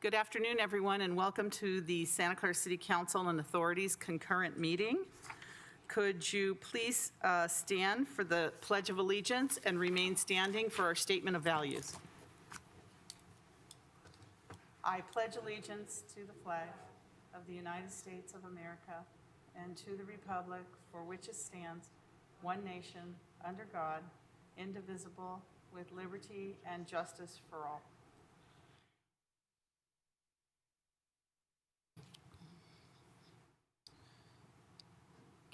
Good afternoon, everyone, and welcome to the Santa Clara City Council and Authorities concurrent meeting. Could you please stand for the Pledge of Allegiance and remain standing for our statement of values? I pledge allegiance to the flag of the United States of America and to the republic for which it stands, one nation, under God, indivisible, with liberty and justice for all.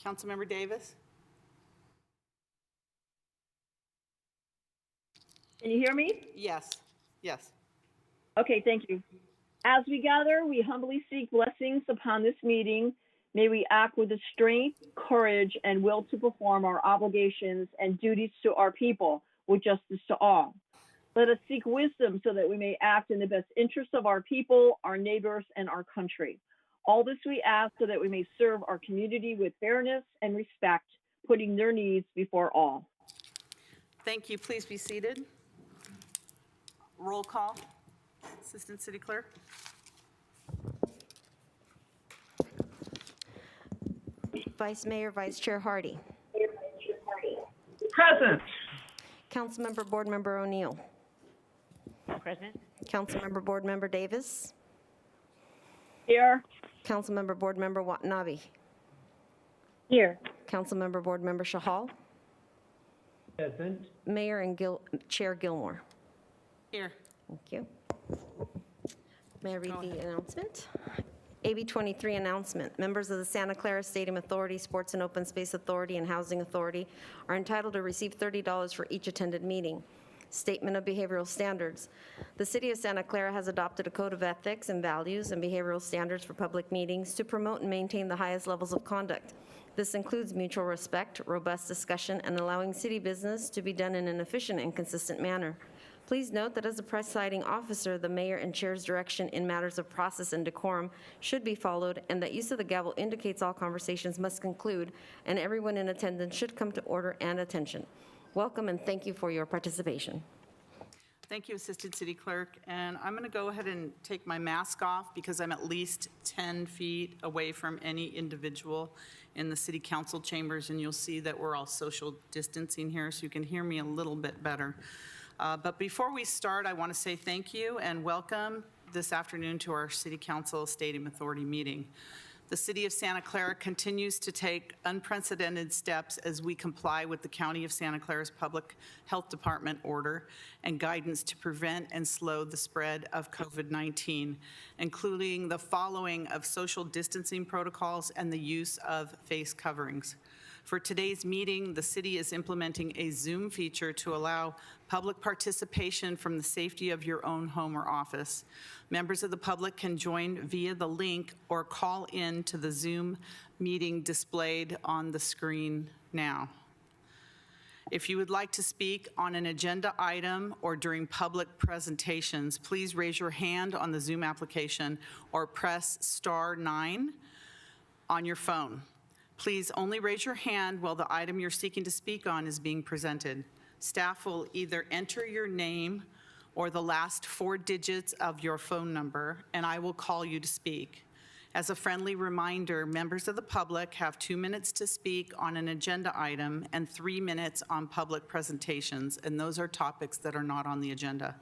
Councilmember Davis? Can you hear me? Yes. Yes. Okay, thank you. As we gather, we humbly seek blessings upon this meeting. May we act with the strength, courage, and will to perform our obligations and duties to our people with justice to all. Let us seek wisdom so that we may act in the best interest of our people, our neighbors, and our country. All this we ask so that we may serve our community with fairness and respect, putting their needs before all. Thank you. Please be seated. Roll call. Assistant City Clerk. Vice Mayor, Vice Chair Hardy. Present. Councilmember Board Member O'Neill. Present. Councilmember Board Member Davis. Here. Councilmember Board Member Watanabe. Here. Councilmember Board Member Chahal. Present. Mayor and Chair Gilmore. Here. Thank you. May I read the announcement? AB 23 announcement. Members of the Santa Clara Stadium Authority, Sports and Open Space Authority, and Housing Authority are entitled to receive $30 for each attended meeting. Statement of behavioral standards. The City of Santa Clara has adopted a code of ethics and values and behavioral standards for public meetings to promote and maintain the highest levels of conduct. This includes mutual respect, robust discussion, and allowing city business to be done in an efficient and consistent manner. Please note that as a presiding officer, the mayor and chair's direction in matters of process and decorum should be followed, and that use of the gavel indicates all conversations must conclude, and everyone in attendance should come to order and attention. Welcome and thank you for your participation. Thank you, Assistant City Clerk. And I'm going to go ahead and take my mask off because I'm at least 10 feet away from any individual in the City Council chambers, and you'll see that we're all social distancing here, so you can hear me a little bit better. But before we start, I want to say thank you and welcome this afternoon to our City Council Stadium Authority meeting. The City of Santa Clara continues to take unprecedented steps as we comply with the County of Santa Clara's Public Health Department order and guidance to prevent and slow the spread of COVID-19, including the following of social distancing protocols and the use of face coverings. For today's meeting, the city is implementing a Zoom feature to allow public participation from the safety of your own home or office. Members of the public can join via the link or call in to the Zoom meeting displayed on the screen now. If you would like to speak on an agenda item or during public presentations, please raise your hand on the Zoom application or press *9 on your phone. Please only raise your hand while the item you're seeking to speak on is being presented. Staff will either enter your name or the last 4 digits of your phone number, and I will call you to speak. As a friendly reminder, members of the public have 2 minutes to speak on an agenda item and 3 minutes on public presentations, and those are topics that are not on the agenda.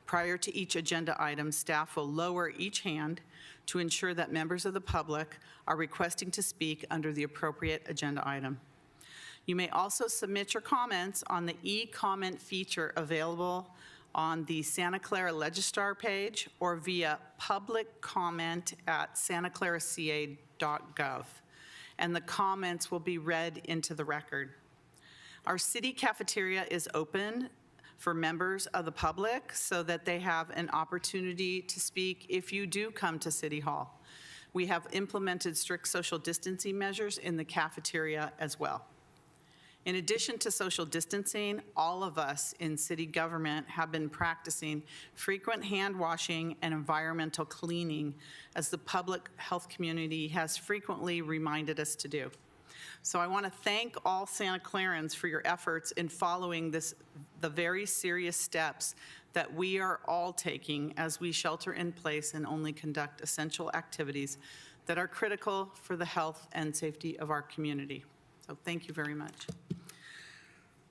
Prior to each agenda item, staff will lower each hand to ensure that members of the public are requesting to speak under the appropriate agenda item. You may also submit your comments on the e-comment feature available on the Santa Clara Legistar page or via public comment at santaclaraca.gov, and the comments will be read into the record. Our city cafeteria is open for members of the public so that they have an opportunity to speak if you do come to City Hall. We have implemented strict social distancing measures in the cafeteria as well. In addition to social distancing, all of us in city government have been practicing frequent hand washing and environmental cleaning, as the public health community has frequently reminded us to do. So I want to thank all Santa Clarans for your efforts in following the very serious steps that we are all taking as we shelter in place and only conduct essential activities that are critical for the health and safety of our community. So thank you very much.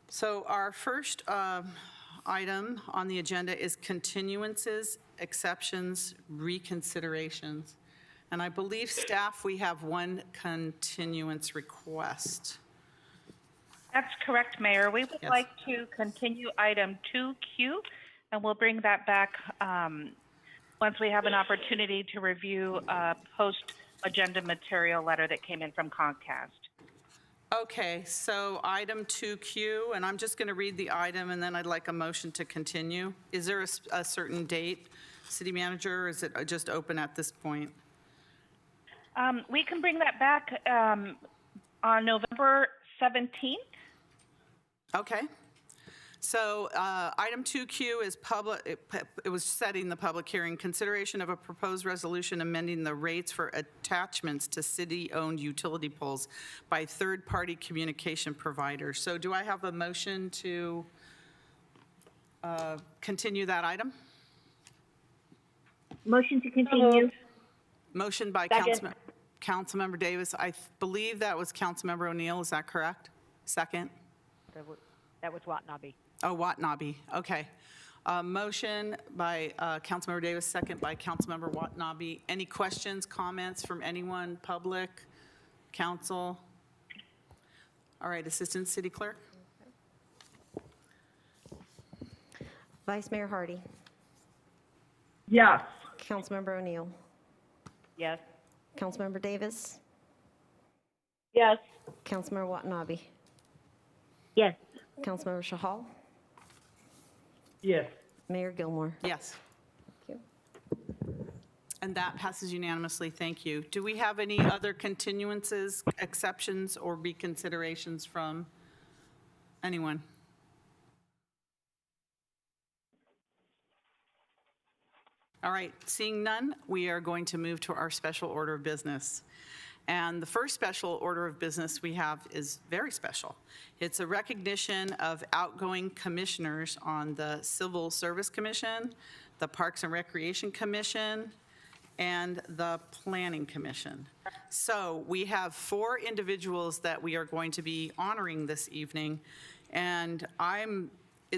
So our first item on the agenda is continuances, exceptions, reconsiderations. And I believe staff, we have one continuance request. That's correct, Mayor. We would Yes. like to continue item 2Q, and we'll bring that back once we have an opportunity to review a post-agenda material letter that came in from Comcast. Okay, so item 2Q, and I'm just going to read the item, and then I'd like a motion to continue. Is there a certain date, City Manager, or is it just open at this point? We can bring that back on November 17th. Okay. So item 2Q is public, it was setting the public hearing, consideration of a proposed resolution amending the rates for attachments to city-owned utility poles by third-party communication providers. So do I have a motion to continue that item? Motion to continue. Motion by Second. Councilmember Davis. I believe that was Councilmember O'Neill. Is that correct? Second? That was Watanabe. Oh, Watanabe, okay. Motion by Councilmember Davis, second by Councilmember Watanabe. Any questions, comments from anyone, public, council? All right, Assistant City Clerk? Vice Mayor Hardy. Yes. Councilmember O'Neill. Yes. Councilmember Davis. Yes. Councilmember Watanabe. Yes. Councilmember Chahal. Yes. Mayor Gilmore. Yes. Thank you. And that passes unanimously, thank you. Do we have any other continuances, exceptions, or reconsiderations from anyone? All right, seeing none, we are going to move to our special order of business. And the first special order of business we have is very special. It's a recognition of outgoing commissioners on the Civil Service Commission, the Parks and Recreation Commission, and the Planning Commission. So we have 4 individuals that we are going to be honoring this evening. And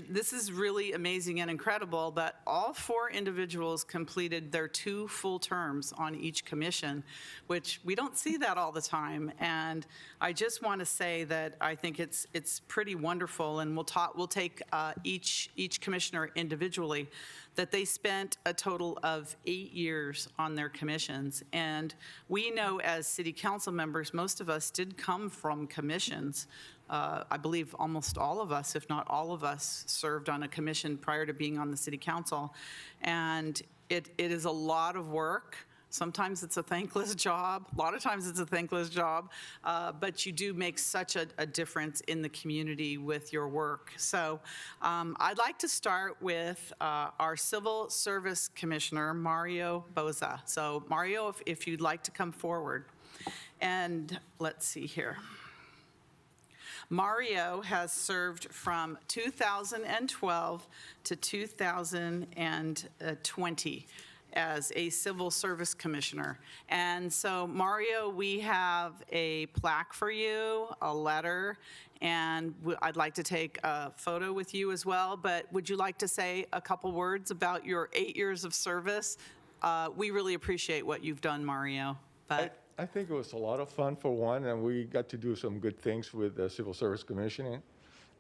this is really amazing and incredible, but all 4 individuals completed their 2 full terms on each commission, which we don't see that all the time. And I just want to say that I think it's pretty wonderful, and we'll take each commissioner individually, that they spent a total of 8 years on their commissions. And we know as city council members, most of us did come from commissions. I believe almost all of us, if not all of us, served on a commission prior to being on the city council. And it is a lot of work. Sometimes it's a thankless job. A lot of times it's a thankless job. But you do make such a difference in the community with your work. So I'd like to start with our Civil Service Commissioner, Mario Boza. So Mario, if you'd like to come forward. And let's see here. Mario has served from 2012 to 2020 as a Civil Service Commissioner. And so, Mario, we have a plaque for you, a letter, and I'd like to take a photo with you as well, but would you like to say a couple words about your 8 years of service? We really appreciate what you've done, Mario. But I think it was a lot of fun for one, and we got to do some good things with the Civil Service Commission,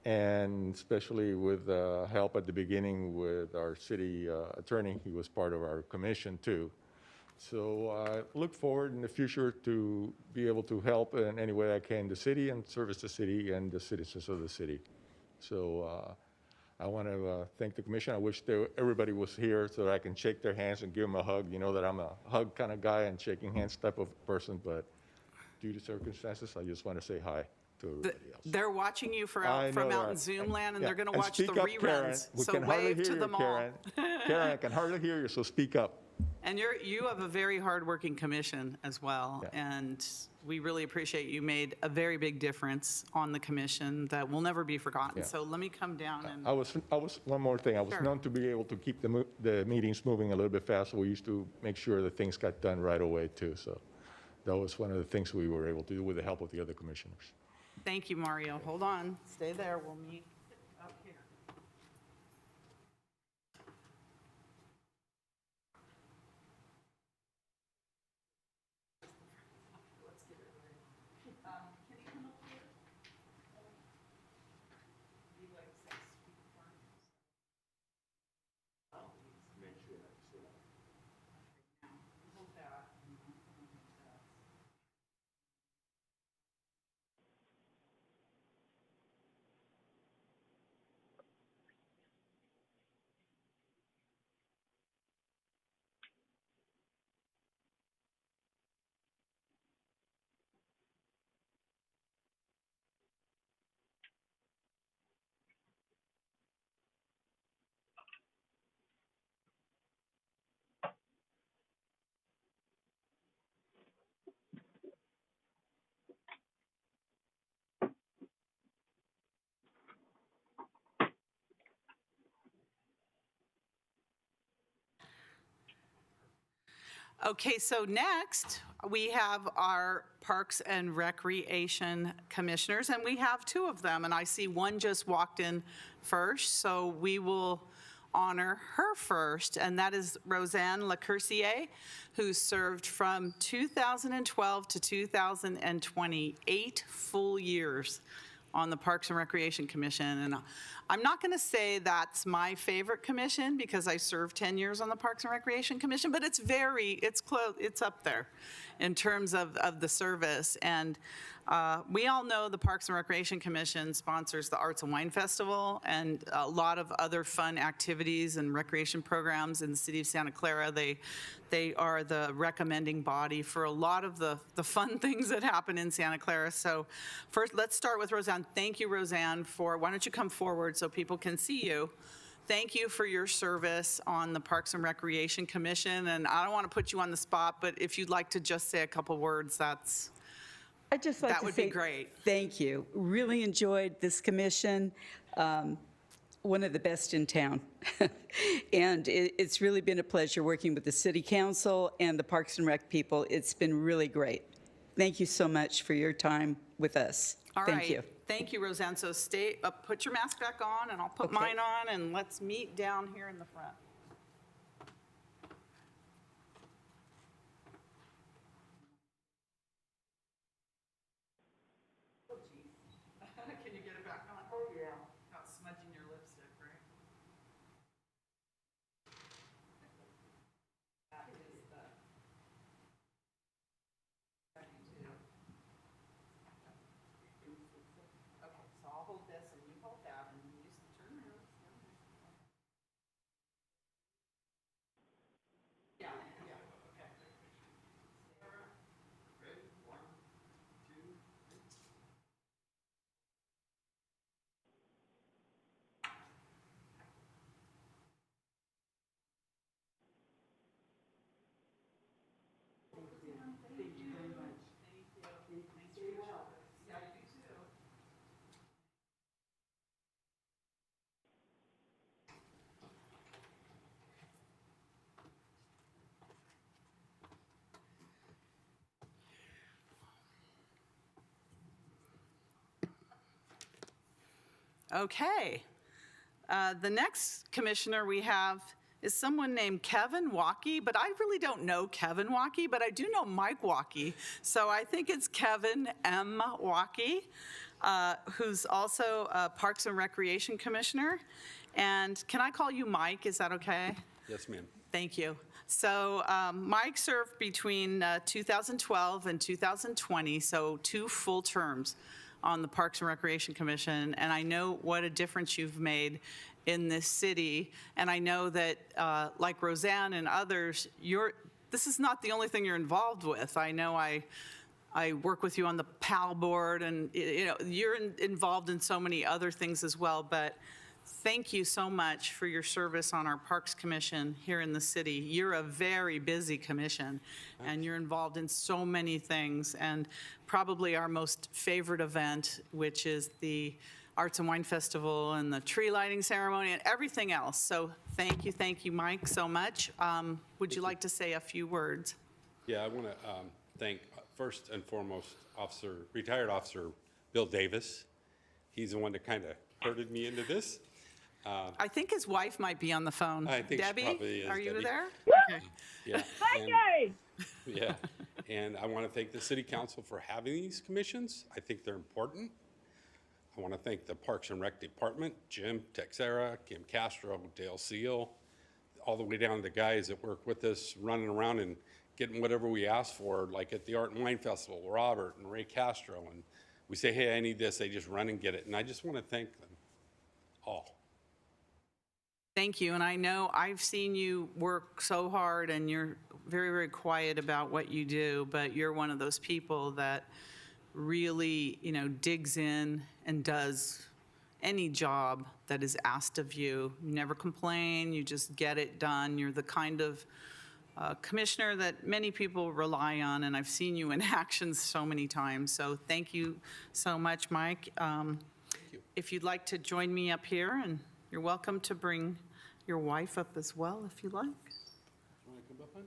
and especially with help at the beginning with our city attorney. He was part of our commission too. So I look forward in the future to be able to help in any way I can the city and service the city and the citizens of the city. So I want to thank the commission. I wish everybody was here so that I can shake their hands and give them a hug. You know that I'm a hug kind of guy and shaking hands type of person, but due to circumstances, I just want to say hi to everybody else. they're watching you from I know out in that. Zoom land, and Yeah, they're going to watch the speak up, Karen. reruns. We So can hardly wave hear to you, them all. Karen. Karen, I can hardly hear you, so speak up. And you have a very hardworking commission as well. Yeah. And we really appreciate you made a very big difference on the commission that will never be forgotten. Yeah. So let me come down and, one more thing. I was Sure. known to be able to keep the meetings moving a little bit faster. We used to make sure that things got done right away too. So that was one of the things we were able to do with the help of the other commissioners. thank you, Mario. Hold on, stay there, we'll meet up here. Okay, so next, we have our Parks and Recreation Commissioners, and we have two of them, and I see one just walked in first, so we will honor her first, and that is Roseanne Lecourcier, who served from 2012 to 2020, 8 full years on the Parks and Recreation Commission. And I'm not going to say that's my favorite commission because I served 10 years on the Parks and Recreation Commission, but it's close, it's up there in terms of the service. And we all know the Parks and Recreation Commission sponsors the Arts and Wine Festival and a lot of other fun activities and recreation programs in the city of Santa Clara. They are the recommending body for a lot of the fun things that happen in Santa Clara. So first, let's start with Roseanne. Thank you, Roseanne, why don't you come forward so people can see you. Thank you for your service on the Parks and Recreation Commission. And I don't want to put you on the spot, but if you'd like to just say a couple words, I'd just like that to would say be great. Thank you. Really enjoyed this commission. One of the best in town. And it's really been a pleasure working with the city council and the Parks and Rec people. It's been really great. Thank you so much for your time with us. All Thank right. you. Thank you, Roseanne. So put your mask back on, and I'll put Okay. mine on, and let's meet down here in the front. Oh, geez. Can you get it back on? Oh, yeah. Not smudging your lipstick, right? That is the... Okay, so I'll hold this and you hold that and you just turn around. Yeah, yeah, okay. Ready? 1, 2, 3. Thank you very much. Thank you. Thanks for your help. Yeah, you too. Okay. The next commissioner we have is someone named Kevin Waukee, but I really don't know Kevin Waukee, but I do know Mike Waukee. So I think it's Kevin M. Waukee, who's also a Parks and Recreation Commissioner. And can I call you Mike? Is that okay? Yes, ma'am. Thank you. So Mike served between 2012 and 2020, so 2 full terms on the Parks and Recreation Commission, and I know what a difference you've made in this city, and I know that, like Roseanne and others, this is not the only thing you're involved with. I know I work with you on the PAL board, and you're involved in so many other things as well, but thank you so much for your service on our Parks Commission here in the city. You're a very busy commission, and you're involved in so many things, and probably our most favorite event, which is the Arts and Wine Festival and the tree lighting ceremony and everything else. So thank you, Mike, so much. Would you like to say a few words? Yeah, I want to thank, first and foremost, retired Officer Bill Davis. He's the one that kind of herded me into this. I think his wife might be on the phone. I think she Debbie, probably is, are you Debbie. there? Okay. Yeah, Yay! yeah. And I want to thank the City Council for having these commissions. I think they're important. I want to thank the Parks and Rec Department, Jim Texera, Kim Castro, Dale Seal, all the way down to the guys that work with us, running around and getting whatever we ask for, like at the Art and Wine Festival, Robert and Ray Castro. And we say, hey, I need this, they just run and get it. And I just want to thank them all. Thank you, and I know I've seen you work so hard, and you're very, very quiet about what you do, but you're one of those people that really, digs in and does any job that is asked of you. You never complain, you just get it done. You're the kind of commissioner that many people rely on, and I've seen you in action so many times. So thank you so much, Mike. If you'd like to join me up here, and you're welcome to bring your wife up as well, if you like. Want to come up on?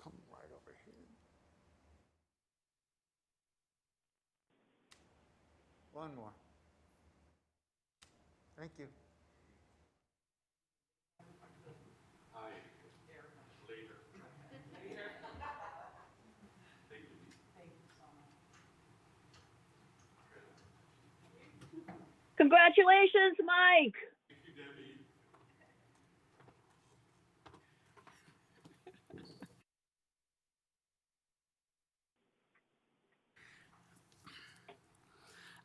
Come right over here. One more. Thank you. Congratulations, Mike.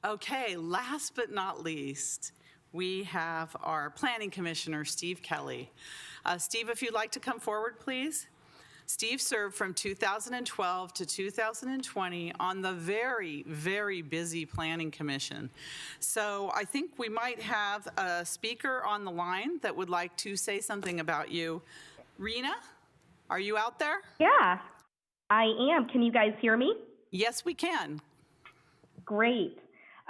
Okay, last but not least, we have our Planning Commissioner, Steve Kelly. Steve, if you'd like to come forward, please. Steve served from 2012 to 2020 on the very, very busy Planning Commission. So I think we might have a speaker on the line that would like to say something about you. Rena, are you out there? Yeah, I am. Can you guys hear me? Yes, we can. Great.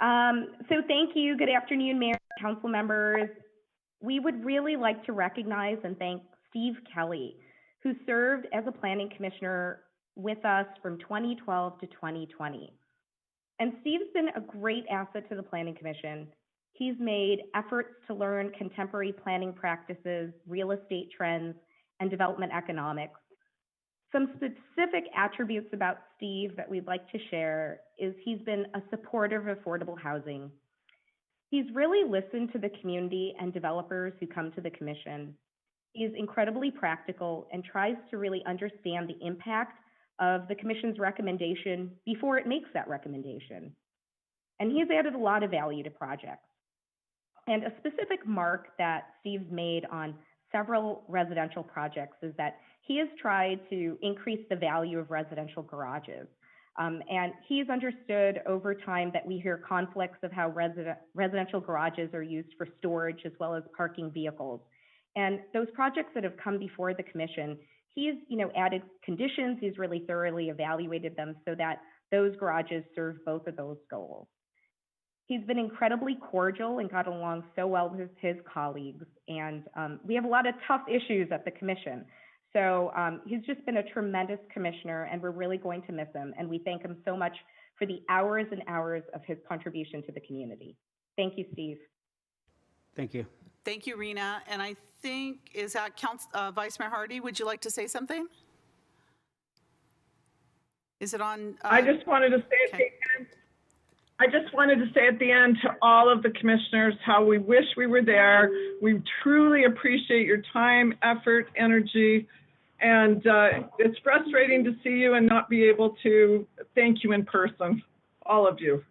So thank you. Good afternoon, Mayor, Council members. We would really like to recognize and thank Steve Kelly, who served as a planning commissioner with us from 2012 to 2020. And Steve's been a great asset to the Planning Commission. He's made efforts to learn contemporary planning practices, real estate trends, and development economics. Some specific attributes about Steve that we'd like to share is he's been a supporter of affordable housing. He's really listened to the community and developers who come to the commission. He is incredibly practical and tries to really understand the impact of the commission's recommendation before it makes that recommendation. And he's added a lot of value to projects. And a specific mark that Steve's made on several residential projects is that he has tried to increase the value of residential garages. And he's understood over time that we hear conflicts of how residential garages are used for storage as well as parking vehicles. And those projects that have come before the commission, he's added conditions, he's really thoroughly evaluated them so that those garages serve both of those goals. He's been incredibly cordial and got along so well with his colleagues. And we have a lot of tough issues at the commission. So he's just been a tremendous commissioner, and we're really going to miss him. And we thank him so much for the hours and hours of his contribution to the community. Thank you, Steve. Thank you. Thank you, Rena. And I think, is that Vice Mayor Hardy? Would you like to say something? Is it on? I just wanted to say okay. I just wanted to say at the end to all of the commissioners how we wish we were there. We truly appreciate your time, effort, energy, and it's frustrating to see you and not be able to thank you in person, all of you.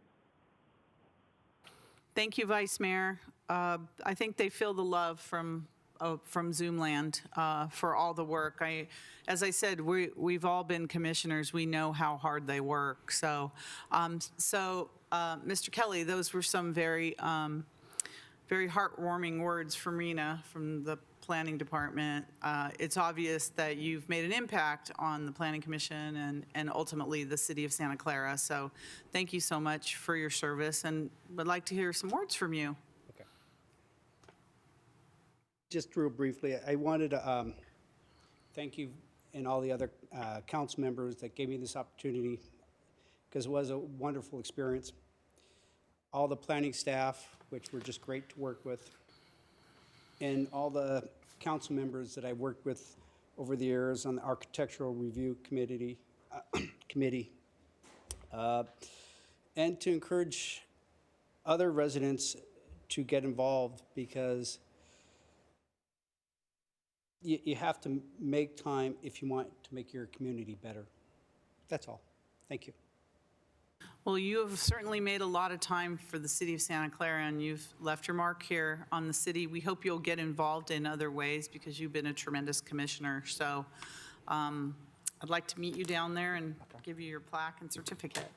Thank you, Vice Mayor. I think they feel the love from Zoomland for all the work. As I said, we've all been commissioners. We know how hard they work. So, Mr. Kelly, those were some very, very heartwarming words from Rena from the Planning Department. It's obvious that you've made an impact on the Planning Commission and ultimately the city of Santa Clara. So thank you so much for your service, and would like to hear some words from you. Just real briefly, I wanted to thank you and all the other council members that gave me this opportunity, because it was a wonderful experience. All the planning staff, which were just great to work with, and all the council members that I worked with over the years on the Architectural Review Committee, and to encourage other residents to get involved, because you have to make time if you want to make your community better. That's all. Thank you. Well, you have certainly made a lot of time for the city of Santa Clara, and you've left your mark here on the city. We hope you'll get involved in other ways because you've been a tremendous commissioner. So I'd like to meet you down there and give you your plaque and certificate.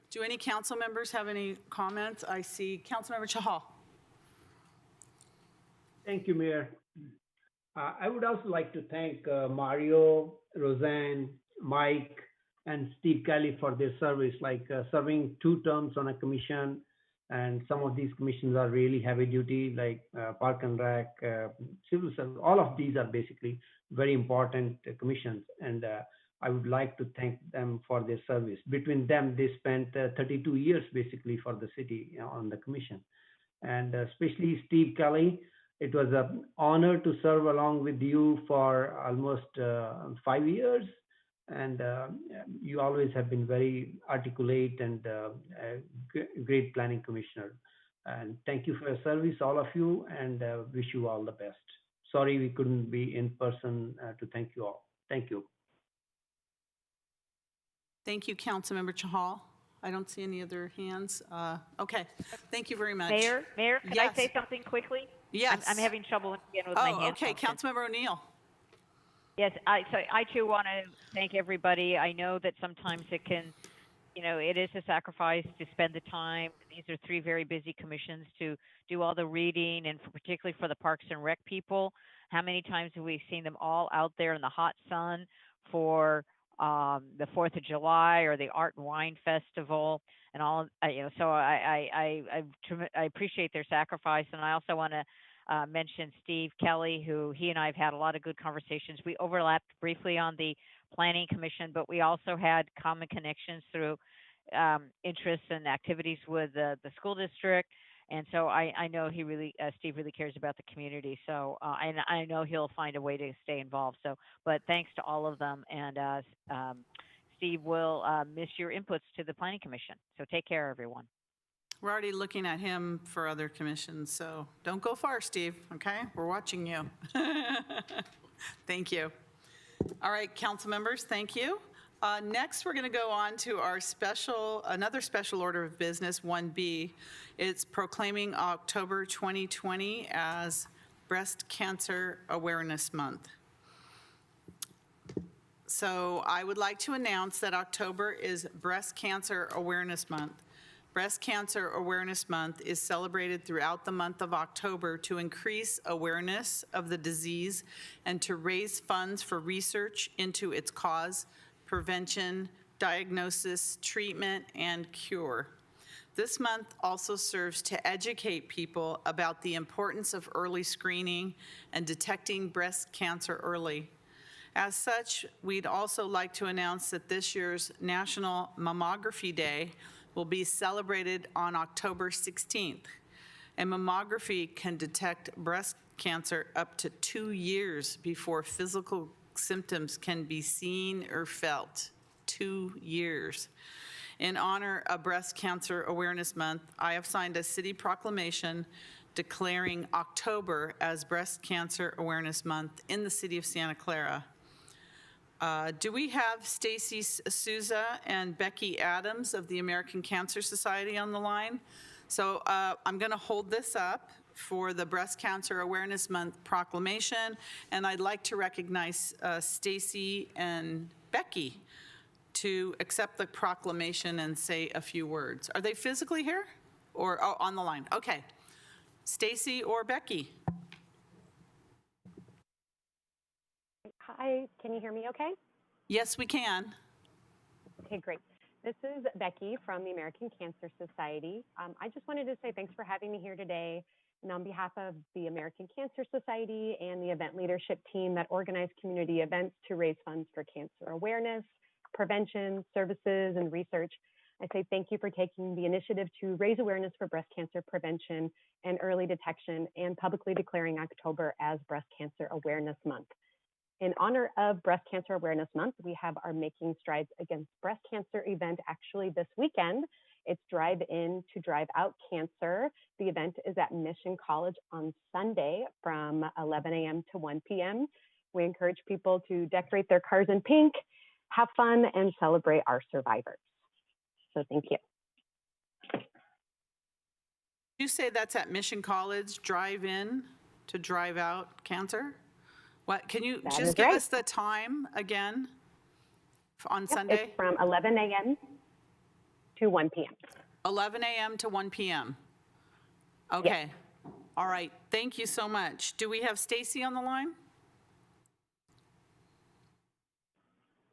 Do any council members have any comments? I see Councilmember Chahal. Thank you, Mayor. I would also like to thank Mario, Roseanne, Mike, and Steve Kelly for their service, like serving 2 terms on a commission. And some of these commissions are really heavy duty, like Park and Rec, Civil Service. All of these are basically very important commissions. And I would like to thank them for their service. Between them, they spent 32 years basically for the city on the commission. And especially Steve Kelly, it was an honor to serve along with you for almost 5 years. And you always have been very articulate and great planning commissioner. And thank you for your service, all of you, and wish you all the best. Sorry we couldn't be in person to thank you all. Thank you. Thank you, Councilmember Chahal. I don't see any other hands. Okay, thank you very much. Mayor, can Yes. I say something quickly? Yes. I'm having trouble again with my hand okay, function. Councilmember O'Neill. Yes, I too want to thank everybody. I know that sometimes it can, it is a sacrifice to spend the time. These are 3 very busy commissions to do all the reading, and particularly for the Parks and Rec people. How many times have we seen them all out there in the hot sun for the 4th of July or the Art and Wine Festival and all, so I appreciate their sacrifice. And I also want to mention Steve Kelly, who he and I have had a lot of good conversations. We overlapped briefly on the Planning Commission, but we also had common connections through interests and activities with the school district. And so I know he really, Steve really cares about the community. So I know he'll find a way to stay involved. So, but thanks to all of them. And Steve will miss your inputs to the Planning Commission. So take care, everyone. We're already looking at him for other commissions, so don't go far, Steve, okay? We're watching you. Thank you. All right, council members, thank you. Next, we're going to go on to our another special order of business, 1B. It's proclaiming October 2020 as Breast Cancer Awareness Month. So I would like to announce that October is Breast Cancer Awareness Month. Breast Cancer Awareness Month is celebrated throughout the month of October to increase awareness of the disease and to raise funds for research into its cause, prevention, diagnosis, treatment, and cure. This month also serves to educate people about the importance of early screening and detecting breast cancer early. As such, we'd also like to announce that this year's National Mammography Day will be celebrated on October 16th. And mammography can detect breast cancer up to 2 years before physical symptoms can be seen or felt. 2 years. In honor of Breast Cancer Awareness Month, I have signed a city proclamation declaring October as Breast Cancer Awareness Month in the city of Santa Clara. Do we have Stacy Souza and Becky Adams of the American Cancer Society on the line? So I'm going to hold this up for the Breast Cancer Awareness Month proclamation, and I'd like to recognize Stacy and Becky to accept the proclamation and say a few words. Are they physically here or on the line? Okay. Stacy or Becky? Hi, can you hear me okay? Yes, we can. Okay, great. This is Becky from the American Cancer Society. I just wanted to say thanks for having me here today. And on behalf of the American Cancer Society and the event leadership team that organize community events to raise funds for cancer awareness, prevention, services, and research, I say thank you for taking the initiative to raise awareness for breast cancer prevention and early detection and publicly declaring October as Breast Cancer Awareness Month. In honor of Breast Cancer Awareness Month, we have our Making Strides Against Breast Cancer event actually this weekend. It's Drive In to Drive Out Cancer. The event is at Mission College on Sunday from 11 a.m. to 1 p.m. We encourage people to decorate their cars in pink, have fun, and celebrate our survivors. So thank you. You say that's at Mission College, Drive In to Drive Out Cancer? What, can you just give us the time again on Sunday? It's from 11 a.m. to 1 p.m. 11 a.m. to 1 p.m. Okay. Yes. All right. Thank you so much. Do we have Stacy on the line?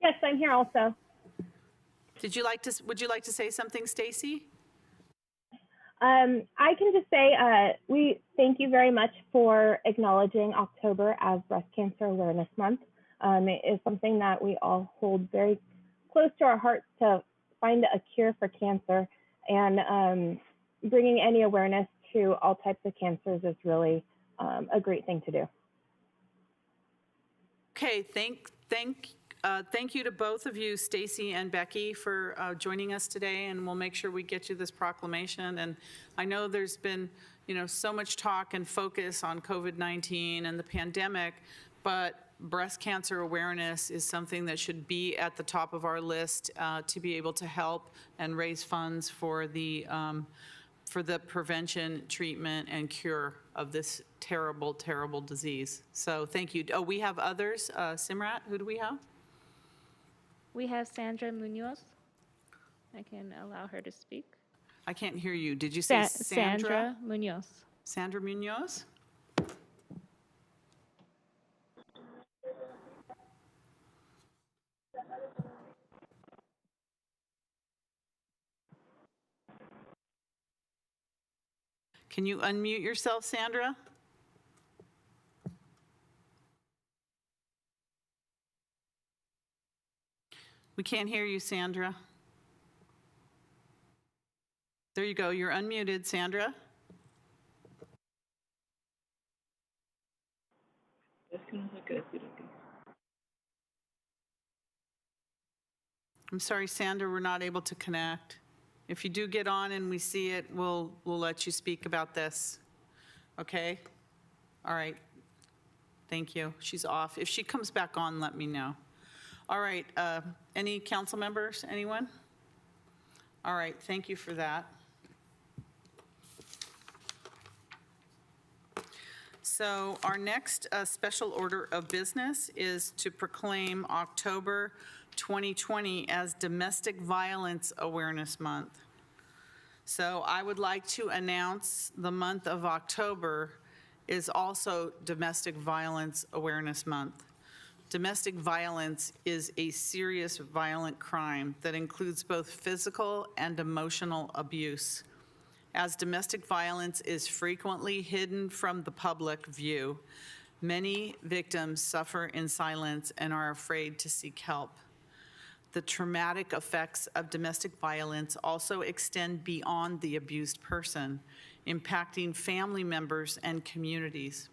Yes, I'm here also. Would you like to say something, Stacy? I can just say we thank you very much for acknowledging October as Breast Cancer Awareness Month. It is something that we all hold very close to our hearts to find a cure for cancer, and bringing any awareness to all types of cancers is really a great thing to do. Okay, thank you to both of you, Stacy and Becky, for joining us today, and we'll make sure we get you this proclamation. And I know there's been, so much talk and focus on COVID-19 and the pandemic, but breast cancer awareness is something that should be at the top of our list to be able to help and raise funds for the prevention, treatment, and cure of this terrible, terrible disease. So thank you. Oh, we have others. Simrat, who do we have? We have Sandra Munoz. I can allow her to speak. I can't hear you. Did you say Sandra? Sandra Munoz. Sandra Munoz? Can you unmute yourself, Sandra? We can't hear you, Sandra. There you go. You're unmuted, Sandra. I'm sorry, Sandra, we're not able to connect. If you do get on and we see it, we'll let you speak about this. Okay? All right. Thank you. She's off. If she comes back on, let me know. All right. Any council members? Anyone? All right. Thank you for that. So our next special order of business is to proclaim October 2020 as Domestic Violence Awareness Month. So I would like to announce the month of October is also Domestic Violence Awareness Month. Domestic violence is a serious violent crime that includes both physical and emotional abuse. As domestic violence is frequently hidden from the public view, many victims suffer in silence and are afraid to seek help. The traumatic effects of domestic violence also extend beyond the abused person, impacting family members and communities.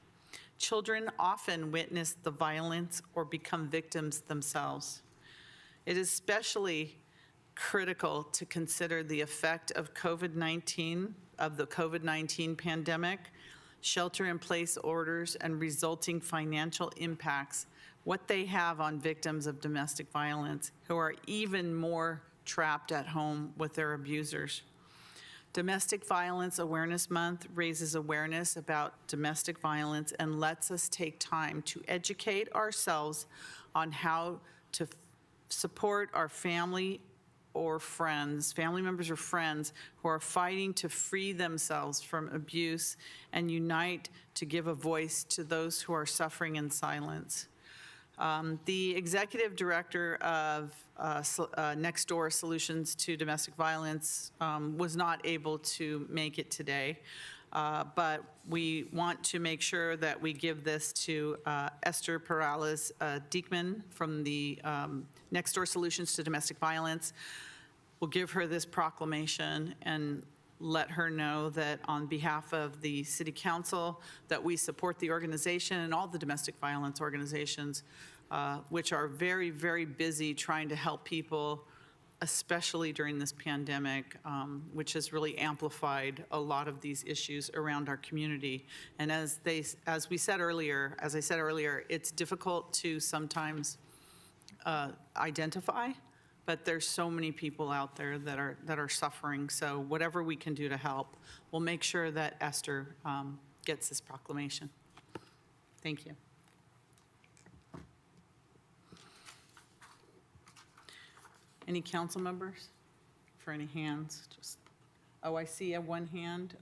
Children often witness the violence or become victims themselves. It is especially critical to consider the effect of the COVID-19 pandemic, shelter-in-place orders, and resulting financial impacts, what they have on victims of domestic violence who are even more trapped at home with their abusers. Domestic Violence Awareness Month raises awareness about domestic violence and lets us take time to educate ourselves on how to support our family members or friends who are fighting to free themselves from abuse and unite to give a voice to those who are suffering in silence. The executive director of Next Door Solutions to Domestic Violence was not able to make it today, but we want to make sure that we give this to Esther Perales-Diekman from the Next Door Solutions to Domestic Violence. We'll give her this proclamation and let her know that on behalf of the City Council, that we support the organization and all the domestic violence organizations, which are very, very busy trying to help people, especially during this pandemic, which has really amplified a lot of these issues around our community. And as I said earlier, it's difficult to sometimes identify, but there's so many people out there that are suffering. So whatever we can do to help, we'll make sure that Esther gets this proclamation. Thank you. Any council members for any hands? I see one hand.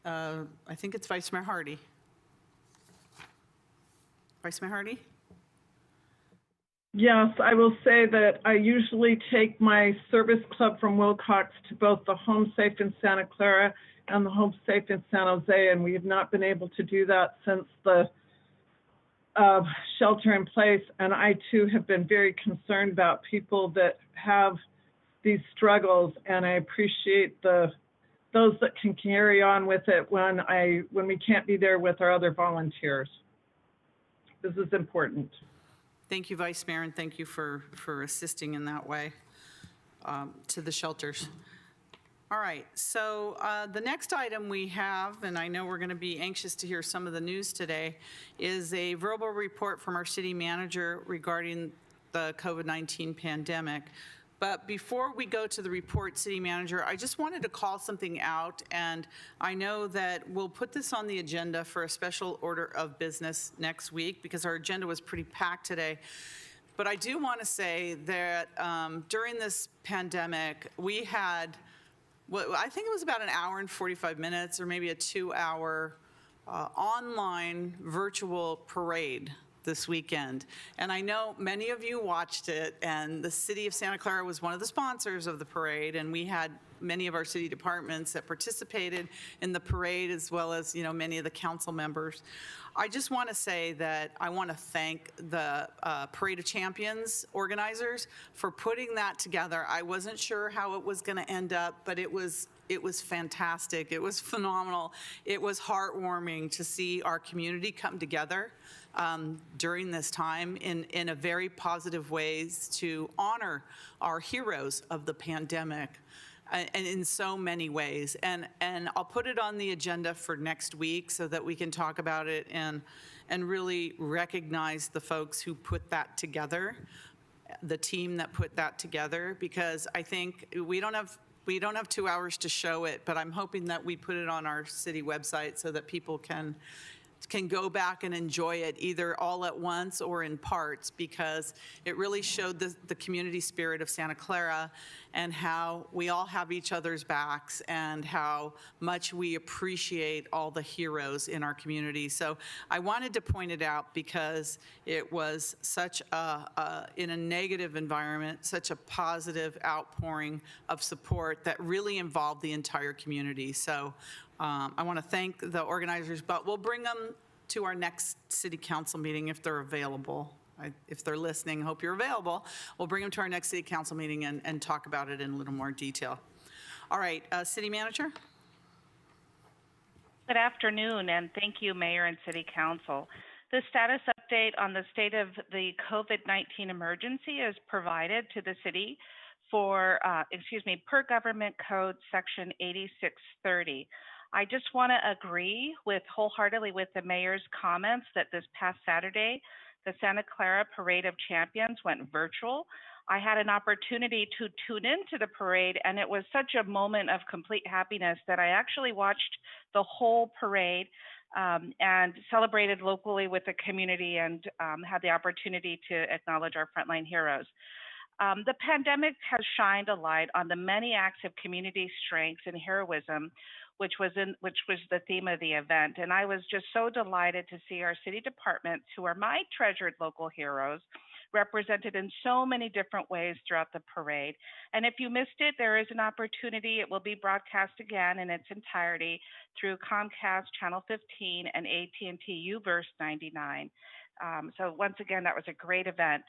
I think it's Vice Mayor Hardy. Vice Mayor Hardy? Yes, I will say that I usually take my service club from Wilcox to both the Home Safe in Santa Clara and the Home Safe in San Jose, and we have not been able to do that since the shelter in place. And I too have been very concerned about people that have these struggles, and I appreciate those that can carry on with it when we can't be there with our other volunteers. This is important. Thank you, Vice Mayor, and thank you for assisting in that way to the shelters. All right, so the next item we have, and I know we're going to be anxious to hear some of the news today, is a verbal report from our city manager regarding the COVID-19 pandemic. But before we go to the report, City Manager, I just wanted to call something out, and I know that we'll put this on the agenda for a special order of business next week because our agenda was pretty packed today. But I do want to say that during this pandemic, we had, I think it was about an hour and 45 minutes or maybe a 2-hour online virtual parade this weekend. And I know many of you watched it, and the City of Santa Clara was one of the sponsors of the parade, and we had many of our city departments that participated in the parade, as well as, many of the council members. I just want to say that I want to thank the Parade of Champions organizers for putting that together. I wasn't sure how it was going to end up, but it was fantastic. It was phenomenal. It was heartwarming to see our community come together during this time in a very positive ways to honor our heroes of the pandemic. And in so many ways. And I'll put it on the agenda for next week so that we can talk about it and really recognize the folks who put that together, the team that put that together, because I think we don't have 2 hours to show it, but I'm hoping that we put it on our city website so that people can go back and enjoy it either all at once or in parts, because it really showed the community spirit of Santa Clara and how we all have each other's backs and how much we appreciate all the heroes in our community. So I wanted to point it out because it was such in a negative environment, such a positive outpouring of support that really involved the entire community. So I want to thank the organizers, but we'll bring them to our next city council meeting if they're available. If they're listening, hope you're available. We'll bring them to our next city council meeting and talk about it in a little more detail. All right, city manager? Good afternoon, and thank you, Mayor and City Council. The status update on the state of the COVID-19 emergency is provided to the city per Government Code Section 8630. I just want to agree wholeheartedly with the mayor's comments that this past Saturday, the Santa Clara Parade of Champions went virtual. I had an opportunity to tune into the parade, and it was such a moment of complete happiness that I actually watched the whole parade and celebrated locally with the community and had the opportunity to acknowledge our frontline heroes. The pandemic has shined a light on the many acts of community strength and heroism, which was the theme of the event. And I was just so delighted to see our city departments, who are my treasured local heroes, represented in so many different ways throughout the parade. And if you missed it, there is an opportunity. It will be broadcast again in its entirety through Comcast Channel 15 and AT&T Uverse 99. So once again, that was a great event.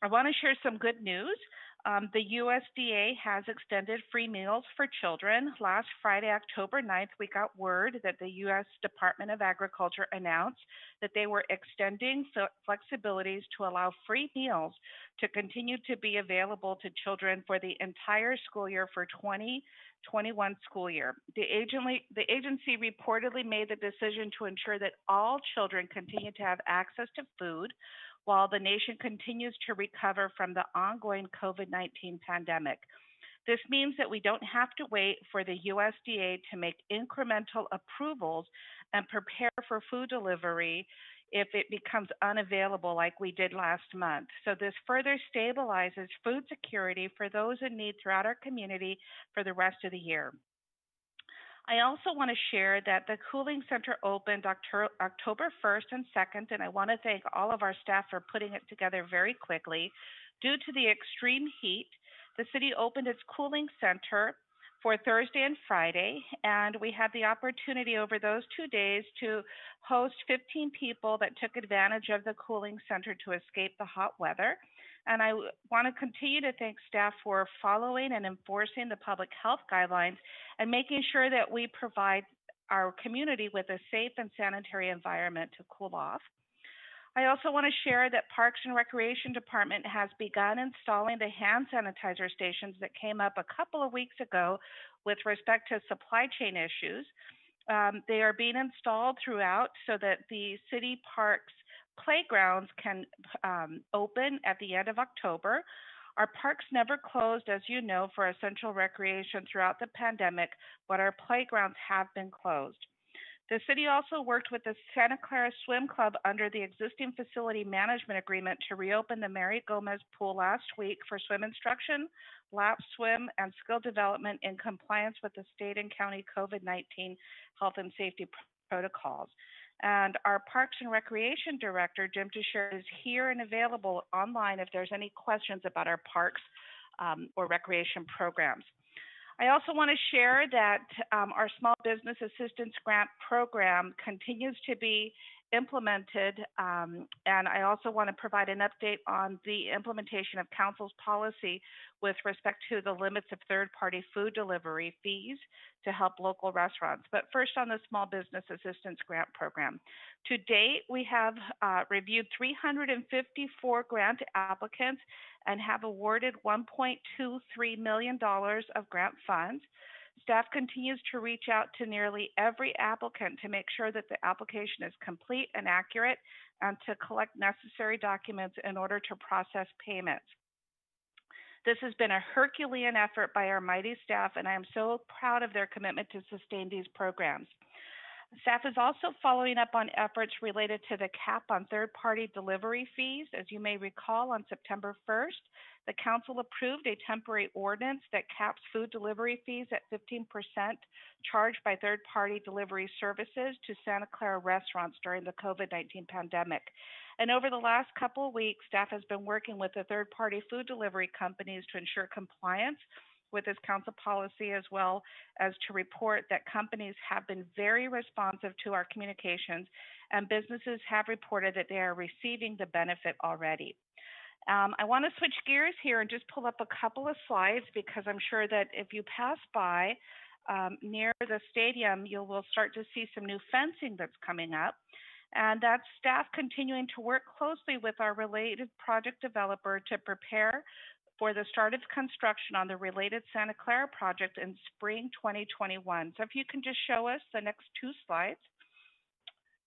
I want to share some good news. The USDA has extended free meals for children. Last Friday, October 9th, we got word that the U.S. Department of Agriculture announced that they were extending flexibilities to allow free meals to continue to be available to children for the entire school year for 2021 school year. The agency reportedly made the decision to ensure that all children continue to have access to food while the nation continues to recover from the ongoing COVID-19 pandemic. This means that we don't have to wait for the USDA to make incremental approvals and prepare for food delivery if it becomes unavailable like we did last month. So this further stabilizes food security for those in need throughout our community for the rest of the year. I also want to share that the Cooling Center opened October 1st and 2nd, and I want to thank all of our staff for putting it together very quickly. Due to the extreme heat, the city opened its Cooling Center for Thursday and Friday, and we had the opportunity over those 2 days to host 15 people that took advantage of the Cooling Center to escape the hot weather. And I want to continue to thank staff for following and enforcing the public health guidelines and making sure that we provide our community with a safe and sanitary environment to cool off. I also want to share that Parks and Recreation Department has begun installing the hand sanitizer stations that came up a couple of weeks ago with respect to supply chain issues. They are being installed throughout so that the city parks playgrounds can open at the end of October. Our parks never closed, as you know, for essential recreation throughout the pandemic, but our playgrounds have been closed. The city also worked with the Santa Clara Swim Club under the existing facility management agreement to reopen the Mary Gomez pool last week for swim instruction, lap swim, and skill development in compliance with the state and county COVID-19 health and safety protocols. And our Parks and Recreation Director, Jim Teixeira, is here and available online if there's any questions about our parks or recreation programs. I also want to share that our Small Business Assistance Grant Program continues to be implemented, and I also want to provide an update on the implementation of Council's policy with respect to the limits of third-party food delivery fees to help local restaurants. But first on the Small Business Assistance Grant Program. To date, we have reviewed 354 grant applicants and have awarded $1.23 million of grant funds. Staff continues to reach out to nearly every applicant to make sure that the application is complete and accurate and to collect necessary documents in order to process payments. This has been a Herculean effort by our mighty staff, and I am so proud of their commitment to sustain these programs. Staff is also following up on efforts related to the cap on third-party delivery fees. As you may recall, on September 1st, the Council approved a temporary ordinance that caps food delivery fees at 15% charged by third-party delivery services to Santa Clara restaurants during the COVID-19 pandemic. And over the last couple of weeks, staff has been working with the third-party food delivery companies to ensure compliance with this council policy, as well as to report that companies have been very responsive to our communications, and businesses have reported that they are receiving the benefit already. I want to switch gears here and just pull up a couple of slides, because I'm sure that if you pass by near the stadium, you will start to see some new fencing that's coming up. And that's staff continuing to work closely with our related project developer to prepare for the start of construction on the related Santa Clara project in spring 2021. So if you can just show us the next two slides.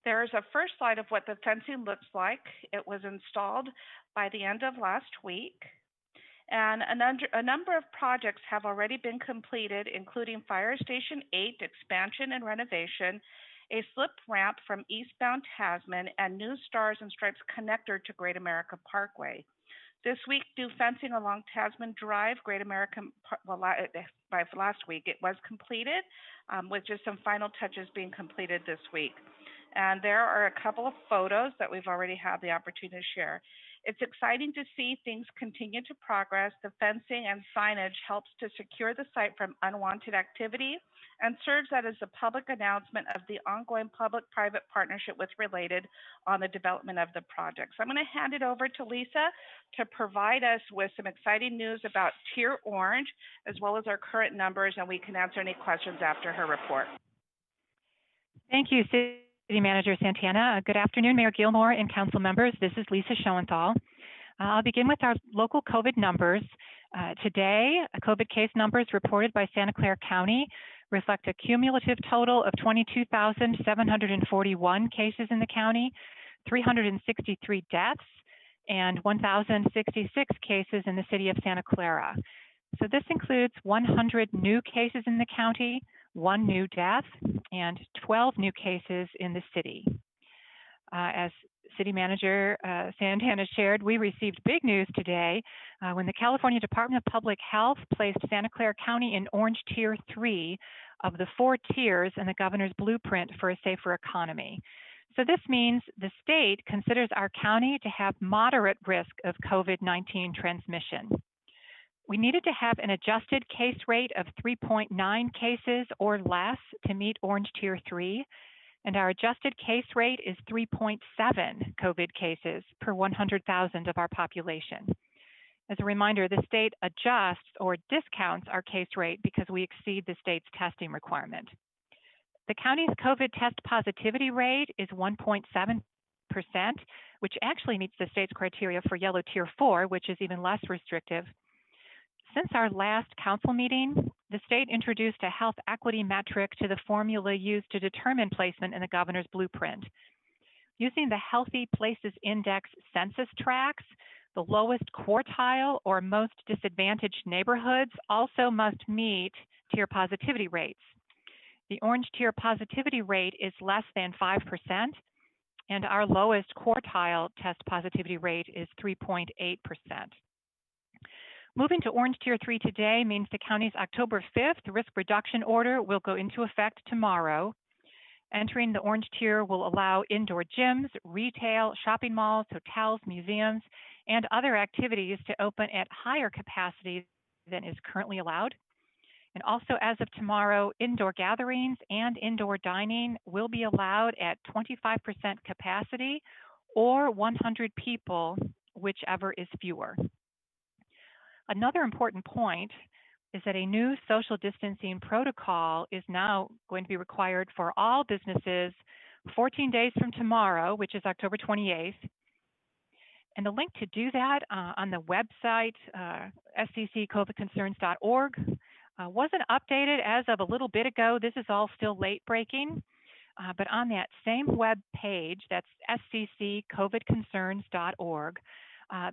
There's a first slide of what the fencing looks like. It was installed by the end of last week. And a number of projects have already been completed, including Fire Station 8 expansion and renovation, a slip ramp from eastbound Tasman, and new Stars and Stripes connector to Great America Parkway. This week, new fencing along Tasman Drive, Great American, well, by last week, it was completed, with just some final touches being completed this week. And there are a couple of photos that we've already had the opportunity to share. It's exciting to see things continue to progress. The fencing and signage helps to secure the site from unwanted activity and serves as a public announcement of the ongoing public-private partnership with Related on the development of the project. So I'm going to hand it over to Lisa to provide us with some exciting news about Tier Orange, as well as our current numbers, and we can answer any questions after her report. Thank you, City Manager Santana. Good afternoon, Mayor Gilmore and council members. This is Lisa Schoenthal. I'll begin with our local COVID numbers. Today, COVID case numbers reported by Santa Clara County reflect a cumulative total of 22,741 cases in the county, 363 deaths, and 1,066 cases in the city of Santa Clara. So this includes 100 new cases in the county, 1 new death, and 12 new cases in the city. As City Manager Santana shared, we received big news today when the California Department of Public Health placed Santa Clara County in Orange Tier 3 of the 4 tiers in the governor's blueprint for a safer economy. So this means the state considers our county to have moderate risk of COVID-19 transmission. We needed to have an adjusted case rate of 3.9 cases or less to meet Orange Tier 3, and our adjusted case rate is 3.7 COVID cases per 100,000 of our population. As a reminder, the state adjusts or discounts our case rate because we exceed the state's testing requirement. The county's COVID test positivity rate is 1.7%, which actually meets the state's criteria for Yellow Tier 4, which is even less restrictive. Since our last council meeting, the state introduced a health equity metric to the formula used to determine placement in the governor's blueprint. Using the Healthy Places Index census tracts, the lowest quartile or most disadvantaged neighborhoods also must meet tier positivity rates. The Orange Tier positivity rate is less than 5%, and our lowest quartile test positivity rate is 3.8%. Moving to Orange Tier 3 today means the county's October 5th risk reduction order will go into effect tomorrow. Entering the Orange Tier will allow indoor gyms, retail, shopping malls, hotels, museums, and other activities to open at higher capacities than is currently allowed. And also, as of tomorrow, indoor gatherings and indoor dining will be allowed at 25% capacity or 100 people, whichever is fewer. Another important point is that a new social distancing protocol is now going to be required for all businesses 14 days from tomorrow, which is October 28th. And the link to do that on the website, scccovidconcerns.org, wasn't updated as of a little bit ago. This is all still late breaking. But on that same web page, that's scccovidconcerns.org,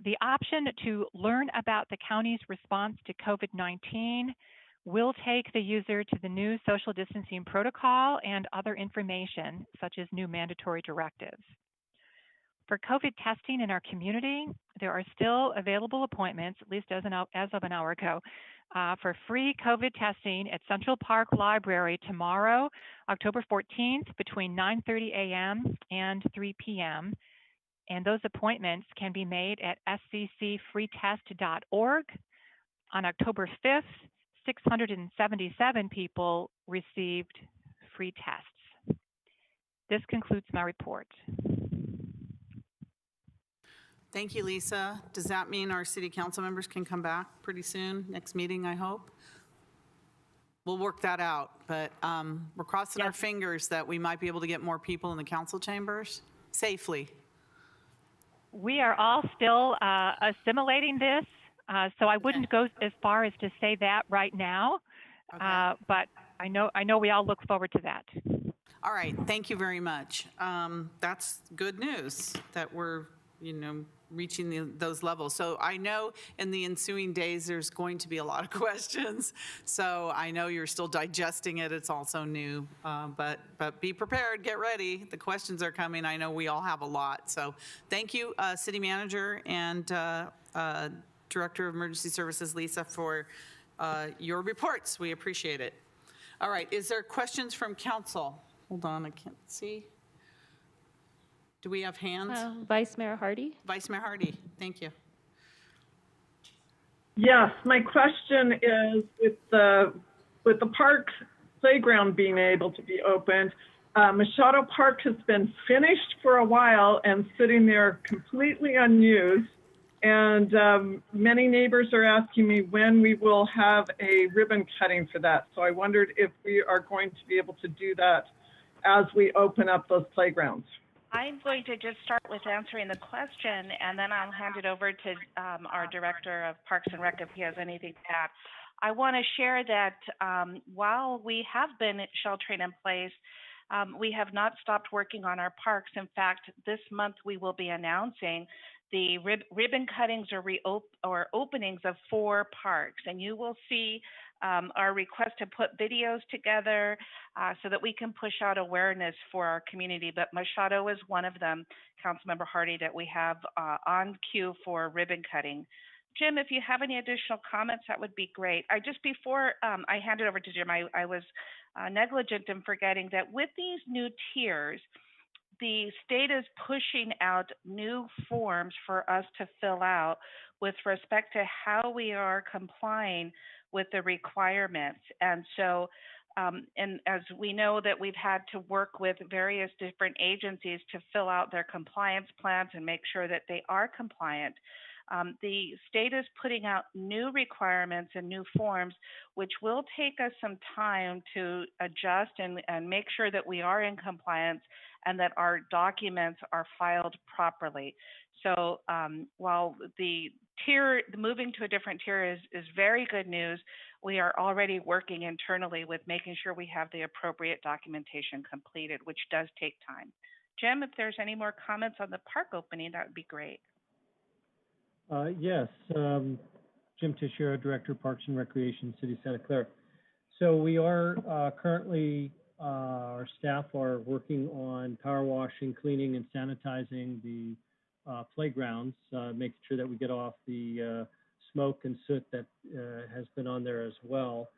the option to learn about the county's response to COVID-19 will take the user to the new social distancing protocol and other information, such as new mandatory directives. For COVID testing in our community, there are still available appointments, at least as of an hour ago, for free COVID testing at Central Park Library tomorrow, October 14th, between 9:30 a.m. and 3 p.m. And those appointments can be made at sccfreetest.org. On October 5th, 677 people received free tests. This concludes my report. Thank you, Lisa. Does that mean our city council members can come back pretty soon, next meeting, I hope? We'll work that out, but we're crossing our fingers that we might be able to get more people in the council chambers safely. We are all still assimilating this, so I wouldn't go as far as to say that right now, but I know we all look forward to that. All right, thank you very much. That's good news that we're, reaching those levels. So I know in the ensuing days, there's going to be a lot of questions. So I know you're still digesting it. It's also new, but be prepared, get ready. The questions are coming. I know we all have a lot. So thank you, City Manager and Director of Emergency Services, Lisa, for your reports. We appreciate it. All right, is there questions from council? Hold on, I can't see. Do we have hands? Vice Mayor Hardy. Vice Mayor Hardy, thank you. Yes, my question is with the park playground being able to be opened, Machado Park has been finished for a while and sitting there completely unused. And many neighbors are asking me when we will have a ribbon cutting for that. So I wondered if we are going to be able to do that as we open up those playgrounds. I'm going to just start with answering the question, and then I'll hand it over to our Director of Parks and Rec if he has anything to add. I want to share that while we have been sheltering in place, we have not stopped working on our parks. In fact, this month we will be announcing the ribbon cuttings or openings of 4 parks, and you will see our request to put videos together so that we can push out awareness for our community. But Machado is one of them, Councilmember Hardy, that we have on queue for ribbon cutting. Jim, if you have any additional comments, that would be great. Before I hand it over to Jim, I was negligent in forgetting that with these new tiers, the state is pushing out new forms for us to fill out with respect to how we are complying with the requirements. And so, and as we know that we've had to work with various different agencies to fill out their compliance plans and make sure that they are compliant, the state is putting out new requirements and new forms, which will take us some time to adjust and make sure that we are in compliance and that our documents are filed properly. So while the moving to a different tier is very good news, we are already working internally with making sure we have the appropriate documentation completed, which does take time. Jim, if there's any more comments on the park opening, that would be great. Yes, Jim Teixeira, Director of Parks and Recreation, City of Santa Clara. So we are currently, our staff are working on power washing, cleaning, and sanitizing the playgrounds, making sure that we get off the smoke and soot that has been on there as well.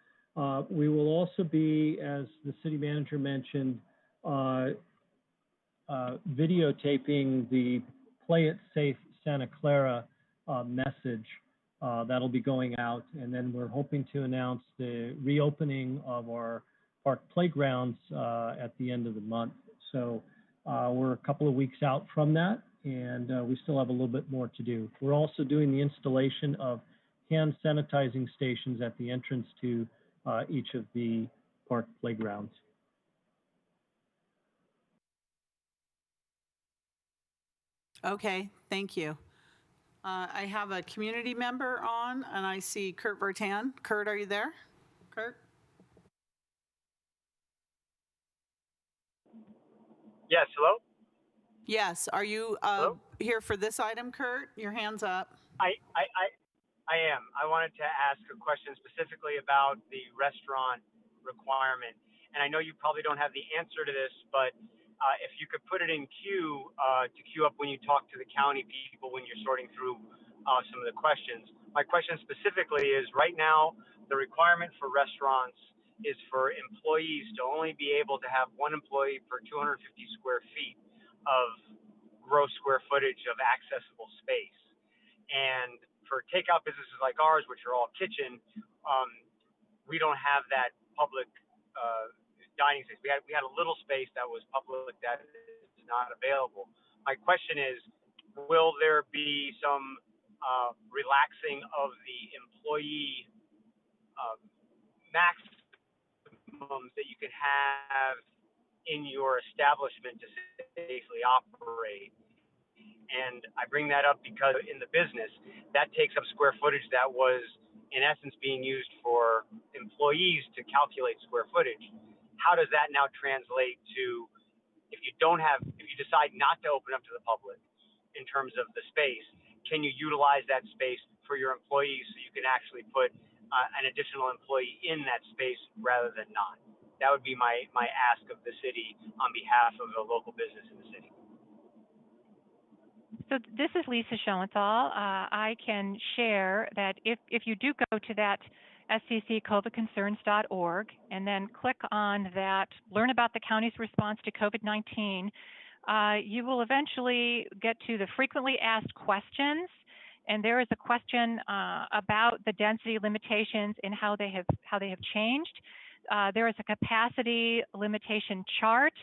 We will also be, as the city manager mentioned, videotaping the Play It Safe Santa Clara message That'll be going out, and then we're hoping to announce the reopening of our park playgrounds at the end of the month. So we're a couple of weeks out from that, and we still have a little bit more to do. We're also doing the installation of hand sanitizing stations at the entrance to each of the park playgrounds. Okay, thank you. I have a community member on, and I see Kurt Vertan. Kurt, are you there? Kurt? Yes, hello? Yes, are you here for this item, Kurt? Your hand's up. I am. I wanted to ask a question specifically about the restaurant requirement. And I know you probably don't have the answer to this, but if you could put it in queue to queue up when you talk to the county people when you're sorting through some of the questions. My question specifically is, right now, the requirement for restaurants is for employees to only be able to have one employee per 250 square feet of gross square footage of accessible space. And for takeout businesses like ours, which are all kitchen, we don't have that public dining space. We had a little space that was public that is not available. My question is, will there be some relaxing of the employee maximums that you can have in your establishment to safely operate? And I bring that up because in the business, that takes up square footage that was, in essence, being used for employees to calculate square footage. How does that now translate to, if you decide not to open up to the public in terms of the space, can you utilize that space for your employees so you can actually put an additional employee in that space rather than not? That would be my ask of the city on behalf of a local business in the city. So this is Lisa Schoenthal. I can share that if you do go to that scc-covidconcerns.org and then click on that, learn about the county's response to COVID-19, you will eventually get to the frequently asked questions. And there is a question about the density limitations and how they have changed. There is a capacity limitation chart.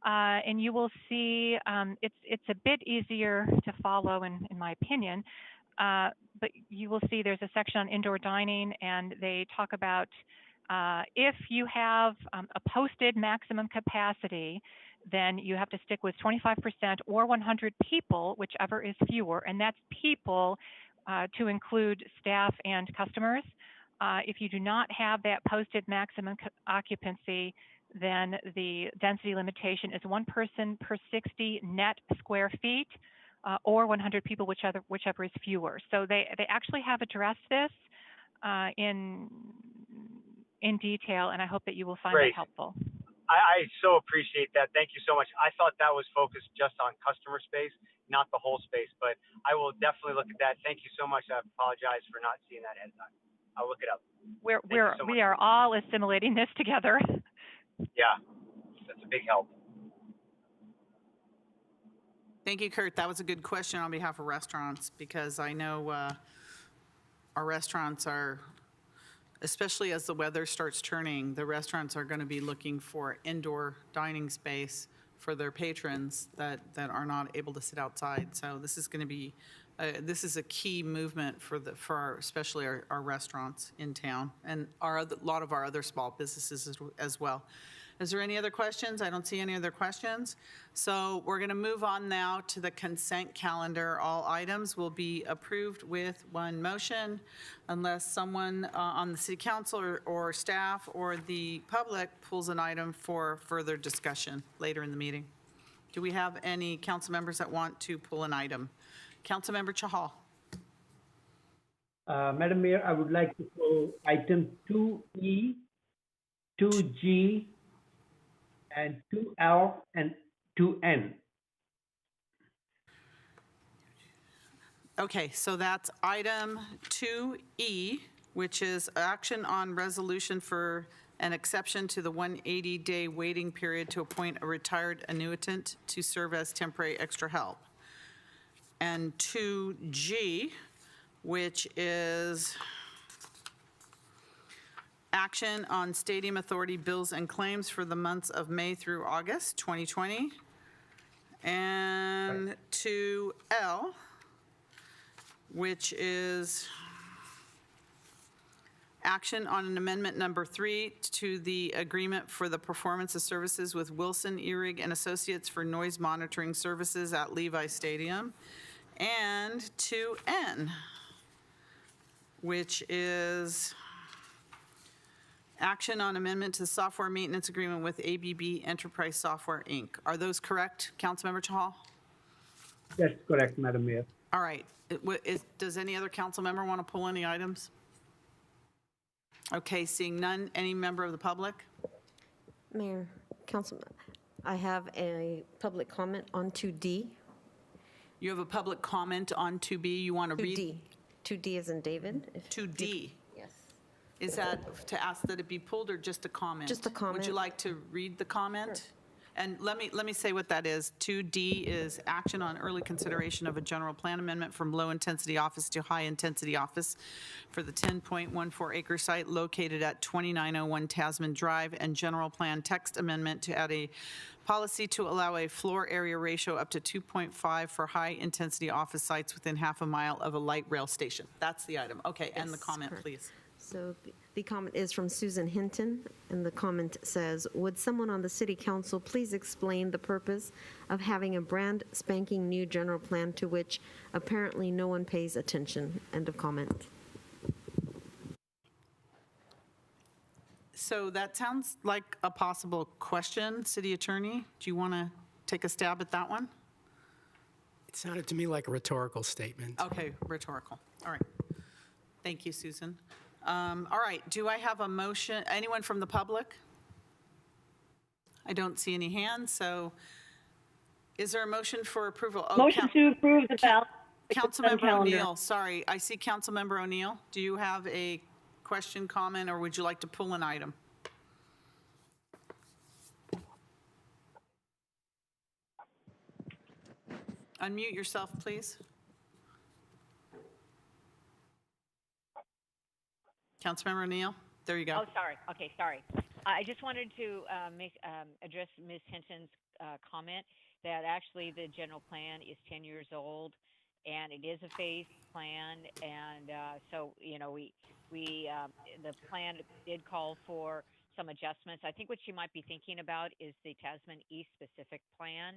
And you will see it's a bit easier to follow in my opinion, but you will see there's a section on indoor dining, and they talk about if you have a posted maximum capacity, then you have to stick with 25% or 100 people, whichever is fewer, and that's people to include staff and customers. If you do not have that posted maximum occupancy, then the density limitation is 1 person per 60 net square feet, or 100 people, whichever is fewer. So they actually have addressed this in detail, and I hope that you will find Great. it helpful. I so appreciate that. Thank you so much. I thought that was focused just on customer space, not the whole space, but I will definitely look at that. Thank you so much. I apologize for not seeing that ahead of time. I'll look it up. We are all assimilating this together. Yeah, that's a big help. Thank you, Kurt. That was a good question on behalf of restaurants, because I know our restaurants are, especially as the weather starts turning, the restaurants are going to be looking for indoor dining space for their patrons that are not able to sit outside. So this is going to be, this is a key movement for especially our restaurants in town, and a lot of our other small businesses as well. Is there any other questions? I don't see any other questions. So we're going to move on now to the consent calendar. All items will be approved with one motion unless someone on the city council or staff or the public pulls an item for further discussion later in the meeting. Do we have any council members that want to pull an item? Councilmember Chahal. Madam Mayor, I would like to pull item 2E, 2G, and 2L and 2N. Okay, so that's item 2E, which is action on resolution for an exception to the 180-day waiting period to appoint a retired annuitant to serve as temporary extra help. And 2G, which is action on Stadium Authority bills and claims for the months of May through August 2020. And 2L, which is action on an amendment number 3 to the agreement for the performance of services with Wilson, Erig, and Associates for noise monitoring services at Levi Stadium. And 2N, which is action on amendment to the software maintenance agreement with ABB Enterprise Software, Inc. Are those correct, Councilmember Chahal? That's correct, Madam Mayor. All right. Does any other council member want to pull any items? Okay, seeing none, any member of the public? Mayor, Councilman, I have a public comment on 2D. You have a public comment on 2B. You want to read? 2D. 2D is in David. 2D. Yes. Is that to ask that it be pulled or just a comment? Just a comment. Would you like to read the comment? And let me say what that is. 2D is action on early consideration of a general plan amendment from low-intensity office to high-intensity office for the 10.14 acre site located at 2901 Tasman Drive, and general plan text amendment to add a policy to allow a floor area ratio up to 2.5 for high-intensity office sites within half a mile of a light rail station. That's the item. Okay, and the Yes, comment, correct. please. So the comment is from Susan Hinton, and the comment says, would someone on the city council please explain the purpose of having a brand spanking new general plan to which apparently no one pays attention? End of comment. So that sounds like a possible question, City Attorney. Do you want to take a stab at that one? It sounded to me like a rhetorical statement. Okay, rhetorical. All right. Thank you, Susan. All right, do I have a motion? Anyone from the public? I don't see any hands, so is there a motion for approval? Oh, Motion to approve the ballot. Councilmember calendar. O'Neill, sorry, I see Councilmember O'Neill. Do you have a question, comment, or would you like to pull an item? Unmute yourself, please. Councilmember O'Neill, there you go. Oh, sorry. Okay, sorry. I just wanted to address Ms. Hinton's comment that actually the general plan is 10 years old, and it is a phased plan, and so the plan did call for some adjustments. I think what you might be thinking about is the Tasman East specific plan,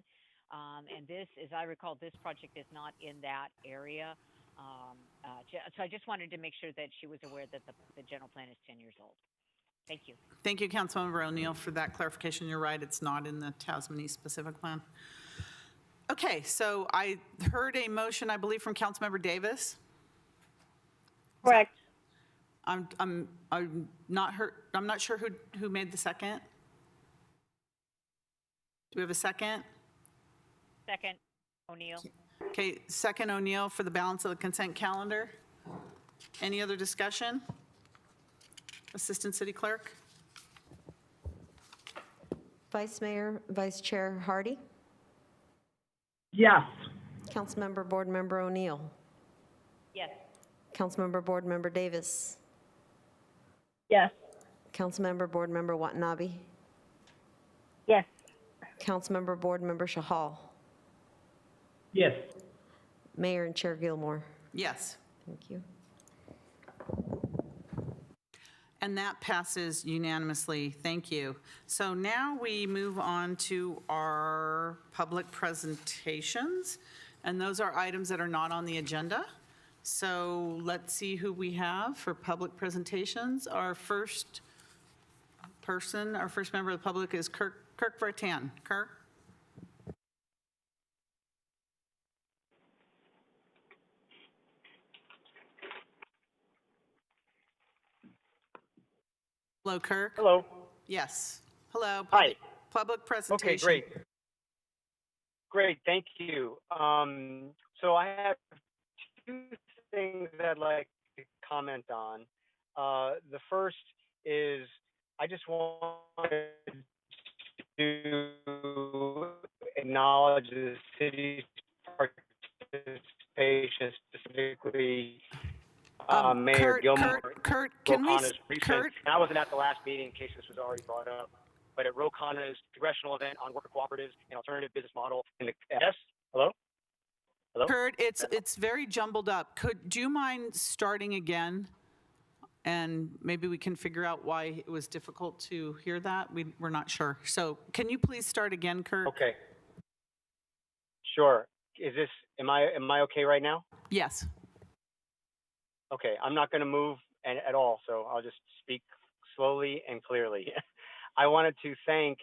and this, as I recall, this project is not in that area. So I just wanted to make sure that she was aware that the general plan is 10 years old. Thank you. Thank you, Councilmember O'Neill, for that clarification. You're right, it's not in the Tasman East specific plan. Okay, so I heard a motion, I believe, from Councilmember Davis. Correct. I'm not sure who made the second. Do we have a second? Second, O'Neill. Okay, second O'Neill for the balance of the consent calendar. Any other discussion? Assistant City Clerk? Vice Mayor, Vice Chair Hardy, Yes. Councilmember Board Member O'Neill, Yes. Councilmember Board Member Davis, Yes. Councilmember Board Member Watanabe, Yes. Councilmember Board Member Chahal, Yes. Mayor and Chair Gilmore. Yes. Thank you. And that passes unanimously. Thank you. So now we move on to our public presentations, and those are items that are not on the agenda. So let's see who we have for public presentations. Our first member of the public is Kirk Vartan. Kirk? Hello, Kirk. Hello. Yes. Hello. Hi. Public presentation. Okay, great. Great, thank you. So I have two things I'd like to comment on. The first is I just wanted to acknowledge the city's participation, specifically Mayor Gilmore. Kurt, can we, Rokana's recent, and I wasn't at the last meeting in case this was already brought up, but at Rokana's congressional event on worker cooperatives and alternative business model in the, yes, hello? Hello? Kurt, it's very jumbled up. Do you mind starting again? And maybe we can figure out why it was difficult to hear that. We're not sure. So can you please start again, Kurt? Okay. Sure. Am I okay right now? Yes. Okay, I'm not going to move at all, so I'll just speak slowly and clearly. I wanted to thank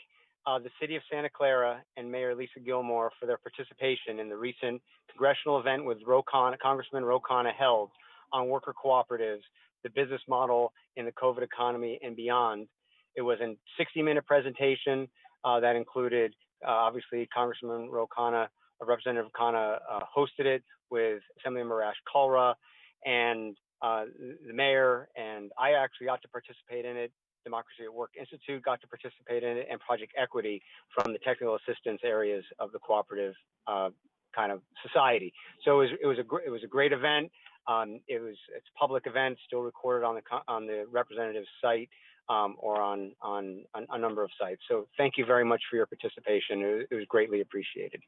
the City of Santa Clara and Mayor Lisa Gilmore for their participation in the recent congressional event with Congressman Rokana held on worker cooperatives, the business model in the COVID economy and beyond. It was a 60-minute presentation that included, obviously, Congressman Rokana, Representative Kana hosted it with Assemblymember Raj Chahal and the mayor, and I actually got to participate in it. Democracy at Work Institute got to participate in it, and Project Equity from the technical assistance areas of the cooperative kind of society. So it was a great event. It's a public event, still recorded on the representative's site or on a number of sites. So thank you very much for your participation. It was greatly appreciated.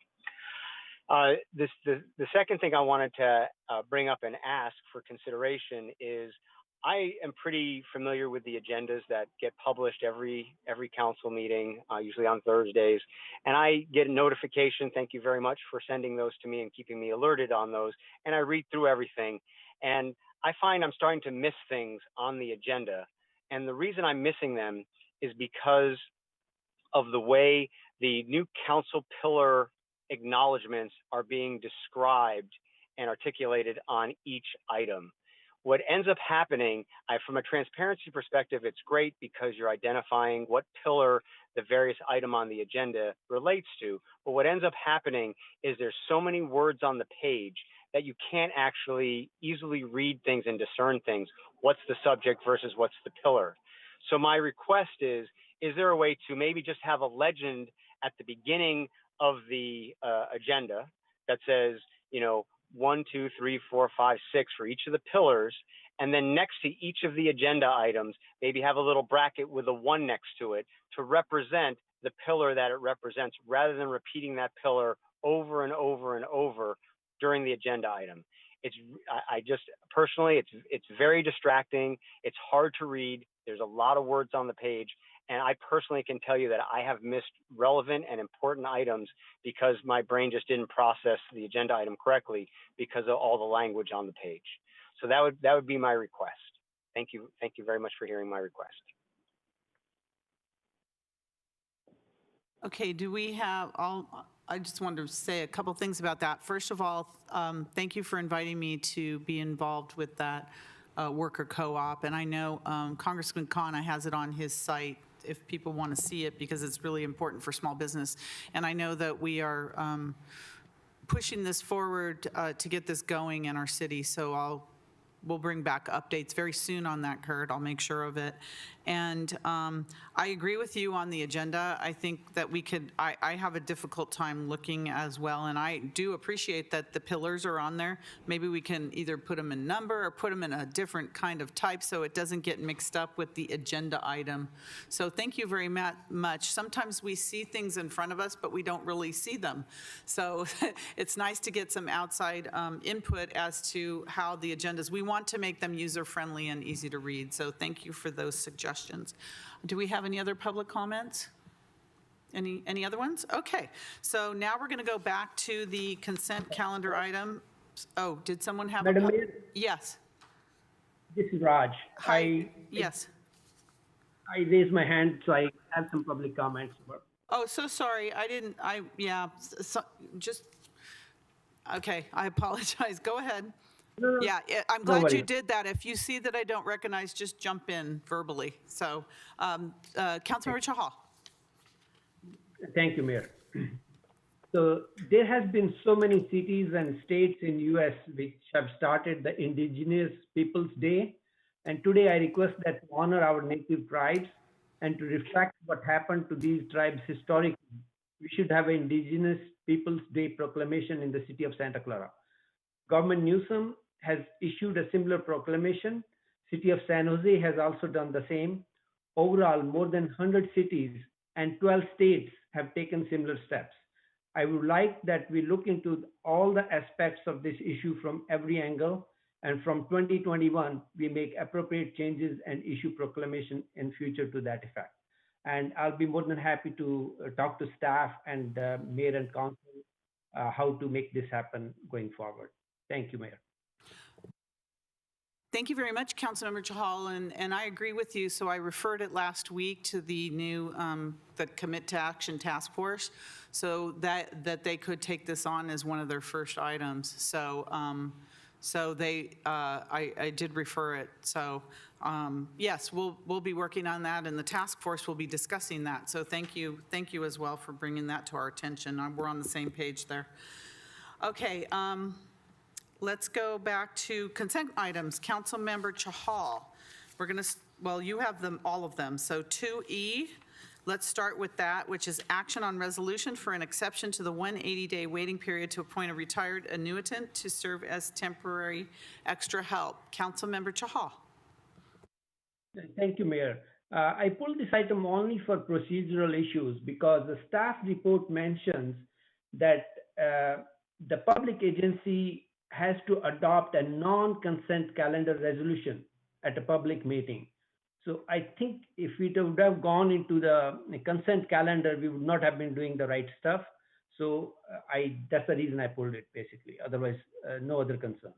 The second thing I wanted to bring up and ask for consideration is I am pretty familiar with the agendas that get published every council meeting, usually on Thursdays, and I get a notification. Thank you very much for sending those to me and keeping me alerted on those. And I read through everything, and I find I'm starting to miss things on the agenda. And the reason I'm missing them is because of the way the new council pillar acknowledgements are being described and articulated on each item. What ends up happening, from a transparency perspective, it's great because you're identifying what pillar the various item on the agenda relates to. But what ends up happening is there's so many words on the page that you can't actually easily read things and discern things. What's the subject versus what's the pillar? So my request is there a way to maybe just have a legend at the beginning of the agenda that says, 1, 2, 3, 4, 5, 6 for each of the pillars, and then next to each of the agenda items, maybe have a little bracket with a 1 next to it to represent the pillar that it represents, rather than repeating that pillar over and over and over during the agenda item. I just personally, it's very distracting. It's hard to read. There's a lot of words on the page. And I personally can tell you that I have missed relevant and important items because my brain just didn't process the agenda item correctly because of all the language on the page. So that would be my request. Thank you. Thank you very much for hearing my request. Okay, do we have I just wanted to say a couple things about that. First of all, thank you for inviting me to be involved with that worker co-op. And I know Congressman Kana has it on his site if people want to see it, because it's really important for small business. And I know that we are pushing this forward to get this going in our city. So we'll bring back updates very soon on that, Kurt. I'll make sure of it. And I agree with you on the agenda. I think that we could, I have a difficult time looking as well, and I do appreciate that the pillars are on there. Maybe we can either put them in number or put them in a different kind of type so it doesn't get mixed up with the agenda item. So thank you very much. Sometimes we see things in front of us, but we don't really see them. So it's nice to get some outside input as to how the agendas, we want to make them user-friendly and easy to read. So thank you for those suggestions. Do we have any other public comments? Any other ones? Okay, so now we're going to go back to the consent calendar item. Oh, did someone have Madam Mayor? Yes. This is Raj. Hi. Yes. I raised my hand, so I have some public comments. Oh, so sorry. Okay, I apologize. Go ahead. No, yeah, I'm glad you did that. If you see that I don't recognize, just jump in verbally. So, Councilmember Chahal. Thank you, Mayor. So there has been so many cities and states in US which have started the Indigenous Peoples Day. And today I request that to honor our native tribes and to reflect what happened to these tribes historically. We should have an Indigenous Peoples Day proclamation in the city of Santa Clara. Governor Newsom has issued a similar proclamation. City of San Jose has also done the same. Overall, more than 100 cities and 12 states have taken similar steps. I would like that we look into all the aspects of this issue from every angle, and from 2021, we make appropriate changes and issue proclamation in future to that effect. And I'll be more than happy to talk to staff and mayor and council how to make this happen going forward. Thank you, Mayor. Thank you very much, Councilmember Chahal, and I agree with you. So I referred it last week to the new, the Commit to Action Task Force, so that they could take this on as one of their first items. So, I did refer it. So, yes, we'll be working on that, and the task force will be discussing that. So thank you as well for bringing that to our attention. We're on the same page there. Okay. Let's go back to consent items. Councilmember Chahal. We're going to, well, you have them, all of them. So 2E, let's start with that, which is action on resolution for an exception to the 180-day waiting period to appoint a retired annuitant to serve as temporary extra help. Councilmember Chahal. Thank you, Mayor. I pulled this item only for procedural issues because the staff report mentions that the public agency has to adopt a non-consent calendar resolution at a public meeting. So I think if we would have gone into the consent calendar, we would not have been doing the right stuff. So that's the reason I pulled it, basically. Otherwise, no other concern.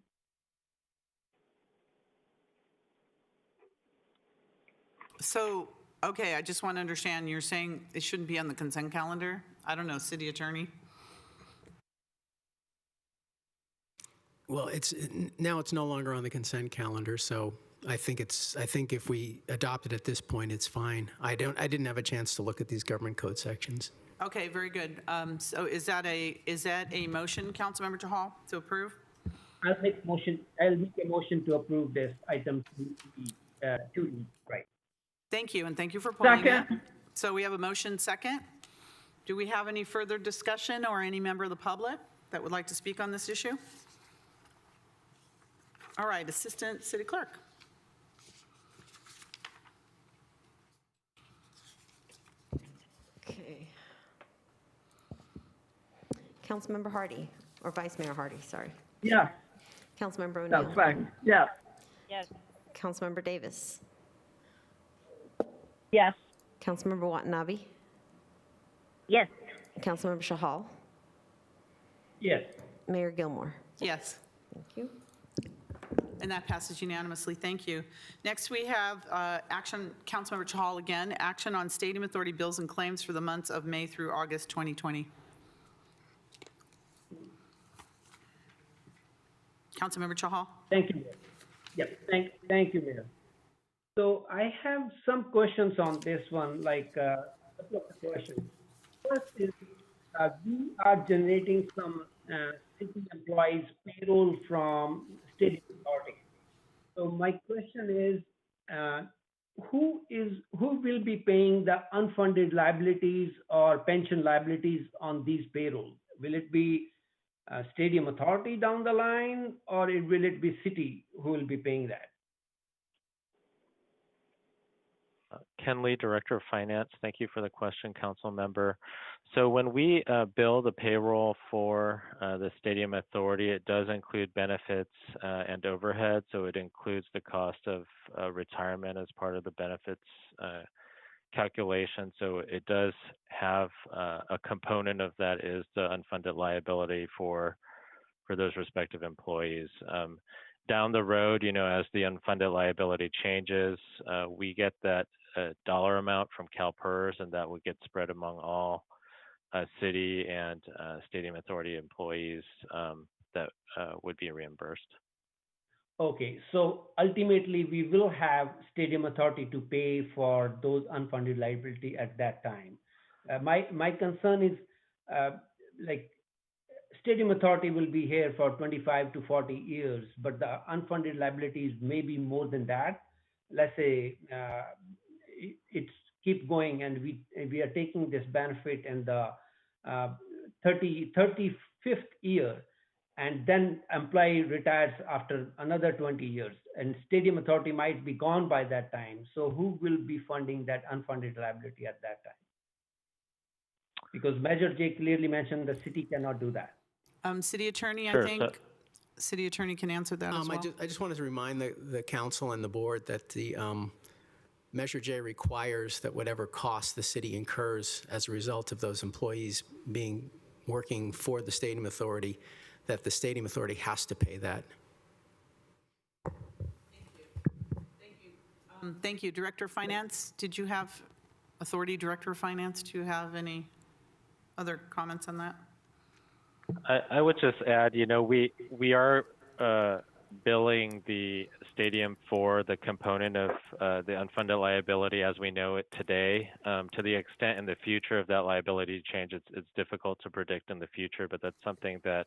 So, okay, I just want to understand, you're saying it shouldn't be on the consent calendar? I don't know, city attorney? Well, now it's no longer on the consent calendar, so I think if we adopt it at this point, it's fine. I didn't have a chance to look at these government code sections. Okay, very good. So is that a motion, Councilmember Chahal, to approve? I'll make a motion to approve this item 2E, right? Thank you, and thank you for pulling it. Second. So we have a motion second. Do we have any further discussion or any member of the public that would like to speak on this issue? All right, Assistant City Clerk. Okay. Councilmember Hardy, or Vice Mayor Hardy, sorry. Yeah, Councilmember O'Neill. that's fine. Yeah. Yes. Councilmember Davis. Yes. Councilmember Watanabe. Yes. Councilmember Chahal. Yes. Mayor Gilmore. Yes. Thank you. And that passes unanimously. Thank you. Next, we have action, Councilmember Chahal again, action on Stadium Authority bills and claims for the months of May through August 2020. Councilmember Chahal. Thank you, Mayor. Yep, thank you, Mayor. So I have some questions on this one, like a couple of questions. First is, we are generating some city employees payroll from state authority. So my question is, who will be paying the unfunded liabilities or pension liabilities on these payrolls? Will it be Stadium Authority down the line, or will it be city who will be paying that? Ken Lee, Director of Finance. Thank you for the question, Council Member. So when we bill the payroll for the Stadium Authority, it does include benefits and overhead. So it includes the cost of retirement as part of the benefits calculation. So it does have a component of that is the unfunded liability for those respective employees. Down the road, as the unfunded liability changes, we get that dollar amount from CalPERS, and that would get spread among all city and Stadium Authority employees that would be reimbursed. Okay, so ultimately we will have Stadium Authority to pay for those unfunded liability at that time. My concern is like Stadium Authority will be here for 25 to 40 years, but the unfunded liabilities may be more than that. Let's say it's keep going and we are taking this benefit in the 35th year, and then employee retires after another 20 years, and stadium authority might be gone by that time. So who will be funding that unfunded liability at that time? Because Measure J clearly mentioned the city cannot do that. City Attorney, I Sure, think, City Attorney can answer that as well. I just wanted to remind the council and the board that the Measure J requires that whatever costs the city incurs as a result of those employees working for the stadium authority, that the stadium authority has to pay that. Thank you. Director of Finance, did you have, Authority Director of Finance, do you have any other comments on that? I would just add, we are billing the stadium for the component of the unfunded liability as we know it today. To the extent in the future of that liability change, it's difficult to predict in the future, but that's something that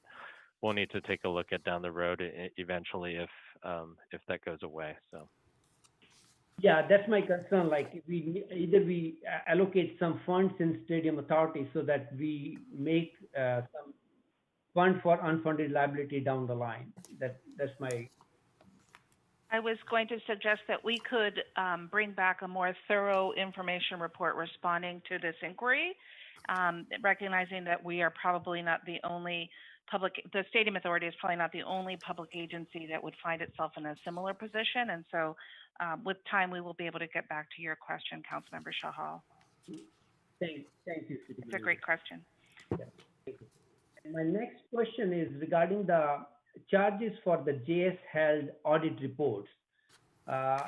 we'll need to take a look at down the road eventually if that goes away. So. Yeah, that's my concern. Like we allocate some funds in stadium authority so that we make some fund for unfunded liability down the line. That's my. I was going to suggest that we could bring back a more thorough information report responding to this inquiry, recognizing that we are probably not the only the Stadium Authority is probably not the only public agency that would find itself in a similar position. And so with time, we will be able to get back to your question, Councilmember Chahal. Thank you. It's a great question. Yeah, thank you. My next question is regarding the charges for the JS held audit reports. As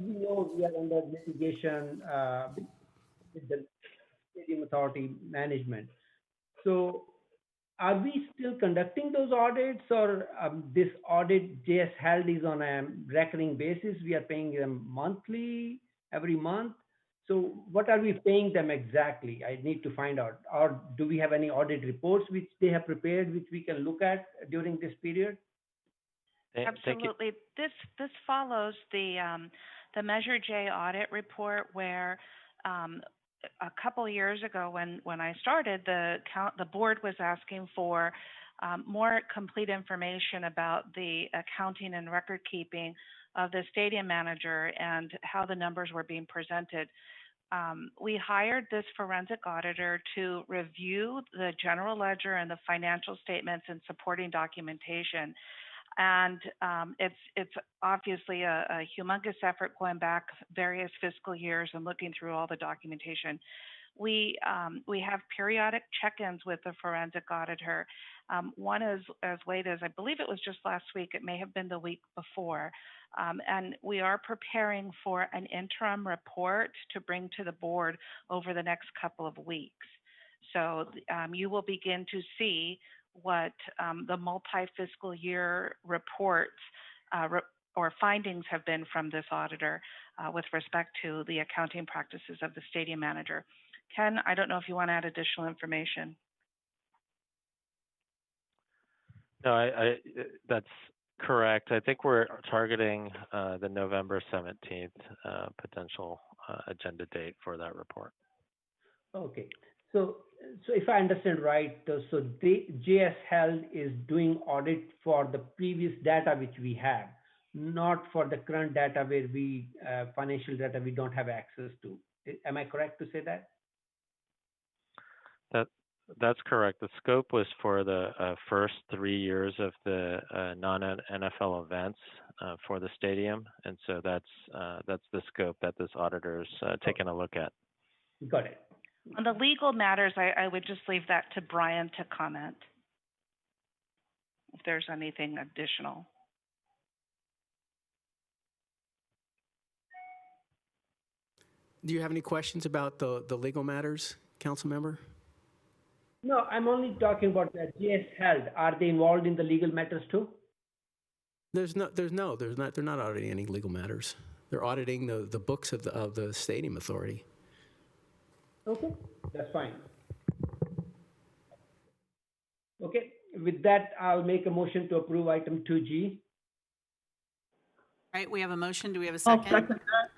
we know, we are under litigation with the Stadium Authority management. So are we still conducting those audits, or this audit JS held is on a recurring basis? We are paying them monthly, every month. So what are we paying them exactly? I need to find out. Or do we have any audit reports which they have prepared, which we can look at during this period? Absolutely. This follows the Measure J audit report, where a couple of years ago, when I started, the board was asking for more complete information about the accounting and record keeping of the stadium manager and how the numbers were being presented. We hired this forensic auditor to review the general ledger and the financial statements and supporting documentation. And it's obviously a humongous effort going back various fiscal years and looking through all the documentation. We have periodic check-ins with the forensic auditor. One is as late as, I believe it was just last week, it may have been the week before. And we are preparing for an interim report to bring to the board over the next couple of weeks. So you will begin to see what the multi-fiscal year reports or findings have been from this auditor with respect to the accounting practices of the stadium manager. Ken, I don't know if you want to add additional information. No, that's correct. I think we're targeting the November 17th potential agenda date for that report. Okay. So if I understand right, so the JS Held is doing audit for the previous data which we have, not for the current data where we, financial data we don't have access to. Am I correct to say that? That's correct. The scope was for the first 3 years of the non-NFL events for the stadium, and so that's the scope that this auditor's taken a look at. Got it. On the legal matters, I would just leave that to Brian to comment if there's anything additional. Do you have any questions about the legal matters, council member? No, I'm only talking about the JS Held. Are they involved in the legal matters too? They're not. They're not auditing any legal matters. They're auditing the books of the stadium authority. Okay, that's fine. Okay, with that, I'll make a motion to approve item 2G. All right, we have a motion. Do we have a second? I'll second that.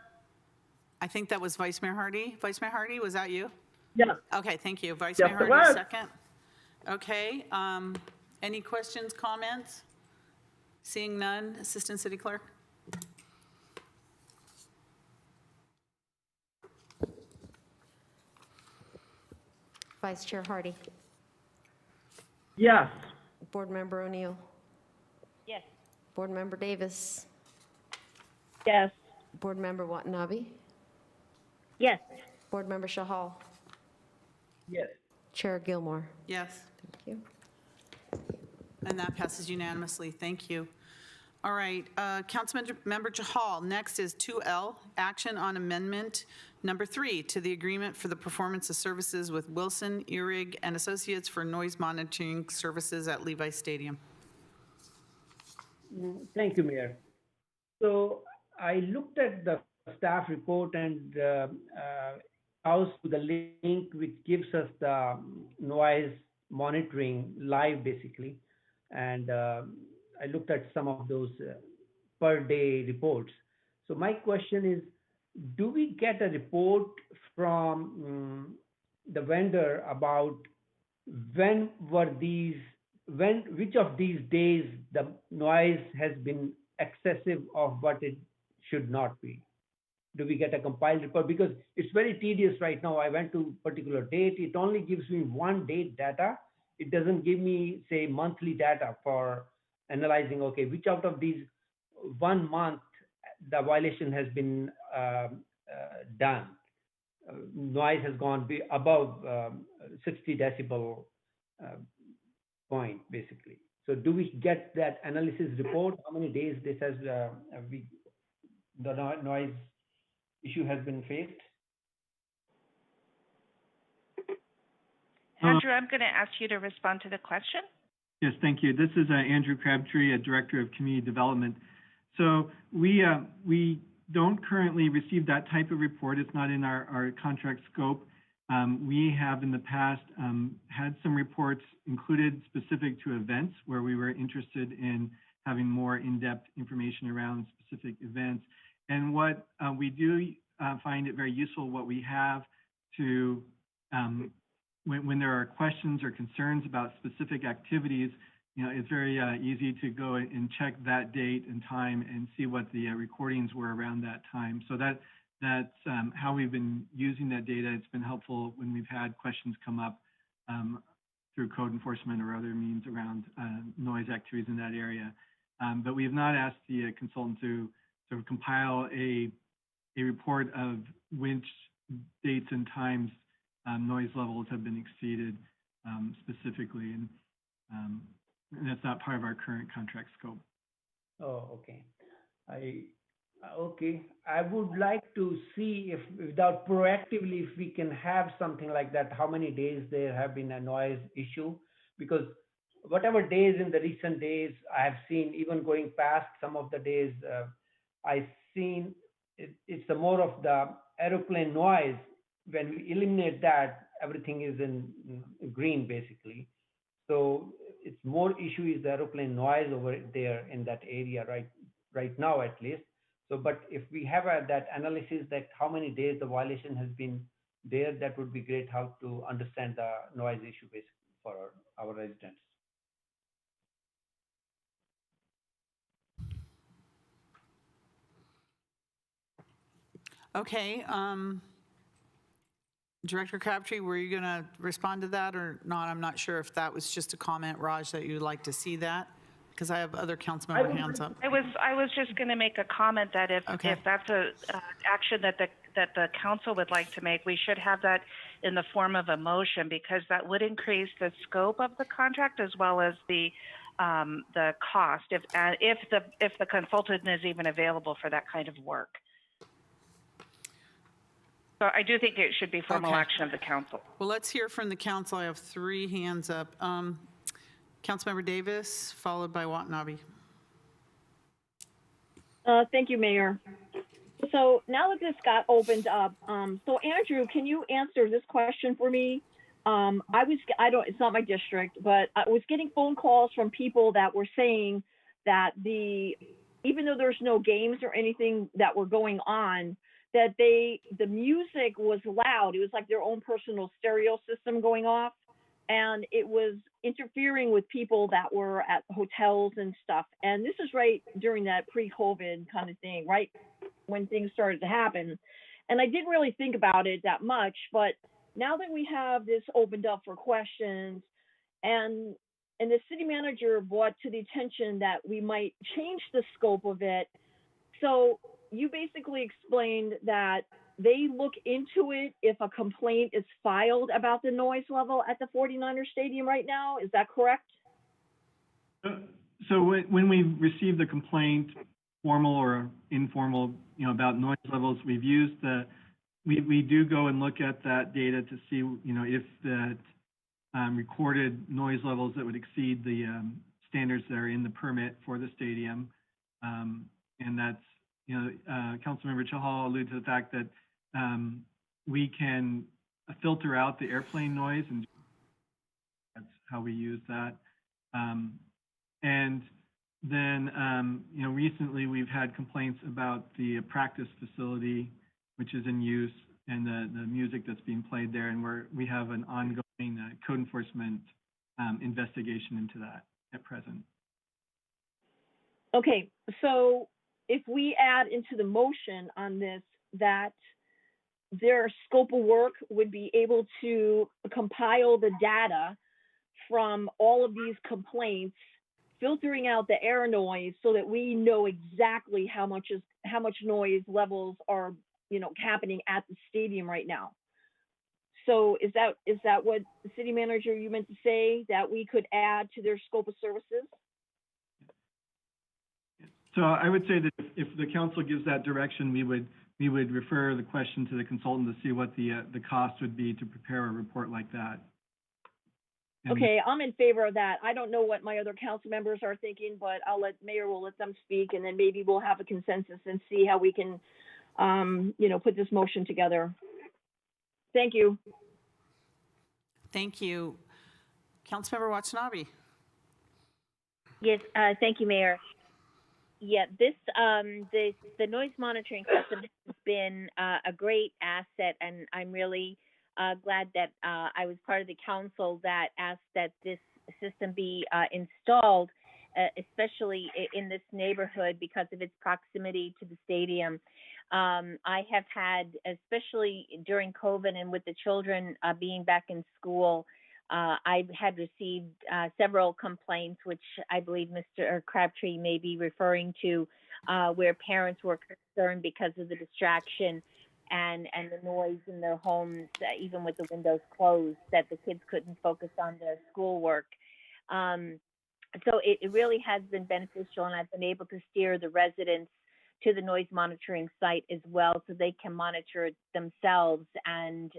I think that was Vice Mayor Hardy. Vice Mayor Hardy, was that you? Yeah. Okay, thank you. Vice Yes, Mayor it Hardy, was. second. Okay, Any questions, comments? Seeing none, Assistant City Clerk? Vice Chair Hardy. Yes. Board Member O'Neill. Yes. Board Member Davis. Yes. Board Member Watanabe. Yes. Board Member Chahal. Yes. Chair Gilmore. Yes. Thank you. And that passes unanimously. Thank you. All right, Councilmember Chahal, next is 2L, action on amendment number 3 to the agreement for the performance of services with Wilson, Ehrig, and Associates for noise monitoring services at Levi Stadium. Thank you, Mayor. So I looked at the staff report and browsed to the link which gives us the noise monitoring live, basically. And I looked at some of those per day reports. So my question is, do we get a report from the vendor about which of these days the noise has been excessive of what it should not be? Do we get a compiled report? Because it's very tedious right now. I went to a particular date. It only gives me one date data. It doesn't give me, say, monthly data for analyzing, okay, which out of these 1 month the violation has been done. Noise has gone above 60 decibel point, basically. So do we get that analysis report? How many days this has the noise issue has been faced? Andrew, I'm going to ask you to respond to the question. Yes, thank you. This is Andrew Crabtree, a Director of Community Development. So we don't currently receive that type of report. It's not in our contract scope. We have in the past had some reports included specific to events where we were interested in having more in-depth information around specific events. And what we do find it very useful, what we have to when there are questions or concerns about specific activities, it's very easy to go and check that date and time and see what the recordings were around that time. So that's how we've been using that data. It's been helpful when we've had questions come up through code enforcement or other means around noise activities in that area. But we have not asked the consultant to sort of compile a report of which dates and times noise levels have been exceeded specifically, and that's not part of our current contract scope. Oh, okay. I would like to see if, without proactively, if we can have something like that, how many days there have been a noise issue, because whatever days in the recent days I have seen, even going past some of the days, I've seen it's more of the aeroplane noise. When we eliminate that, everything is in green, basically. So it's more issue is the aeroplane noise over there in that area right now, at least. So, but if we have that analysis that how many days the violation has been there, that would be great, how to understand the noise issue basically for our residents. Okay, Director Crabtree, were you going to respond to that or not? I'm not sure if that was just a comment, Raj, that you'd like to see that, because I have other council member hands up. I was just going to make a comment that if that's a action that the council would like to make, we should have that in the form of a motion, because that would increase the scope of the contract as well as the cost if the consultant is even available for that kind of work. So I do think it should be formal action of the council. Well, let's hear from the council. I have 3 hands up. Councilmember Davis, followed by Watanabe. Thank you, Mayor. So now that this got opened up, so Andrew, can you answer this question for me? It's not my district, but I was getting phone calls from people that were saying that even though there's no games or anything that were going on, that the music was loud. It was like their own personal stereo system going off. and it was interfering with people that were at hotels and stuff. And this is right during that pre-COVID kind of thing, right when things started to happen. And I didn't really think about it that much, but now that we have this opened up for questions, and the city manager brought to the attention that we might change the scope of it. So you basically explained that they look into it if a complaint is filed about the noise level at the 49er Stadium right now. Is that correct? So when we receive the complaint, formal or informal, about noise levels, we've used we do go and look at that data to see, if that recorded noise levels that would exceed the standards that are in the permit for the stadium. And that's, Councilmember Chahal alluded to the fact that we can filter out the airplane noise, and that's how we use that. And then, recently we've had complaints about the practice facility, which is in use, and the music that's being played there, and we have an ongoing code enforcement investigation into that at present. Okay, so if we add into the motion on this that their scope of work would be able to compile the data from all of these complaints, filtering out the air noise so that we know exactly how much noise levels are, happening at the stadium right now. So is that what the city manager, you meant to say, that we could add to their scope of services? So I would say that if the council gives that direction, we would refer the question to the consultant to see what the cost would be to prepare a report like that. Okay, I'm in favor of that. I don't know what my other council members are thinking, but Mayor will let them speak, and then maybe we'll have a consensus and see how we can, put this motion together. Thank you. Thank you. Councilmember Watanabe. Yes, thank you, Mayor. Yeah, the noise monitoring system has been a great asset, and I'm really glad that I was part of the council that asked that this system be installed, especially in this neighborhood because of its proximity to the stadium. I have had, especially during COVID and with the children being back in school, I had received several complaints, which I believe Mr. Crabtree may be referring to, where parents were concerned because of the distraction and the noise in their homes, even with the windows closed, that the kids couldn't focus on their schoolwork. So it really has been beneficial, and I've been able to steer the residents to the noise monitoring site as well, so they can monitor it themselves and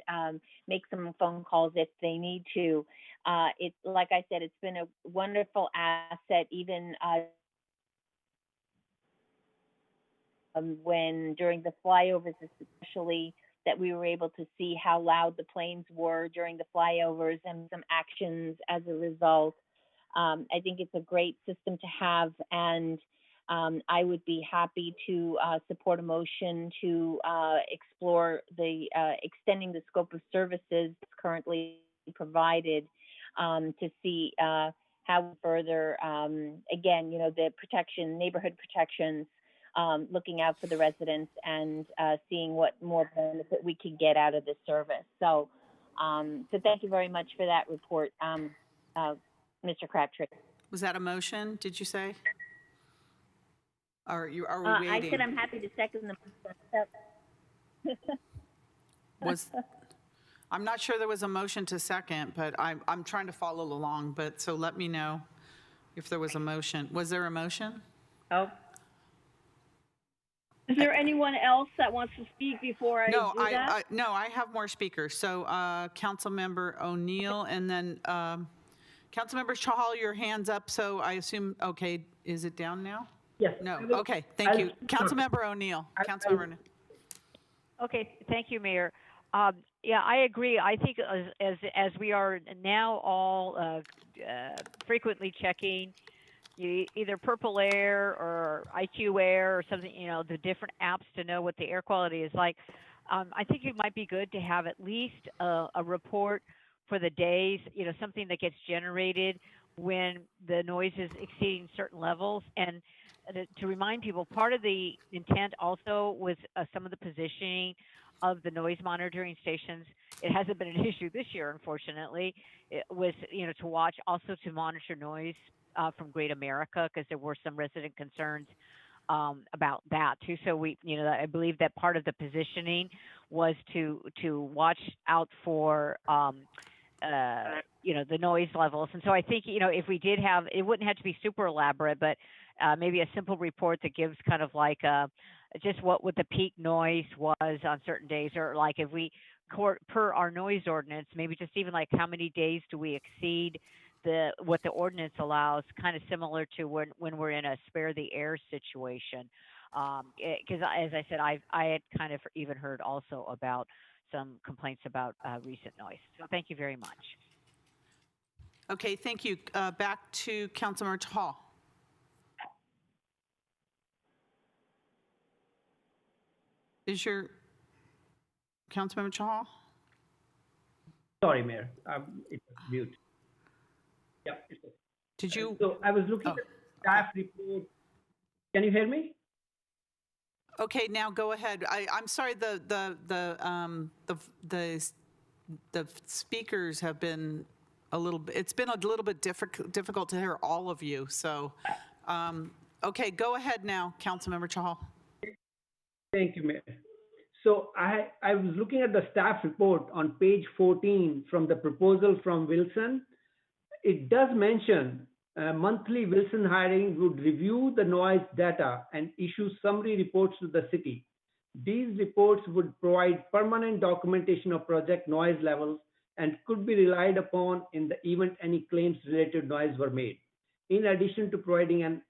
make some phone calls if they need to. Like I said, it's been a wonderful asset, even when during the flyovers, especially, that we were able to see how loud the planes were during the flyovers and some actions as a result. I think it's a great system to have, and I would be happy to support a motion to explore the extending the scope of services currently provided to see how further, again, the protection, neighborhood protections, looking out for the residents and seeing what more benefit we could get out of this service. So, so thank you very much for that report, Mr. Crabtree. Was that a motion, did you say? Are we waiting? I said I'm happy to second the I'm not sure there was a motion to second, but I'm trying to follow along, but so let me know if there was a motion. Was there a motion? Oh. Is there anyone else that wants to speak before I No, do that? no, I have more speakers. So Councilmember O'Neill, and then Councilmember Chahal, your hand's up, so I assume, okay, is it down now? Yes. No, okay, thank you. Councilmember O'Neill. Councilmember O'Neill. Okay, thank you, Mayor. Yeah, I agree. I think as we are now all frequently checking either Purple Air or IQ Air or something, the different apps to know what the air quality is like, I think it might be good to have at least a report for the days, something that gets generated when the noise is exceeding certain levels. And to remind people, part of the intent also was some of the positioning of the noise monitoring stations. It hasn't been an issue this year, unfortunately. It was, to watch, also to monitor noise from Great America, because there were some resident concerns about that too. So we, I believe that part of the positioning was to watch out for, the noise levels. And so I think, if we did have, it wouldn't have to be super elaborate, but maybe a simple report that gives kind of like just what the peak noise was on certain days, or like if we, per our noise ordinance, maybe just even like how many days do we exceed what the ordinance allows, kind of similar to when we're in a spare the air situation. Because as I said, I had kind of even heard also about some complaints about recent noise. So thank you very much. Okay, thank you. Back to Councilmember Chahal. Is your Councilmember Chahal? Sorry, Mayor, it was mute. Yeah. Did you? So I was looking at the staff report. Can you hear me? Okay, now go ahead. I'm sorry. The speakers have been a little bit. It's been a little bit difficult to hear all of you. So, okay, go ahead now, Councilmember Chahal. Thank you, Mayor. So I was looking at the staff report on page 14 from the proposal from Wilson. It does mention monthly Wilson hiring would review the noise data and issue summary reports to the city. These reports would provide permanent documentation of project noise levels and could be relied upon in the event any claims related noise were made. In addition to providing an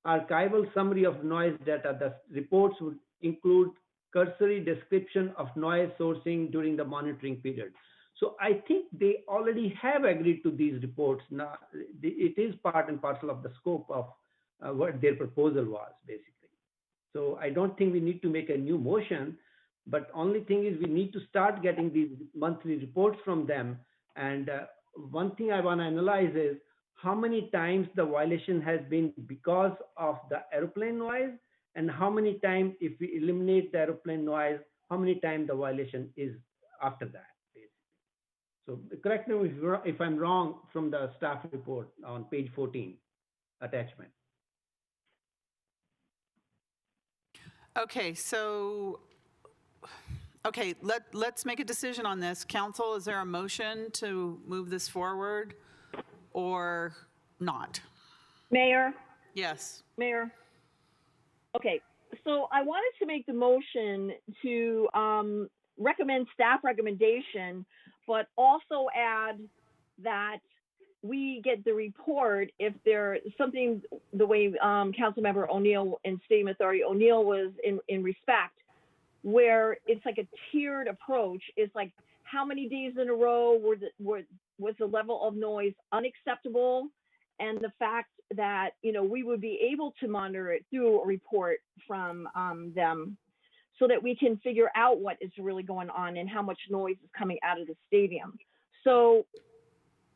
archival summary of noise data, the reports would include cursory description of noise sourcing during the monitoring period. So I think they already have agreed to these reports. Now, it is part and parcel of the scope of what their proposal was, basically. So I don't think we need to make a new motion, but only thing is we need to start getting these monthly reports from them. And one thing I want to analyze is how many times the violation has been because of the airplane noise, and how many times, if we eliminate the airplane noise, how many times the violation is after that. So correct me if I'm wrong from the staff report on page 14 attachment. Okay, so, okay, let's make a decision on this. Council, is there a motion to move this forward or not? Mayor? Yes. Mayor? Okay, so I wanted to make the motion to recommend staff recommendation, but also add that we get the report if there's something, the way Councilmember O'Neill and Stadium Authority O'Neill was in respect, where it's like a tiered approach. It's like how many days in a row was the level of noise unacceptable, and the fact that, we would be able to monitor it through a report from them, so that we can figure out what is really going on and how much noise is coming out of the stadium. So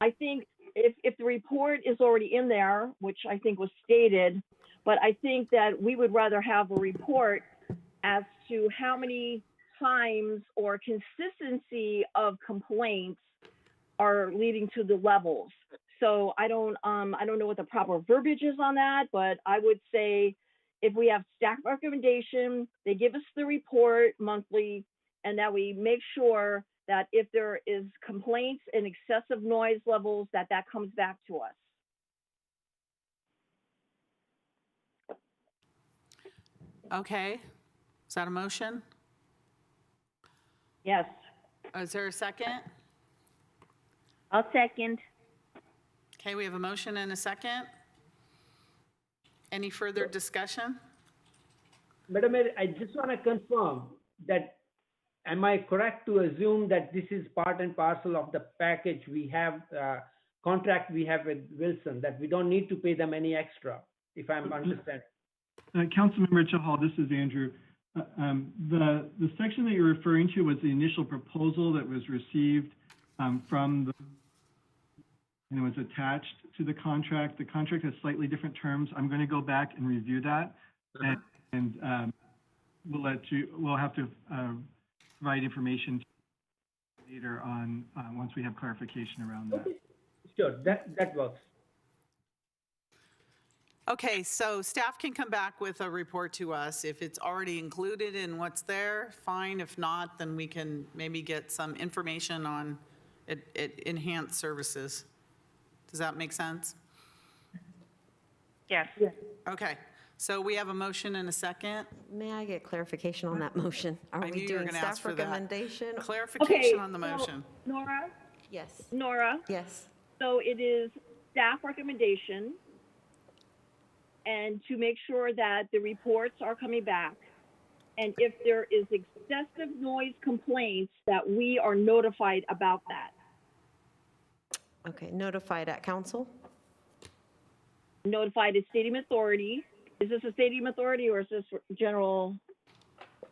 I think if the report is already in there, which I think was stated, but I think that we would rather have a report as to how many times or consistency of complaints are leading to the levels. So I don't know what the proper verbiage is on that, but I would say if we have staff recommendation, they give us the report monthly, and that we make sure that if there is complaints and excessive noise levels, that comes back to us. Okay, is that a motion? Yes. Is there a second? I'll second. Okay, we have a motion and a second. Any further discussion? Madam Mayor, I just want to confirm that, am I correct to assume that this is part and parcel of the package we have, contract we have with Wilson, that we don't need to pay them any extra, if I'm understanding? Councilmember Chahal, this is Andrew. The section that you're referring to was the initial proposal that was received from the, and it was attached to the contract. The contract has slightly different terms. I'm going to go back and review that, and we'll have to provide information later on once we have clarification around that. Sure, that works. Okay, so staff can come back with a report to us. If it's already included in what's there, fine. If not, then we can maybe get some information on enhanced services. Does that make sense? Yes. Okay, so we have a motion and a second. May I get clarification on that motion? Are I we knew you were doing gonna ask staff for that. recommendation? Clarification on the so, motion. Nora? Yes. Nora? Yes. So it is staff recommendation, and to make sure that the reports are coming back. And if there is excessive noise complaints, that we are notified about that. Okay, notified at council? Notified at stadium authority. Is this a stadium authority or is this general?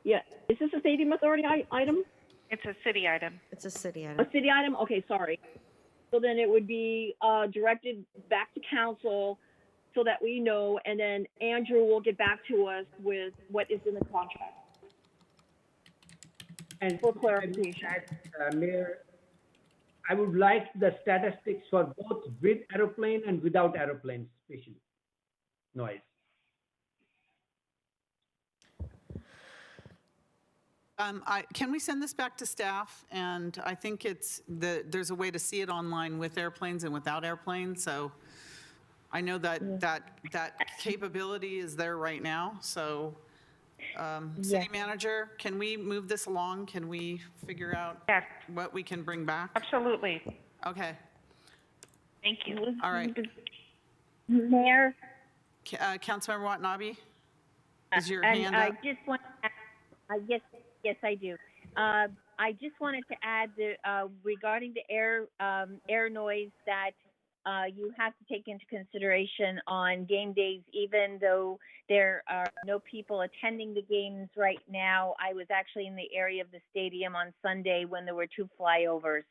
Yeah, is this a stadium authority item? It's a city item. It's a city item. A city item? Okay, sorry. So then it would be directed back to council so that we know, and then Andrew will get back to us with what is in the contract. And for clarification. Mayor, I would like the statistics for both with aeroplane and without aeroplane, especially noise. Can we send this back to staff? And I think there's a way to see it online with airplanes and without airplanes. So I know that capability is there right now. So city manager, can we move this along? Can we figure out what we can bring back? Absolutely. Okay. Thank you. All right. Mayor? Councilmember Watanabe? Is your and hand I up? just want, yes, I do. I just wanted to add regarding the air noise that you have to take into consideration on game days, even though there are no people attending the games right now. I was actually in the area of the stadium on Sunday when there were 2 flyovers.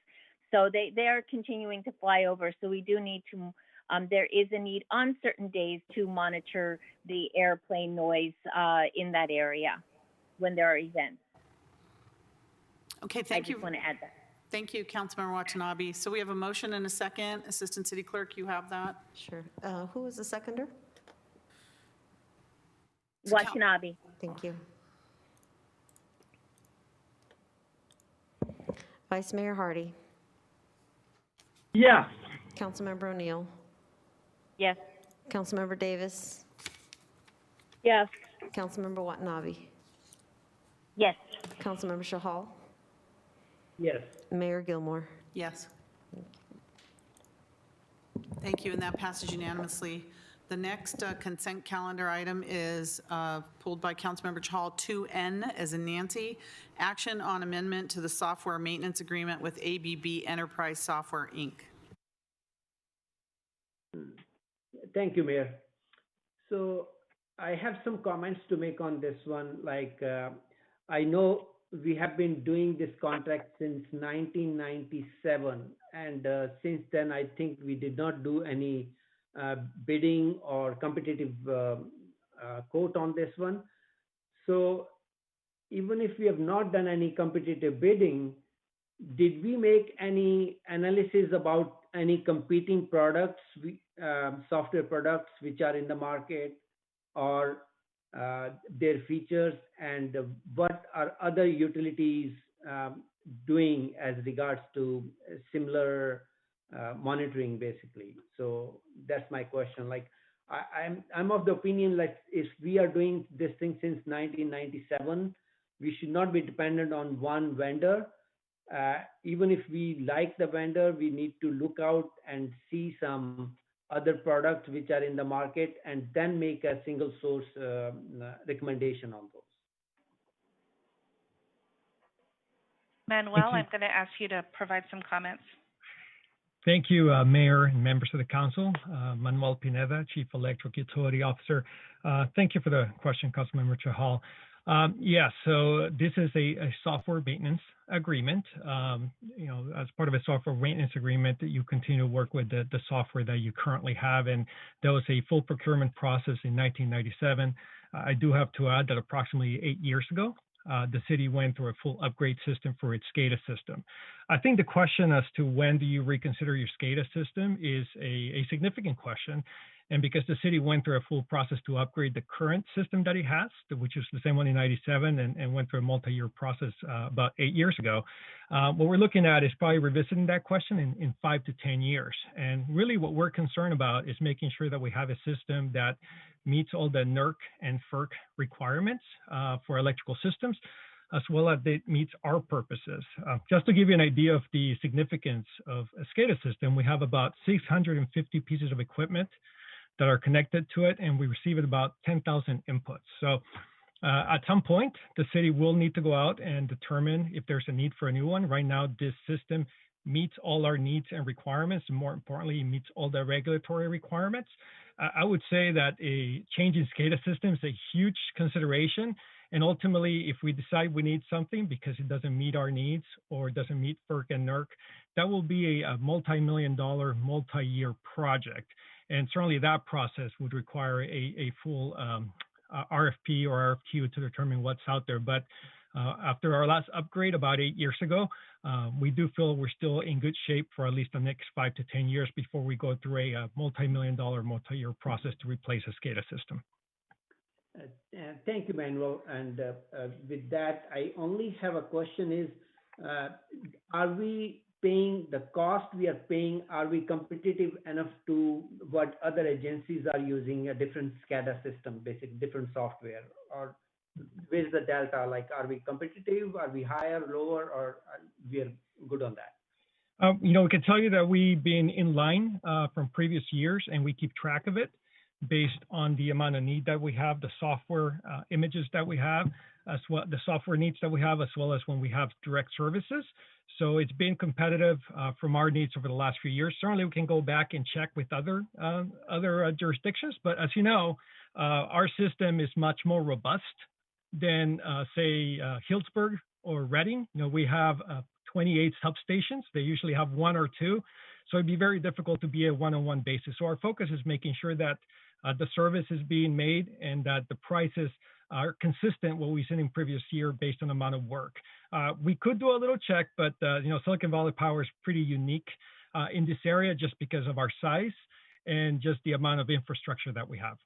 So they are continuing to fly over. So we do need to, there is a need on certain days to monitor the airplane noise in that area when there are events. Okay, thank you. I just want to add that. Thank you, Councilmember Watanabe. So we have a motion and a second. Assistant City Clerk, you have that? Sure. Who was the seconder? Watanabe. Thank you. Vice Mayor Hardy. Yes. Councilmember O'Neill. Yes. Councilmember Davis. Yes. Councilmember Watanabe. Yes. Councilmember Chahal. Yes. Mayor Gilmore. Yes. Thank you, and that passes unanimously. The next consent calendar item is pulled by Councilmember Chahal, 2N as in Nancy. Action on amendment to the software maintenance agreement with ABB Enterprise Software, Inc. Thank you, Mayor. So I have some comments to make on this one. Like, I know we have been doing this contract since 1997. And since then, I think we did not do any bidding or competitive quote on this one. So even if we have not done any competitive bidding, did we make any analysis about any competing products, software products which are in the market, or their features, and what are other utilities doing as regards to similar monitoring, basically? So that's my question. Like, I'm of the opinion, like, if we are doing this thing since 1997, we should not be dependent on one vendor. Even if we like the vendor, we need to look out and see some other products which are in the market and then make a single source recommendation on those. Manuel, I'm going to ask you to provide some comments. Thank you, Mayor and members of the council. Manuel Pineda, Chief Electric Utility Officer. Thank you for the question, Councilmember Chahal. Yeah, so this is a software maintenance agreement. As part of a software maintenance agreement, that you continue to work with the software that you currently have, and that was a full procurement process in 1997. I do have to add that approximately 8 years ago, the city went through a full upgrade system for its SCADA system. I think the question as to when do you reconsider your SCADA system is a significant question. And because the city went through a full process to upgrade the current system that it has, which is the same one in 97, and went through a multi-year process about 8 years ago, what we're looking at is probably revisiting that question in 5 to 10 years. And really what we're concerned about is making sure that we have a system that meets all the NERC and FERC requirements for electrical systems, as well as it meets our purposes. Just to give you an idea of the significance of a SCADA system, we have about 650 pieces of equipment that are connected to it, and we receive about 10,000 inputs. So at some point, the city will need to go out and determine if there's a need for a new one. Right now, this system meets all our needs and requirements, and more importantly, it meets all the regulatory requirements. I would say that a change in SCADA system is a huge consideration. And ultimately, if we decide we need something because it doesn't meet our needs or doesn't meet FERC and NERC, that will be a multi-million-dollar, multi-year project. And certainly that process would require a full RFP or RFQ to determine what's out there. But after our last upgrade about 8 years ago, we do feel we're still in good shape for at least the next 5 to 10 years before we go through a multi-million-dollar, multi-year process to replace a SCADA system. Thank you, Manuel. And with that, I only have a question is, are we paying the cost we are paying? Are we competitive enough to what other agencies are using a different SCADA system, basic different software? Or where's the delta? Like, are we competitive? Are we higher, lower, or we are good on that? We can tell you that we've been in line from previous years, and we keep track of it based on the amount of need that we have, the software images that we have, as well the software needs that we have, as well as when we have direct services. So it's been competitive from our needs over the last few years. Certainly, we can go back and check with other jurisdictions, but as you know, our system is much more robust than say Healdsburg or Reading. We have 28 substations. They usually have 1 or 2. So it'd be very difficult to be a one-on-one basis. So our focus is making sure that the service is being made and that the prices are consistent what we've seen in previous year based on the amount of work. We could do a little check, but Silicon Valley Power is pretty unique in this area just because of our size and just the amount of infrastructure that we have.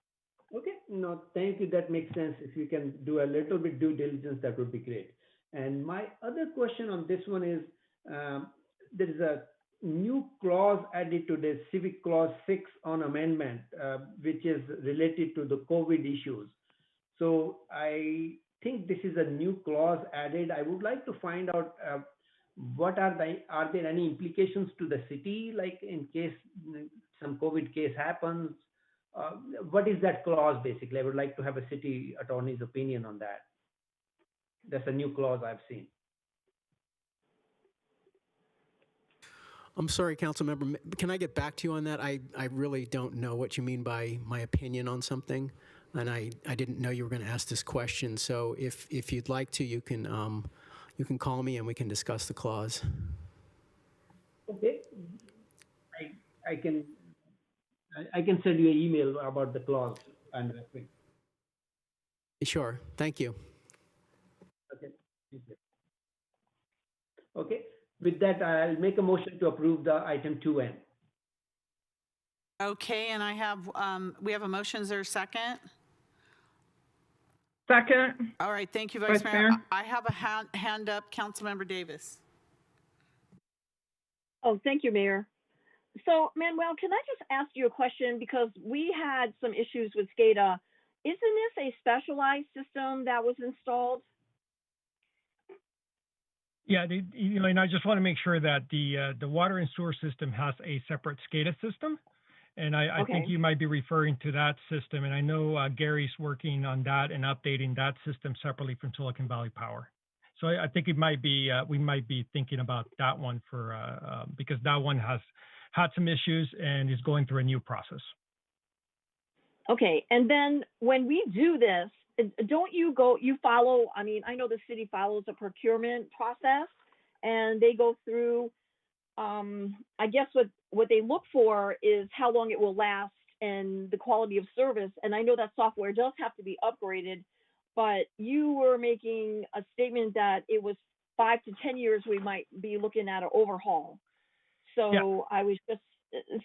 Okay, no, thank you. That makes sense. If you can do a little bit due diligence, that would be great. And my other question on this one is, there is a new clause added to the Civic Clause 6 on amendment, which is related to the COVID issues. So I think this is a new clause added. I would like to find out are there any implications to the city, like in case some COVID case happens? What is that clause basically? I would like to have a city attorney's opinion on that. That's a new clause I've seen. I'm sorry, council member, can I get back to you on that? I really don't know what you mean by my opinion on something, and I didn't know you were going to ask this question. So if you'd like to, you can call me and we can discuss the clause. Okay, I can send you an email about the clause and everything. Sure, thank you. Okay, thank you. Okay. With that, I'll make a motion to approve the item 2N. Okay, and we have a motion. Is there a second? Second. All right, thank you, Vice Mayor. I have a hand up, Councilmember Davis. Oh, thank you, Mayor. So, Manuel, can I just ask you a question? Because we had some issues with SCADA. Isn't this a specialized system that was installed? Yeah, and I just want to make sure that the water and sewer system has a separate SCADA system. And I think you might be referring to that system. And I know Gary's working on that and updating that system separately from Silicon Valley Power. So I think it might be, we might be thinking about that one for, because that one has had some issues and is going through a new process. Okay, and then when we do this, don't you follow, I mean, I know the city follows a procurement process, and they go through, I guess what they look for is how long it will last and the quality of service. And I know that software does have to be upgraded, but you were making a statement that it was 5 to 10 years we might be looking at an overhaul. So Yeah. I was just,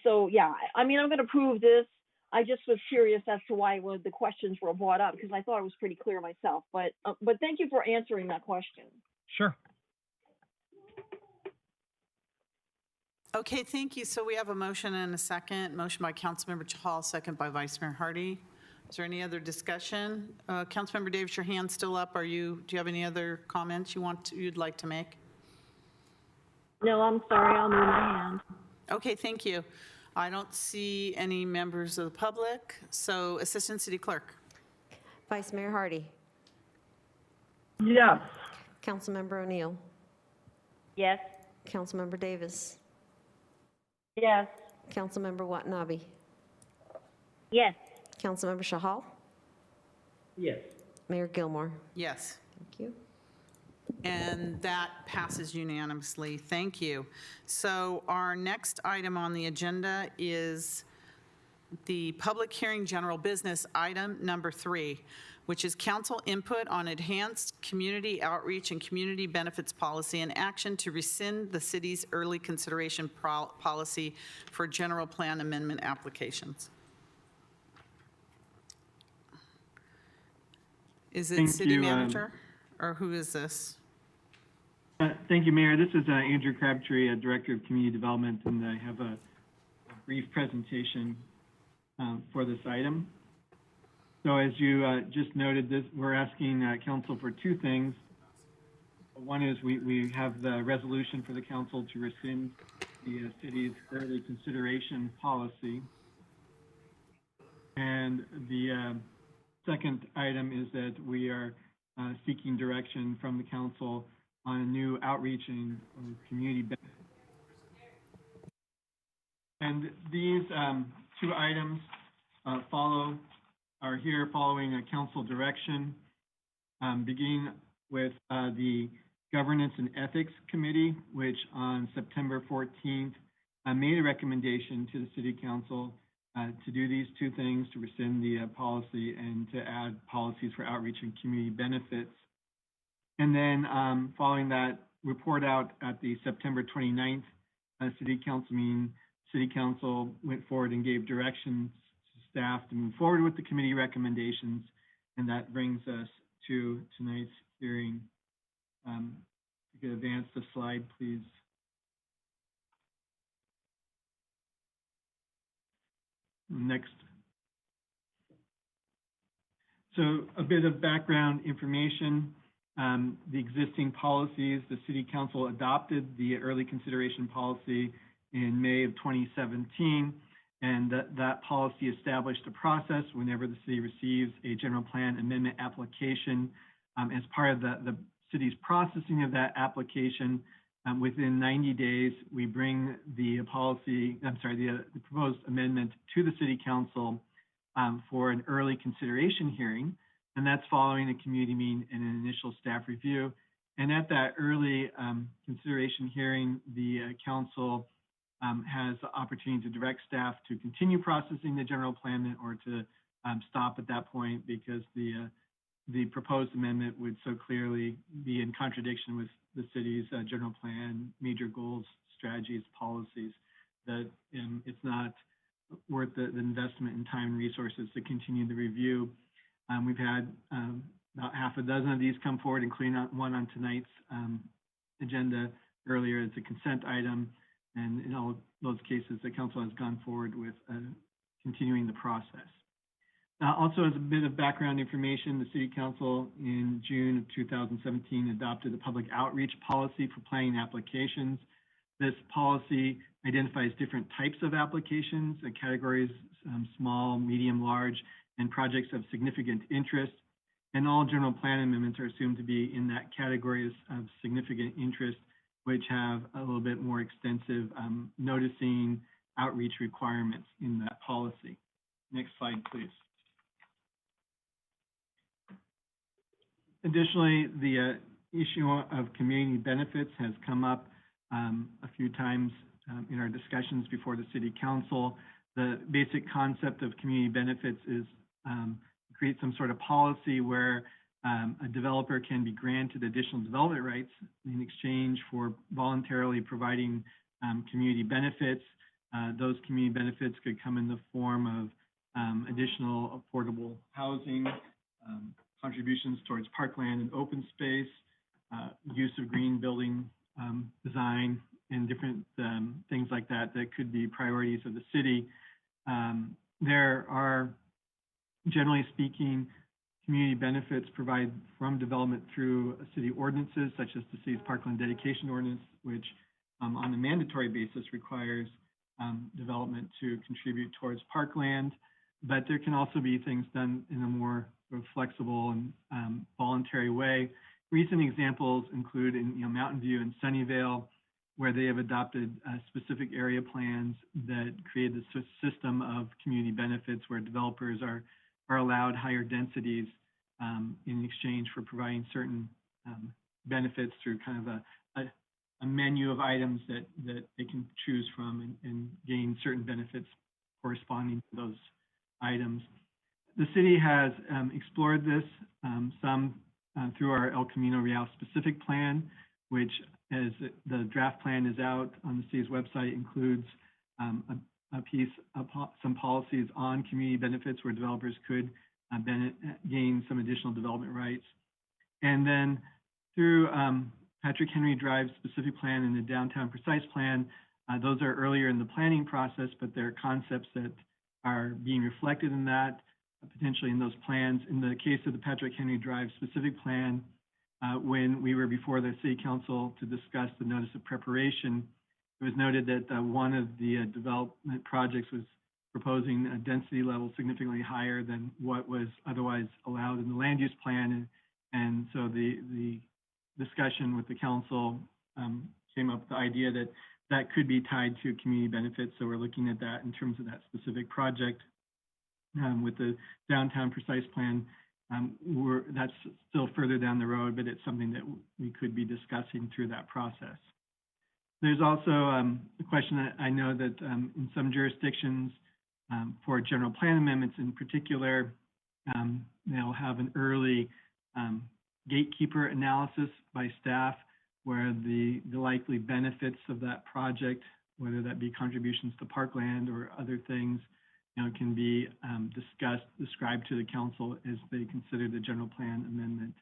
so yeah, I mean, I'm going to prove this. I just was curious as to why the questions were brought up, because I thought it was pretty clear myself. But thank you for answering that question. Sure. Okay, thank you. So we have a motion and a second. Motion by Councilmember Chahal, second by Vice Mayor Hardy. Is there any other discussion? Councilmember Davis, your hand's still up. Do you have any other comments you'd like to make? No, I'm sorry. I'll move my hand. Okay, thank you. I don't see any members of the public. So Assistant City Clerk. Vice Mayor Hardy. Yes. Councilmember O'Neill. Yes. Councilmember Davis. Yes. Councilmember Watanabe. Yes. Councilmember Chahal. Yes. Mayor Gilmore. Yes. Thank you. And that passes unanimously. Thank you. So our next item on the agenda is the public hearing general business item number 3, which is council input on enhanced community outreach and community benefits policy and action to rescind the city's early consideration policy for general plan amendment applications. Is it Thank city you, manager or who is this? Thank you, Mayor. This is Andrew Crabtree, Director of Community Development, and I have a brief presentation for this item. So as you just noted, we're asking council for 2 things. One is we have the resolution for the council to rescind the city's early consideration policy. And the second item is that we are seeking direction from the council on a new outreach and community benefit. And these 2 items are here following a council direction, beginning with the Governance and Ethics Committee, which on September 14th made a recommendation to the City Council to do these 2 things, to rescind the policy and to add policies for outreach and community benefits. And then following that report out at the September 29th City Council meeting, City Council went forward and gave directions to staff to move forward with the committee recommendations. And that brings us to tonight's hearing. You could advance the slide, please. Next. So a bit of background information. The existing policies, the City Council adopted the early consideration policy in May of 2017, and that policy established a process whenever the city receives a general plan amendment application. As part of the city's processing of that application, within 90 days, we bring the proposed amendment to the City Council for an early consideration hearing. And that's following a community meeting and an initial staff review. And at that early consideration hearing, the council has the opportunity to direct staff to continue processing the general plan or to stop at that point, because the proposed amendment would so clearly be in contradiction with the city's general plan, major goals, strategies, policies, that it's not worth the investment in time and resources to continue the review. We've had about half a dozen of these come forward, including one on tonight's agenda earlier. It's a consent item, and in all those cases, the council has gone forward with continuing the process. Also, as a bit of background information, the City Council in June of 2017 adopted the public outreach policy for planning applications. This policy identifies different types of applications, categories, small, medium, large, and projects of significant interest. And all general plan amendments are assumed to be in that category of significant interest, which have a little bit more extensive noticing outreach requirements in that policy. Next slide, please. Additionally, the issue of community benefits has come up a few times in our discussions before the City Council. The basic concept of community benefits is create some sort of policy where a developer can be granted additional development rights in exchange for voluntarily providing community benefits. Those community benefits could come in the form of additional affordable housing, contributions towards parkland and open space, use of green building design, and different things like that that could be priorities of the city. There are, generally speaking, community benefits provided from development through city ordinances, such as the city's parkland dedication ordinance, which on a mandatory basis requires development to contribute towards parkland. But there can also be things done in a more sort of flexible and voluntary way. Recent examples include in Mountain View and Sunnyvale, where they have adopted specific area plans that create the system of community benefits where developers are allowed higher densities in exchange for providing certain benefits through kind of a menu of items that they can choose from and gain certain benefits corresponding to those items. The city has explored this some through our El Camino Real specific plan, which, as the draft plan is out on the city's website, includes a piece of some policies on community benefits where developers could gain some additional development rights. And then through Patrick Henry Drive's specific plan and the downtown precise plan, those are earlier in the planning process, but there are concepts that are being reflected in that, potentially in those plans. In the case of the Patrick Henry Drive specific plan, when we were before the City Council to discuss the notice of preparation, it was noted that one of the development projects was proposing a density level significantly higher than what was otherwise allowed in the land use plan. And so the discussion with the council came up with the idea that that could be tied to community benefits. So we're looking at that in terms of that specific project. With the downtown precise plan, that's still further down the road, but it's something that we could be discussing through that process. There's also a question that I know that in some jurisdictions for general plan amendments in particular, they'll have an early gatekeeper analysis by staff where the likely benefits of that project, whether that be contributions to parkland or other things, can be described to the council as they consider the general plan amendment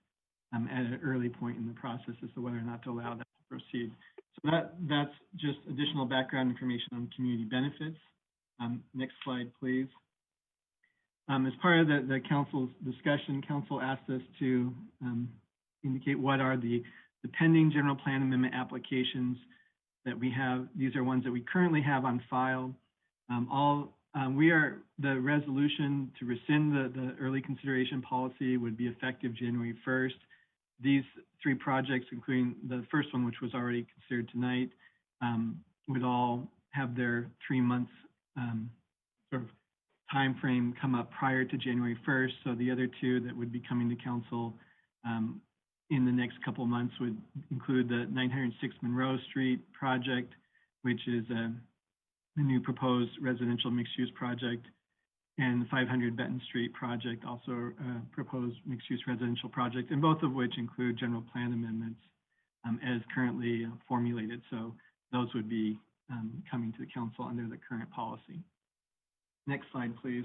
at an early point in the process as to whether or not to allow that to proceed. So that's just additional background information on community benefits. Next slide, please. As part of the council's discussion, council asked us to indicate what are the pending general plan amendment applications that we have. These are ones that we currently have on file. The resolution to rescind the early consideration policy would be effective January 1st. These three projects, including the first one, which was already considered tonight, would all have their 3 months sort of time frame come up prior to January 1st. So the other two that would be coming to council in the next couple of months would include the 906 Monroe Street project, which is a new proposed residential mixed-use project, and the 500 Benton Street project, also a proposed mixed-use residential project, and both of which include general plan amendments as currently formulated. So those would be coming to the council under the current policy. Next slide, please.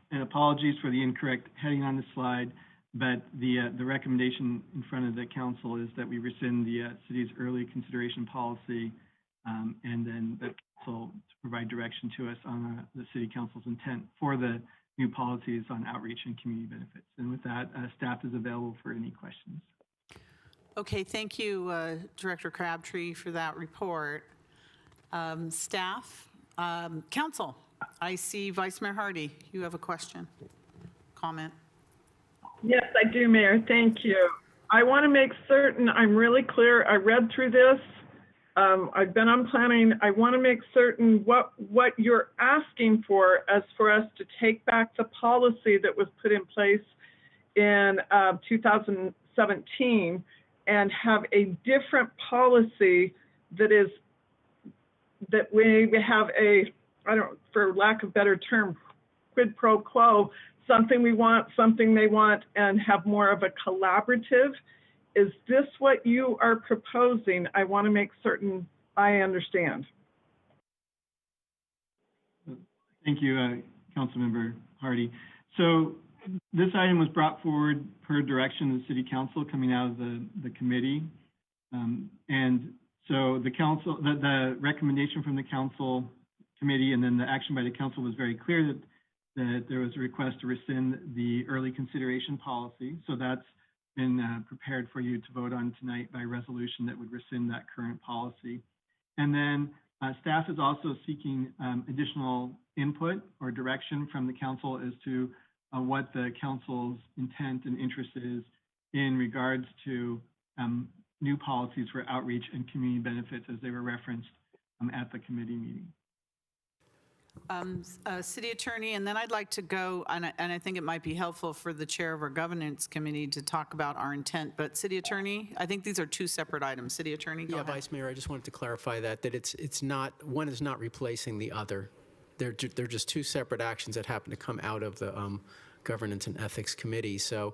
And apologies for the incorrect heading on the slide, but the recommendation in front of the council is that we rescind the city's early consideration policy, and then the council to provide direction to us on the city council's intent for the new policies on outreach and community benefits. And with that, staff is available for any questions. Okay, thank you, Director Crabtree, for that report. Staff, council, I see Vice Mayor Hardy. You have a question, comment? Yes, I do, Mayor. Thank you. I want to make certain I'm really clear. I read through this. I've been on planning. I want to make certain what you're asking for as for us to take back the policy that was put in place in 2017 and have a different policy that we have a, I don't, for lack of better term, quid pro quo, something we want, something they want, and have more of a collaborative. Is this what you are proposing? I want to make certain I understand. Thank you, Councilmember Hardy. So this item was brought forward per direction of the City Council coming out of the committee. And so the recommendation from the Council committee and then the action by the Council was very clear that there was a request to rescind the early consideration policy. So that's been prepared for you to vote on tonight by resolution that would rescind that current policy. And then staff is also seeking additional input or direction from the Council as to what the Council's intent and interest is in regards to new policies for outreach and community benefits as they were referenced at the committee meeting. City Attorney, and then I'd like to go, and I think it might be helpful for the chair of our governance committee to talk about our intent, but City Attorney, I think these are two separate items. City Attorney, go ahead. Vice Mayor, I just wanted to clarify that it's not, one is not replacing the other. They're just two separate actions that happen to come out of the Governance and Ethics Committee. So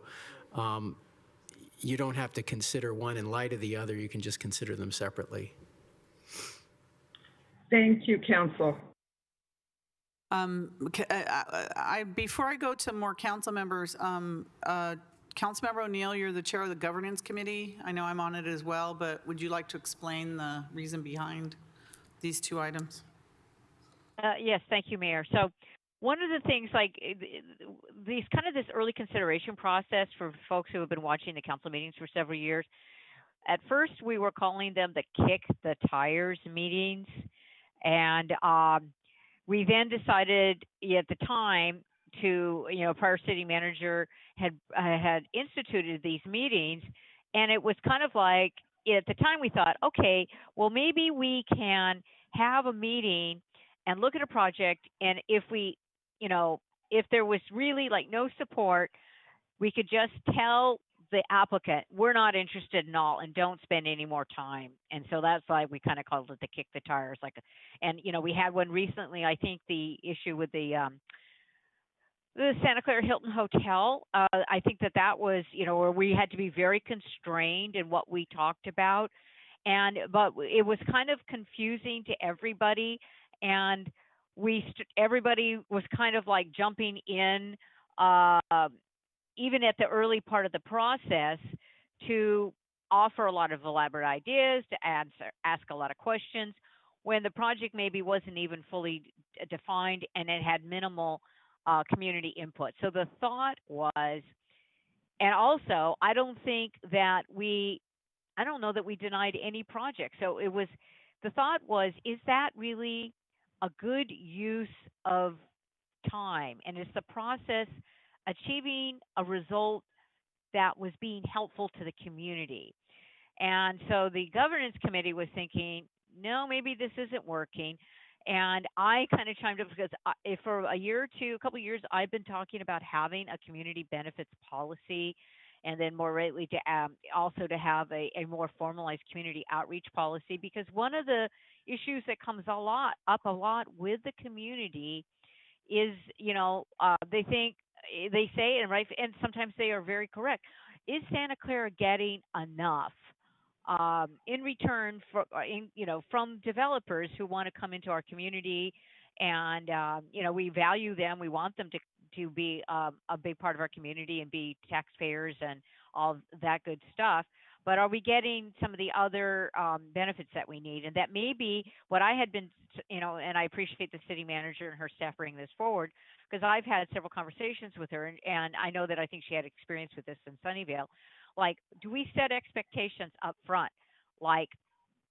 you don't have to consider one in light of the other. You can just consider them separately. Thank you, Council. Before I go to more council members, Councilmember O'Neill, you're the chair of the Governance Committee. I know I'm on it as well, but would you like to explain the reason behind these two items? Yes, thank you, Mayor. So one of the things, like this early consideration process for folks who have been watching the council meetings for several years, at first we were calling them the kick the tires meetings. And we then decided at the time to, prior city manager had instituted these meetings, and it was kind of like, at the time we thought, okay, well, maybe we can have a meeting and look at a project, and if we, if there was really like no support, we could just tell the applicant, we're not interested in all and don't spend any more time. And so that's why we kind of called it the kick the tires. And we had one recently, I think the issue with the Santa Clara Hilton Hotel, I think that was, where we had to be very constrained in what we talked about. But it was kind of confusing to everybody. And everybody was kind of like jumping in, even at the early part of the process, to offer a lot of elaborate ideas, to ask a lot of questions, when the project maybe wasn't even fully defined and it had minimal community input. So the thought was, and also, I don't know that we denied any project. So the thought was, is that really a good use of time? And is the process achieving a result that was being helpful to the community? And so the governance committee was thinking, no, maybe this isn't working. And I kind of chimed up because for a year or two, a couple of years, I've been talking about having a community benefits policy, and then more lately to also to have a more formalized community outreach policy, because one of the issues that comes up a lot with the community is, they say, and right, and sometimes they are very correct, is Santa Clara getting enough in return from developers who want to come into our community? And we value them. We want them to be a big part of our community and be taxpayers and all that good stuff. But are we getting some of the other benefits that we need? And that may be what I had been, and I appreciate the city manager and her staff bringing this forward, because I've had several conversations with her, and I know that I think she had experience with this in Sunnyvale. Like, do we set expectations up front? Like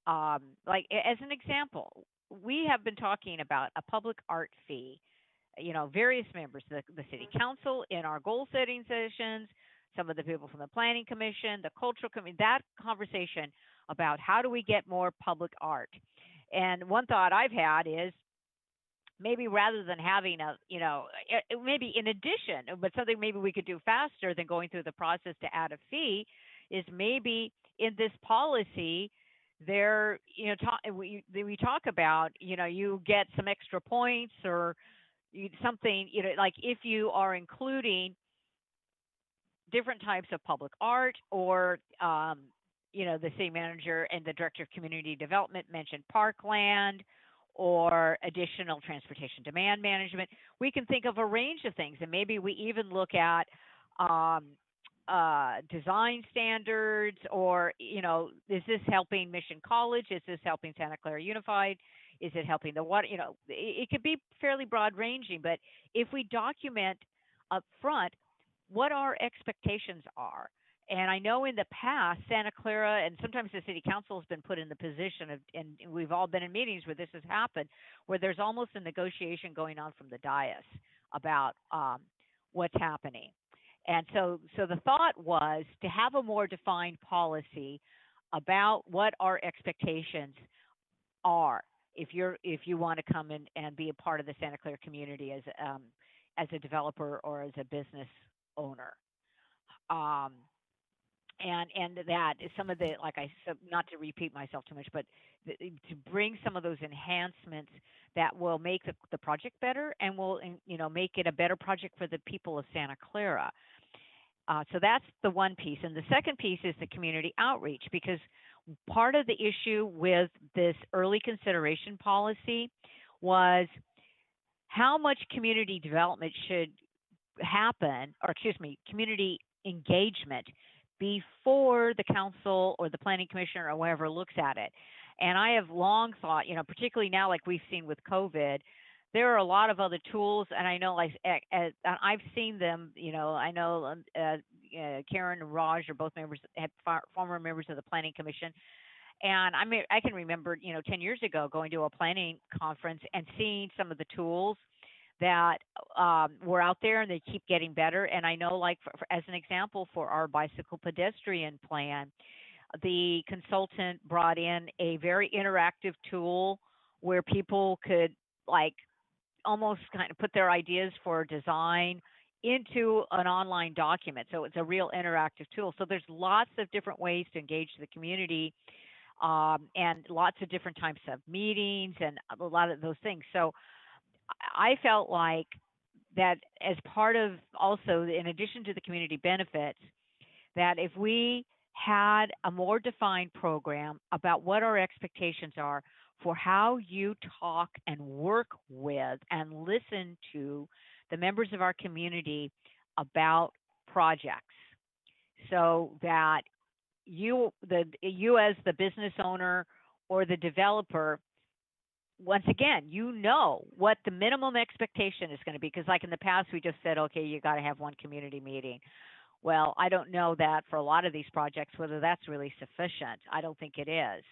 as an example, we have been talking about a public art fee. Various members of the city council in our goal setting sessions, some of the people from the Planning Commission, the Cultural Commission, that conversation about how do we get more public art. And one thought I've had is maybe rather than having a, maybe in addition, but something maybe we could do faster than going through the process to add a fee is maybe in this policy, there, we talk about, you get some extra points or something, like if you are including different types of public art or, the city manager and the director of community development mentioned parkland or additional transportation demand management. We can think of a range of things, and maybe we even look at design standards, or is this helping Mission College? Is this helping Santa Clara Unified? Is it helping the water? It could be fairly broad ranging, but if we document up front what our expectations are. And I know in the past, Santa Clara, and sometimes the city council has been put in the position of, and we've all been in meetings where this has happened, where there's almost a negotiation going on from the dais about what's happening. And so the thought was to have a more defined policy about what our expectations are if you want to come in and be a part of the Santa Clara community as a developer or as a business owner. And that is some of the, like I said, not to repeat myself too much, but to bring some of those enhancements that will make the project better and will, make it a better project for the people of Santa Clara. So that's the one piece. And the second piece is the community outreach, because part of the issue with this early consideration policy was how much community development should happen, or community engagement before the council or the planning commission or whoever looks at it. And I have long thought, particularly now, like we've seen with COVID, there are a lot of other tools, and I know, like, I've seen them. I know Karen and Raj are both former members of the Planning Commission, and I can remember, 10 years ago going to a planning conference and seeing some of the tools that were out there, and they keep getting better. And I know, like, as an example, for our bicycle pedestrian plan, the consultant brought in a very interactive tool where people could, like, almost kind of put their ideas for design into an online document. So it's a real interactive tool. So there's lots of different ways to engage the community, and lots of different types of meetings and a lot of those things. So I felt like that as part of, also in addition to the community benefits, that if we had a more defined program about what our expectations are for how you talk and work with and listen to the members of our community about projects, so that you as the business owner or the developer, once again, what the minimum expectation is going to be. Because like in the past, we just said, okay, you got to have one community meeting. Well, I don't know that for a lot of these projects, whether that's really sufficient. I don't think it is.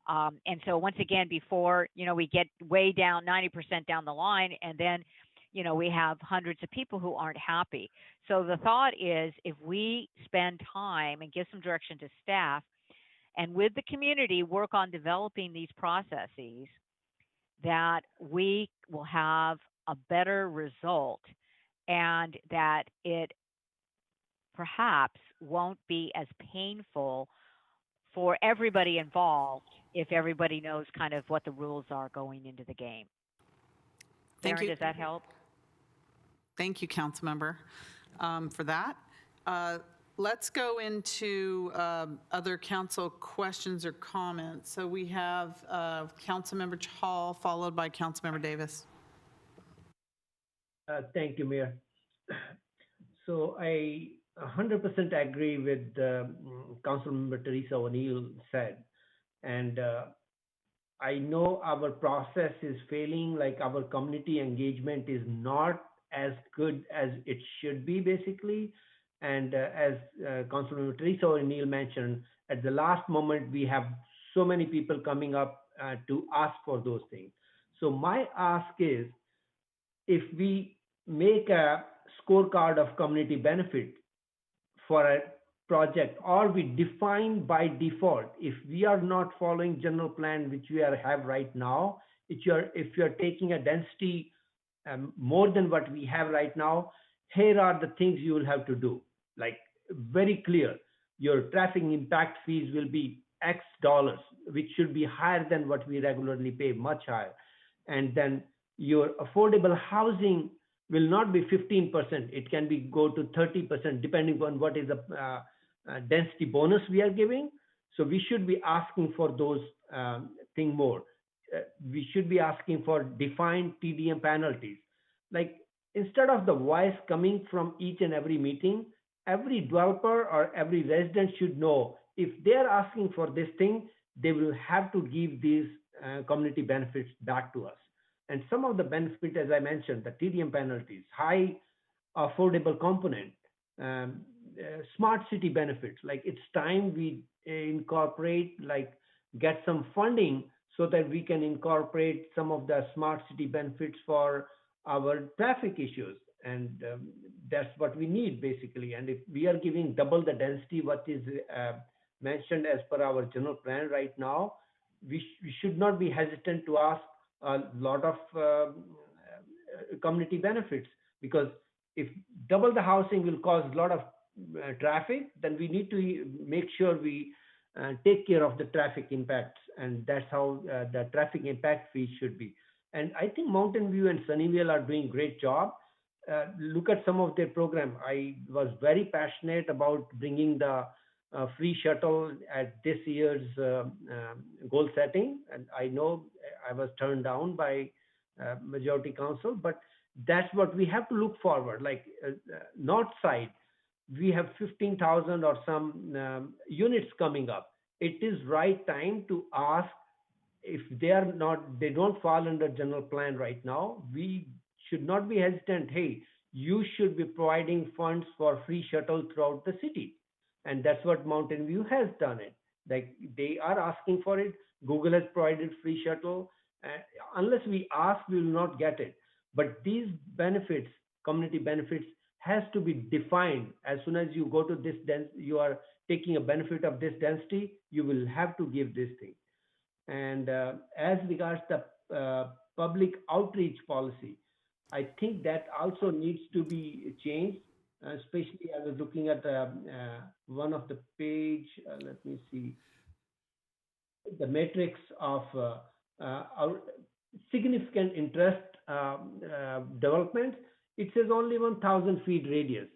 And so once again, before, we get way down 90% down the line, and then, we have hundreds of people who aren't happy. So the thought is, if we spend time and give some direction to staff and with the community work on developing these processes, that we will have a better result, and that it perhaps won't be as painful for everybody involved if everybody knows kind of what the rules are going into the game. Thank Darren, you. does that help? Thank you, Councilmember, for that. Let's go into other council questions or comments. So we have Councilmember Chahal, followed by Councilmember Davis. Thank you, Mayor. So I 100% agree with Councilmember Teresa O'Neill said. And I know our process is failing, like our community engagement is not as good as it should be, basically. And as Councilmember Teresa O'Neill mentioned, at the last moment, we have so many people coming up to ask for those things. So my ask is, if we make a scorecard of community benefit for a project, or we define by default, if we are not following general plan, which we have right now, if you're taking a density more than what we have right now, here are the things you will have to do. Like very clear, your traffic impact fees will be X dollars, which should be higher than what we regularly pay, much higher. And then your affordable housing will not be 15%. It can be go to 30%, depending on what is the density bonus we are giving. So we should be asking for those thing more. We should be asking for defined TDM penalties. Like instead of the voice coming from each and every meeting, every developer or every resident should know if they're asking for this thing, they will have to give these community benefits back to us. And some of the benefits, as I mentioned, the TDM penalties, high affordable component, smart city benefits. Like it's time we incorporate, like get some funding so that we can incorporate some of the smart city benefits for our traffic issues. And that's what we need basically. And if we are giving double the density, what is mentioned as per our general plan right now, we should not be hesitant to ask a lot of community benefits, because if double the housing will cause a lot of traffic, then we need to make sure we take care of the traffic impacts, and that's how the traffic impact fees should be. And I think Mountain View and Sunnyvale are doing great job. Look at some of their program. I was very passionate about bringing the free shuttle at this year's goal setting, and I know I was turned down by majority council, but that's what we have to look forward. Like north side, we have 15,000 or some units coming up. It is right time to ask if they don't fall under general plan right now. We should not be hesitant. Hey, you should be providing funds for free shuttle throughout the city. And that's what Mountain View has done it. Like they are asking for it. Google has provided free shuttle. Unless we ask, we will not get it. But these benefits, community benefits, has to be defined. As soon as you go to this you are taking a benefit of this density, you will have to give this thing. And as regards the public outreach policy, I think that also needs to be changed. Especially, I was looking at one of the page. Let me see the matrix of our significant interest development. It says only 1,000 feet radius.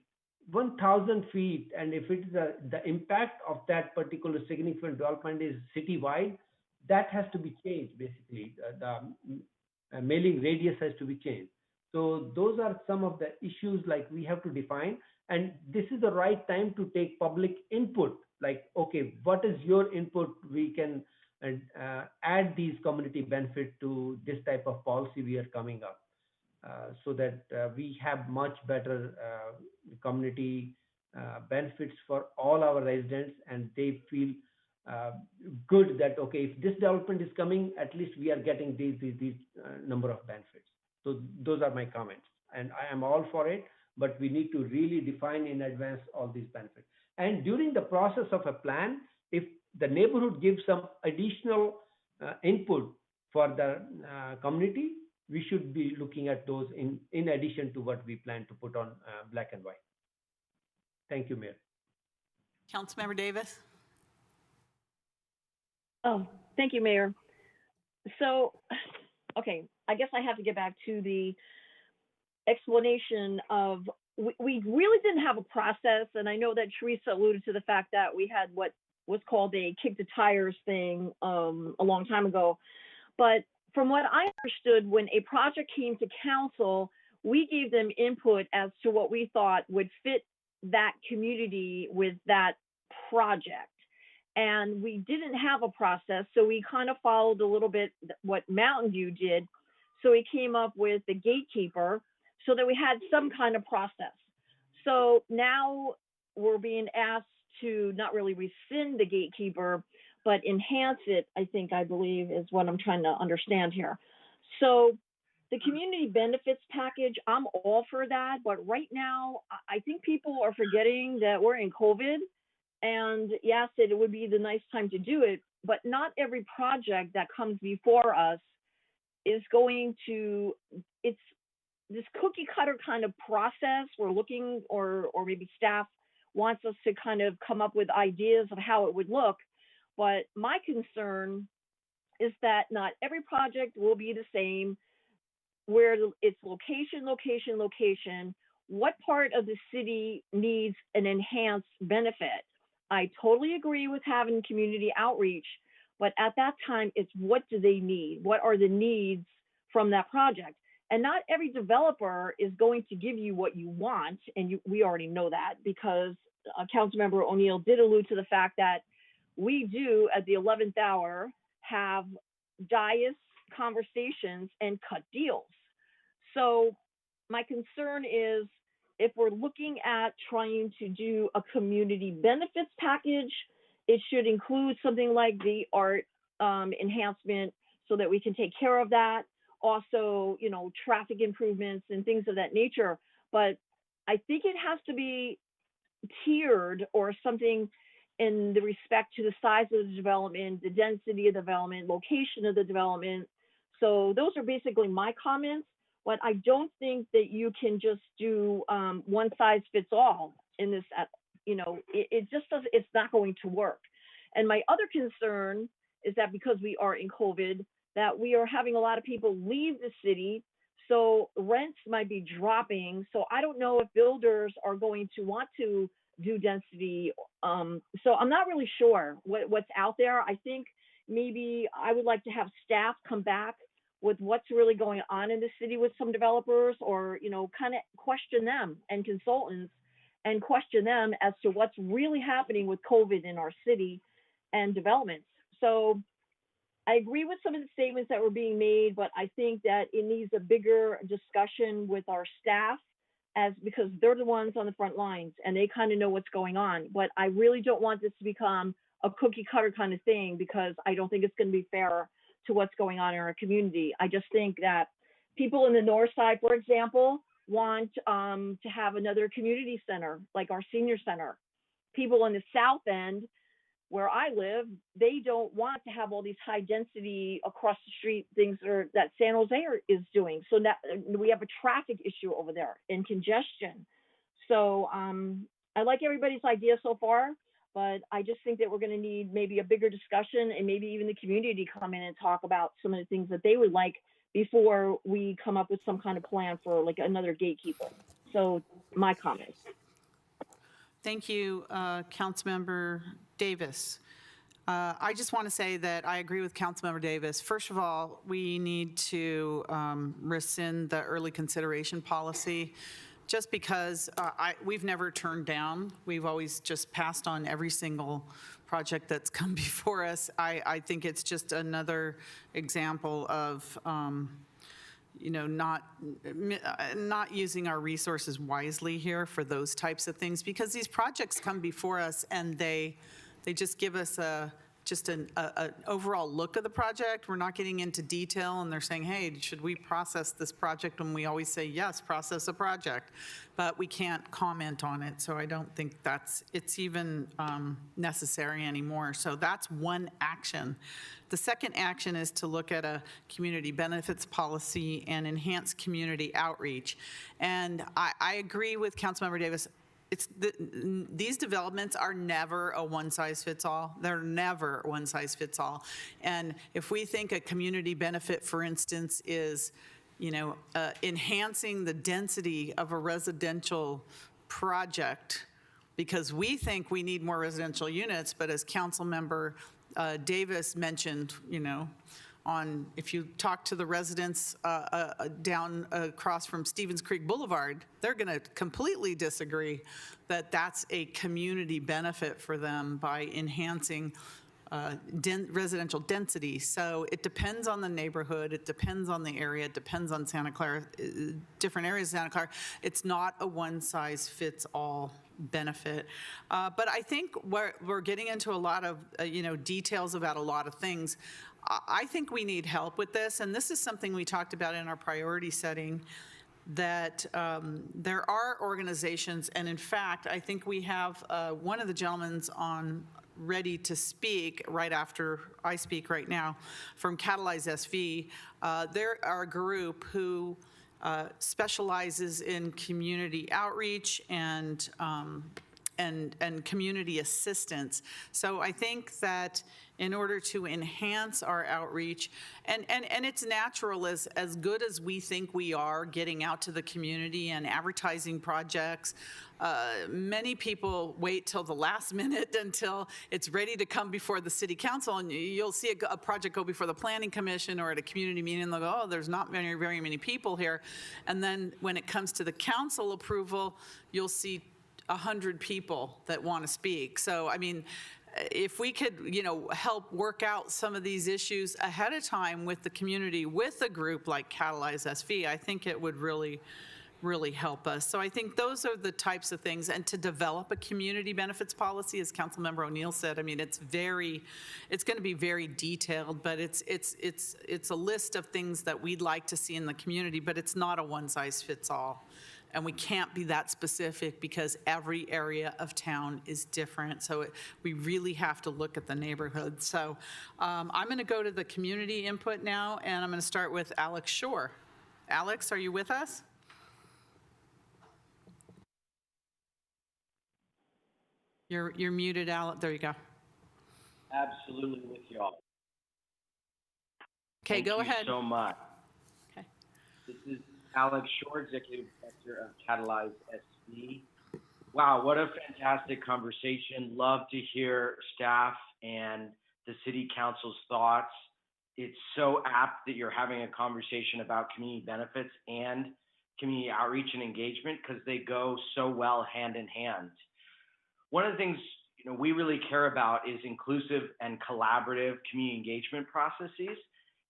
1,000 feet, and if it's the impact of that particular significant development is citywide, that has to be changed. Basically, the mailing radius has to be changed. So those are some of the issues like we have to define, and this is the right time to take public input. Like, okay, what is your input? We can add these community benefits to this type of policy we are coming up, so that we have much better community benefits for all our residents, and they feel good that, okay, if this development is coming, at least we are getting these number of benefits. So those are my comments, and I am all for it, but we need to really define in advance all these benefits. And during the process of a plan, if the neighborhood gives some additional input for the community, we should be looking at those in addition to what we plan to put on black and white. Thank you, Mayor. Councilmember Davis. Oh, thank you, Mayor. So, okay, I guess I have to get back to the explanation of, we really didn't have a process, and I know that Teresa alluded to the fact that we had what was called a kick the tires thing a long time ago. But from what I understood, when a project came to council, we gave them input as to what we thought would fit that community with that project. And we didn't have a process, so we kind of followed a little bit what Mountain View did. So we came up with the gatekeeper so that we had some kind of process. So now we're being asked to not really rescind the gatekeeper, but enhance it, I believe is what I'm trying to understand here. So the community benefits package, I'm all for that, but right now, I think people are forgetting that we're in COVID. And yes, it would be the nice time to do it, but not every project that comes before us is going to, it's this cookie cutter kind of process. We're looking, or maybe staff wants us to kind of come up with ideas of how it would look. But my concern is that not every project will be the same, where it's location, location, location. What part of the city needs an enhanced benefit? I totally agree with having community outreach, but at that time, it's what do they need? What are the needs from that project? And not every developer is going to give you what you want, and we already know that, because Councilmember O'Neill did allude to the fact that we do, at the 11th hour, have dais conversations and cut deals. So my concern is, if we're looking at trying to do a community benefits package, it should include something like the art enhancement so that we can take care of that. Also, you know, traffic improvements and things of that nature. But I think it has to be tiered, or something in the respect to the size of the development, the density of the development, location of the development. So those are basically my comments. But I don't think that you can just do one size fits all in this, you know, it just doesn't, it's not going to work. And my other concern is that because we are in COVID, that we are having a lot of people leave the city, so rents might be dropping. So I don't know if builders are going to want to do density. So I'm not really sure what's out there. I think maybe I would like to have staff come back with what's really going on in the city with some developers, or, you know, kind of question them, and consultants, and question them as to what's really happening with COVID in our city and developments. So I agree with some of the statements that were being made, but I think that it needs a bigger discussion with our staff, because they're the ones on the front lines and they kind of know what's going on. But I really don't want this to become a cookie cutter kind of thing, because I don't think it's going to be fair to what's going on in our community. I just think that people in the north side, for example, want to have another community center, like our senior center. People in the south end, where I live, they don't want to have all these high density across the street things that San Jose is doing. So that we have a traffic issue over there and congestion. So I like everybody's idea so far, but I just think that we're going to need maybe a bigger discussion, and maybe even the community come in and talk about some of the things that they would like before we come up with some kind of plan for like another gatekeeper. So my comments. Thank you, Councilmember Davis. I just want to say that I agree with Councilmember Davis. First of all, we need to rescind the early consideration policy, just because we've never turned down. We've always just passed on every single project that's come before us. I think it's just another example of you know, not using our resources wisely here for those types of things, because these projects come before us and they just give us just an overall look of the project. We're not getting into detail, and they're saying, hey, should we process this project? And we always say, yes, process a project, but we can't comment on it. So I don't think it's even necessary anymore. So that's one action. The second action is to look at a community benefits policy and enhance community outreach. And I agree with Councilmember Davis. These developments are never a one-size-fits-all. They're never one-size-fits-all. And if we think a community benefit, for instance, is, you know, enhancing the density of a residential project, because we think we need more residential units, but as Councilmember Davis mentioned, you know, if you talk to the residents down across from Stevens Creek Boulevard, they're going to completely disagree that that's a community benefit for them by enhancing residential density. So it depends on the neighborhood, it depends on the area, it depends on Santa Clara, different areas of Santa Clara. It's not a one-size-fits-all benefit. But I think we're getting into a lot of you know, details about a lot of things. I think we need help with this, and this is something we talked about in our priority setting, that there are organizations, and in fact, I think we have one of the gentlemen's on ready to speak right after I speak right now from Catalyze SV. There are a group who specializes in community outreach and community assistance. So I think that in order to enhance our outreach, and it's natural, as good as we think we are getting out to the community and advertising projects, many people wait till the last minute until it's ready to come before the city council, and you'll see a project go before the planning commission or at a community meeting, and they'll go, oh, there's not very many people here. And then when it comes to the council approval, you'll see 100 people that want to speak. So, I mean, if we could, help work out some of these issues ahead of time with the community, with a group like Catalyze SV, I think it would really help us. So I think those are the types of things. And to develop a community benefits policy, as Councilmember O'Neill said, I mean, it's going to be very detailed, but it's a list of things that we'd like to see in the community, but it's not a one-size-fits-all. And we can't be that specific because every area of town is different. So we really have to look at the neighborhood. So I'm going to go to the community input now, and I'm going to start with Alex Shore. Alex, are you with us? You're muted, Alex. There you go. Absolutely with you all. Okay, go ahead. Thank you so much. Okay. This is Alex Shore, Executive Director of Catalyze SV. Wow, what a fantastic conversation. Love to hear staff and the City Council's thoughts. It's so apt that you're having a conversation about community benefits and community outreach and engagement because they go so well hand in hand. One of the things we really care about is inclusive and collaborative community engagement processes.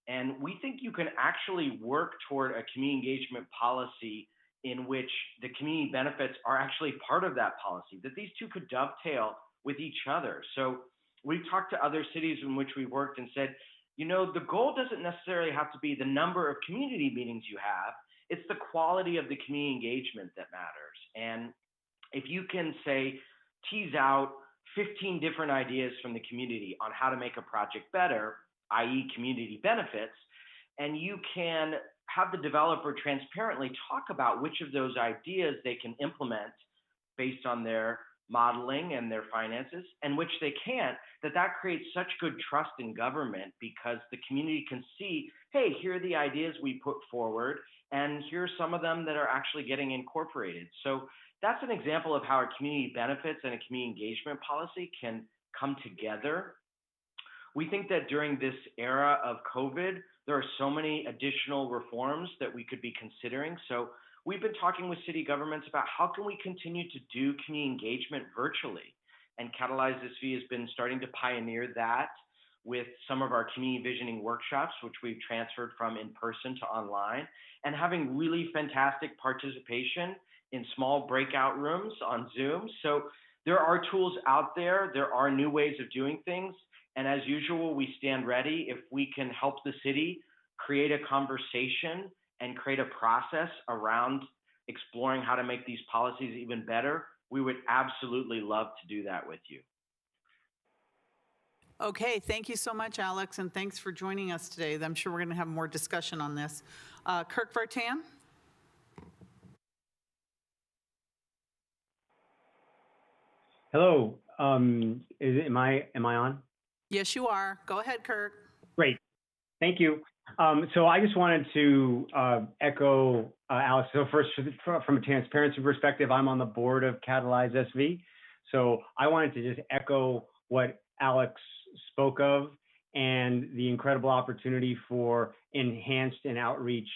And we think you can actually work toward a community engagement policy in which the community benefits are actually part of that policy, that these two could dovetail with each other. So we've talked to other cities in which we worked and said, the goal doesn't necessarily have to be the number of community meetings you have, it's the quality of the community engagement that matters. And if you can say, tease out 15 different ideas from the community on how to make a project better, i.e. community benefits, and you can have the developer transparently talk about which of those ideas they can implement based on their modeling and their finances, and which they can't, that creates such good trust in government because the community can see, hey, here are the ideas we put forward, and here are some of them that are actually getting incorporated. So that's an example of how a community benefits and a community engagement policy can come together. We think that during this era of COVID, there are so many additional reforms that we could be considering. So we've been talking with city governments about how can we continue to do community engagement virtually. And Catalyze SV has been starting to pioneer that with some of our community visioning workshops, which we've transferred from in-person to online, and having really fantastic participation in small breakout rooms on Zoom. So there are tools out there. There are new ways of doing things. And as usual, we stand ready if we can help the city create a conversation and create a process around exploring how to make these policies even better. We would absolutely love to do that with you. Okay, thank you so much, Alex, and thanks for joining us today. I'm sure we're going to have more discussion on this. Kirk Vartan? Hello. Am I on? Yes, you are. Go ahead, Kirk. Great. Thank you. So I just wanted to echo Alex. So first, from a transparency perspective, I'm on the board of Catalyze SV. So I wanted to just echo what Alex spoke of and the incredible opportunity for enhanced and outreach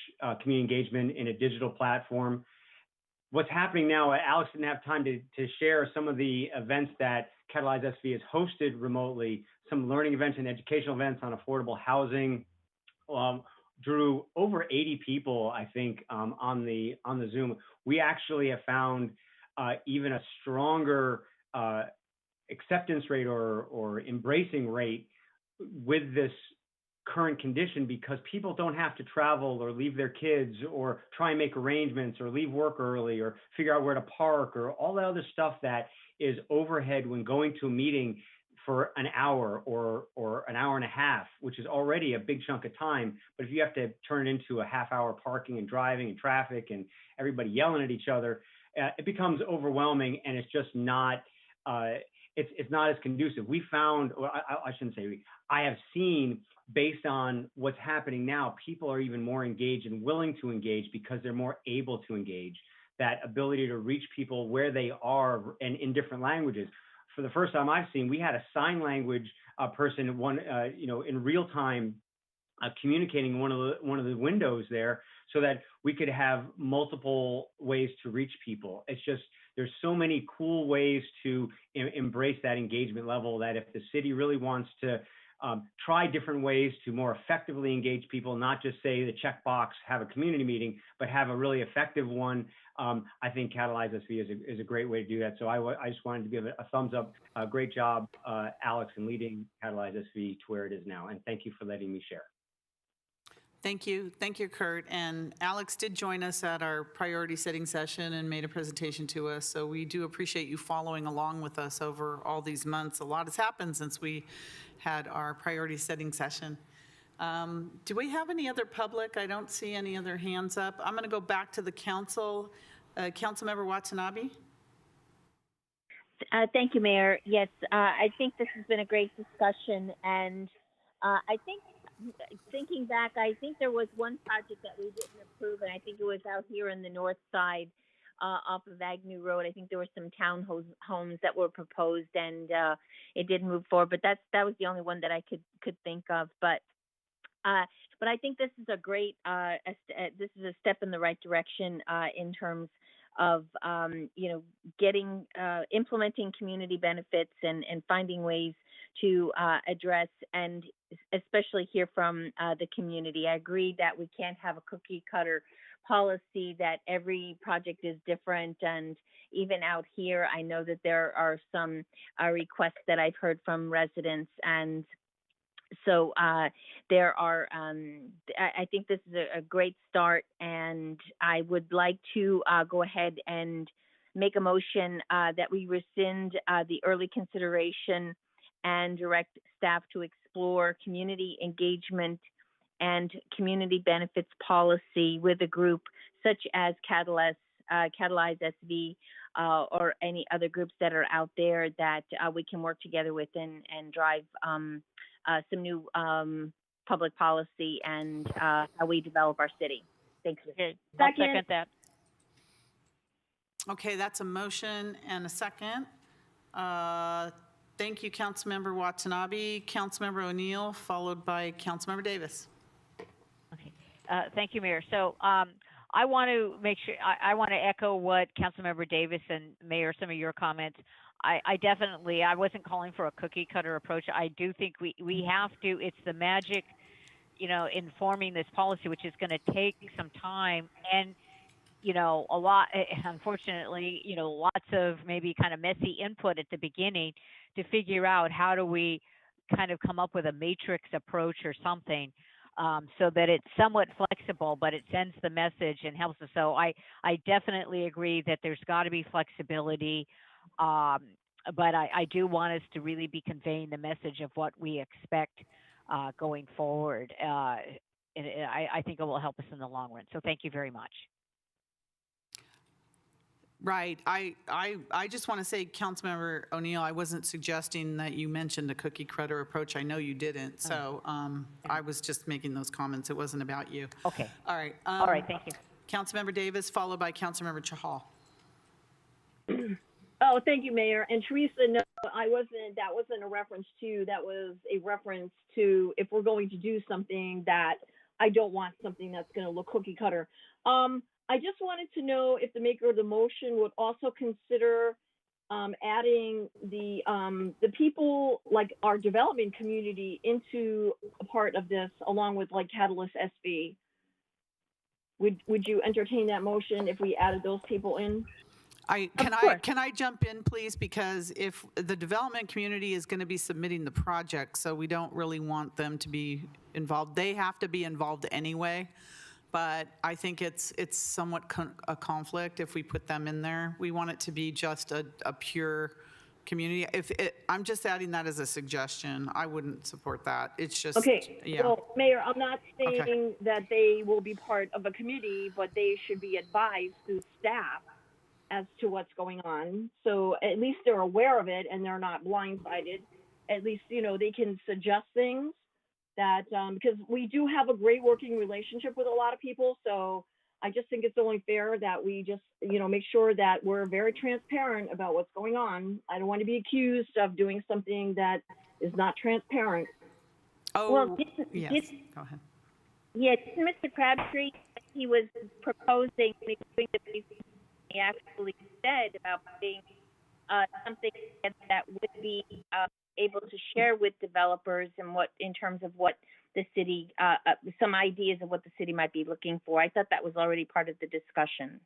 community engagement in a digital platform. What's happening now, Alex didn't have time to share some of the events that Catalyze SV has hosted remotely, some learning events and educational events on affordable housing. Drew over 80 people, I think, on the Zoom. We actually have found even a stronger acceptance rate or embracing rate with this current condition because people don't have to travel or leave their kids or try and make arrangements or leave work early or figure out where to park or all that other stuff that is overhead when going to a meeting for an hour or an hour and a half, which is already a big chunk of time. But if you have to turn it into a half-hour parking and driving and traffic and everybody yelling at each other, it becomes overwhelming, and it's just not it's not as conducive. We found, or I shouldn't say we, I have seen, based on what's happening now, people are even more engaged and willing to engage because they're more able to engage. That ability to reach people where they are and in different languages. For the first time I've seen, we had a sign language person, in real time, communicating one of the windows there, so that we could have multiple ways to reach people. It's just, there's so many cool ways to embrace that engagement level, that if the city really wants to try different ways to more effectively engage people, not just say the checkbox, have a community meeting, but have a really effective one, I think Catalyze SV is a great way to do that. So I just wanted to give it a thumbs up. Great job, Alex, in leading Catalyze SV to where it is now. And thank you for letting me share. Thank you. Thank you, Kurt. And Alex did join us at our priority setting session and made a presentation to us. So we do appreciate you following along with us over all these months. A lot has happened since we had our priority setting session. Do we have any other public? I don't see any other hands up. I'm going to go back to the council. Councilmember Watanabe? Thank you, Mayor. Yes, I think this has been a great discussion, and I think, thinking back, I think there was one project that we didn't approve, and I think it was out here in the north side off of Agnew Road. I think there were some townhomes that were proposed, and it didn't move forward. But that was the only one that I could think of. But I think this is a great this is a step in the right direction in terms of getting implementing community benefits and finding ways to address and especially hear from the community. I agree that we can't have a cookie cutter policy, that every project is different. And even out here, I know that there are some requests that I've heard from residents. And so there are, I think this is a great start, and I would like to go ahead and make a motion that we rescind the early consideration and direct staff to explore community engagement and community benefits policy with a group such as Catalyze SV or any other groups that are out there that we can work together with and drive some new public policy and how we develop our city. Thanks. I'll second that. Okay, that's a motion and a second. Thank you, Councilmember Watanabe. Councilmember O'Neill, followed by Councilmember Davis. Okay. Thank you, Mayor. So I want to make sure, I want to echo what Councilmember Davis and Mayor, some of your comments. I definitely, I wasn't calling for a cookie cutter approach. I do think we have to, it's the magic, in forming this policy, which is going to take some time and, a lot, unfortunately, lots of maybe kind of messy input at the beginning to figure out how do we kind of come up with a matrix approach or something so that it's somewhat flexible, but it sends the message and helps us. So I definitely agree that there's got to be flexibility. But I do want us to really be conveying the message of what we expect going forward. And I think it will help us in the long run. So thank you very much. Right. I just want to say, Councilmember O'Neill, I wasn't suggesting that you mentioned a cookie cutter approach. I know you didn't. So I was just making those comments. It wasn't about you. Okay. All right. All right. Thank you. Councilmember Davis, followed by Councilmember Chahal. Oh, thank you, Mayor. And Teresa, no, that wasn't a reference to, that was a reference to if we're going to do something that I don't want something that's going to look cookie cutter. I just wanted to know if the maker of the motion would also consider adding the people, like our development community, into a part of this, along with like Catalyst SV. Would you entertain that motion if we added those people in? Can I jump in, please? Because if the development community is going to be submitting the project, so we don't really want them to be involved. They have to be involved anyway, but I think it's somewhat a conflict if we put them in there. We want it to be just a pure community. I'm just adding that as a suggestion. I wouldn't support that. It's just, Okay, yeah. well, Mayor, I'm not saying Okay. that they will be part of a committee, but they should be advised through staff as to what's going on. So at least they're aware of it and they're not blindsided. At least, they can suggest things that, because we do have a great working relationship with a lot of people. So I just think it's only fair that we just, make sure that we're very transparent about what's going on. I don't want to be accused of doing something that is not transparent. Oh, Well, yes. Go ahead. Yeah, Mr. Crabtree, he was proposing doing the he actually said about putting something that would be able to share with developers and in terms of what the city, some ideas of what the city might be looking for. I thought that was already part of the discussion.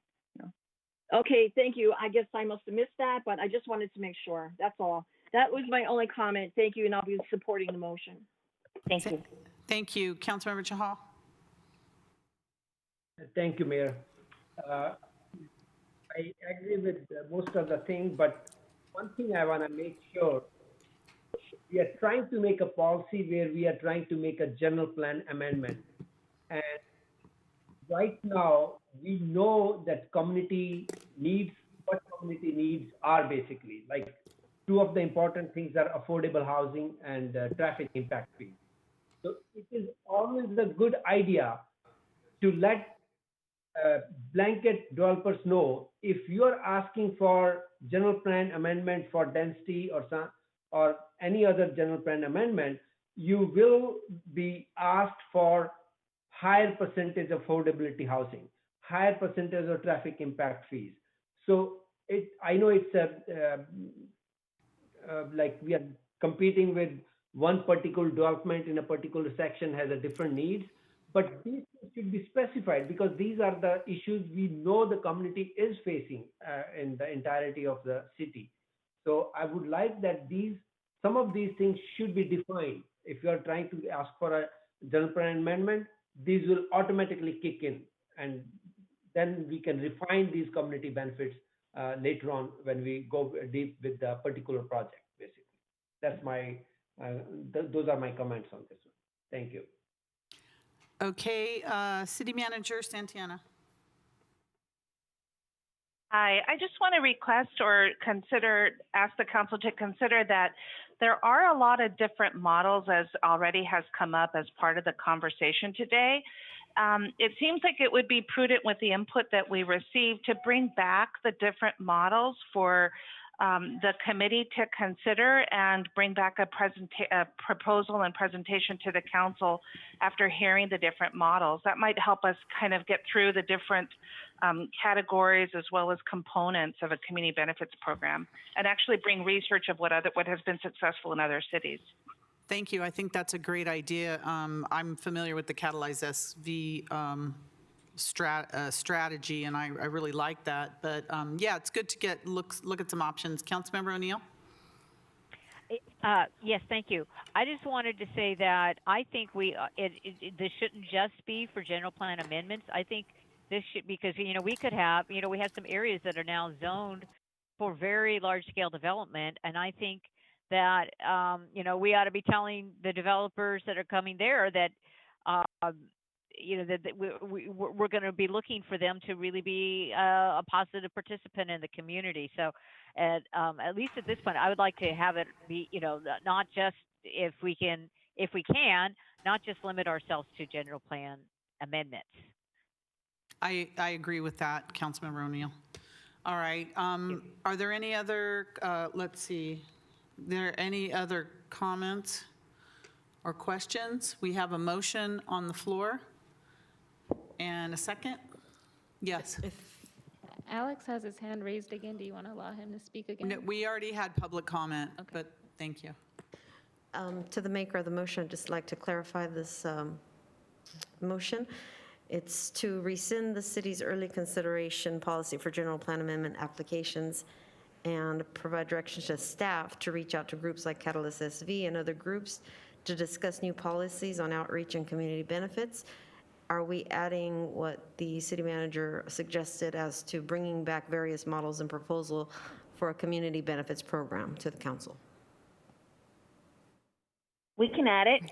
Okay, thank you. I guess I must have missed that, but I just wanted to make sure. That's all. That was my only comment. Thank you, and I'll be supporting the motion. Thank you. Thank you. Councilmember Chahal. Thank you, Mayor. I agree with most of the things, but one thing I want to make sure, we are trying to make a policy where we are trying to make a general plan amendment. And right now, we know that community needs, what community needs are basically, like two of the important things are affordable housing and traffic impact fees. So it is always a good idea to let blanket developers know if you are asking for general plan amendment for density or any other general plan amendment, you will be asked for higher percentage of affordability housing, higher percentage of traffic impact fees. So I know it's like we are competing with one particular development in a particular section has a different needs, but these should be specified because these are the issues we know the community is facing in the entirety of the city. So I would like that some of these things should be defined. If you are trying to ask for a general plan amendment, these will automatically kick in, and then we can refine these community benefits later on when we go deep with the particular project. Basically, that's my those are my comments on this one. Thank you. Okay, City Manager Santana. Hi, I just want to request or ask the council to consider that there are a lot of different models, as already has come up as part of the conversation today. It seems like it would be prudent with the input that we received to bring back the different models for the committee to consider and bring back a proposal and presentation to the council after hearing the different models. That might help us kind of get through the different categories as well as components of a community benefits program and actually bring research of what has been successful in other cities. Thank you. I think that's a great idea. I'm familiar with the Catalyze SV strategy, and I really like that. But yeah, it's good to look at some options. Councilmember O'Neill? Yes, thank you. I just wanted to say that I think this shouldn't just be for general plan amendments. I think this should, because we could have, we have some areas that are now zoned for very large scale development, and I think that we ought to be telling the developers that are coming there that that we're going to be looking for them to really be a positive participant in the community. So at least at this point, I would like to have it be, not just if we can, not just limit ourselves to general plan amendments. I agree with that, Councilmember O'Neill. All right. Are there any other, let's see, there any other comments or questions? We have a motion on the floor. And a second? Yes. Alex has his hand raised again. Do you want to allow him to speak again? No, we already had public comment, but thank you. To the maker of the motion, I'd just like to clarify this motion. It's to rescind the city's early consideration policy for general plan amendment applications and provide directions to staff to reach out to groups like Catalyst SV and other groups to discuss new policies on outreach and community benefits. Are we adding what the city manager suggested as to bringing back various models and proposal for a community benefits program to the council? We can add it.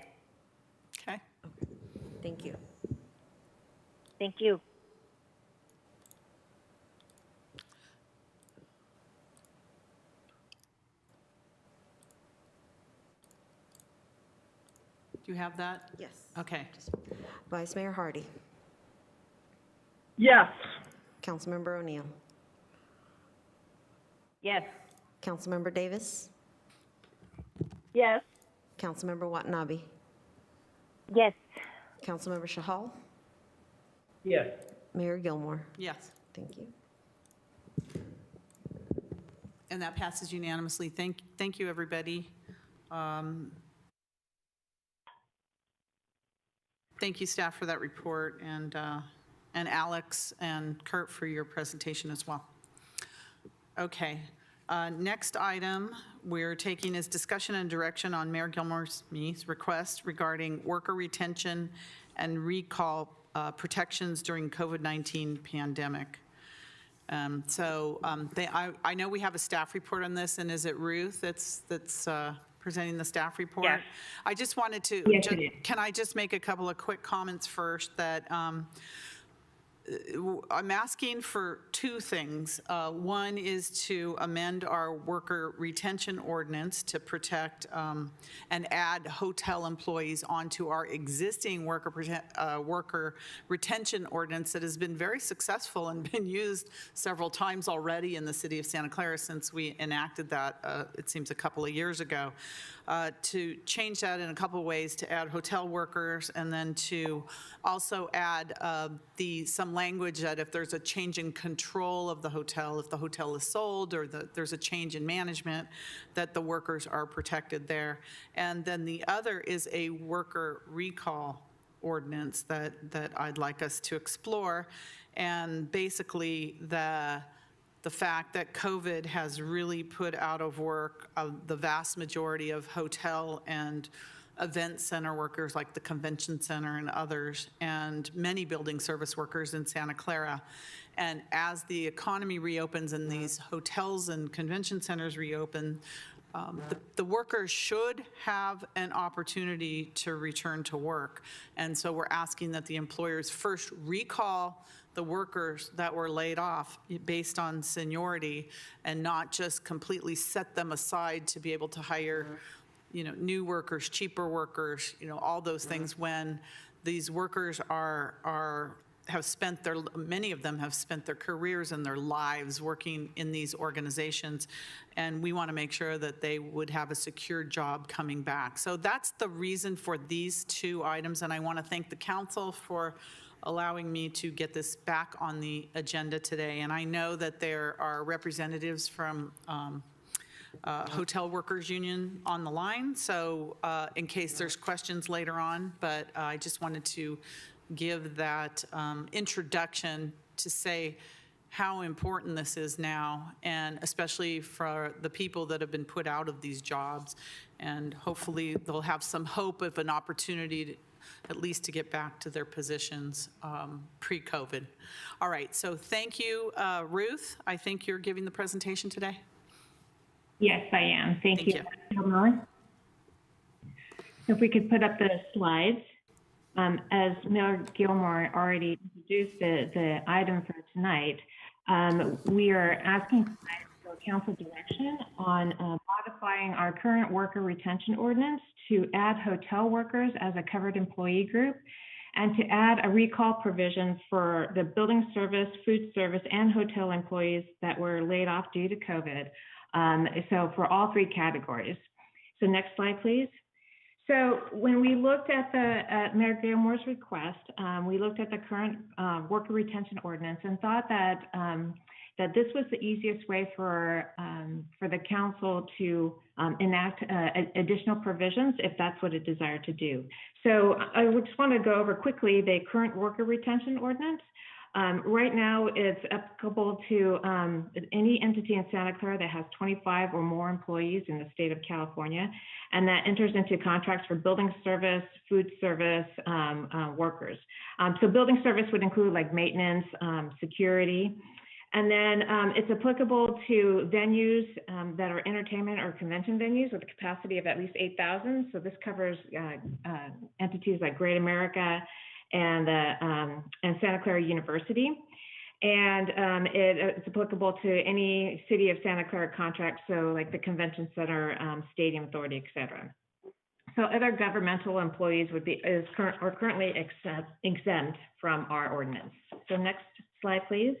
Okay. Thank you. Thank you. Do you have that? Yes. Okay. Vice Mayor Hardy. Yes. Councilmember O'Neill. Yes. Councilmember Davis. Yes. Councilmember Watanabe. Yes. Councilmember Chahal. Yes. Mayor Gilmore. Yes. Thank you. And that passes unanimously. Thank you, everybody. Thank you, staff, for that report, and Alex and Kurt for your presentation as well. Okay. Next item we're taking is discussion and direction on Mayor Gilmore's request regarding worker retention and recall protections during COVID-19 pandemic. I know we have a staff report on this, and is it Ruth that's presenting the staff report? Yes. I just wanted to, Yes, it is. can I just make a couple of quick comments first that I'm asking for two things. One is to amend our worker retention ordinance to protect and add hotel employees onto our existing worker retention ordinance that has been very successful and been used several times already in the city of Santa Clara since we enacted that, it seems a couple of years ago. To change that in a couple of ways, to add hotel workers, and then to also add some language that if there's a change in control of the hotel, if the hotel is sold or there's a change in management, that the workers are protected there. And then the other is a worker recall ordinance that I'd like us to explore. And basically the fact that COVID has really put out of work the vast majority of hotel and event center workers like the convention center and others, and many building service workers in Santa Clara. And as the economy reopens and these hotels and convention centers reopen, the workers should have an opportunity to return to work. And so we're asking that the employers first recall the workers that were laid off based on seniority and not just completely set them aside to be able to hire new workers, cheaper workers, all those things, when these workers many of them have spent their careers and their lives working in these organizations, and we want to make sure that they would have a secure job coming back. So that's the reason for these two items, and I want to thank the council for allowing me to get this back on the agenda today. And I know that there are representatives from Hotel Workers Union on the line, so in case there's questions later on, but I just wanted to give that introduction to say how important this is now, and especially for the people that have been put out of these jobs, and hopefully they'll have some hope of an opportunity at least to get back to their positions pre-COVID. All right, so thank you, Ruth. I think you're giving the presentation today. Yes, I am. Thank you. If we could put up the slides. As Mayor Gilmore already introduced the item for tonight, we are asking for council direction on modifying our current worker retention ordinance to add hotel workers as a covered employee group, and to add a recall provision for the building service, food service, and hotel employees that were laid off due to COVID. So for all three categories. So next slide, please. So when we looked at Mayor Gilmore's request, we looked at the current worker retention ordinance and thought that that this was the easiest way for the council to enact additional provisions if that's what it desired to do. So I would just want to go over quickly the current worker retention ordinance. Right now, it's applicable to any entity in Santa Clara that has 25 or more employees in the state of California, and that enters into contracts for building service, food service workers. So building service would include like maintenance, security, and then it's applicable to venues that are entertainment or convention venues with a capacity of at least 8,000. So this covers entities like Great America and Santa Clara University. And it's applicable to any city of Santa Clara contract, so like the Convention Center, Stadium Authority, et cetera. So other governmental employees are currently exempt from our ordinance. So next slide, please.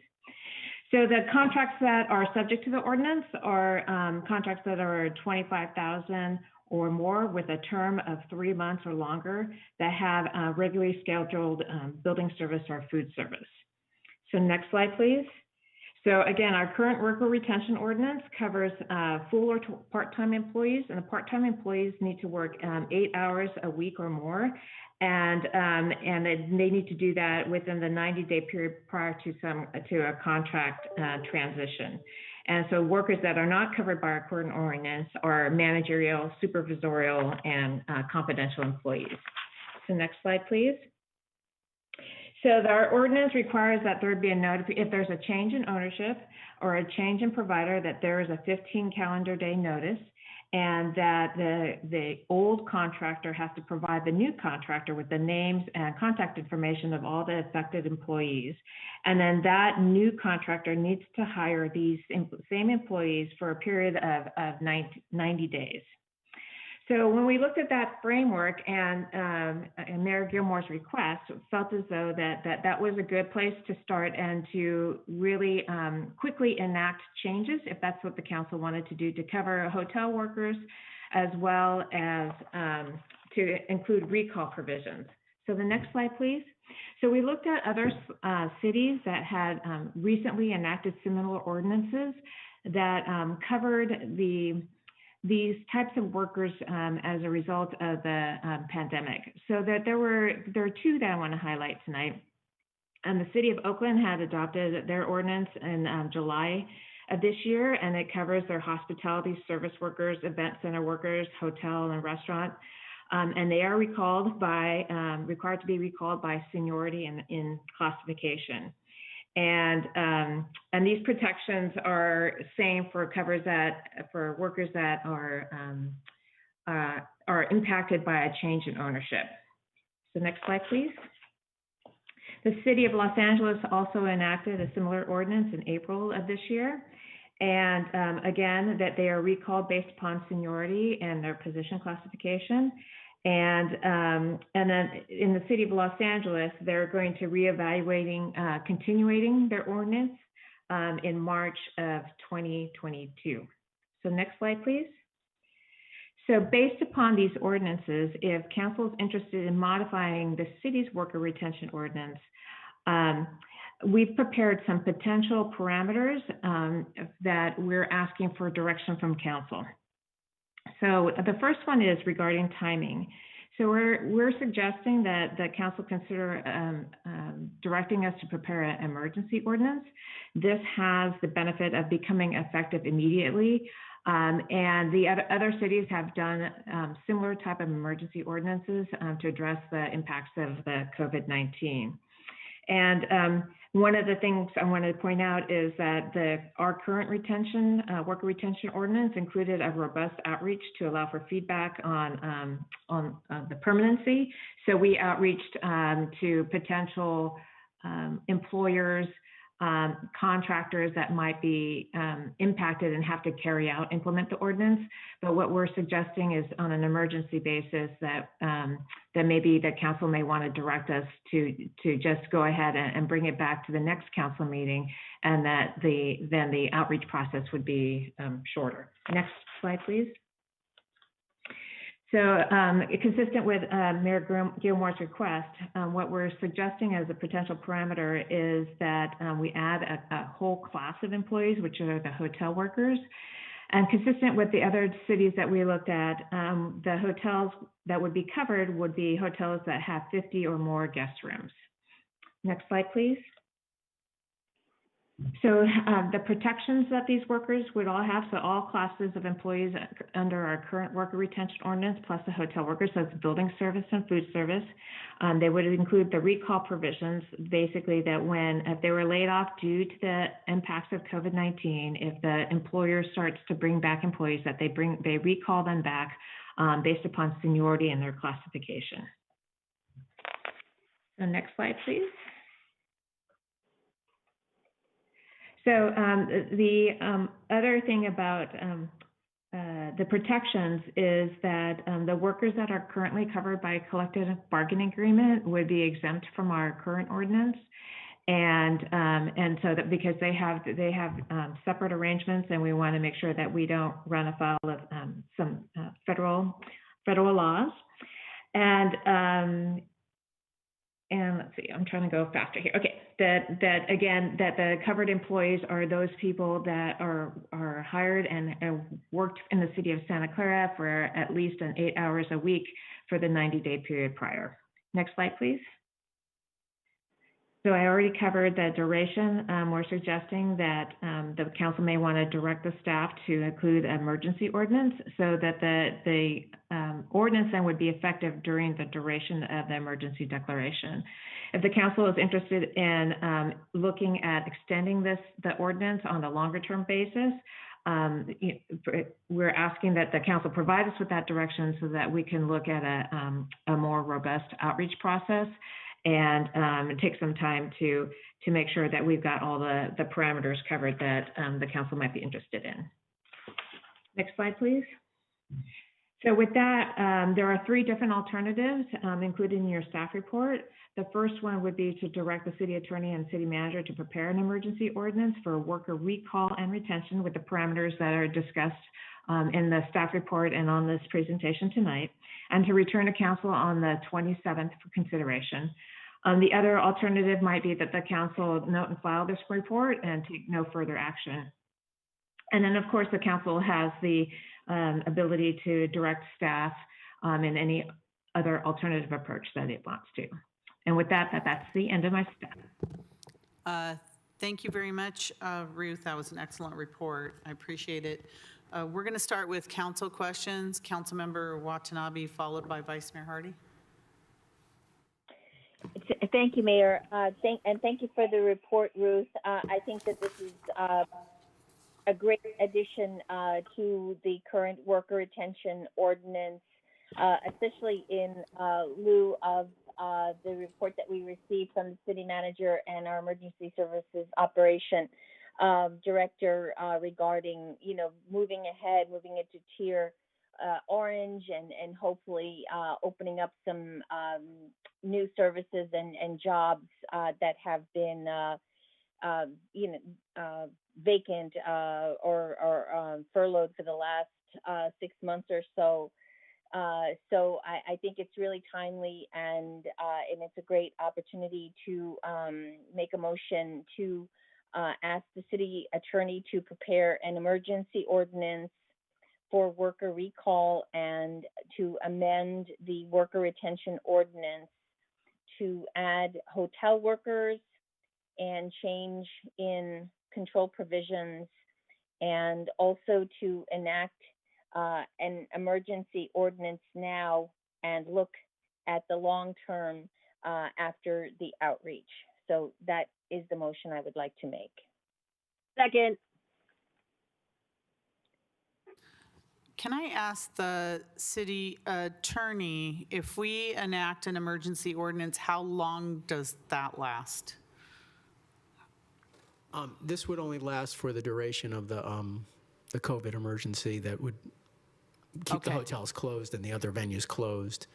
So the contracts that are subject to the ordinance are contracts that are 25,000 or more with a term of 3 months or longer that have regularly scheduled building service or food service. So next slide, please. So again, our current worker retention ordinance covers full or part-time employees, and the part-time employees need to work 8 hours a week or more, and they need to do that within the 90-day period prior to a contract transition. And so workers that are not covered by our current ordinance are managerial, supervisorial, and confidential employees. So next slide, please. So our ordinance requires that there be a if there's a change in ownership or a change in provider, that there is a 15 calendar day notice, and that the old contractor has to provide the new contractor with the names and contact information of all the affected employees. And then that new contractor needs to hire these same employees for a period of 90 days. So when we looked at that framework and Mayor Gilmore's request, felt as though that was a good place to start and to really quickly enact changes, if that's what the council wanted to do, to cover hotel workers, as well as to include recall provisions. So the next slide, please. So we looked at other cities that had recently enacted similar ordinances that covered these types of workers as a result of the pandemic. So that there are two that I want to highlight tonight. And the city of Oakland had adopted their ordinance in July of this year, and it covers their hospitality service workers, event center workers, hotel and restaurant. And they are required to be recalled by seniority in classification. And these protections are same for for workers that are impacted by a change in ownership. So next slide, please. The city of Los Angeles also enacted a similar ordinance in April of this year. And again, that they are recalled based upon seniority and their position classification. And then in the city of Los Angeles, they're going to continuing their ordinance in March of 2022. So next slide, please. So based upon these ordinances, if council is interested in modifying the city's worker retention ordinance, we've prepared some potential parameters that we're asking for direction from council. So the first one is regarding timing. So we're suggesting that the council consider directing us to prepare an emergency ordinance. This has the benefit of becoming effective immediately. And the other cities have done similar type of emergency ordinances to address the impacts of the COVID-19. And one of the things I wanted to point out is that our current worker retention ordinance included a robust outreach to allow for feedback on the permanency. So we outreached to potential employers, contractors that might be impacted and have to implement the ordinance. But what we're suggesting is on an emergency basis that maybe the council may want to direct us to just go ahead and bring it back to the next council meeting, and that then the outreach process would be shorter. Next slide, please. Consistent with Mayor Gilmore's request, what we're suggesting as a potential parameter is that we add a whole class of employees, which are the hotel workers. And consistent with the other cities that we looked at, the hotels that would be covered would be hotels that have 50 or more guest rooms. Next slide, please. So the protections that these workers would all have, so all classes of employees under our current worker retention ordinance, plus the hotel workers, so it's building service and food service. They would include the recall provisions, basically that if they were laid off due to the impacts of COVID-19, if the employer starts to bring back employees, that they recall them back based upon seniority and their classification. So next slide, please. So the other thing about the protections is that the workers that are currently covered by a collective bargaining agreement would be exempt from our current ordinance, and so that because they have separate arrangements, and we want to make sure that we don't run afoul of some federal laws, and let's see, I'm trying to go faster here. Okay, that the covered employees are those people that are hired and worked in the city of Santa Clara for at least 8 hours a week for the 90-day period prior. Next slide, please. So I already covered the duration. We're suggesting that the council may want to direct the staff to include an emergency ordinance so that the ordinance then would be effective during the duration of the emergency declaration. If the council is interested in looking at extending the ordinance on a longer term basis, we're asking that the council provide us with that direction so that we can look at a more robust outreach process and take some time to make sure that we've got all the parameters covered that the council might be interested in. Next slide, please. So with that, there are 3 different alternatives included in your staff report. The first one would be to direct the city attorney and city manager to prepare an emergency ordinance for worker recall and retention with the parameters that are discussed in the staff report and on this presentation tonight, and to return to council on the 27th for consideration. The other alternative might be that the council note and file this report and take no further action. And then, of course, the council has the ability to direct staff in any other alternative approach that it wants to. And with that, that's the end of my staff. Thank you very much, Ruth. That was an excellent report. I appreciate it. We're going to start with council questions. Councilmember Watanabe, followed by Vice Mayor Hardy. Thank you, Mayor. Thank you for the report, Ruth. I think that this is a great addition to the current worker retention ordinance, especially in lieu of the report that we received from the city manager and our emergency services operation director regarding, moving it to tier orange and hopefully opening up some new services and jobs that have been, vacant or furloughed for the last 6 months or so. So I think it's really timely and it's a great opportunity to make a motion to ask the city attorney to prepare an emergency ordinance for worker recall and to amend the worker retention ordinance to add hotel workers and change in control provisions, and also to enact an emergency ordinance now and look at the long term after the outreach. So that is the motion I would like to make. Second. Can I ask the city attorney, if we enact an emergency ordinance, how long does that last? This would only last for the duration of the COVID emergency that would keep the hotels closed and the other venues closed.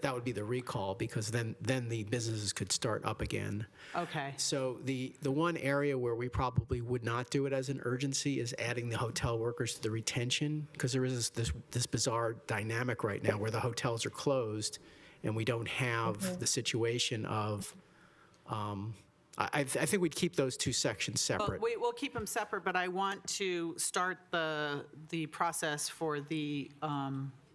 that would be the recall, because then the businesses could start up again. Okay. So the one area where we probably would not do it as an urgency is adding the hotel workers to the retention, because there is this bizarre dynamic right now where the hotels are closed and we don't have the situation of, I think we'd keep those two sections separate. Well, we'll keep them separate, but I want to start the process for the,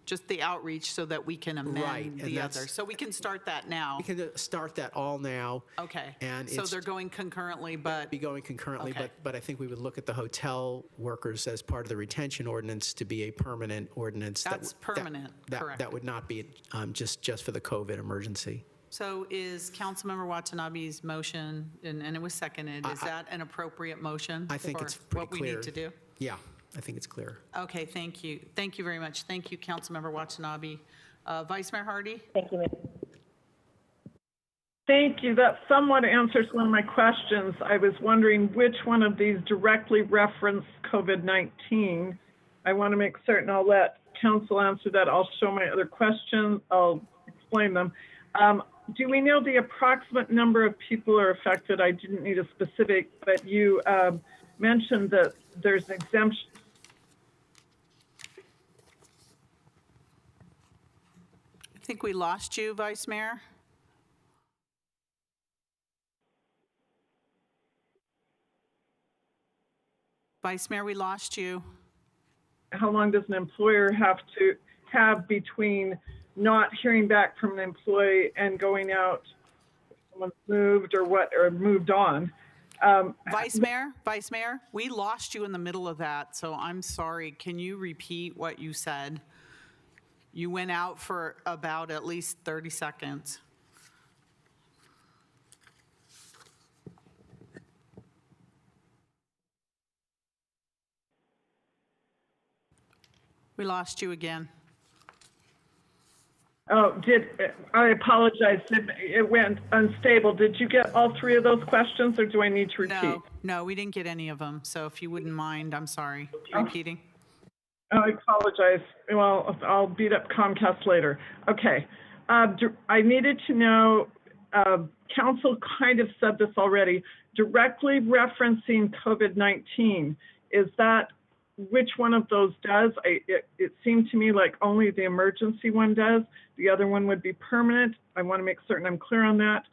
just the outreach so that we can Right, amend and the that's- other. So we can start that now. We can start that all now. Okay. And So it's they're going concurrently, but. be going concurrently, Okay. but I think we would look at the hotel workers as part of the retention ordinance to be a permanent ordinance. That's permanent, correct. That would not be just for the COVID emergency. So is Councilmember Watanabe's motion, and it was seconded, is that an appropriate motion? I think for it's pretty what we clear. need to do? Yeah, I think it's clear. Okay, thank you. Thank you very much. Thank you, Councilmember Watanabe. Vice Mayor Hardy? Thank you, Mayor. Thank you. That somewhat answers one of my questions. I was wondering which one of these directly reference COVID-19. I want to make certain I'll let council answer that. I'll show my other questions. I'll explain them. Do we know the approximate number of people who are affected? I didn't need a specific, but you mentioned that there's an exemption. I think we lost you, Vice Mayor. Vice Mayor, we lost you. How long does an employer have to have between not hearing back from an employee and going out, if someone's moved or moved on? Vice Mayor, we lost you in the middle of that, so I'm sorry. Can you repeat what you said? You went out for about at least 30 seconds. We lost you again. Oh, I apologize. It went unstable. Did you get all three of those questions, or do I need to repeat? No, we didn't get any of them. So if you wouldn't mind, I'm sorry, repeating. Oh, I apologize. Well, I'll beat up Comcast later. Okay. I needed to know, council kind of said this already, directly referencing COVID-19. Is that which one of those does? It seemed to me like only the emergency one does. The other one would be permanent. I want to make certain I'm clear on that.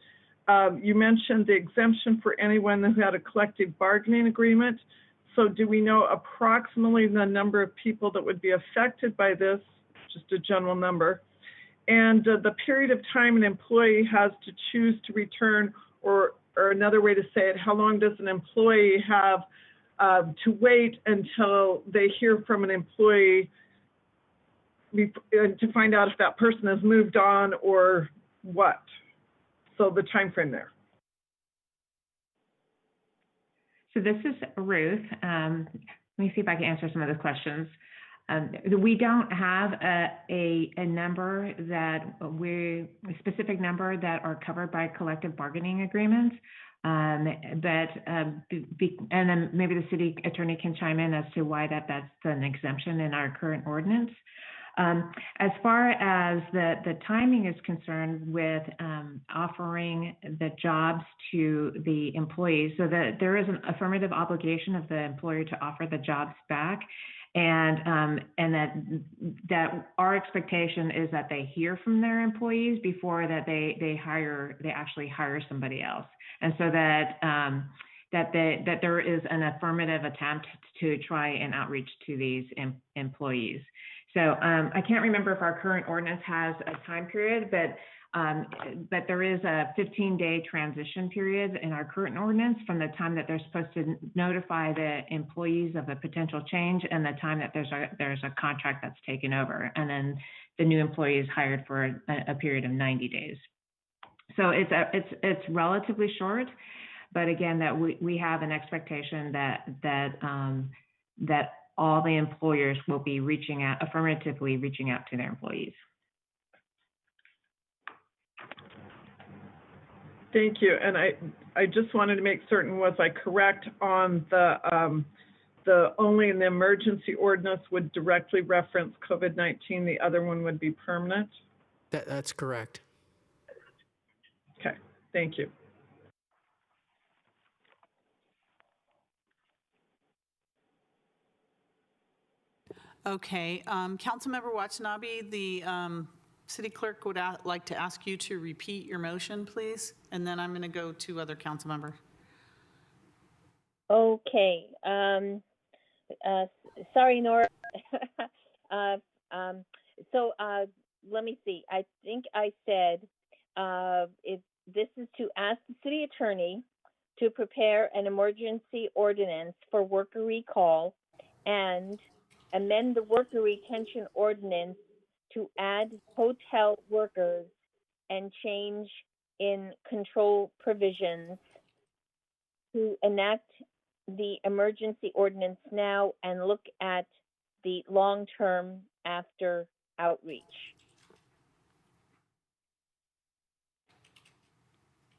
You mentioned the exemption for anyone who had a collective bargaining agreement. So do we know approximately the number of people that would be affected by this? Just a general number. And the period of time an employee has to choose to return, or another way to say it, how long does an employee have to wait until they hear from an employee to find out if that person has moved on or what? So the time frame there. So this is Ruth. Let me see if I can answer some of the questions. We don't have a number a specific number that are covered by collective bargaining agreements. And then maybe the city attorney can chime in as to why that's an exemption in our current ordinance. As far as the timing is concerned with offering the jobs to the employees, so that there is an affirmative obligation of the employer to offer the jobs back, and that our expectation is that they hear from their employees before that they actually hire somebody else, and so that there is an affirmative attempt to try and outreach to these employees. So I can't remember if our current ordinance has a time period, but there is a 15-day transition period in our current ordinance from the time that they're supposed to notify the employees of a potential change and the time that there's a contract that's taken over, and then the new employee is hired for a period of 90 days. So it's relatively short, but again, that we have an expectation that all the employers will be affirmatively reaching out to their employees. Thank you. And I just wanted to make certain, was I correct on the only in the emergency ordinance would directly reference COVID-19, the other one would be permanent? That's correct. Okay, thank you. Okay, Councilmember Watanabe, the city clerk would like to ask you to repeat your motion, please, and then I'm going to go to other council member. Okay. Sorry, Nora. Let me see. I think I said if this is to ask the city attorney to prepare an emergency ordinance for worker recall and amend the worker retention ordinance to add hotel workers and change in control provisions to enact the emergency ordinance now and look at the long-term after outreach.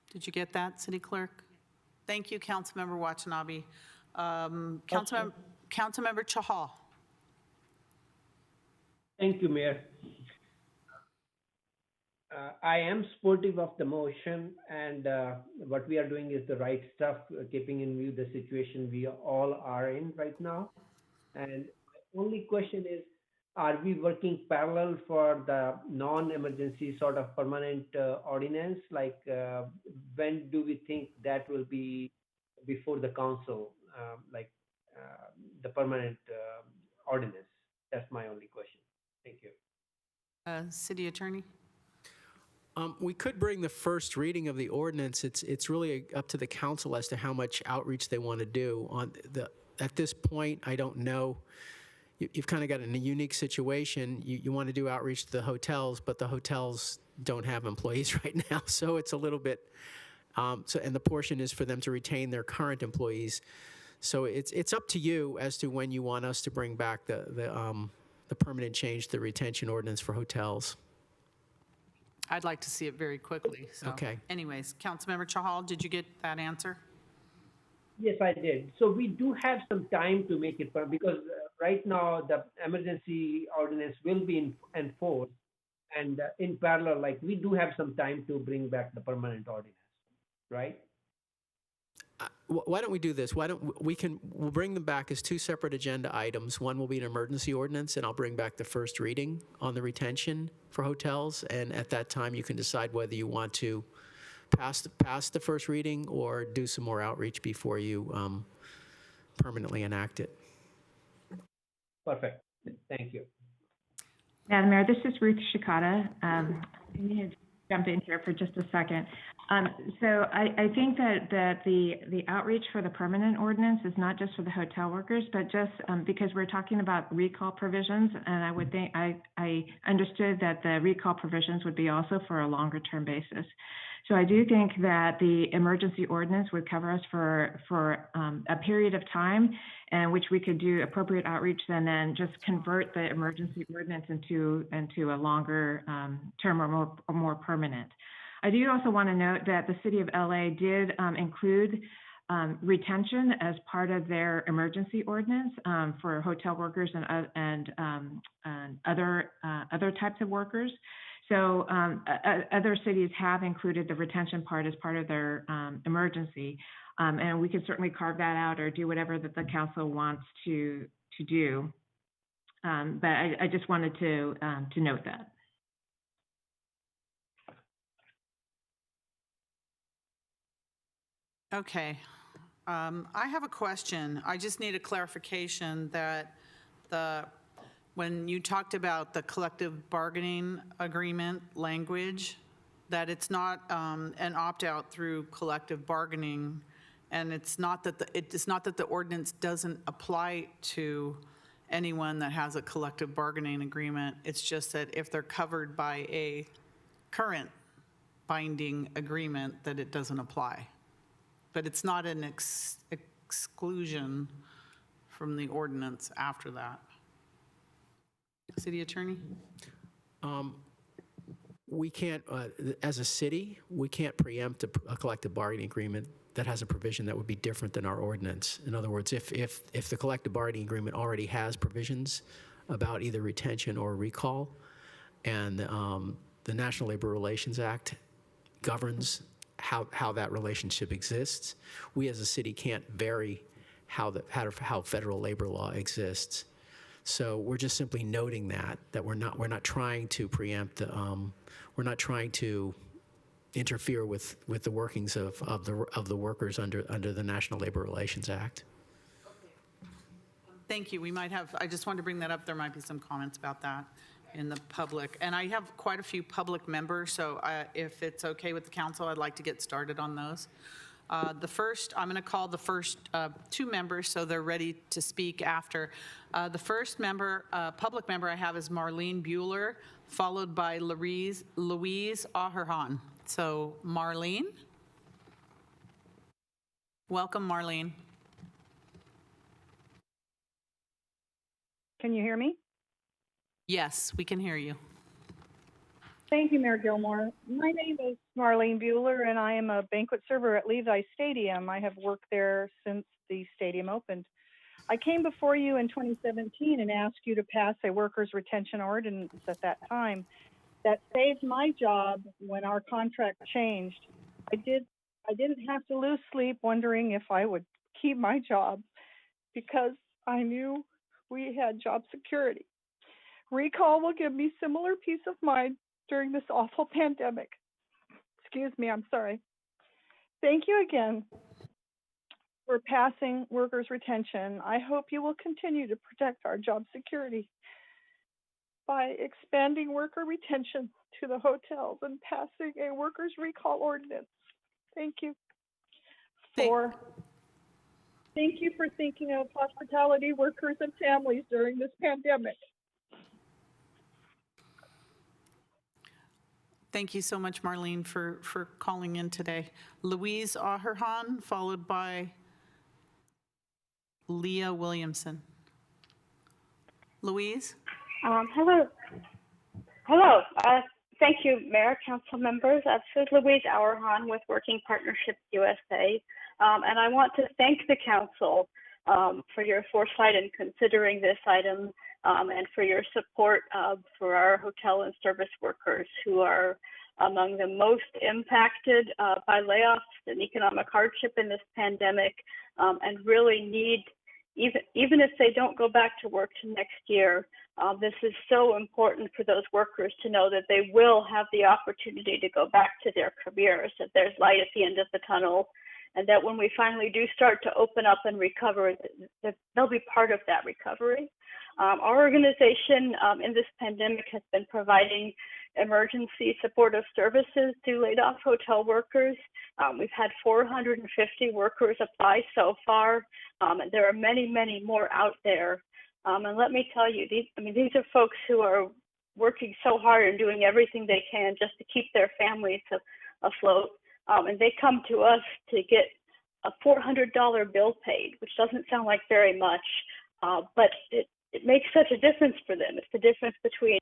Did you get that, city clerk? Thank you, Councilmember Watanabe. Councilmember Chahal. Thank you, Mayor. I am supportive of the motion, and what we are doing is the right stuff, keeping in view the situation we all are in right now. And my only question is, are we working parallel for the non-emergency sort of permanent ordinance? Like, when do we think that will be before the council, the permanent ordinance? That's my only question. Thank you. City attorney? We could bring the first reading of the ordinance. It's really up to the council as to how much outreach they want to do. At this point, I don't know. You've kind of got a unique situation. You want to do outreach to the hotels, but the hotels don't have employees right now, so it's a little bit. And the portion is for them to retain their current employees. So it's up to you as to when you want us to bring back the permanent change to the retention ordinance for hotels. I'd like to see it very quickly. So. Okay. Anyways, Councilmember Chahal, did you get that answer? Yes, I did. So we do have some time to make it, because right now the emergency ordinance will be enforced, and in parallel, like, we do have some time to bring back the permanent ordinance, right? Why don't we do this? We'll bring them back as two separate agenda items. One will be an emergency ordinance, and I'll bring back the first reading on the retention for hotels. And at that time, you can decide whether you want to pass the first reading or do some more outreach before you permanently enact it. Perfect. Thank you. Madam Mayor, this is Ruth Shikata. I need to jump in here for just a second. So I think that the outreach for the permanent ordinance is not just for the hotel workers, but just because we're talking about recall provisions, and I would think I understood that the recall provisions would be also for a longer term basis. So I do think that the emergency ordinance would cover us for a period of time in which we could do appropriate outreach and then just convert the emergency ordinance into a longer term or more permanent. I do also want to note that the City of LA did include retention as part of their emergency ordinance for hotel workers and other types of workers. So other cities have included the retention part as part of their emergency, and we can certainly carve that out or do whatever that the council wants to do. But I just wanted to note that. Okay. I have a question. I just need a clarification that when you talked about the collective bargaining agreement language, that it's not an opt-out through collective bargaining, and it's not that the ordinance doesn't apply to anyone that has a collective bargaining agreement. It's just that if they're covered by a current binding agreement, that it doesn't apply. But it's not an exclusion from the ordinance after that. City Attorney? We can't, as a city, we can't preempt a collective bargaining agreement that has a provision that would be different than our ordinance. In other words, if the collective bargaining agreement already has provisions about either retention or recall, and the National Labor Relations Act governs how that relationship exists. We as a city can't vary how federal labor law exists. So we're just simply noting that we're not trying to preempt we're not trying to interfere with the workings of the workers under the National Labor Relations Act. Thank you. We might have, I just wanted to bring that up. There might be some comments about that in the public. And I have quite a few public members, so if it's okay with the council, I'd like to get started on those. I'm going to call the first two members so they're ready to speak after. The first member, public member I have is Marlene Bueller, followed by Louise Aherhan. So Marlene. Welcome, Marlene. Can you hear me? Yes, we can hear you. Thank you, Mayor Gilmore. My name is Marlene Bueller, and I am a banquet server at Levi Stadium. I have worked there since the stadium opened. I came before you in 2017 and asked you to pass a workers' retention ordinance at that time that saved my job when our contract changed. I didn't have to lose sleep wondering if I would keep my job because I knew we had job security. Recall will give me similar peace of mind during this awful pandemic. Excuse me, I'm sorry. Thank you again for passing workers' retention. I hope you will continue to protect our job security by expanding worker retention to the hotels and passing a workers' recall ordinance. Thank you. Thank you for thinking of hospitality workers and families during this pandemic. Thank you so much, Marlene, for calling in today. Louise Aherhan, followed by Leah Williamson. Louise? Hello. Hello. Thank you, Mayor, council members. This is Louise Aherhan with Working Partnerships USA. And I want to thank the council for your foresight in considering this item and for your support for our hotel and service workers who are among the most impacted by layoffs and economic hardship in this pandemic and really need, even if they don't go back to work to next year, this is so important for those workers to know that they will have the opportunity to go back to their careers, that there's light at the end of the tunnel, and that when we finally do start to open up and recover, that they'll be part of that recovery. Our organization in this pandemic has been providing emergency supportive services to laid off hotel workers. We've had 450 workers apply so far, and there are many, many more out there. And let me tell you, these are folks who are working so hard and doing everything they can just to keep their families afloat. And they come to us to get a $400 bill paid, which doesn't sound like very much, but it makes such a difference for them. It's the difference between,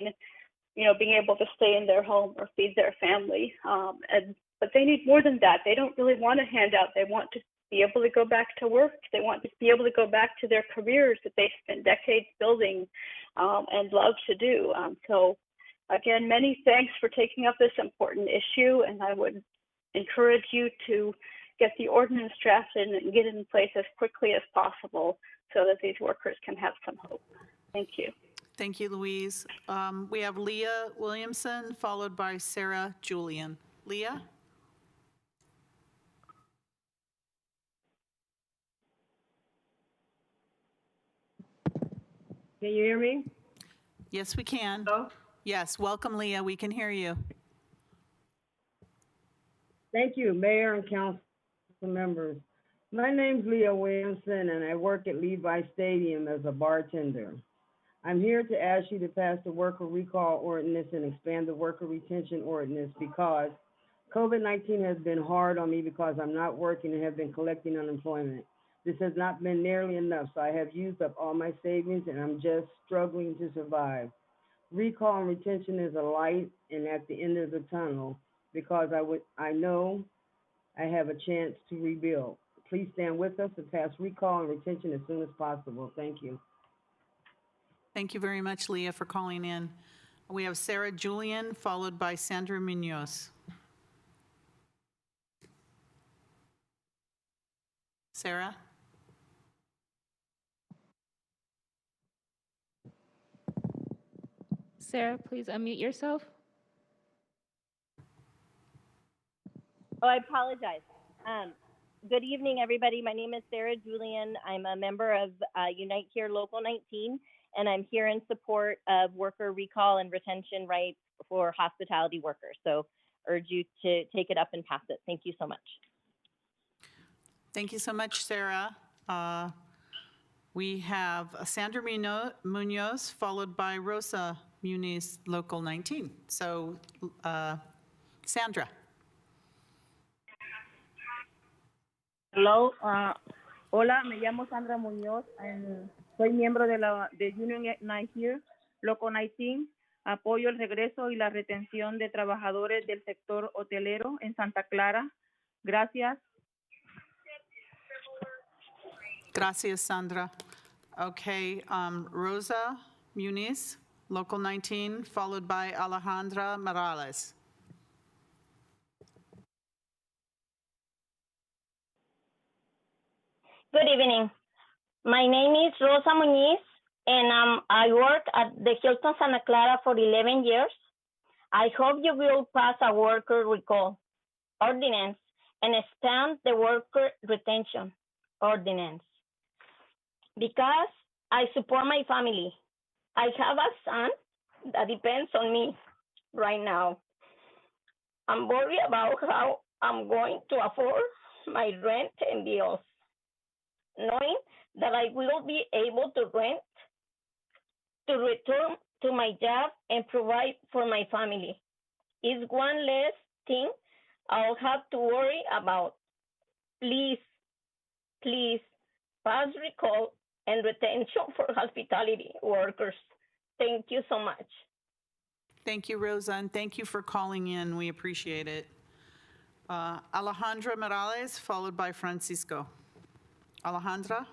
being able to stay in their home or feed their family. But they need more than that. They don't really want a handout. They want to be able to go back to work. They want to be able to go back to their careers that they spent decades building and love to do. So again, many thanks for taking up this important issue, and I would encourage you to get the ordinance drafted and get it in place as quickly as possible so that these workers can have some hope. Thank you. Thank you, Louise. We have Leah Williamson, followed by Sarah Julian. Leah? Can you hear me? Yes, we can. Hello? Yes, welcome, Leah. We can hear you. Thank you, Mayor and council members. My name's Leah Williamson, and I work at Levi Stadium as a bartender. I'm here to ask you to pass the worker recall ordinance and expand the worker retention ordinance because COVID-19 has been hard on me because I'm not working and have been collecting unemployment. This has not been nearly enough, so I have used up all my savings and I'm just struggling to survive. Recall and retention is a light and at the end of the tunnel because I know I have a chance to rebuild. Please stand with us to pass recall and retention as soon as possible. Thank you. Thank you very much, Leah, for calling in. We have Sarah Julian, followed by Sandra Munoz. Sarah? Sarah, please unmute yourself. Oh, I apologize. Good evening, everybody. My name is Sarah Julian. I'm a member of Unite Here Local 19, and I'm here in support of worker recall and retention rights for hospitality workers. So urge you to take it up and pass it. Thank you so much. Thank you so much, Sarah. We have Sandra Munoz, followed by Rosa Muniz, Local 19. So, Sandra. Hello, hola, me llamo Sandra Muñoz, soy miembro de Union Night Here, Loco 19. Apoyo el regreso y la retención de trabajadores del sector hotelero en Santa Clara. Gracias. Gracias, Sandra. Okay, Rosa Muniz, Local 19, followed by Alejandra Morales. Good evening. My name is Rosa Muñiz, and I work at the Hilton Santa Clara for 11 years. I hope you will pass a worker recall ordinance and expand the worker retention ordinance. Because I support my family. I have a son that depends on me right now. I'm worried about how I'm going to afford my rent and bills, knowing that I will be able to rent, to return to my job and provide for my family. It's one less thing I'll have to worry about. Please, please, pass recall and retention for hospitality workers. Thank you so much. Thank you, Rosa, and thank you for calling in. We appreciate it. Alejandra Morales, followed by Francisco. Alejandra?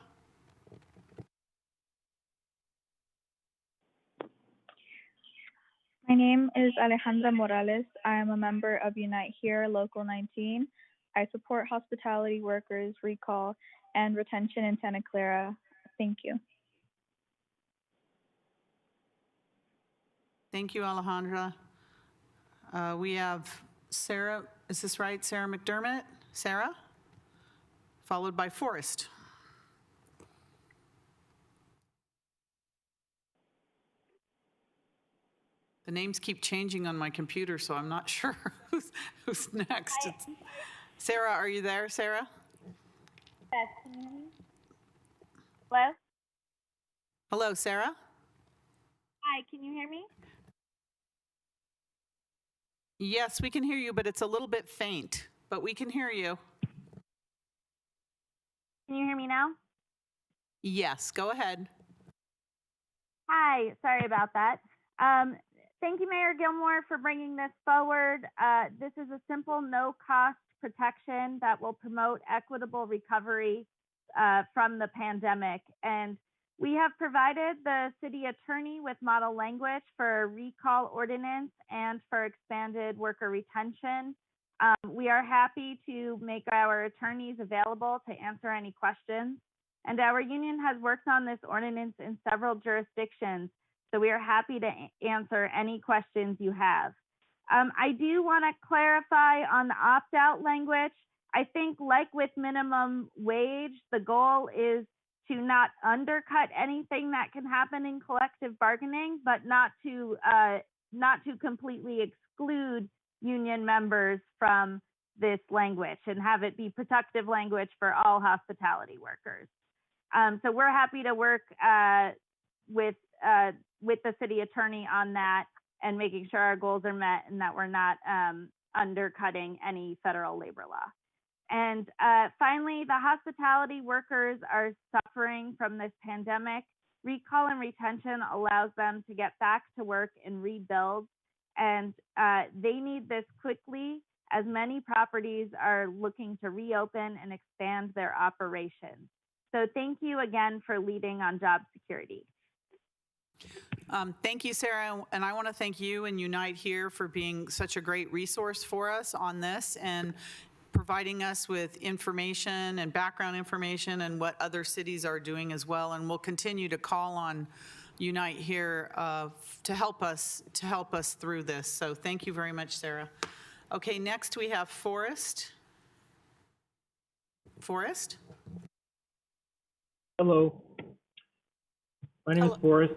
My name is Alejandra Morales. I am a member of Unite Here, Local 19. I support hospitality workers, recall, and retention in Santa Clara. Thank you. Thank you, Alejandra. We have Sarah, is this right? Sarah McDermott? Sarah? Followed by Forrest. The names keep changing on my computer, so I'm not sure who's next. Sarah, are you there, Sarah? Yes, can you hear me? Hello? Hello, Sarah? Hi, can you hear me? Yes, we can hear you, but it's a little bit faint, but we can hear you. Can you hear me now? Yes, go ahead. Hi, sorry about that. Thank you, Mayor Gilmore, for bringing this forward. This is a simple, no-cost protection that will promote equitable recovery from the pandemic. And we have provided the city attorney with model language for recall ordinance and for expanded worker retention. We are happy to make our attorneys available to answer any questions. And our union has worked on this ordinance in several jurisdictions, so we are happy to answer any questions you have. I do want to clarify on the opt-out language. I think like with minimum wage, the goal is to not undercut anything that can happen in collective bargaining, but not to completely exclude union members from this language and have it be protective language for all hospitality workers. So we're happy to work with the city attorney on that and making sure our goals are met and that we're not undercutting any federal labor law. And finally, the hospitality workers are suffering from this pandemic. Recall and retention allows them to get back to work and rebuild. And they need this quickly, as many properties are looking to reopen and expand their operations. So thank you again for leading on job security. Thank you, Sarah, and I want to thank you and Unite Here for being such a great resource for us on this and providing us with information and background information and what other cities are doing as well. And we'll continue to call on Unite Here to help us through this. So thank you very much, Sarah. Okay, next we have Forrest. Forrest? Hello. My name is Forrest.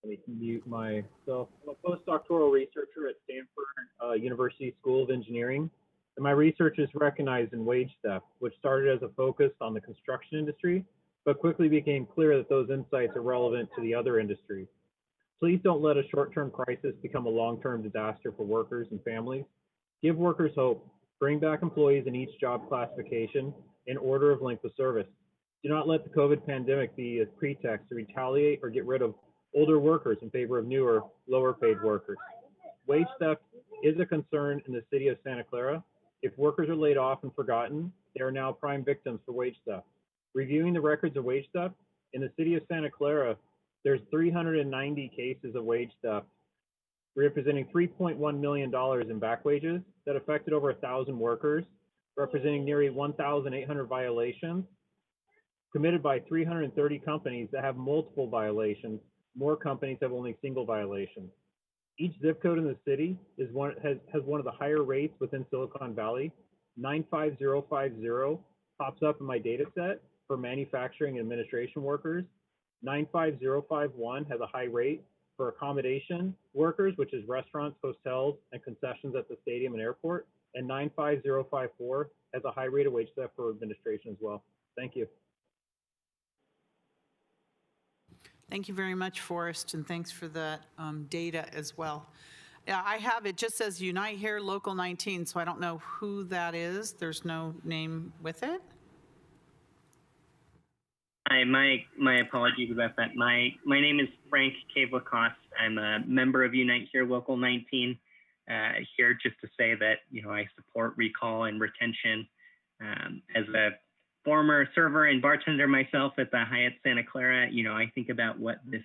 Let me mute myself. I'm a postdoctoral researcher at Stanford University School of Engineering, and my research is recognized in wage theft, which started as a focus on the construction industry, but quickly became clear that those insights are relevant to the other industries. Please don't let a short-term crisis become a long-term disaster for workers and families. Give workers hope. Bring back employees in each job classification in order of length of service. Do not let the COVID pandemic be a pretext to retaliate or get rid of older workers in favor of newer, lower paid workers. Wage theft is a concern in the city of Santa Clara. If workers are laid off and forgotten, they are now prime victims for wage theft. Reviewing the records of wage theft, in the city of Santa Clara, there's 390 cases of wage theft, representing $3.1 million in back wages that affected over 1,000 workers, representing nearly 1,800 violations, committed by 330 companies that have multiple violations. More companies have only single violations. Each zip code in the city has one of the higher rates within Silicon Valley. 95050 pops up in my data set for manufacturing and administration workers. 95051 has a high rate for accommodation workers, which is restaurants, hotels, and concessions at the stadium and airport. And 95054 has a high rate of wage theft for administration as well. Thank you. Thank you very much, Forrest, and thanks for that data as well. Yeah, I have, it just says Unite Here Local 19, so I don't know who that is. There's no name with it. Hi, my apologies about that. My name is Frank Cave-Lacoste. I'm a member of Unite Here Local 19. Here just to say that, I support recall and retention. As a former server and bartender myself at the Hyatt Santa Clara, I think about what this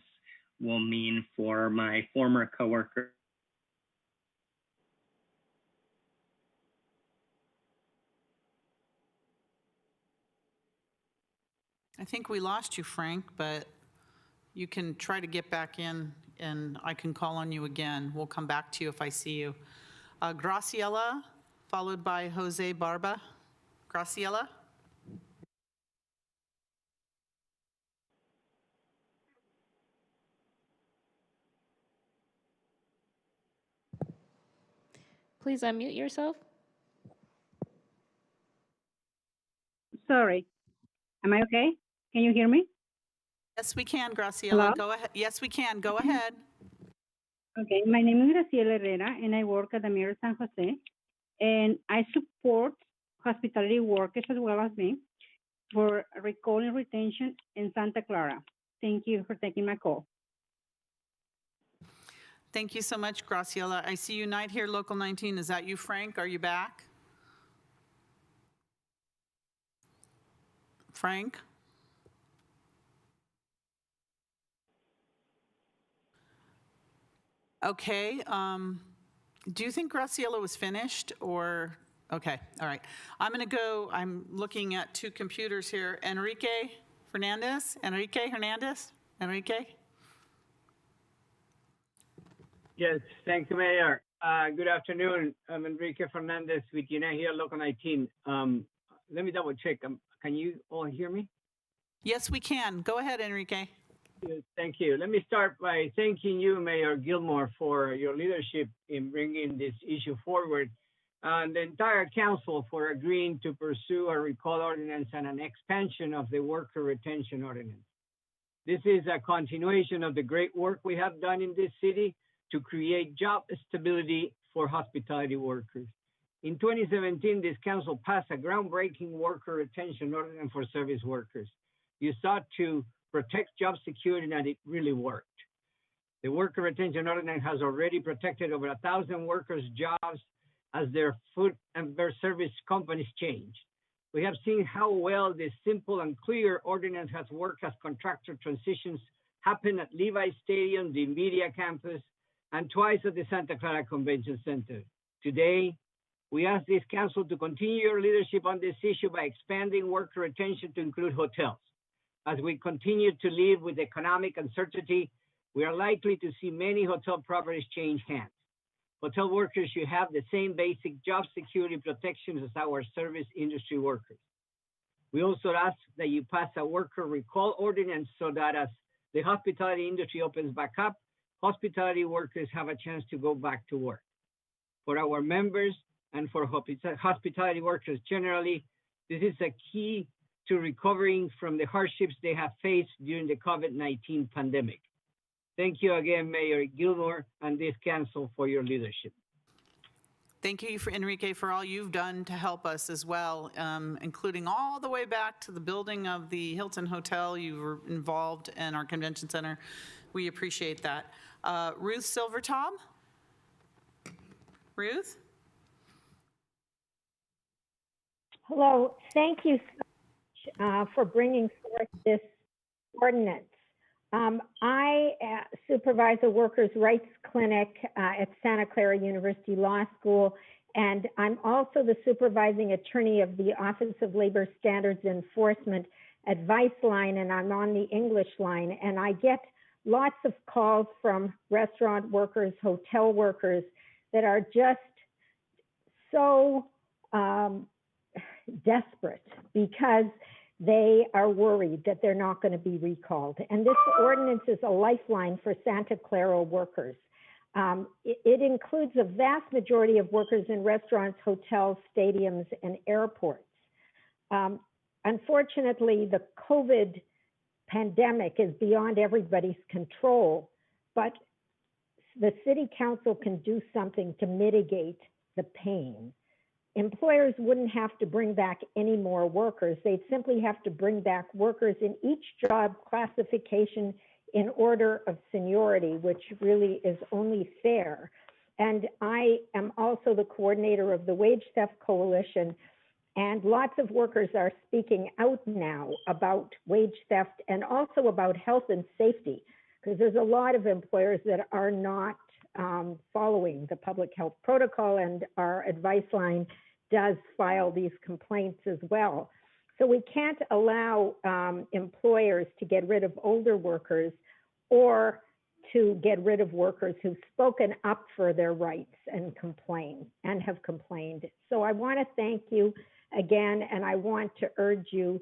will mean for my former coworker. I think we lost you, Frank, but you can try to get back in and I can call on you again. We'll come back to you if I see you. Graciela, followed by Jose Barba. Graciela? Please unmute yourself. Sorry. Am I okay? Can you hear me? Yes, we can, Graciela. Hello? Go ahead. Yes, we can. Go ahead. Okay, my name is Graciela Herrera, and I work at the Mayor of San Jose, and I support hospitality workers as well as me for recall and retention in Santa Clara. Thank you for taking my call. Thank you so much, Graciela. I see Unite Here Local 19. Is that you, Frank? Are you back? Frank? Okay. Do you think Graciela was finished or? Okay. All right. I'm looking at two computers here. Enrique Hernandez? Enrique? Yes, thank you, Mayor. Good afternoon. I'm Enrique Fernandez with Unite Here Local 19. Let me double check. Can you all hear me? Yes, we can. Go ahead, Enrique. Yes, thank you. Let me start by thanking you, Mayor Gilmore, for your leadership in bringing this issue forward, and the entire council for agreeing to pursue a recall ordinance and an expansion of the worker retention ordinance. This is a continuation of the great work we have done in this city to create job stability for hospitality workers. In 2017, this council passed a groundbreaking worker retention ordinance for service workers. You sought to protect job security, and it really worked. The worker retention ordinance has already protected over 1,000 workers' jobs as their food and their service companies change. We have seen how well this simple and clear ordinance has worked as contractor transitions happened at Levi Stadium, the Media Campus, and twice at the Santa Clara Convention Center. Today, we ask this council to continue your leadership on this issue by expanding worker retention to include hotels. As we continue to live with economic uncertainty, we are likely to see many hotel properties change hands. Hotel workers should have the same basic job security protections as our service industry workers. We also ask that you pass a worker recall ordinance so that as the hospitality industry opens back up, hospitality workers have a chance to go back to work. For our members and for hospitality workers generally, this is a key to recovering from the hardships they have faced during the COVID-19 pandemic. Thank you again, Mayor Gilmore and this council for your leadership. Thank you, Enrique, for all you've done to help us as well, including all the way back to the building of the Hilton Hotel. You were involved in our convention center. We appreciate that. Ruth Silvertop? Ruth? Hello, thank you so much for bringing forth this ordinance. I supervise a workers' rights clinic at Santa Clara University Law School, and I'm also the supervising attorney of the Office of Labor Standards Enforcement Advice Line, and I'm on the English line, and I get lots of calls from restaurant workers, hotel workers that are just so desperate because they are worried that they're not going to be recalled. And this ordinance is a lifeline for Santa Clara workers. It includes a vast majority of workers in restaurants, hotels, stadiums, and airports. Unfortunately, the COVID pandemic is beyond everybody's control, but the city council can do something to mitigate the pain. Employers wouldn't have to bring back any more workers. They'd simply have to bring back workers in each job classification in order of seniority, which really is only fair. And I am also the coordinator of the Wage Theft Coalition, and lots of workers are speaking out now about wage theft and also about health and safety, because there's a lot of employers that are not following the public health protocol, and our advice line does file these complaints as well. So we can't allow employers to get rid of older workers or to get rid of workers who've spoken up for their rights and complain and have complained. So I want to thank you again, and I want to urge you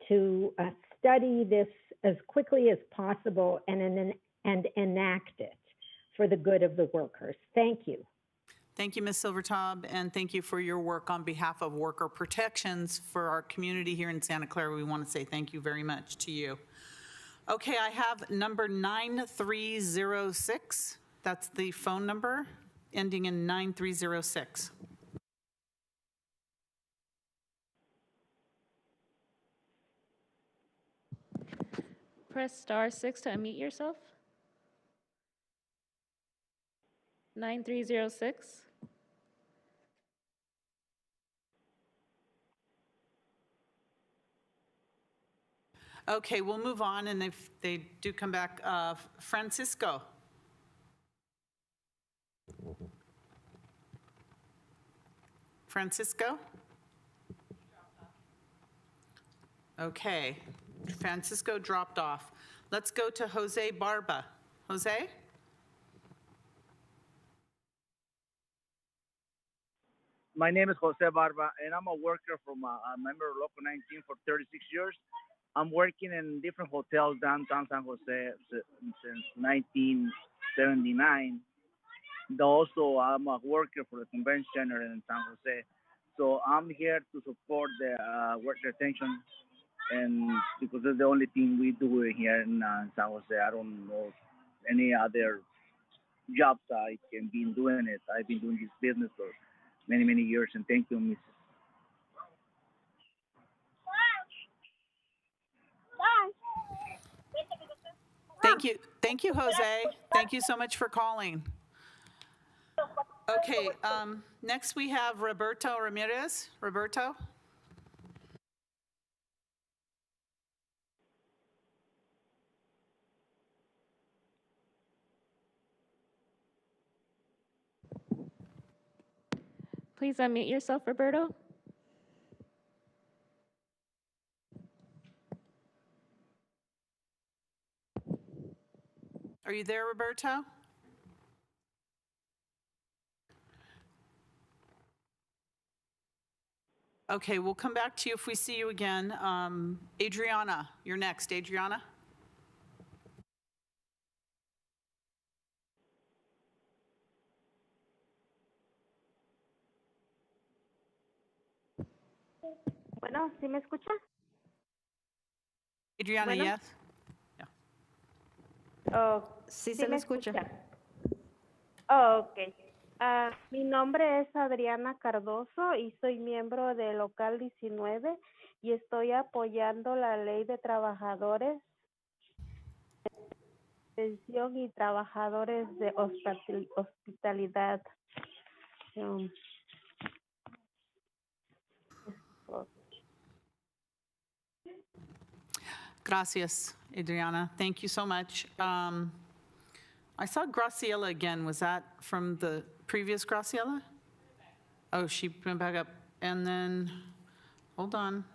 to study this as quickly as possible and enact it for the good of the workers. Thank you. Thank you, Ms. Silvertop, and thank you for your work on behalf of worker protections for our community here in Santa Clara. We want to say thank you very much to you. Okay, I have number 9306. That's the phone number ending in 9306. Press *6 to unmute yourself. 9306. Okay, we'll move on, and if they do come back, Francisco. Francisco? Okay, Francisco dropped off. Let's go to Jose Barba. Jose? My name is Jose Barba, and I'm a worker from a member of Local 19 for 36 years. I'm working in different hotels downtown San Jose since 1979. Also, I'm a worker for the convention center in San Jose. So I'm here to support the work retention, and because it's the only thing we do here in San Jose. I don't know any other jobs I can be doing it. I've been doing this business for many, many years, and thank you, Mrs. Thank you, Jose. Thank you so much for calling. Okay, next we have Roberto Ramirez. Roberto? Please unmute yourself, Roberto. Are you there, Roberto? Okay, we'll come back to you if we see you again. Adriana, you're next. Adriana? Bueno, ¿sí me escucha? Adriana, Bueno. yes? Oh, Sí se le escucha. Oh, ok. Mi nombre es Adriana Cardoso y soy miembro de Local 19 y estoy apoyando la ley de trabajadores de atención y trabajadores de hospitalidad. Gracias, Adriana. Thank you so much. I saw Graciela again. Was that from the previous Graciela? Oh, she went back up. And then, hold on.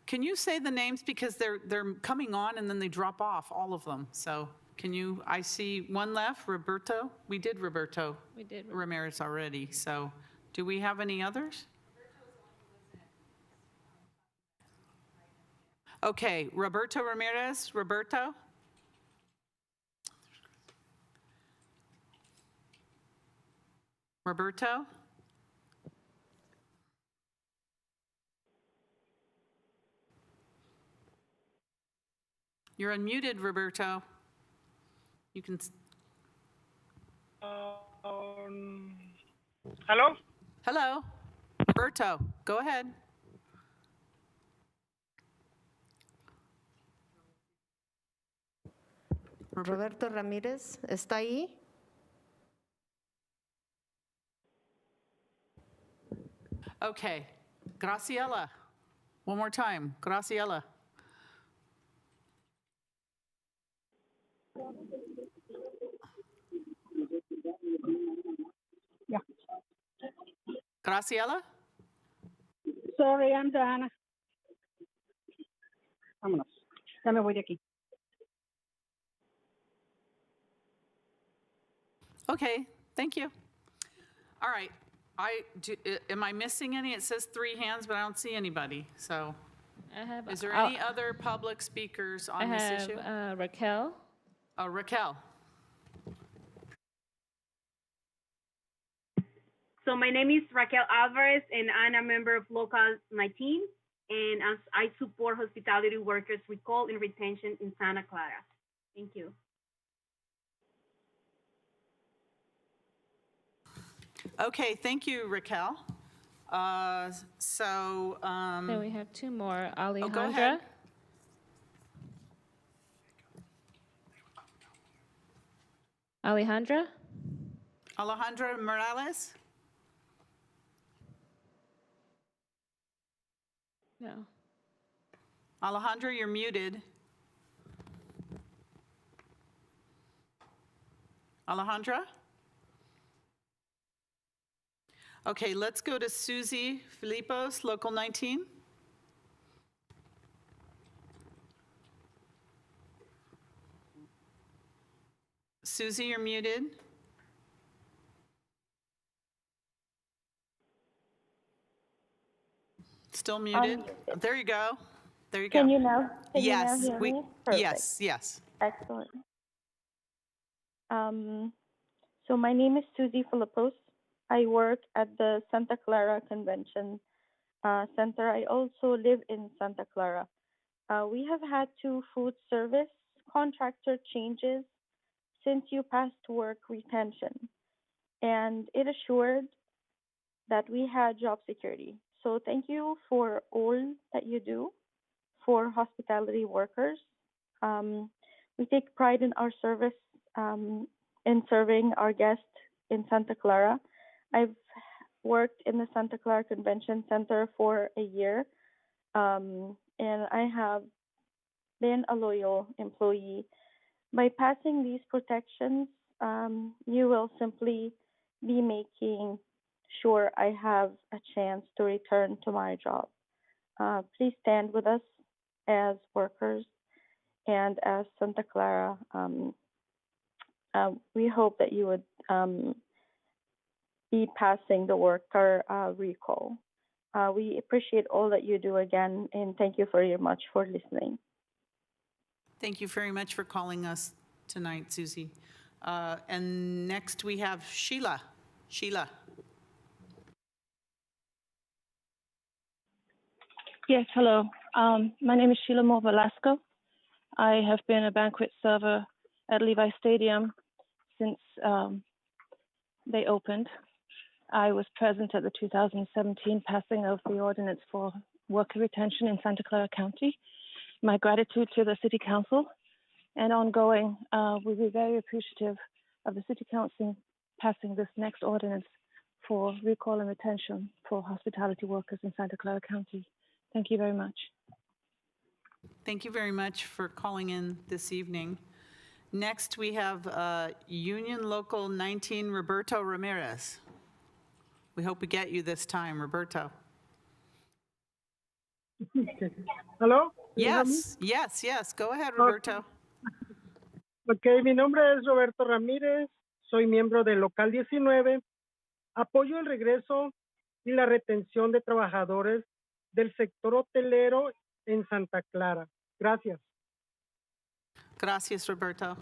Can you say the names because they're coming on and then they drop off, all of them. So can you, I see one left, Roberto. We did Roberto. We did. Ramirez already. So do we have any others? Okay, Roberto Ramirez, Roberto? Roberto? You're unmuted, Roberto. You can. Hello? Hello, Roberto, go ahead. Roberto Ramírez, ¿está ahí? Okay, Graciela. One more time, Graciela. Yeah. Graciela? Sorry, I'm Deanna. Vámonos. Ya me voy de aquí. Okay, thank you. All right, am I missing any? It says 3 hands, but I don't see anybody, so. I have. Is there any other public speakers on this issue? I have Raquel. Oh, Raquel. So my name is Raquel Alvarez, and I'm a member of Local 19, and I support hospitality workers recall and retention in Santa Clara. Thank you. Okay, thank you, Raquel. Then we have 2 more. Alejandra. Oh, go ahead. Alejandra. Alejandra Morales? No. Alejandra, you're muted. Alejandra? Okay, let's go to Susie Filipos, Local 19. Susie, you're muted. Still muted? There you go. There you go. Can you now? Can yes, you now hear me? Perfect. yes. Excellent. So my name is Susie Filipos. I work at the Santa Clara Convention Center. I also live in Santa Clara. We have had 2 food service contractor changes since you passed work retention, and it assured that we had job security. So thank you for all that you do for hospitality workers. We take pride in our service in serving our guests in Santa Clara. I've worked in the Santa Clara Convention Center for a year, and I have been a loyal employee. By passing these protections, you will simply be making sure I have a chance to return to my job. Please stand with us as workers and as Santa Clara. We hope that you would be passing the worker recall. We appreciate all that you do again, and thank you very much for listening. Thank you very much for calling us tonight, Susie. And next we have Sheila. Sheila. Yes, hello. My name is Sheila Moore Velasco. I have been a banquet server at Levi Stadium since they opened. I was present at the 2017 passing of the ordinance for worker retention in Santa Clara County. My gratitude to the City Council and ongoing, we'll be very appreciative of the City Council passing this next ordinance for recall and retention for hospitality workers in Santa Clara County. Thank you very much. Thank you very much for calling in this evening. Next, we have Union Local 19, Roberto Ramirez. We hope we get you this time, Roberto. Hello? Yes, yes, yes. Go ahead, Roberto. Ok, mi nombre es Roberto Ramírez, soy miembro del Local 19. Apoyo el regreso y la retención de trabajadores del sector hotelero en Santa Clara. Gracias. Gracias, Roberto.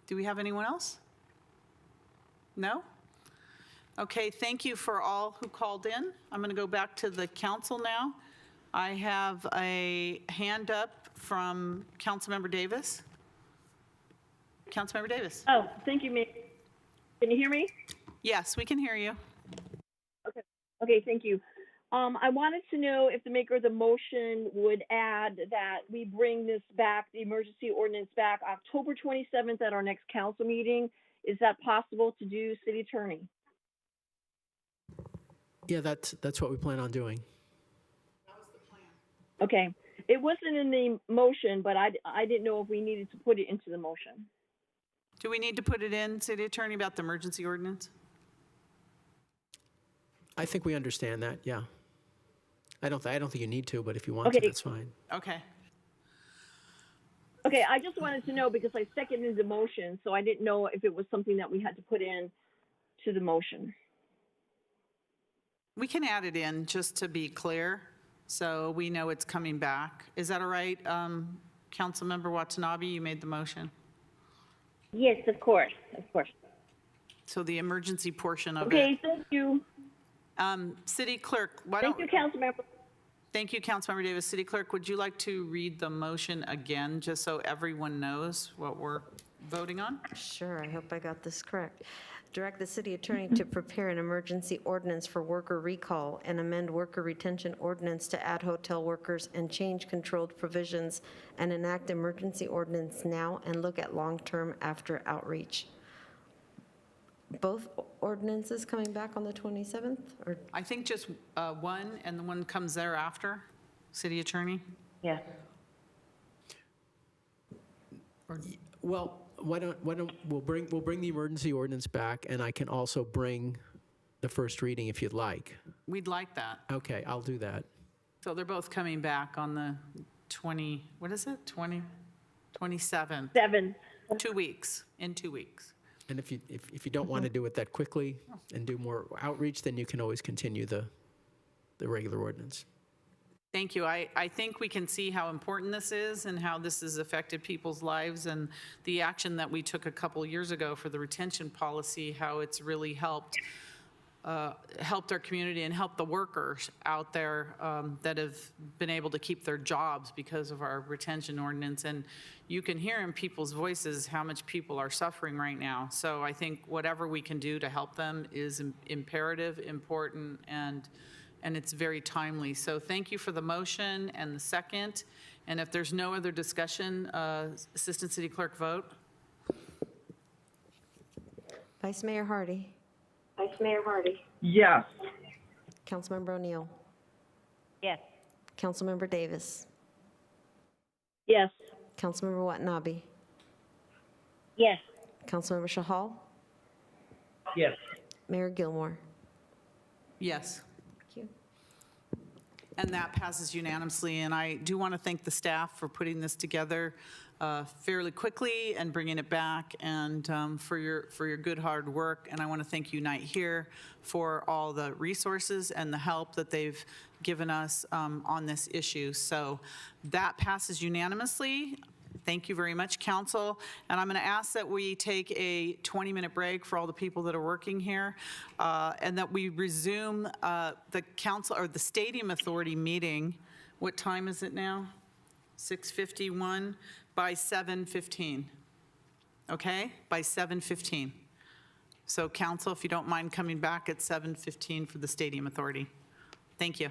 Do we have anyone else? No? Okay, thank you for all who called in. I'm going to go back to the council now. I have a hand up from Councilmember Davis. Councilmember Davis. Oh, thank you, Mayor. Can you hear me? Yes, we can hear you. Okay, thank you. I wanted to know if the maker of the motion would add that we bring this back, the emergency ordinance back October 27th at our next council meeting. Is that possible to do, City Attorney? Yeah, that's what we plan on doing. Okay. It wasn't in the motion, but I didn't know if we needed to put it into the motion. Do we need to put it in, City Attorney, about the emergency ordinance? I think we understand that, yeah. I don't think you need to, but if you want Okay. to, that's fine. Okay. Okay, I just wanted to know because I seconded the motion, so I didn't know if it was something that we had to put in to the motion. We can add it in just to be clear, so we know it's coming back. Is that all right, Councilmember Watanabe? You made the motion. Yes, of course, of course. So the emergency portion of Okay, it. thank you. City Clerk, why Thank don't... you, Councilmember. Thank you, Councilmember Davis. City Clerk, would you like to read the motion again, just so everyone knows what we're voting on? Sure, I hope I got this correct. Direct the city attorney to prepare an emergency ordinance for worker recall and amend worker retention ordinance to add hotel workers and change controlled provisions and enact emergency ordinance now and look at long-term after outreach. Both ordinances coming back on the 27th? Or I think just one, and the one comes thereafter, City Attorney? Yeah. Well, why don't we'll bring the emergency ordinance back, and I can also bring the first reading if you'd like. We'd like that. Okay, I'll do that. So they're both coming back on the 20, what is it, 27th? 7. 2 weeks, in 2 weeks. And if you don't want to do it that quickly and do more outreach, then you can always continue the regular ordinance. Thank you. I think we can see how important this is and how this has affected people's lives, and the action that we took a couple years ago for the retention policy, how it's really helped our community and helped the workers out there that have been able to keep their jobs because of our retention ordinance. And you can hear in people's voices how much people are suffering right now. So I think whatever we can do to help them is imperative, important, and it's very timely. So thank you for the motion and the second. And if there's no other discussion, Assistant City Clerk, vote. Vice Mayor Hardy. Vice Mayor Hardy. Yes. Councilmember O'Neill. Yes. Councilmember Davis. Yes. Councilmember Watanabe. Yes. Councilmember Chahal, Yes. Mayor Gilmore. Yes. Thank you. And that passes unanimously. And I do want to thank the staff for putting this together fairly quickly and bringing it back, and for your good hard work. And I want to thank Unite Here for all the resources and the help that they've given us on this issue. So that passes unanimously. Thank you very much, council. And I'm going to ask that we take a 20-minute break for all the people that are working here, and that we resume the council or the Stadium Authority meeting. What time is it now? 6:51 by 7:15. Okay, by 7:15. So council, if you don't mind coming back at 7:15 for the Stadium Authority. Thank you.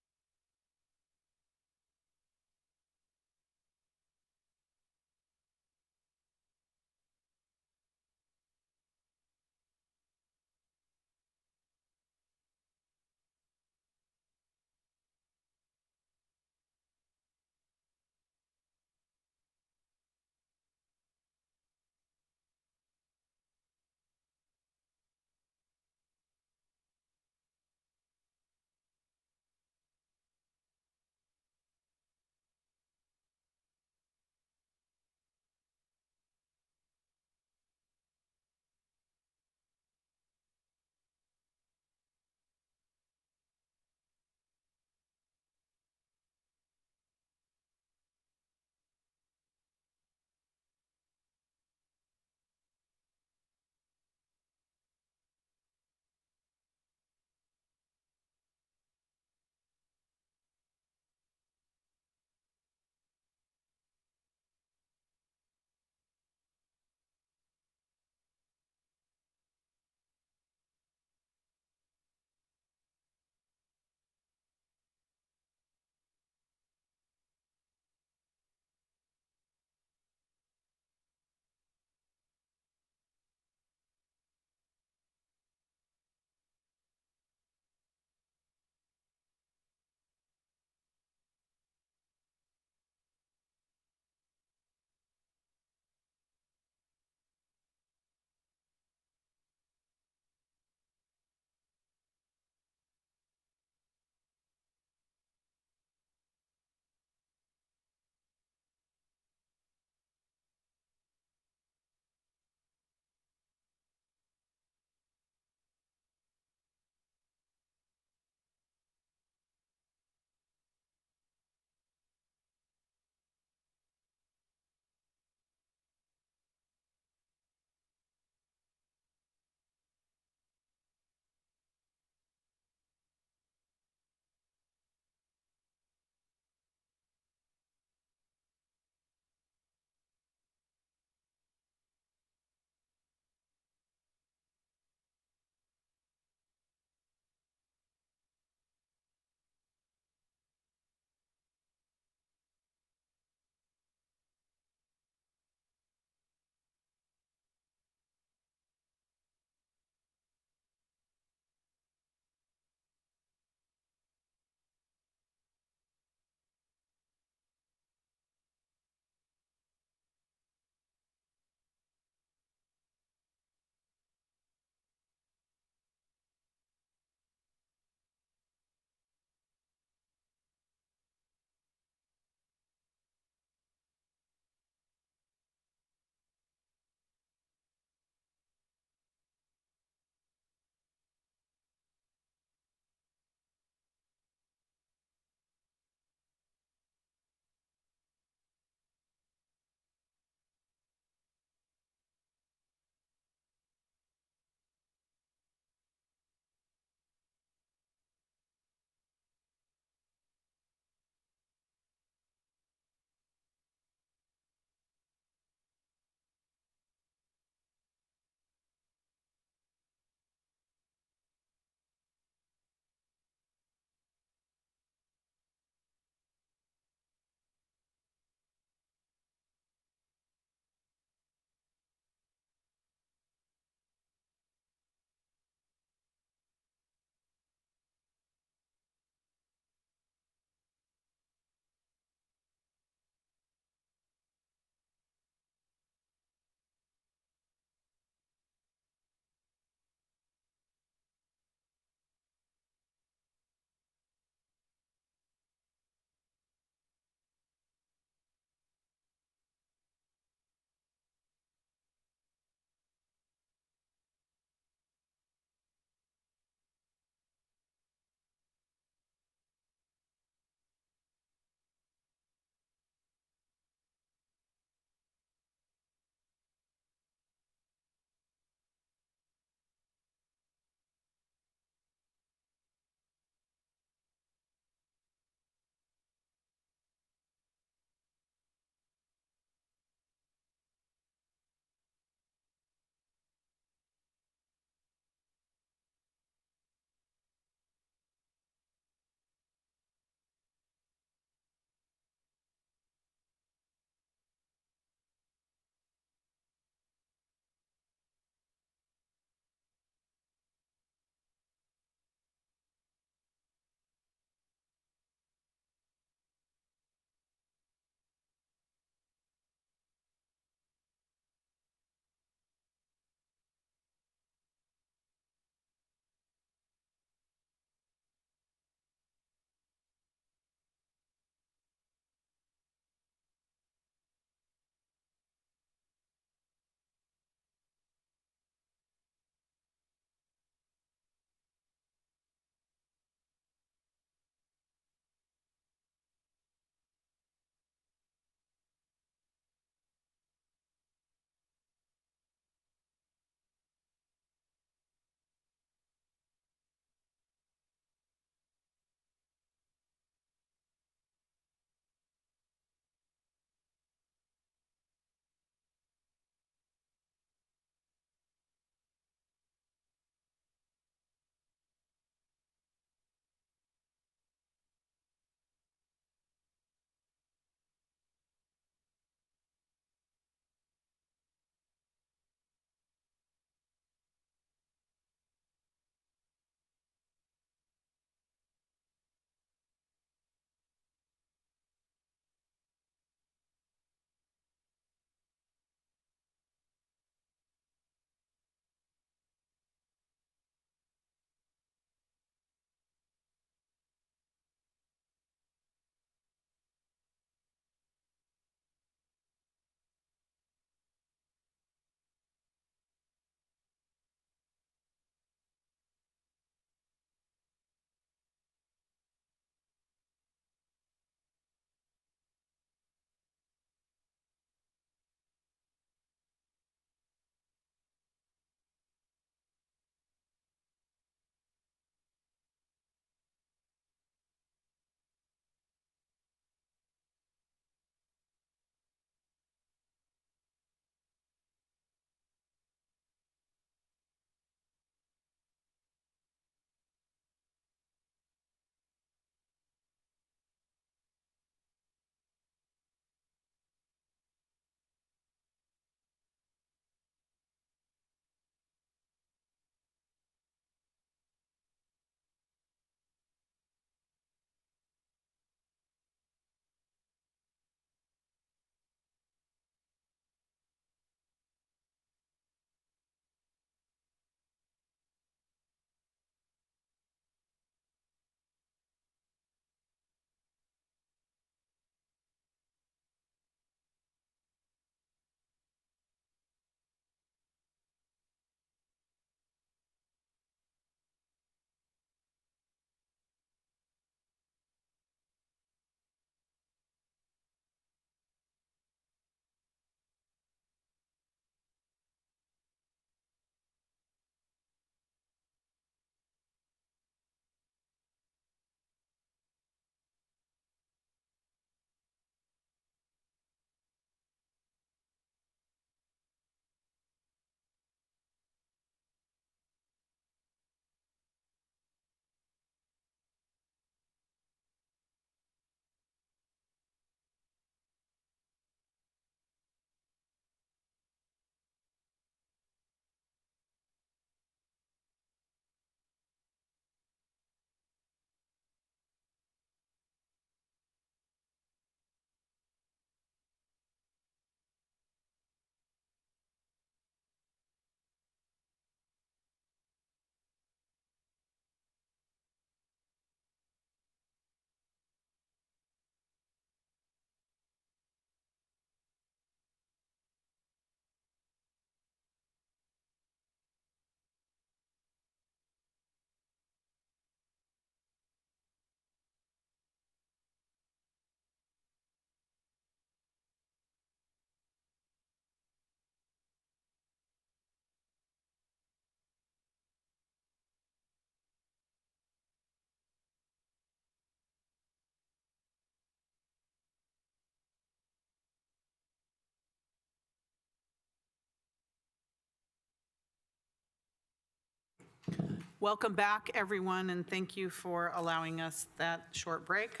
Welcome back, everyone, and thank you for allowing us that short break.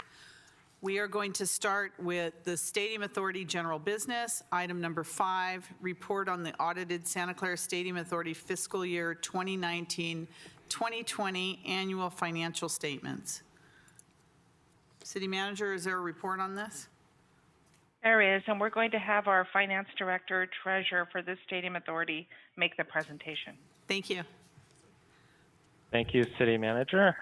We are going to start with the Stadium Authority General Business. Item number 5, report on the audited Santa Clara Stadium Authority fiscal year 2019-2020 annual financial statements. City Manager, is there a report on this? There is, and we're going to have our Finance Director, Treasurer for the Stadium Authority make the presentation. Thank you. Thank you, City Manager.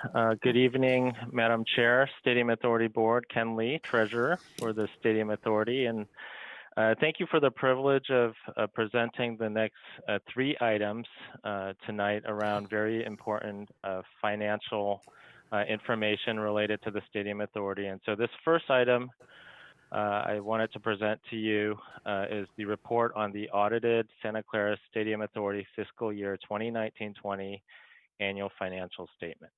Good evening, Madam Chair, Stadium Authority Board, Ken Lee, Treasurer for the Stadium Authority. And thank you for the privilege of presenting the next 3 items tonight around very important financial information related to the Stadium Authority. And so this first item I wanted to present to you is the report on the audited Santa Clara Stadium Authority fiscal year 2019-20 annual financial statement.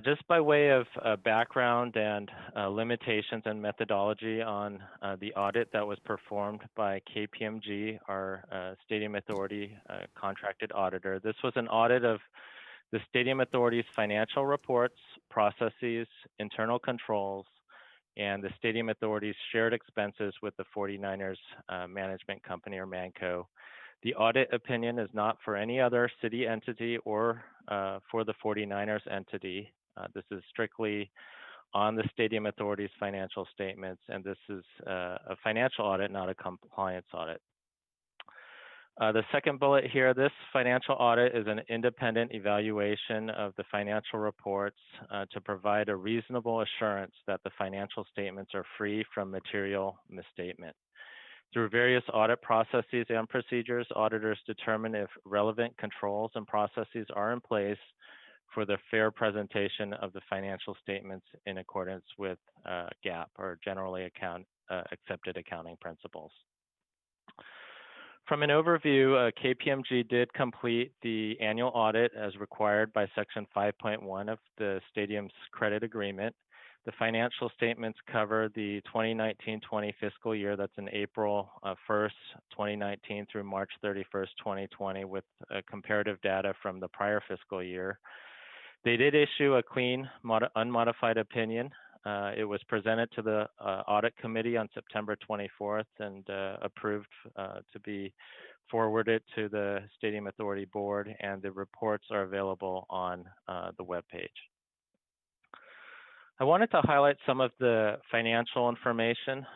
Just by way of background and limitations and methodology on the audit that was performed by KPMG, our Stadium Authority contracted auditor. This was an audit of the Stadium Authority's financial reports, processes, internal controls, and the Stadium Authority's shared expenses with the 49ers Management Company, or ManCo. The audit opinion is not for any other city entity or for the 49ers entity. This is strictly on the Stadium Authority's financial statements, and this is a financial audit, not a compliance audit. The second bullet here, this financial audit is an independent evaluation of the financial reports to provide a reasonable assurance that the financial statements are free from material misstatement. Through various audit processes and procedures, auditors determine if relevant controls and processes are in place for the fair presentation of the financial statements in accordance with GAAP, or generally accepted accounting principles. From an overview, KPMG did complete the annual audit as required by Section 5.1 of the Stadium's credit agreement. The financial statements cover the 2019-20 fiscal year, that's in April 1st, 2019 through March 31st, 2020, with comparative data from the prior fiscal year. They did issue a clean, unmodified opinion. It was presented to the Audit Committee on September 24th and approved to be forwarded to the Stadium Authority Board, and the reports are available on the webpage. I wanted to highlight some of the financial information,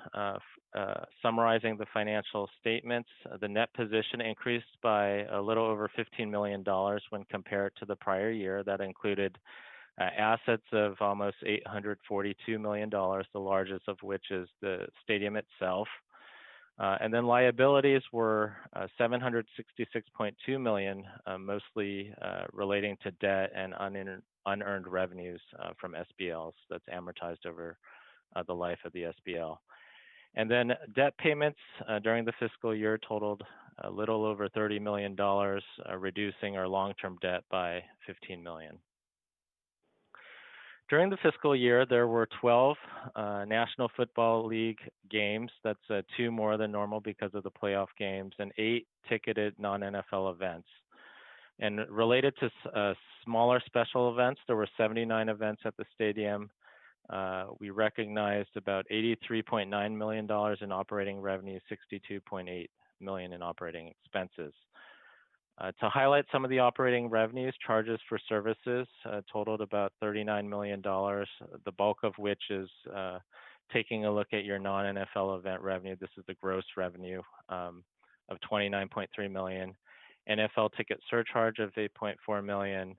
summarizing the financial statements. The net position increased by a little over $15 million when compared to the prior year. That included assets of almost $842 million, the largest of which is the stadium itself. And then liabilities were $766.2 million, mostly relating to debt and unearned revenues from SBLs that's amortized over the life of the SBL. And then debt payments during the fiscal year totaled a little over $30 million, reducing our long-term debt by $15 million. During the fiscal year, there were 12 National Football League games. That's 2 more than normal because of the playoff games, and 8 ticketed non-NFL events. And related to smaller special events, there were 79 events at the stadium. We recognized about $83.9 million in operating revenue, $62.8 million in operating expenses. To highlight some of the operating revenues, charges for services totaled about $39 million, the bulk of which is taking a look at your non-NFL event revenue. This is the gross revenue of $29.3 million. NFL ticket surcharge of $8.4 million,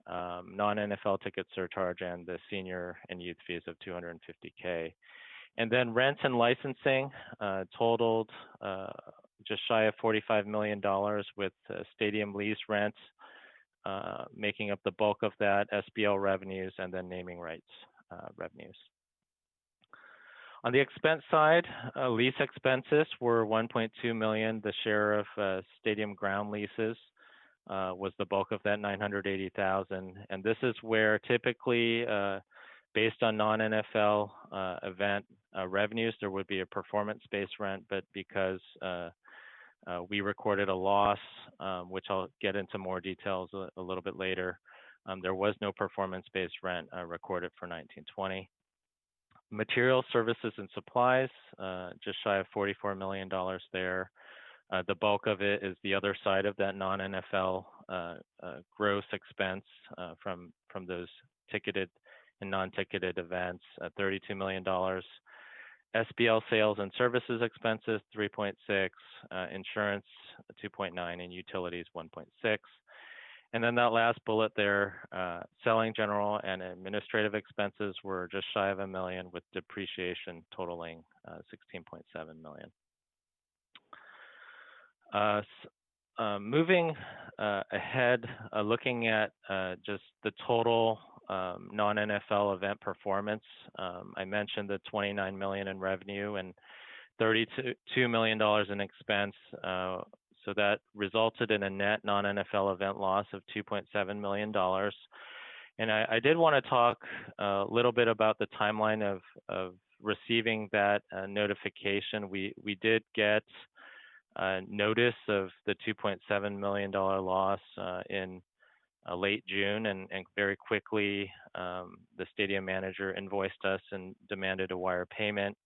non-NFL ticket surcharge, and the senior and youth fees of $250K. And then rent and licensing totaled just shy of $45 million, with stadium lease rent making up the bulk of that, SBL revenues, and then naming rights revenues. On the expense side, lease expenses were $1.2 million. The share of stadium ground leases was the bulk of that, $980,000. And this is where typically, based on non-NFL event revenues, there would be a performance-based rent, but because We recorded a loss, which I'll get into more details a little bit later. There was no performance-based rent recorded for 1920. Materials, services, and supplies, just shy of $44 million there. The bulk of it is the other side of that non-NFL gross expense from those ticketed and non-ticketed events, $32 million. SBL sales and services expenses, 3.6, insurance, 2.9, and utilities, 1.6. And then that last bullet there, selling, general, and administrative expenses were just shy of $1 million, with depreciation totaling $16.7 million. Moving ahead, looking at just the total non-NFL event performance, I mentioned the $29 million in revenue and $32 million in expense. So that resulted in a net non-NFL event loss of $2.7 million. And I did want to talk a little bit about the timeline of receiving that notification. We did get notice of the $2.7 million loss in late June, and very quickly the stadium manager invoiced us and demanded a wire payment.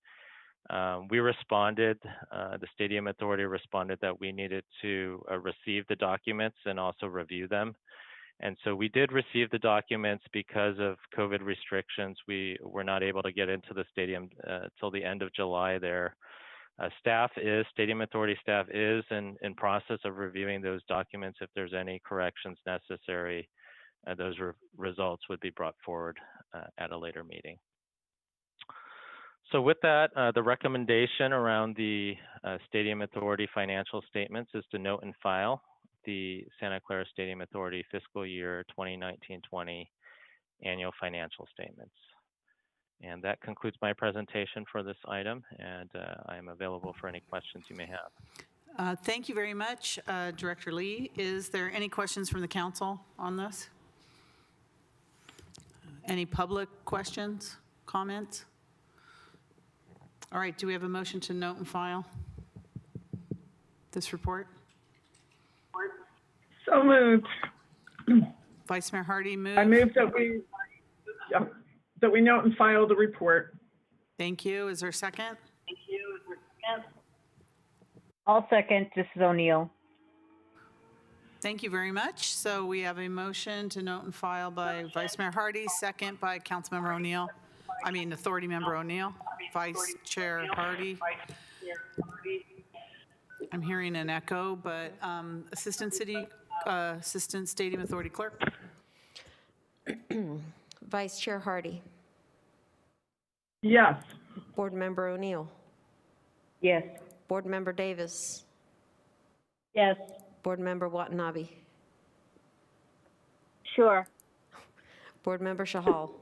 We responded, the stadium authority responded that we needed to receive the documents and also review them. And so we did receive the documents. Because of COVID restrictions, we were not able to get into the stadium till the end of July there. Stadium authority staff is in process of reviewing those documents. If there's any corrections necessary, those results would be brought forward at a later meeting. So with that, the recommendation around the Stadium Authority financial statements is to note and file the Santa Clara Stadium Authority fiscal year 2019-20 annual financial statements. And that concludes my presentation for this item, and I am available for any questions you may have. Thank you very much, Director Lee. Is there any questions from the council on this? Any public questions, comments? All right, do we have a motion to note and file this report? So moved. Vice Mayor Hardy moves. I move that we note and file the report. Thank you. Is there a second? I'll second. This is O'Neill. Thank you very much. So we have a motion to note and file by Vice Mayor Hardy, second by Councilmember O'Neill. Authority Member O'Neill, Vice Chair Hardy. I'm hearing an echo, but Assistant Stadium Authority Clerk. Vice Chair Hardy. Yes. Board Member O'Neill. Yes. Board Member Davis. Yes. Board Member Watanabe. Sure. Board Member Chahal.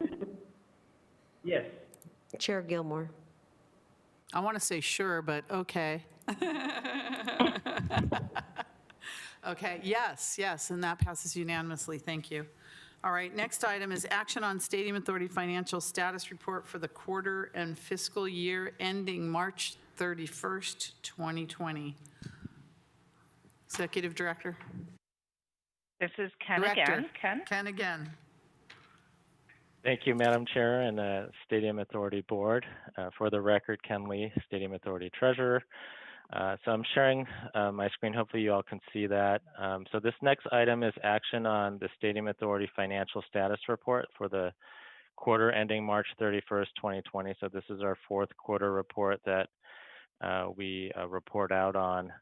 Yes. Chair Gilmore. I want to say sure, but okay. Okay, yes, and that passes unanimously. Thank you. All right, next item is action on Stadium Authority financial status report for the quarter and fiscal year ending March 31st, 2020. Executive Director. This is Ken Director. again. Ken again. Thank you, Madam Chair and Stadium Authority Board. For the record, Ken Lee, Stadium Authority Treasurer. So I'm sharing my screen. Hopefully you all can see that. So this next item is action on the Stadium Authority financial status report for the quarter ending March 31st, 2020. So this is our fourth quarter report that we report out on.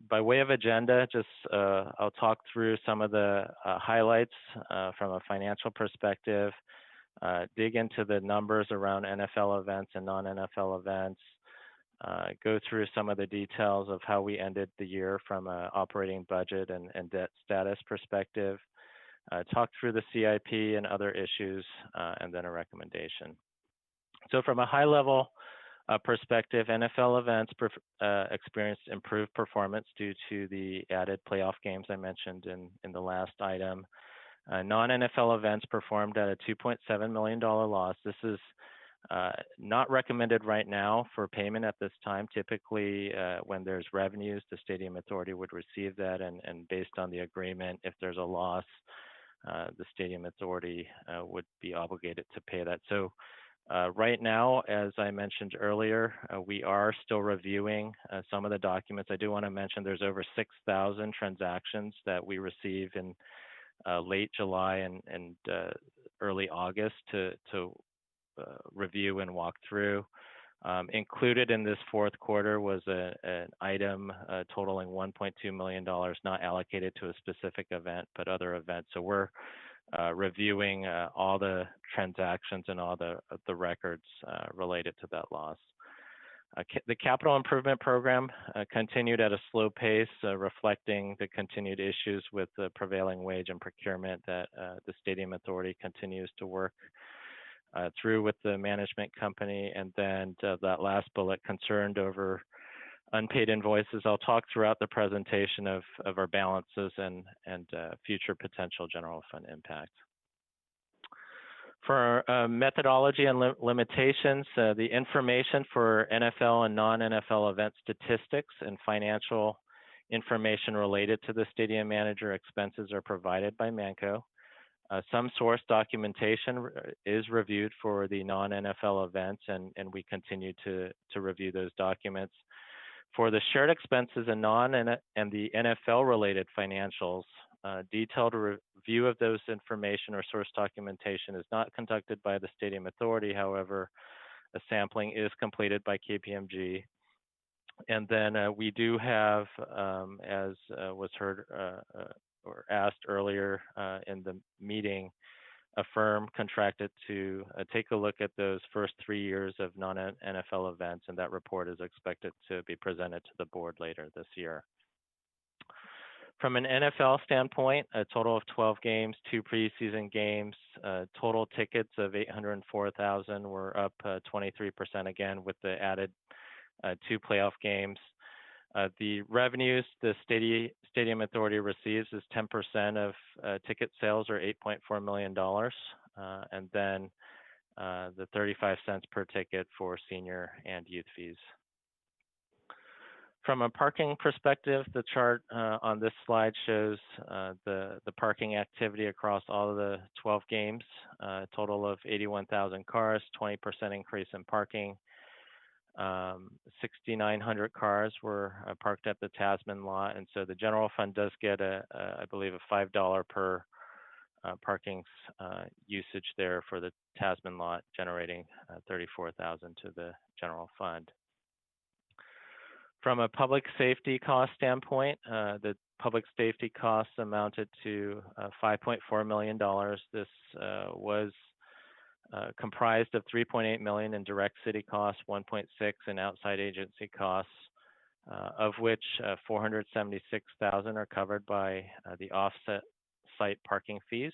By way of agenda, I'll talk through some of the highlights from a financial perspective, dig into the numbers around NFL events and non-NFL events, go through some of the details of how we ended the year from an operating budget and debt status perspective, talk through the CIP and other issues, and then a recommendation. So from a high level perspective, NFL events experienced improved performance due to the added playoff games I mentioned in the last item. Non-NFL events performed at a $2.7 million loss. This is Not recommended right now for payment at this time. Typically, when there's revenues, the Stadium Authority would receive that, and based on the agreement, if there's a loss, the Stadium Authority would be obligated to pay that. So right now, as I mentioned earlier, we are still reviewing some of the documents. I do want to mention there's over 6,000 transactions that we receive in late July and early August to review and walk through. Included in this fourth quarter was an item totaling $1.2 million, not allocated to a specific event, but other events. So we're reviewing all the transactions and all the records related to that loss. The capital improvement program continued at a slow pace, reflecting the continued issues with the prevailing wage and procurement that the Stadium Authority continues to work through with the management company. And then that last bullet, concerned over unpaid invoices. I'll talk throughout the presentation of our balances and future potential general fund impact. For methodology and limitations, the information for NFL and non-NFL event statistics and financial information related to the stadium manager expenses are provided by Manco. Some source documentation is reviewed for the non-NFL events, and we continue to review those documents. For the shared expenses and the NFL-related financials, detailed review of those information or source documentation is not conducted by the Stadium Authority. However, a sampling is completed by KPMG. And then we do have, as was heard or asked earlier in the meeting, a firm contracted to take a look at those first 3 years of non-NFL events, and that report is expected to be presented to the board later this year. From an NFL standpoint, a total of 12 games, 2 preseason games, total tickets of 804,000 were up 23% again with the added 2 playoff games. The revenues the Stadium Authority receives is 10% of ticket sales, or $8.4 million, and then the 35 cents per ticket for senior and youth fees. From a parking perspective, the chart on this slide shows the parking activity across all of the 12 games, a total of 81,000 cars, 20% increase in parking. 6,900 cars were parked at the Tasman lot, and so the general fund does get I believe, a $5 per parking usage there for the Tasman lot, generating $34,000 to the general fund. From a public safety cost standpoint, the public safety costs amounted to $5.4 million. This was comprised of $3.8 million in direct city costs, $1.6 in outside agency costs, of which $476,000 are covered by the offset site parking fees.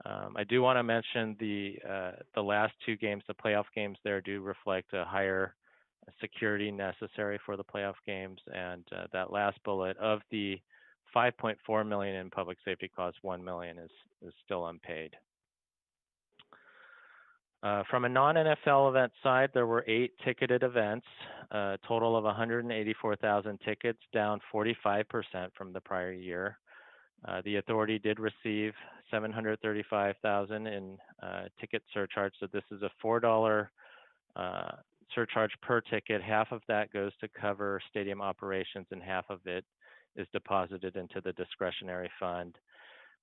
I do want to mention the last 2 games, the playoff games there, do reflect a higher security necessary for the playoff games, and that last bullet of the $5.4 million in public safety costs, $1 million is still unpaid. From a non-NFL event side, there were 8 ticketed events, a total of 184,000 tickets, down 45% from the prior year. The authority did receive $735,000 in ticket surcharge, so this is a $4 surcharge per ticket. Half of that goes to cover stadium operations, and half of it is deposited into the discretionary fund.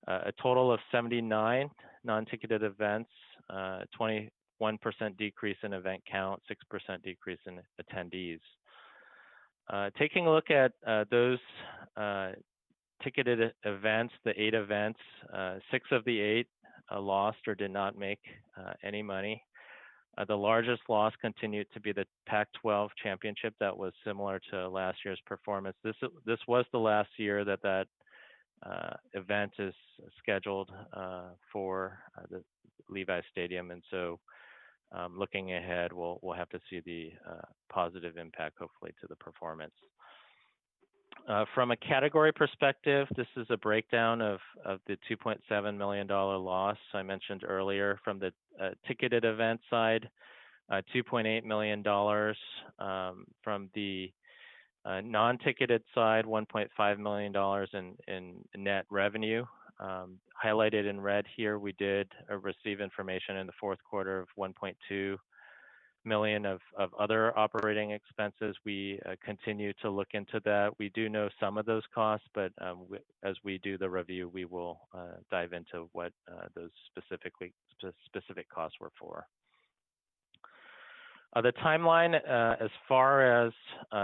A total of 79 non-ticketed events, 21% decrease in event count, 6% decrease in attendees. Taking a look at those ticketed events, the 8 events, 6 of the 8 lost or did not make any money. The largest loss continued to be the Pac-12 championship. That was similar to last year's performance. This was the last year that event is scheduled for the Levi Stadium, and so looking ahead, we'll have to see the positive impact, hopefully, to the performance. From a category perspective, this is a breakdown of the $2.7 million loss I mentioned earlier. From the ticketed event side, $2.8 million from the non-ticketed side, $1.5 million in net revenue. Highlighted in red here, we did receive information in the fourth quarter of $1.2 million of other operating expenses. We continue to look into that. We do know some of those costs, but as we do the review, we will dive into what those specific costs were for. The timeline, as far as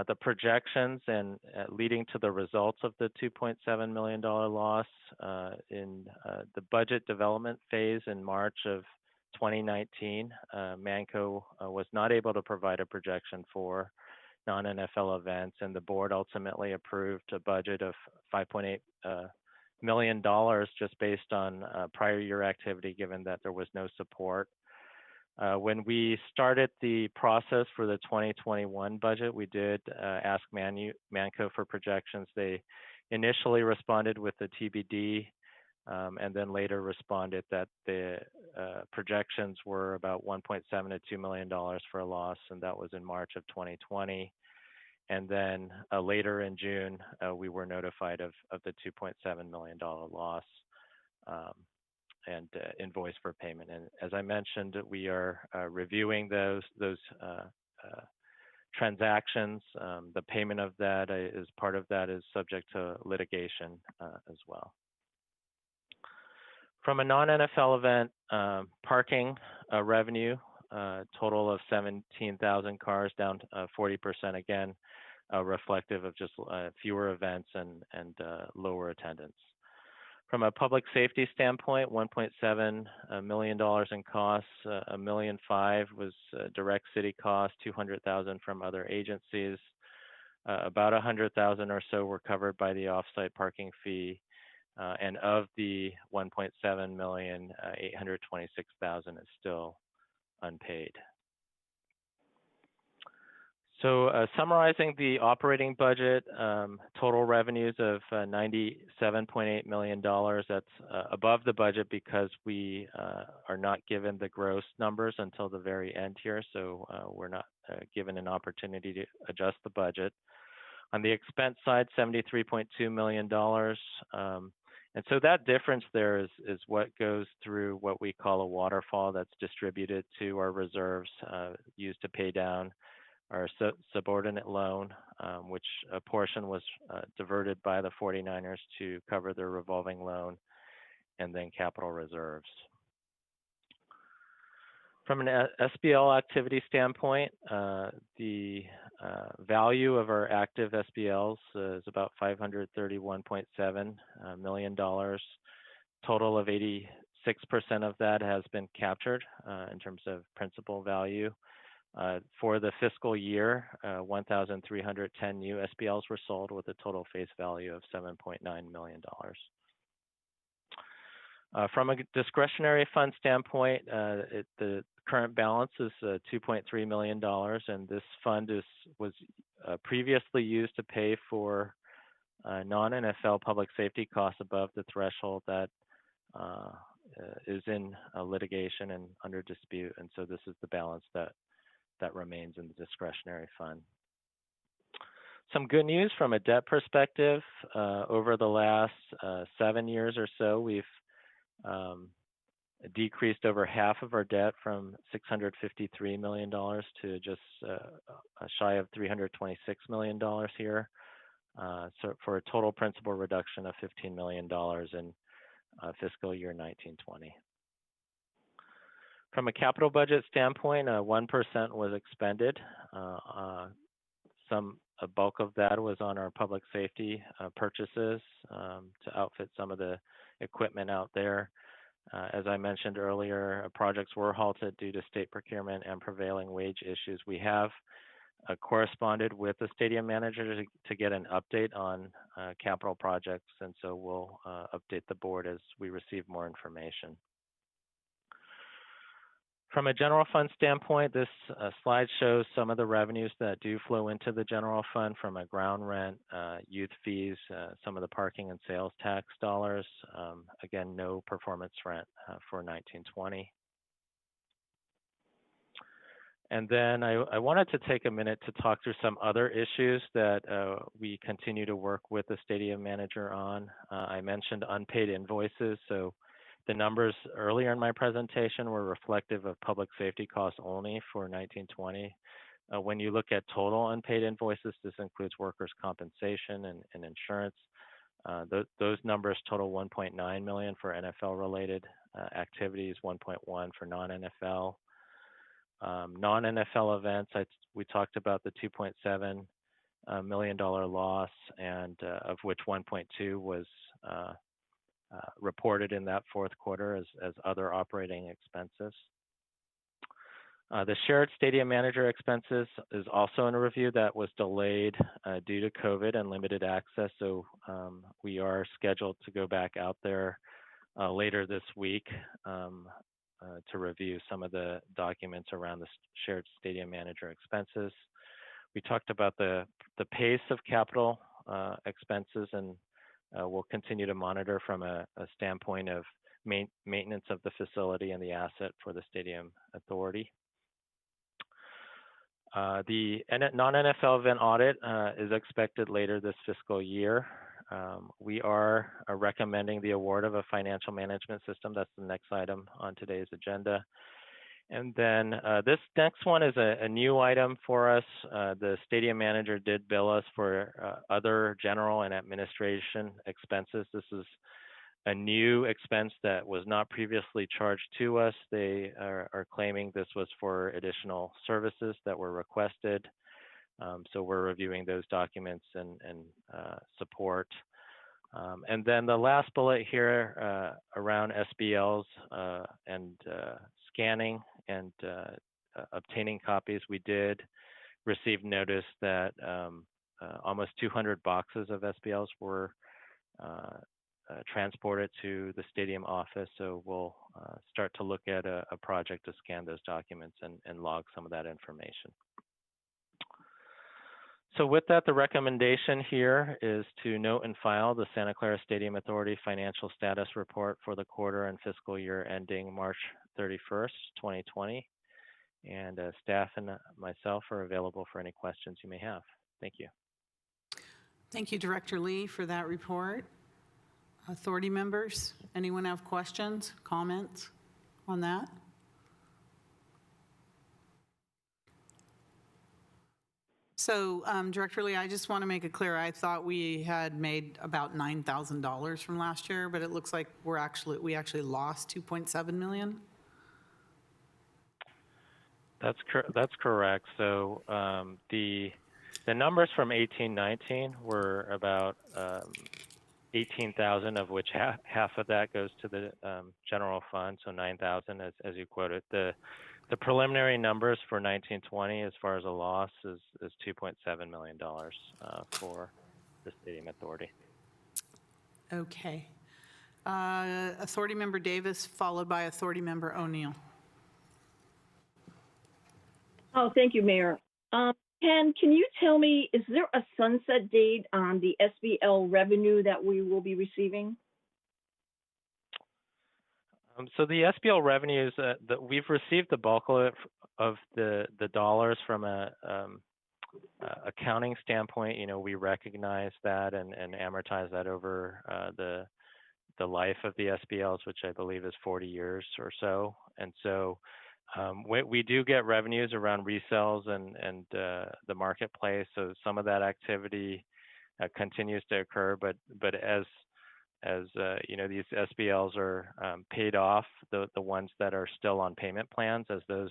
the projections and leading to the results of the $2.7 million loss in the budget development phase in March of 2019, Manco was not able to provide a projection for non-NFL events, and the board ultimately approved a budget of $5.8 million just based on prior year activity, given that there was no support. When we started the process for the 2021 budget, we did ask Manco for projections. They initially responded with the TBD, and then later responded that the projections were about $1.7 to $2 million for a loss, and that was in March of 2020. And then later in June, we were notified of the $2.7 million loss and invoice for payment. And as I mentioned, we are reviewing those transactions. The payment of that is part of that is subject to litigation as well. From a non-NFL event, parking revenue, total of 17,000 cars, down 40%, again, reflective of just fewer events and lower attendance. From a public safety standpoint, $1.7 million in costs, $1.5 million was direct city costs, $200,000 from other agencies. About $100,000 or so were covered by the off-site parking fee. And of the $1.7 million, $826,000 is still unpaid. So summarizing the operating budget, total revenues of $97.8 million. That's above the budget because we are not given the gross numbers until the very end here. So we're not given an opportunity to adjust the budget. On the expense side, $73.2 million. And so that difference there is what goes through what we call a waterfall that's distributed to our reserves used to pay down our subordinate loan, which a portion was diverted by the 49ers to cover their revolving loan, and then capital reserves. From an SBL activity standpoint, the value of our active SBLs is about $531.7 million. Total of 86% of that has been captured in terms of principal value. For the fiscal year, 1,310 new SBLs were sold with a total face value of $7.9 million. From a discretionary fund standpoint, the current balance is $2.3 million, and this fund was previously used to pay for non-NFL public safety costs above the threshold that is in litigation and under dispute, and so this is the balance that remains in the discretionary fund. Some good news from a debt perspective. Over the last 7 years or so, we've decreased over half of our debt from $653 million to just shy of $326 million here. So for a total principal reduction of $15 million in fiscal year 19-20. From a capital budget standpoint, 1% was expended. A bulk of that was on our public safety purchases to outfit some of the equipment out there. As I mentioned earlier, projects were halted due to state procurement and prevailing wage issues. We have corresponded with the stadium manager to get an update on capital projects, and so we'll update the board as we receive more information. From a general fund standpoint, this slide shows some of the revenues that do flow into the general fund from a ground rent, youth fees, some of the parking and sales tax dollars. Again, no performance rent for 19-20. And then I wanted to take a minute to talk through some other issues that we continue to work with the stadium manager on. I mentioned unpaid invoices. So the numbers earlier in my presentation were reflective of public safety costs only for 1920. When you look at total unpaid invoices, this includes workers' compensation and insurance. Those numbers total 1.9 million for NFL-related activities, 1.1 for non-NFL. Non-NFL events, we talked about the $2.7 million loss, and of which 1.2 was reported in that fourth quarter as other operating expenses. The shared stadium manager expenses is also in a review that was delayed due to COVID and limited access. So we are scheduled to go back out there later this week to review some of the documents around the shared stadium manager expenses. We talked about the pace of capital expenses, and we'll continue to monitor from a standpoint of maintenance of the facility and the asset for the stadium authority. The non-NFL event audit is expected later this fiscal year. We are recommending the award of a financial management system. That's the next item on today's agenda. And then this next one is a new item for us. The stadium manager did bill us for other general and administration expenses. This is a new expense that was not previously charged to us. They are claiming this was for additional services that were requested. So we're reviewing those documents and support. And then the last bullet here around SBLs and scanning and obtaining copies, we did receive notice that almost 200 boxes of SBLs were transported to the stadium office. So we'll start to look at a project to scan those documents and log some of that information. So with that, the recommendation here is to note and file the Santa Clara Stadium Authority financial status report for the quarter and fiscal year ending March 31st, 2020. And staff and myself are available for any questions you may have. Thank you. Thank you, Director Lee, for that report. Authority members, anyone have questions, comments on that? So, Director Lee, I just want to make it clear, I thought we had made about $9,000 from last year, but it looks like we actually lost 2.7 million. That's correct. So the numbers from 18-19 were about 18,000, of which half of that goes to the general fund, so 9,000 as you quoted. The preliminary numbers for 19-20 as far as a loss is $2.7 million for the Stadium Authority. Okay. Authority Member Davis, followed by Authority Member O'Neill. Oh, thank you, Mayor. Ken, can you tell me, is there a sunset date on the SBL revenue that we will be receiving? So the SBL revenues, we've received the bulk of the dollars from a accounting standpoint. You know, we recognize that and amortize that over the life of the SBLs, which I believe is 40 years or so. And so we do get revenues around resales and the marketplace. So some of that activity continues to occur, but as you know, these SBLs are paid off, the ones that are still on payment plans, as those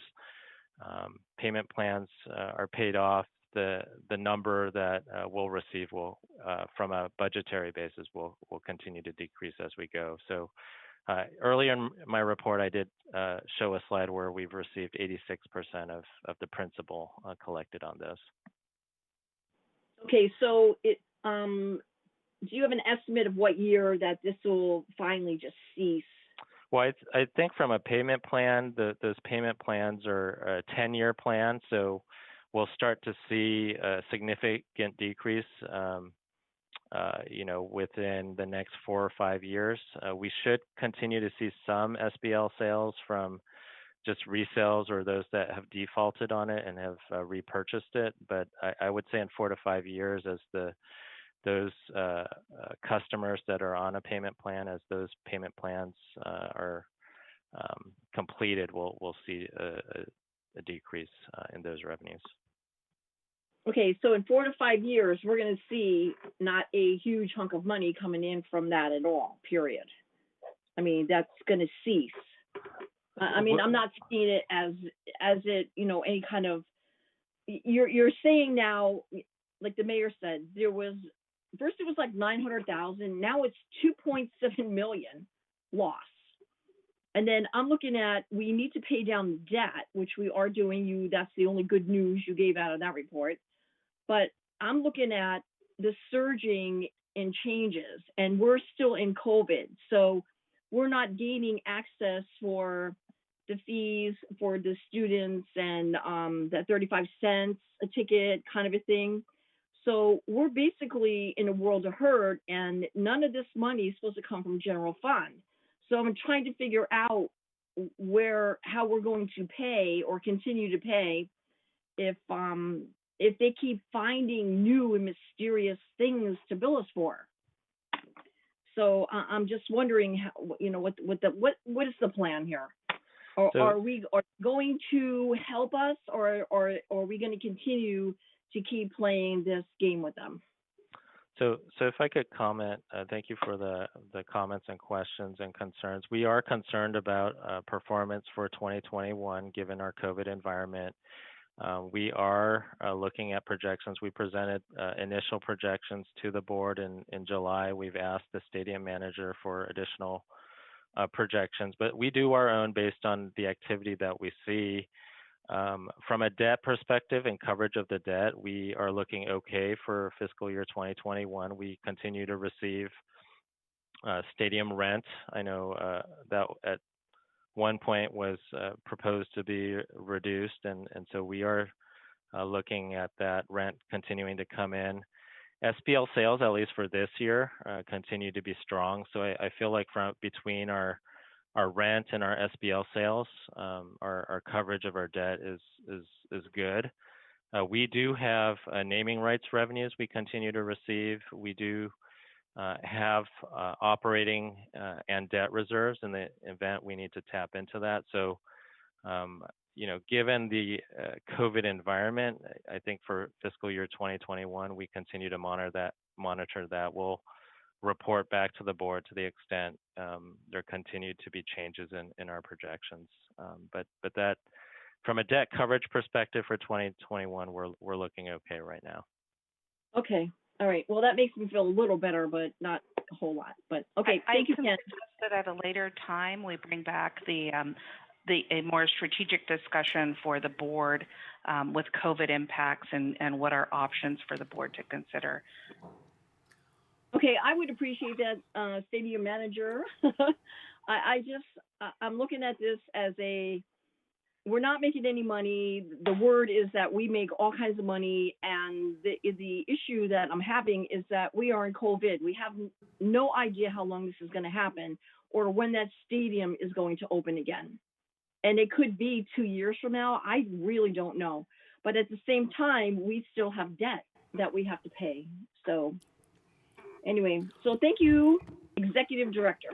payment plans are paid off, the number that we'll receive will, from a budgetary basis, will continue to decrease as we go. So earlier in my report, I did show a slide where we've received 86% of the principal collected on this. Okay, so do you have an estimate of what year that this will finally just cease? Well, I think from a payment plan, those payment plans are a 10-year plan, so we'll start to see a significant decrease, you know, within the next 4 or 5 years. We should continue to see some SBL sales from just resales or those that have defaulted on it and have repurchased it. But I would say in 4 to 5 years, as those customers that are on a payment plan, as those payment plans are completed, we'll see a decrease in those revenues. Okay, so in 4 to 5 years, we're going to see not a huge hunk of money coming in from that at all, period. I mean, that's going to cease. I mean, I'm not seeing it as it, you know, any kind of, you're saying now, like the mayor said, first it was like 900,000, now it's 2.7 million loss. And then I'm looking at, we need to pay down debt, which we are doing. That's the only good news you gave out of that report. But I'm looking at the surging in changes, and we're still in COVID. So we're not gaining access for the fees for the students and that 35 cents a ticket kind of a thing. So we're basically in a world of hurt, and none of this money is supposed to come from general fund. So I'm trying to figure out how we're going to pay or continue to pay if they keep finding new and mysterious things to bill us for. So I'm just wondering, what is the plan here? Or are we going to help us, or are we going to continue to keep playing this game with them? So if I could comment, thank you for the comments and questions and concerns. We are concerned about performance for 2021, given our COVID environment. We are looking at projections. We presented initial projections to the board in July. We've asked the stadium manager for additional projections, but we do our own based on the activity that we see. From a debt perspective and coverage of the debt, we are looking okay for fiscal year 2021. We continue to receive stadium rent. I know that at one point was proposed to be reduced, and so we are looking at that rent continuing to come in. SPL sales, at least for this year, continue to be strong. So I feel like between our rent and our SBL sales, our coverage of our debt is good. We do have naming rights revenues we continue to receive. We do have operating and debt reserves in the event we need to tap into that. So, given the COVID environment, I think for fiscal year 2021, we continue to monitor that. We'll report back to the board to the extent there continue to be changes in our projections. But that, from a debt coverage perspective for 2021, we're looking okay right now. Okay. All right. Well, that makes me feel a little better, but not a whole lot. But okay, thank you, Ken. I suggest that at a later time we bring back a more strategic discussion for the board with COVID impacts and what are options for the board to consider. Okay, I would appreciate that, stadium manager. I'm looking at this as we're not making any money. The word is that we make all kinds of money, and the issue that I'm having is that we are in COVID. We have no idea how long this is going to happen or when that stadium is going to open again. And it could be 2 years from now. I really don't know. But at the same time, we still have debt that we have to pay. So anyway, so thank you, Executive Director.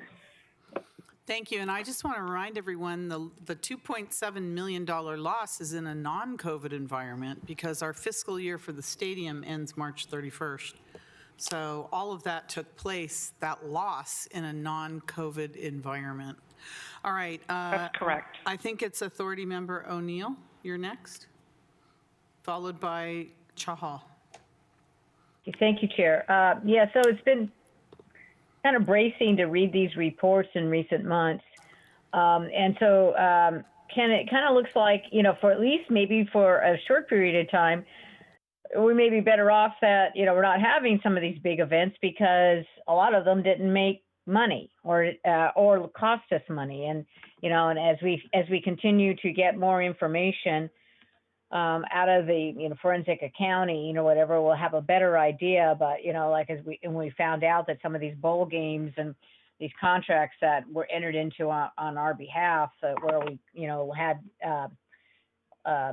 Thank you. And I just want to remind everyone the $2.7 million loss is in a non-COVID environment because our fiscal year for the stadium ends March 31st. So all of that took place, that loss, in a non-COVID environment. All right. That's correct. I think it's Authority Member O'Neill. You're next, followed by Chahal. Thank you, Chair. So it's been kind of bracing to read these reports in recent months. And so it kind of looks like, for at least maybe for a short period of time, we may be better off that, we're not having some of these big events because a lot of them didn't make money or cost us money. And, and as we continue to get more information out of the forensic accounting, whatever, we'll have a better idea. But like when we found out that some of these bowl games and these contracts that were entered into on our behalf, where we, had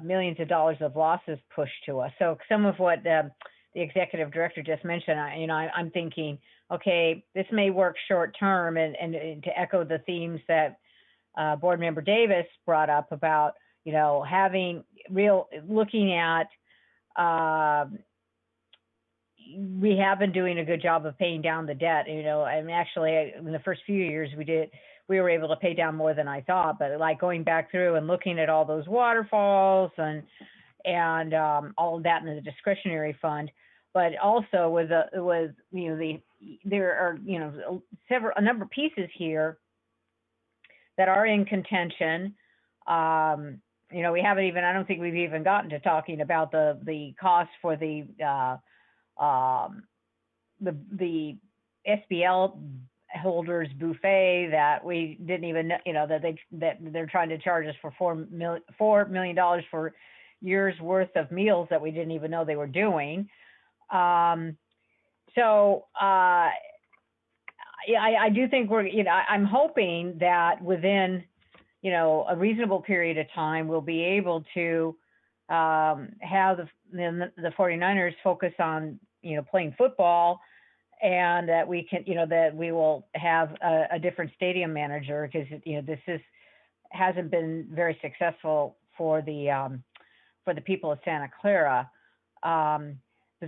millions of dollars of losses pushed to us. So some of what the executive director just mentioned, I'm thinking, okay, this may work short term, and to echo the themes that Board Member Davis brought up about, looking at, we have been doing a good job of paying down the debt. Actually, in the first few years we were able to pay down more than I thought. But like going back through and looking at all those waterfalls and all of that in the discretionary fund, but also there are a number of pieces here that are in contention. We haven't even, I don't think we've even gotten to talking about the cost for the SBL holders buffet that we didn't even know, that they're trying to charge us for $4 million for years worth of meals that we didn't even know they were doing. I do think I'm hoping that within, a reasonable period of time, we'll be able to have the 49ers focus on, playing football, and that we can, that we will have a different stadium manager, because, this hasn't been very successful for the people of Santa Clara.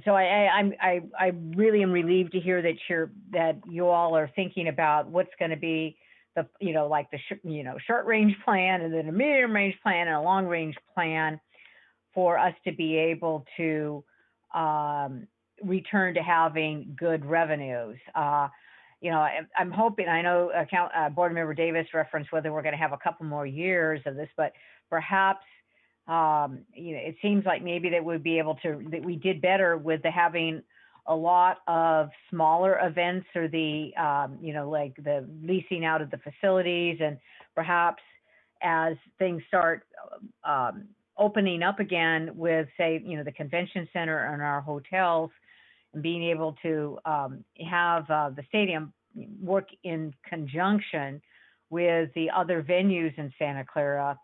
So I really am relieved to hear that you all are thinking about what's going to be the, like the short range plan, and then a medium range plan and a long range plan for us to be able to return to having good revenues. I'm hoping, I know Board Member Davis referenced whether we're going to have a couple more years of this, but perhaps it seems like maybe that we'd be able to, that we did better with having a lot of smaller events, or the, like the leasing out of the facilities, and perhaps as things start opening up again with, say, the convention center and our hotels, and being able to have the stadium work in conjunction with the other venues in Santa Clara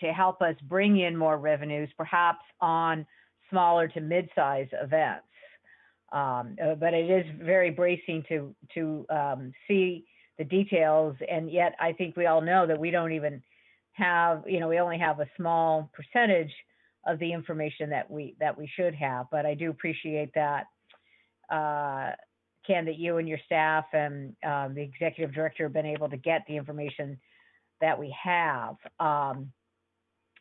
to help us bring in more revenues, perhaps on smaller to mid-size events. But it is very bracing to see the details, and yet I think we all know that we don't even have, we only have a small percentage of the information that we should have. But I do appreciate that, Ken, that you and your staff and the executive director have been able to get the information that we have.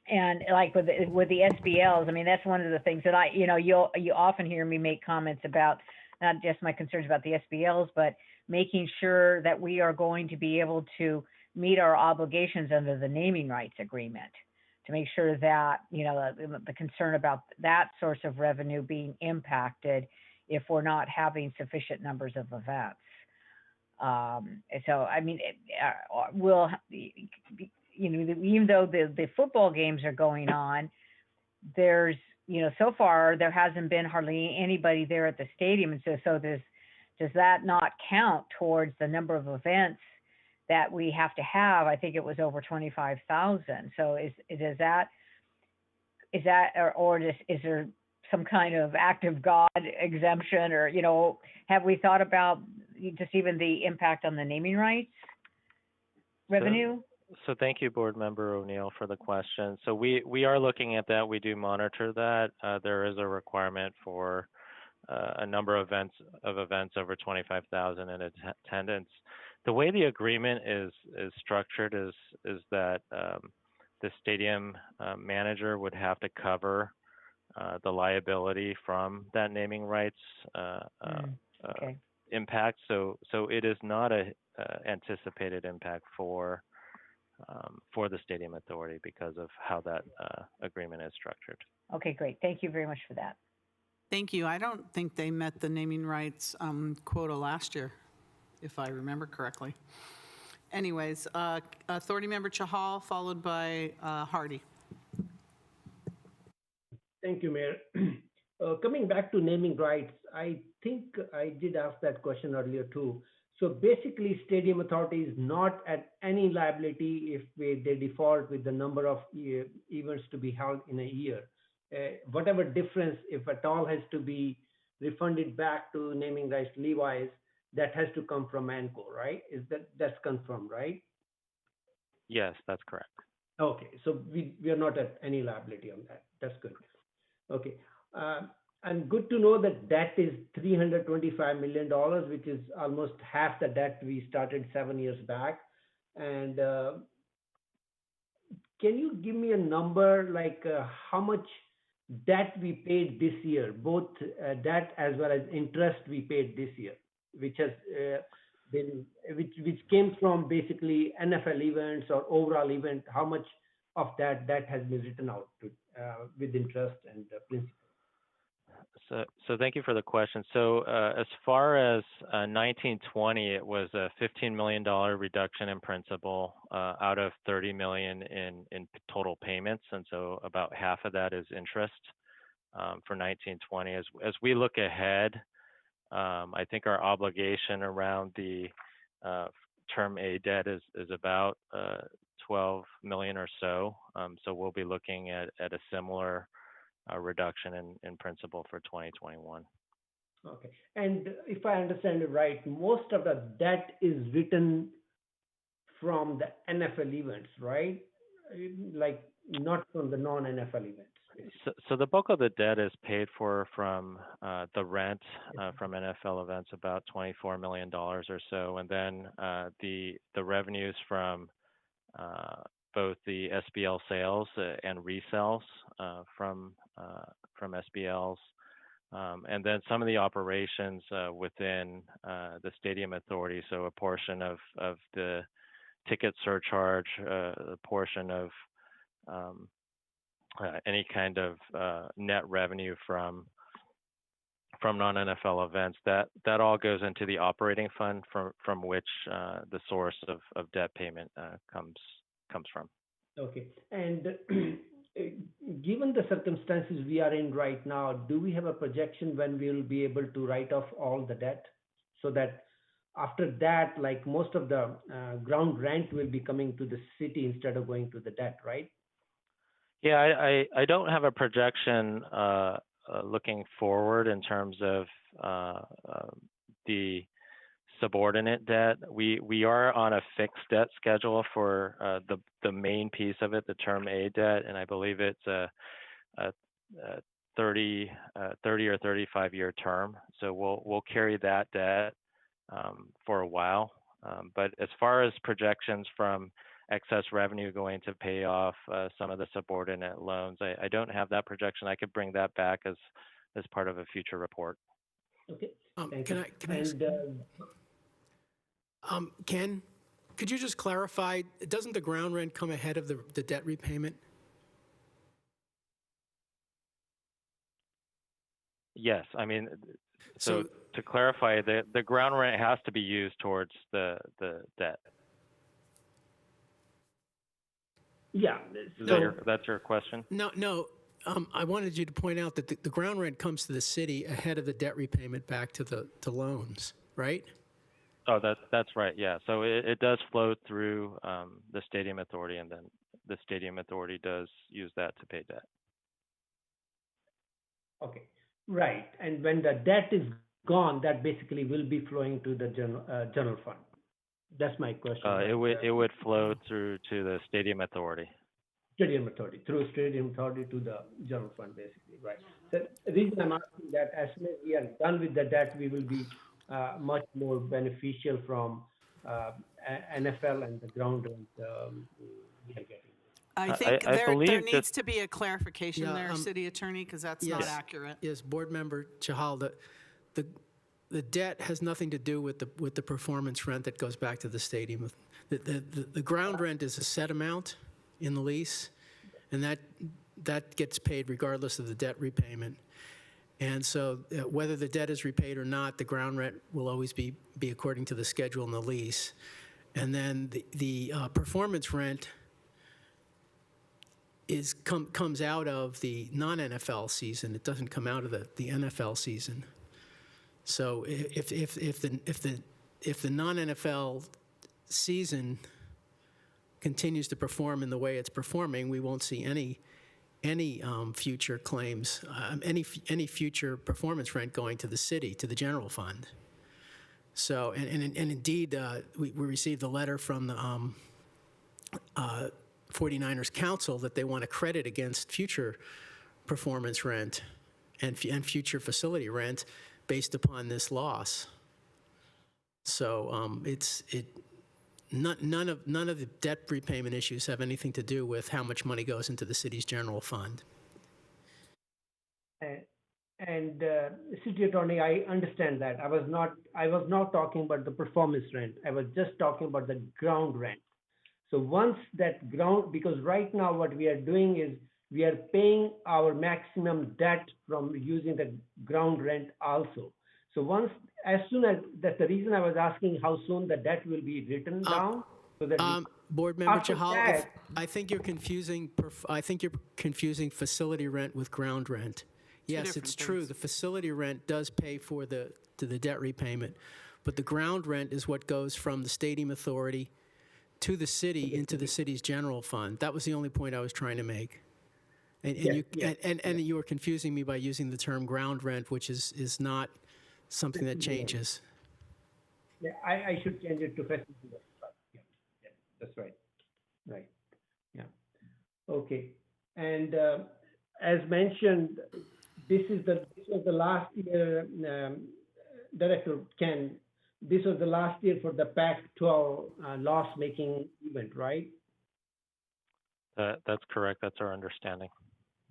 And like with the SBLs, I mean, that's one of the things that you often hear me make comments about, not just my concerns about the SBLs, but making sure that we are going to be able to meet our obligations under the naming rights agreement, to make sure that, the concern about that source of revenue being impacted if we're not having sufficient numbers of events. So, I mean, we'll, even though the football games are going on, there's, so far there hasn't been hardly anybody there at the stadium. And so does that not count towards the number of events that we have to have? I think it was over 25,000. So is there some kind of act of God exemption, or, have we thought about just even the impact on the naming rights revenue? So thank you, Board Member O'Neill, for the question. So we are looking at that. We do monitor that. There is a requirement for a number of events over 25,000 in attendance. The way the agreement is structured is that the stadium manager would have to cover the liability from that naming rights impact. So it is not a anticipated impact for the stadium authority because of how that agreement is structured. Okay, great. Thank you very much for that. Thank you. I don't think they met the naming rights quota last year, if I remember correctly. Anyways, Authority Member Chahal, followed by Hardy. Thank you, Mayor. Coming back to naming rights, I think I did ask that question earlier too. So basically, Stadium Authority is not at any liability if they default with the number of events to be held in a year. Whatever difference, if at all, has to be refunded back to naming rights Levi's, that has to come from ANCO, right? That's confirmed, right? Yes, that's correct. Okay, so we are not at any liability on that. That's good. Okay, and good to know that debt is $325 million, which is almost half the debt we started 7 years back. And can you give me a number, like how much debt we paid this year, both debt as well as interest we paid this year, which has which came from basically NFL events or overall event? How much of that has been written out to, with interest and principal? So thank you for the question. So as far as 1920, it was a $15 million reduction in principal out of $30 million in total payments, and so about half of that is interest for 1920. As we look ahead, I think our obligation around the Term A debt is about 12 million or so. So we'll be looking at a similar reduction in principal for 2021. Okay, and if I understand it right, most of the debt is written from the NFL events, right? Like not from the non-NFL events. So the bulk of the debt is paid for from the rent from NFL events, about $24 million or so, and then the revenues from both the SBL sales and resells from SBLs, and then some of the operations within the Stadium Authority. So a portion of the ticket surcharge, a portion of any kind of net revenue from non-NFL events, that all goes into the operating fund from which the source of debt payment comes from. Okay, and given the circumstances we are in right now, do we have a projection when we will be able to write off all the debt, so that after that, like most of the ground rent will be coming to the city instead of going to the debt, right? Yeah, I don't have a projection looking forward in terms of the subordinate debt. We are on a fixed debt schedule for the main piece of it, the Term A debt, and I believe it's a 30 or 35 year term. So we'll carry that debt for a while. But as far as projections from excess revenue going to pay off some of the subordinate loans, I don't have that projection. I could bring that back as part of a future report. Okay. Ken, could you just clarify, doesn't the ground rent come ahead of the debt repayment? Yes, I mean, so to clarify, the ground rent has to be used towards the debt. Yeah. That's your question? No. I wanted you to point out that the ground rent comes to the city ahead of the debt repayment back to the loans, right? Oh, that's right. Yeah. So it does flow through the Stadium Authority, and then the Stadium Authority does use that to pay debt. Okay. Right. And when the debt is gone, that basically will be flowing to the general fund. That's my question. It would flow through to the Stadium Authority. Stadium Authority, through Stadium Authority to the general fund, basically, right? The reason I'm asking that, as soon as we are done with the debt, we will be much more beneficial from NFL and the ground rent we are getting. I think there needs to be a clarification there, City Attorney, because that's not accurate. Yes, Board Member Chahal, the debt has nothing to do with the performance rent that goes back to the stadium. The ground rent is a set amount in the lease, and that gets paid regardless of the debt repayment. And so whether the debt is repaid or not, the ground rent will always be according to the schedule in the lease. And then the performance rent comes out of the non-NFL season. It doesn't come out of the NFL season. So if if the non-NFL season continues to perform in the way it's performing, we won't see any future claims, any future performance rent going to the city, to the general fund. So, and indeed, we received a letter from the 49ers Council that they want to credit against future performance rent and future facility rent based upon this loss. So none of the debt repayment issues have anything to do with how much money goes into the city's general fund. And City Attorney, I understand that. I was not talking about the performance rent. I was just talking about the ground rent. So once that ground, because right now what we are doing is we are paying our maximum debt from using the ground rent also. So once, as soon as, that's the reason I was asking how soon the debt will be written down. So that Board Member Chahal, I think you're confusing. Facility rent with ground rent. Yes, it's true. The facility rent does pay for the debt repayment, but the ground rent is what goes from the Stadium Authority to the city into the city's general fund. That was the only point I was trying to make. And you were confusing me by using the term ground rent, which is not something that changes. Yeah, I should change it to facility rent. Yeah, that's right. Right. Yeah. Okay. And as mentioned, this was the last year, Director Ken, this was the last year for the Pac-12 loss-making event, right? That's correct. That's our understanding.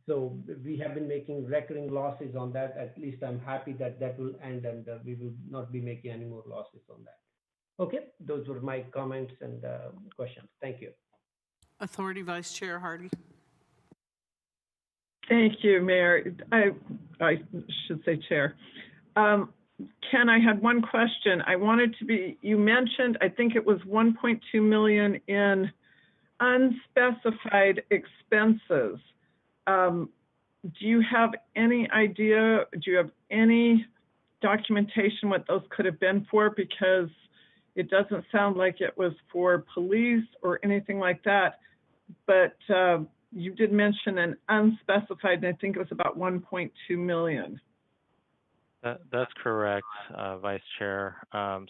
So we have been making recurring losses on that. At least I'm happy that that will end and we will not be making any more losses on that. Okay, those were my comments and questions. Thank you. Authority Vice Chair Hardy. Thank you, Mayor. I should say Chair. Ken, I had one question. I wanted to be, you mentioned, I think it was 1.2 million in unspecified expenses. Do you have any idea, do you have any documentation what those could have been for? Because it doesn't sound like it was for police or anything like that, but you did mention an unspecified, and I think it was about 1.2 million. That's correct, Vice Chair.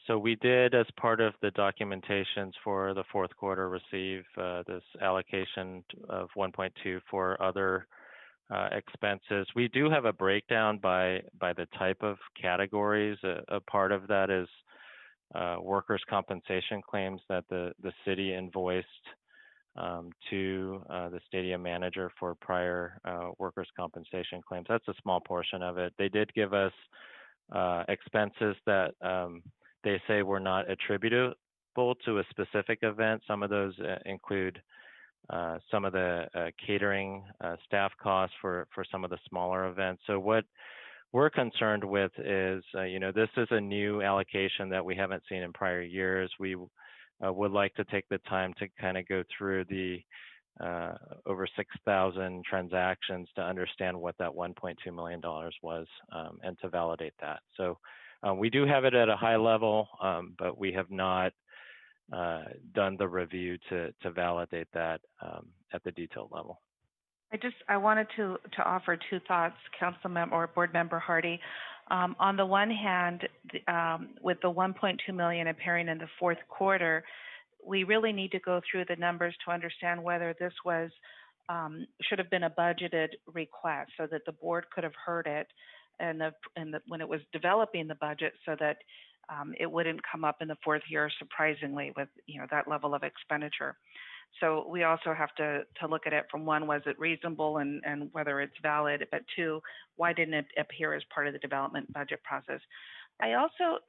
So we did, as part of the documentations for the fourth quarter, receive this allocation of 1.2 for other expenses. We do have a breakdown by the type of categories. A part of that is workers' compensation claims that the city invoiced to the stadium manager for prior workers' compensation claims. That's a small portion of it. They did give us expenses that they say were not attributable to a specific event. Some of those include some of the catering staff costs for some of the smaller events. So what we're concerned with is, this is a new allocation that we haven't seen in prior years. We would like to take the time to kind of go through the over 6,000 transactions to understand what that $1.2 million was and to validate that. So we do have it at a high level, but we have not done the review to validate that at the detailed level. I wanted to offer two thoughts, Councilmember or Board Member Hardy. On the one hand, with the 1.2 million appearing in the fourth quarter, we really need to go through the numbers to understand whether this was should have been a budgeted request, so that the board could have heard it when it was developing the budget, so that it wouldn't come up in the fourth year surprisingly with that level of expenditure. So we also have to look at it from one, was it reasonable and whether it's valid, but two, why didn't it appear as part of the development budget process? I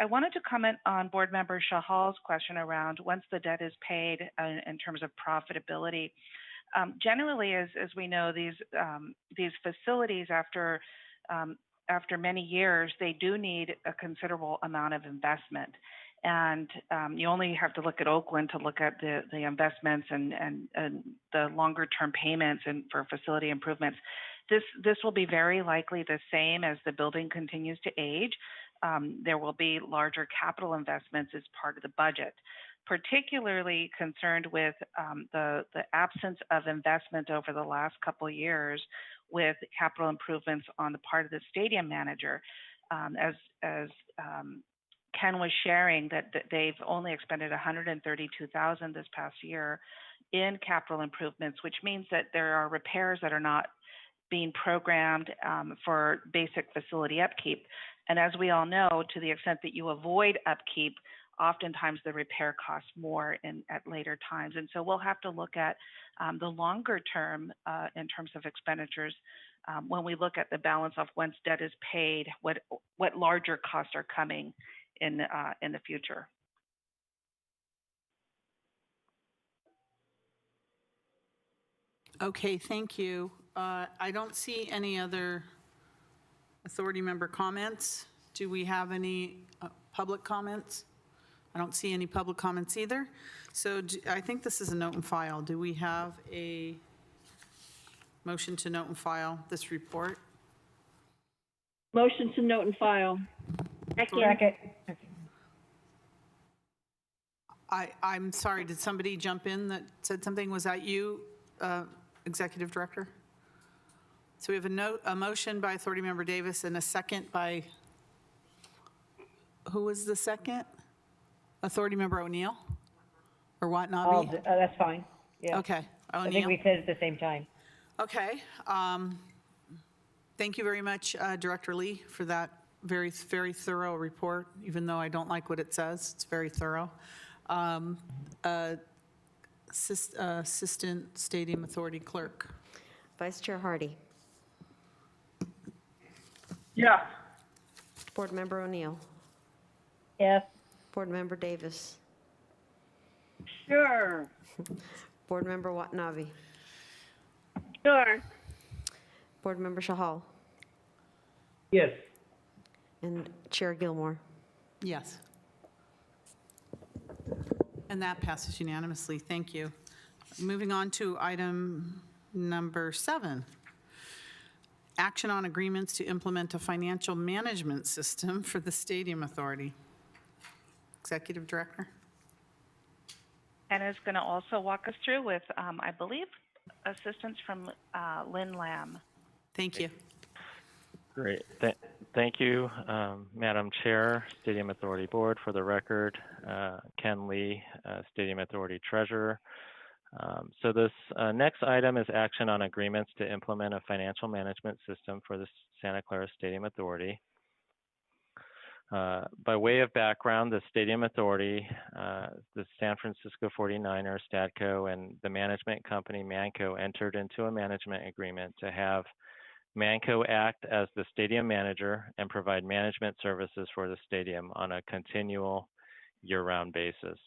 wanted to comment on Board Member Chahal's question around once the debt is paid in terms of profitability. Generally, as we know, these facilities after many years, they do need a considerable amount of investment. And you only have to look at Oakland to look at the investments and the longer term payments and for facility improvements. This will be very likely the same as the building continues to age. There will be larger capital investments as part of the budget. Particularly concerned with the absence of investment over the last couple of years with capital improvements on the part of the stadium manager. As Ken was sharing, that they've only expended $132,000 this past year in capital improvements, which means that there are repairs that are not being programmed for basic facility upkeep. And as we all know, to the extent that you avoid upkeep, oftentimes the repair costs more at later times. And so we'll have to look at the longer term in terms of expenditures when we look at the balance of once debt is paid, what larger costs are coming in the future. Okay, thank you. I don't see any other authority member comments. Do we have any public comments? I don't see any public comments either. So I think this is a note and file. Do we have a motion to note and file this report? Motion to note and file. Second. I'm sorry, did somebody jump in that said something? Was that you, Executive Director? So we have a motion by Authority Member Davis and a second by, who was the second? Authority Member O'Neill? Or Watanabe? That's fine. Yeah. Okay, O'Neill. I think we said it at the same time. Okay. Thank you very much, Director Lee, for that very, very thorough report, even though I don't like what it says. It's very thorough. Assistant Stadium Authority Clerk. Vice Chair Hardy. Yeah. Board Member O'Neill. Yes. Board Member Davis. Sure. Board Member Watanabe. Sure. Board Member Chahal. Yes. And Chair Gilmore. Yes. And that passes unanimously. Thank you. Moving on to item number 7. Action on agreements to implement a financial management system for the Stadium Authority. Executive Director. Anna is going to also walk us through with, I believe, assistance from Lynn Lamb. Thank you. Great. Thank you, Madam Chair, Stadium Authority Board. For the record, Ken Lee, Stadium Authority Treasurer. So this next item is action on agreements to implement a financial management system for the Santa Clara Stadium Authority. By way of background, the Stadium Authority, the San Francisco 49ers, Stadco, and the management company Manco entered into a management agreement to have Manco act as the stadium manager and provide management services for the stadium on a continual year-round basis.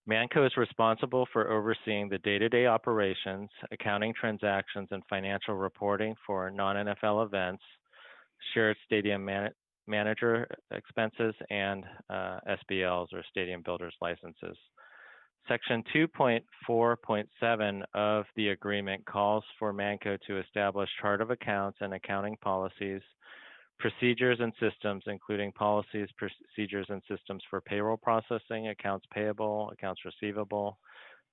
Manco is responsible for overseeing the day-to-day operations, accounting transactions, and financial reporting for non-NFL events, shared stadium manager expenses, and SBLs, or Stadium Builders Licenses. Section 2.4.7 of the agreement calls for Manco to establish chart of accounts and accounting policies, procedures and systems, including policies, procedures, and systems for payroll processing, accounts payable, accounts receivable,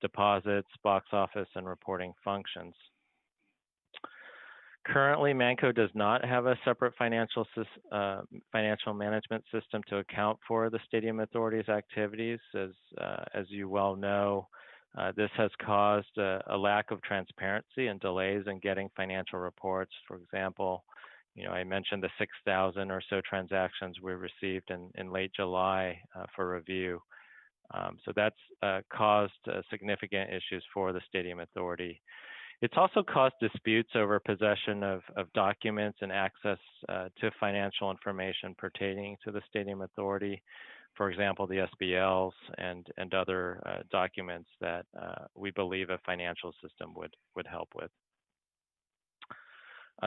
deposits, box office, and reporting functions. Currently, Manco does not have a separate financial management system to account for the Stadium Authority's activities. As you well know, this has caused a lack of transparency and delays in getting financial reports. For example, I mentioned the 6,000 or so transactions we received in late July for review. So that's caused significant issues for the Stadium Authority. It's also caused disputes over possession of documents and access to financial information pertaining to the Stadium Authority, for example, the SBLs and other documents that we believe a financial system would help with.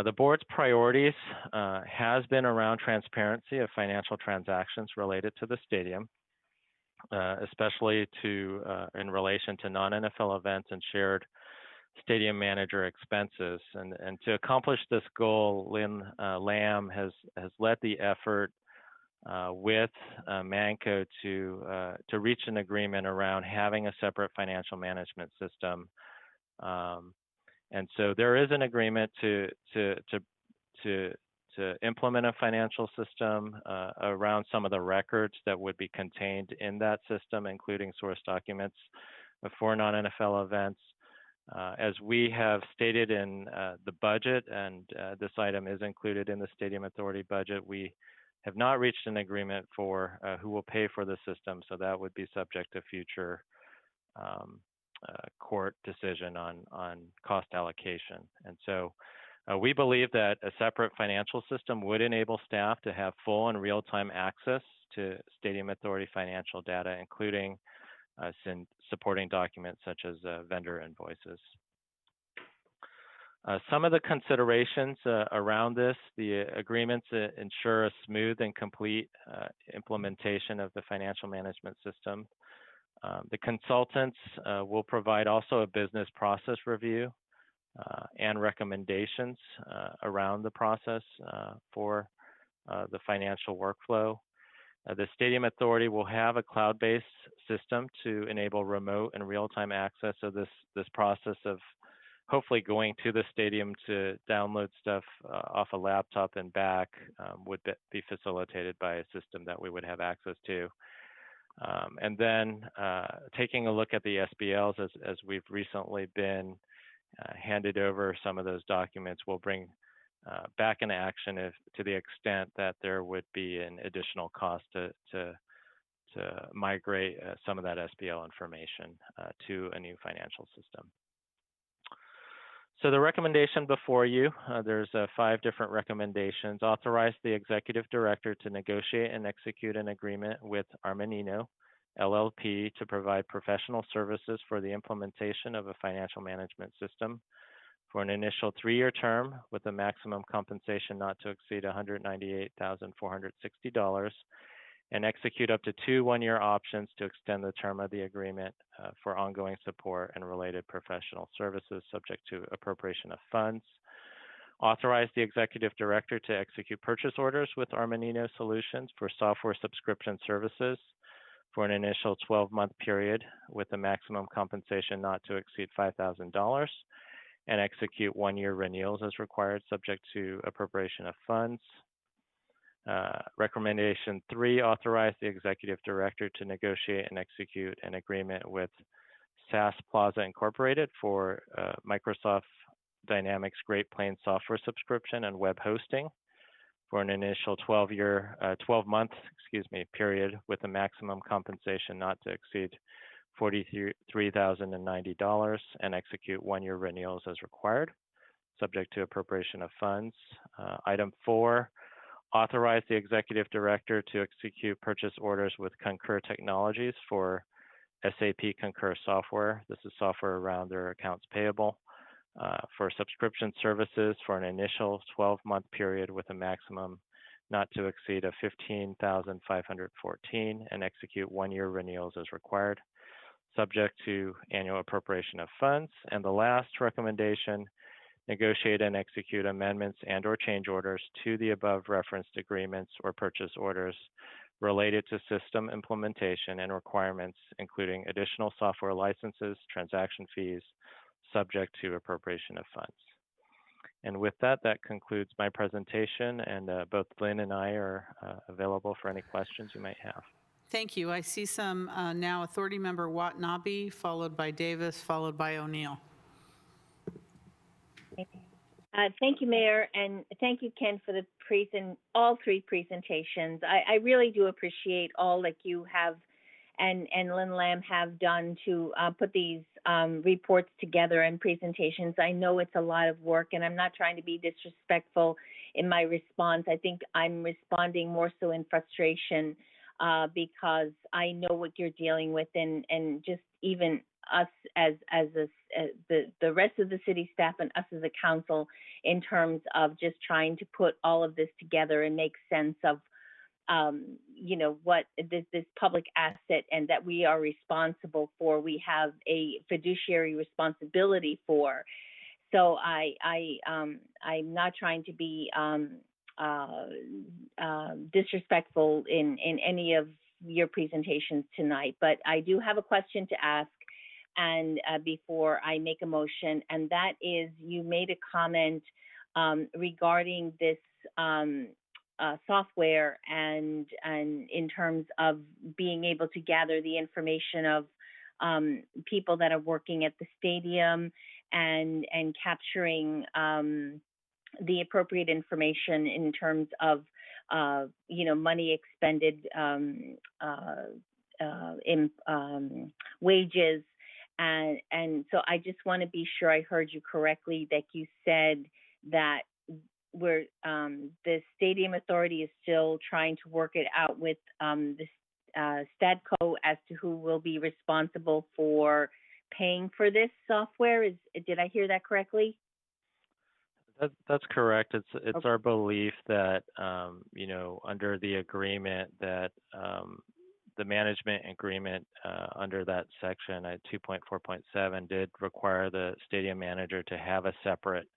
The board's priorities has been around transparency of financial transactions related to the stadium, especially in relation to non-NFL events and shared stadium manager expenses. And to accomplish this goal, Lynn Lamb has led the effort with Manco to reach an agreement around having a separate financial management system. And so there is an agreement to implement a financial system around some of the records that would be contained in that system, including source documents for non-NFL events. As we have stated in the budget, and this item is included in the Stadium Authority budget, we have not reached an agreement for who will pay for the system, so that would be subject to future court decision on cost allocation. And so we believe that a separate financial system would enable staff to have full and real-time access to Stadium Authority financial data, including supporting documents such as vendor invoices. Some of the considerations around this, the agreements ensure a smooth and complete implementation of the financial management system. The consultants will provide also a business process review and recommendations around the process for the financial workflow. The Stadium Authority will have a cloud-based system to enable remote and real-time access. So this process of hopefully going to the stadium to download stuff off a laptop and back would be facilitated by a system that we would have access to. And then taking a look at the SBLs as we've recently been handed over some of those documents, will bring back into action to the extent that there would be an additional cost to migrate some of that SBL information to a new financial system. So the recommendation before you, there's 5 different recommendations. Authorize the executive director to negotiate and execute an agreement with Armanino LLP to provide professional services for the implementation of a financial management system for an initial 3-year term with a maximum compensation not to exceed $198,460, and execute up to 2 one-year options to extend the term of the agreement for ongoing support and related professional services subject to appropriation of funds. Authorize the executive director to execute purchase orders with Armanino Solutions for software subscription services for an initial 12-month period with a maximum compensation not to exceed $5,000, and execute 1-year renewals as required subject to appropriation of funds. Recommendation 3, authorize the executive director to negotiate and execute an agreement with SaaS Plaza Incorporated for Microsoft Dynamics Great Plains software subscription and web hosting for an initial 12-month period with a maximum compensation not to exceed $43,090, and execute 1-year renewals as required, subject to appropriation of funds. Item 4, authorize the executive director to execute purchase orders with Concur Technologies for SAP Concur software. This is software around their accounts payable for subscription services for an initial 12-month period with a maximum not to exceed of $15,514, and execute 1-year renewals as required, subject to annual appropriation of funds. And the last recommendation, negotiate and execute amendments and/or change orders to the above referenced agreements or purchase orders related to system implementation and requirements, including additional software licenses, transaction fees, subject to appropriation of funds. And with that, that concludes my presentation, and both Lynn and I are available for any questions you might have. Thank you. I see some now. Authority Member Watanabe, followed by Davis, followed by O'Neill. Thank you, Mayor, and thank you, Ken, for all 3 presentations. I really do appreciate all that you have and Lynn Lamb have done to put these reports together and presentations. I know it's a lot of work, and I'm not trying to be disrespectful in my response. I think I'm responding more so in frustration because I know what you're dealing with, and just even us as the rest of the city staff and us as a council in terms of just trying to put all of this together and make sense of what this public asset and that we are responsible for, we have a fiduciary responsibility for. So I'm not trying to be disrespectful in any of your presentations tonight, but I do have a question to ask, and before I make a motion, and that is, you made a comment regarding this software and in terms of being able to gather the information of people that are working at the stadium and capturing the appropriate information in terms of money expended in wages, and so I just want to be sure I heard you correctly, that you said that the stadium authority is still trying to work it out with the Stadco as to who will be responsible for paying for this software. Did I hear that correctly? That's correct. It's our belief that under the agreement that the management agreement under that section at 2.4.7 did require the stadium manager to have a separate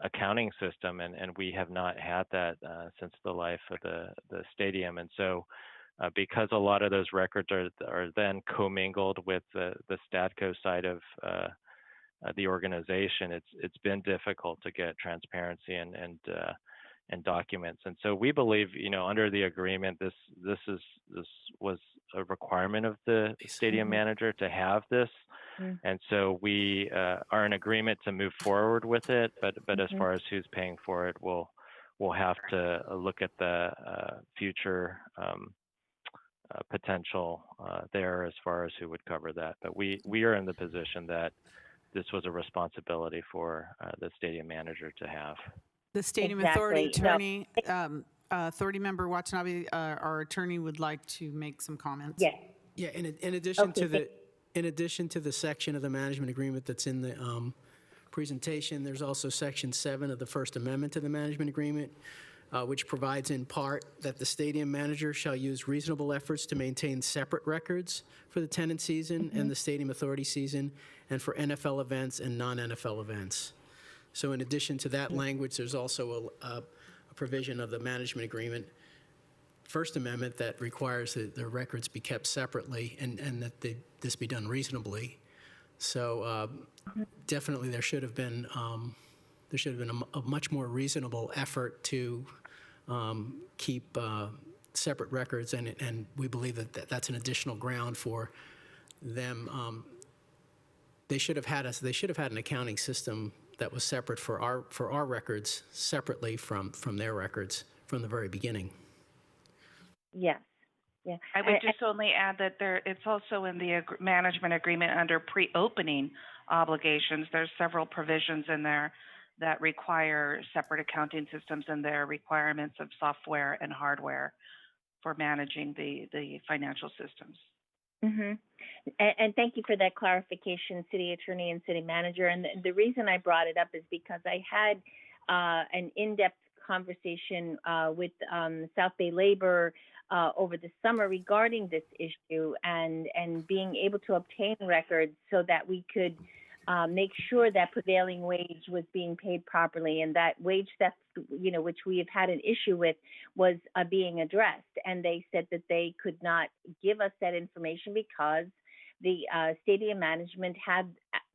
accounting system, and we have not had that since the life of the stadium. And so because a lot of those records are then commingled with the Stadco side of the organization, it's been difficult to get transparency and documents. And so we believe, under the agreement, this was a requirement of the stadium manager to have this. And so we are in agreement to move forward with it, but as far as who's paying for it, we'll have to look at the future potential there as far as who would cover that. But we are in the position that this was a responsibility for the stadium manager to have. The Stadium Authority attorney, Authority Member Watanabe, our attorney, would like to make some comments. Yes. Yeah, in addition to the section of the management agreement that's in the presentation, there's also Section 7 of the First Amendment to the management agreement, which provides in part that the stadium manager shall use reasonable efforts to maintain separate records for the tenant season and the stadium authority season, and for NFL events and non-NFL events. So in addition to that language, there's also a provision of the management agreement, First Amendment, that requires that the records be kept separately and that this be done reasonably. So definitely there should have been a much more reasonable effort to keep separate records, and we believe that that's an additional ground for them. They should have had an accounting system that was separate for our records, separately from their records from the very beginning. Yes. Yeah. I would just only add that it's also in the management agreement under pre-opening obligations. There's several provisions in there that require separate accounting systems and their requirements of software and hardware for managing the financial systems. Mm-hmm. And thank you for that clarification, City Attorney and City Manager. And the reason I brought it up is because I had an in-depth conversation with South Bay Labor over the summer regarding this issue and being able to obtain records so that we could make sure that prevailing wage was being paid properly, and that wage theft, which we have had an issue with, was being addressed. And they said that they could not give us that information because the stadium management had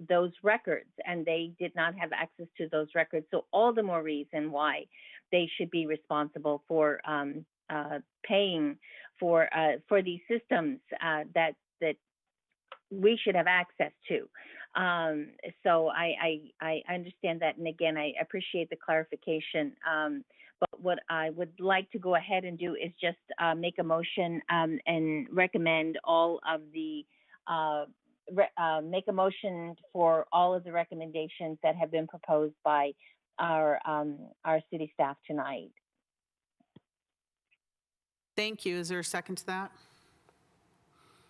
those records and they did not have access to those records. So all the more reason why they should be responsible for paying for these systems that we should have access to. So I understand that, and again, I appreciate the clarification. But what I would like to go ahead and do is just make a motion and recommend all of the make a motion for all of the recommendations that have been proposed by our city staff tonight. Thank you. Is there a second to that?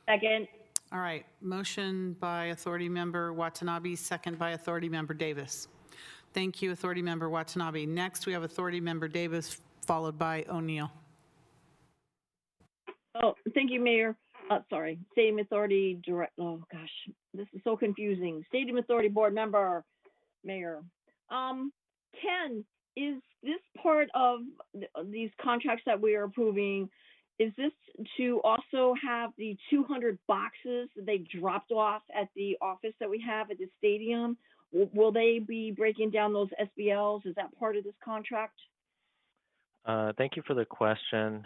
Second. All right. Motion by Authority Member Watanabe, second by Authority Member Davis. Thank you, Authority Member Watanabe. Next, we have Authority Member Davis, followed by O'Neill. Oh, thank you, Mayor. Sorry, Stadium Authority Direct, oh gosh, this is so confusing. Stadium Authority Board Member, Mayor. Ken, is this part of these contracts that we are approving, is this to also have the 200 boxes that they dropped off at the office that we have at the stadium? Will they be breaking down those SBLs? Is that part of this contract? Thank you for the question,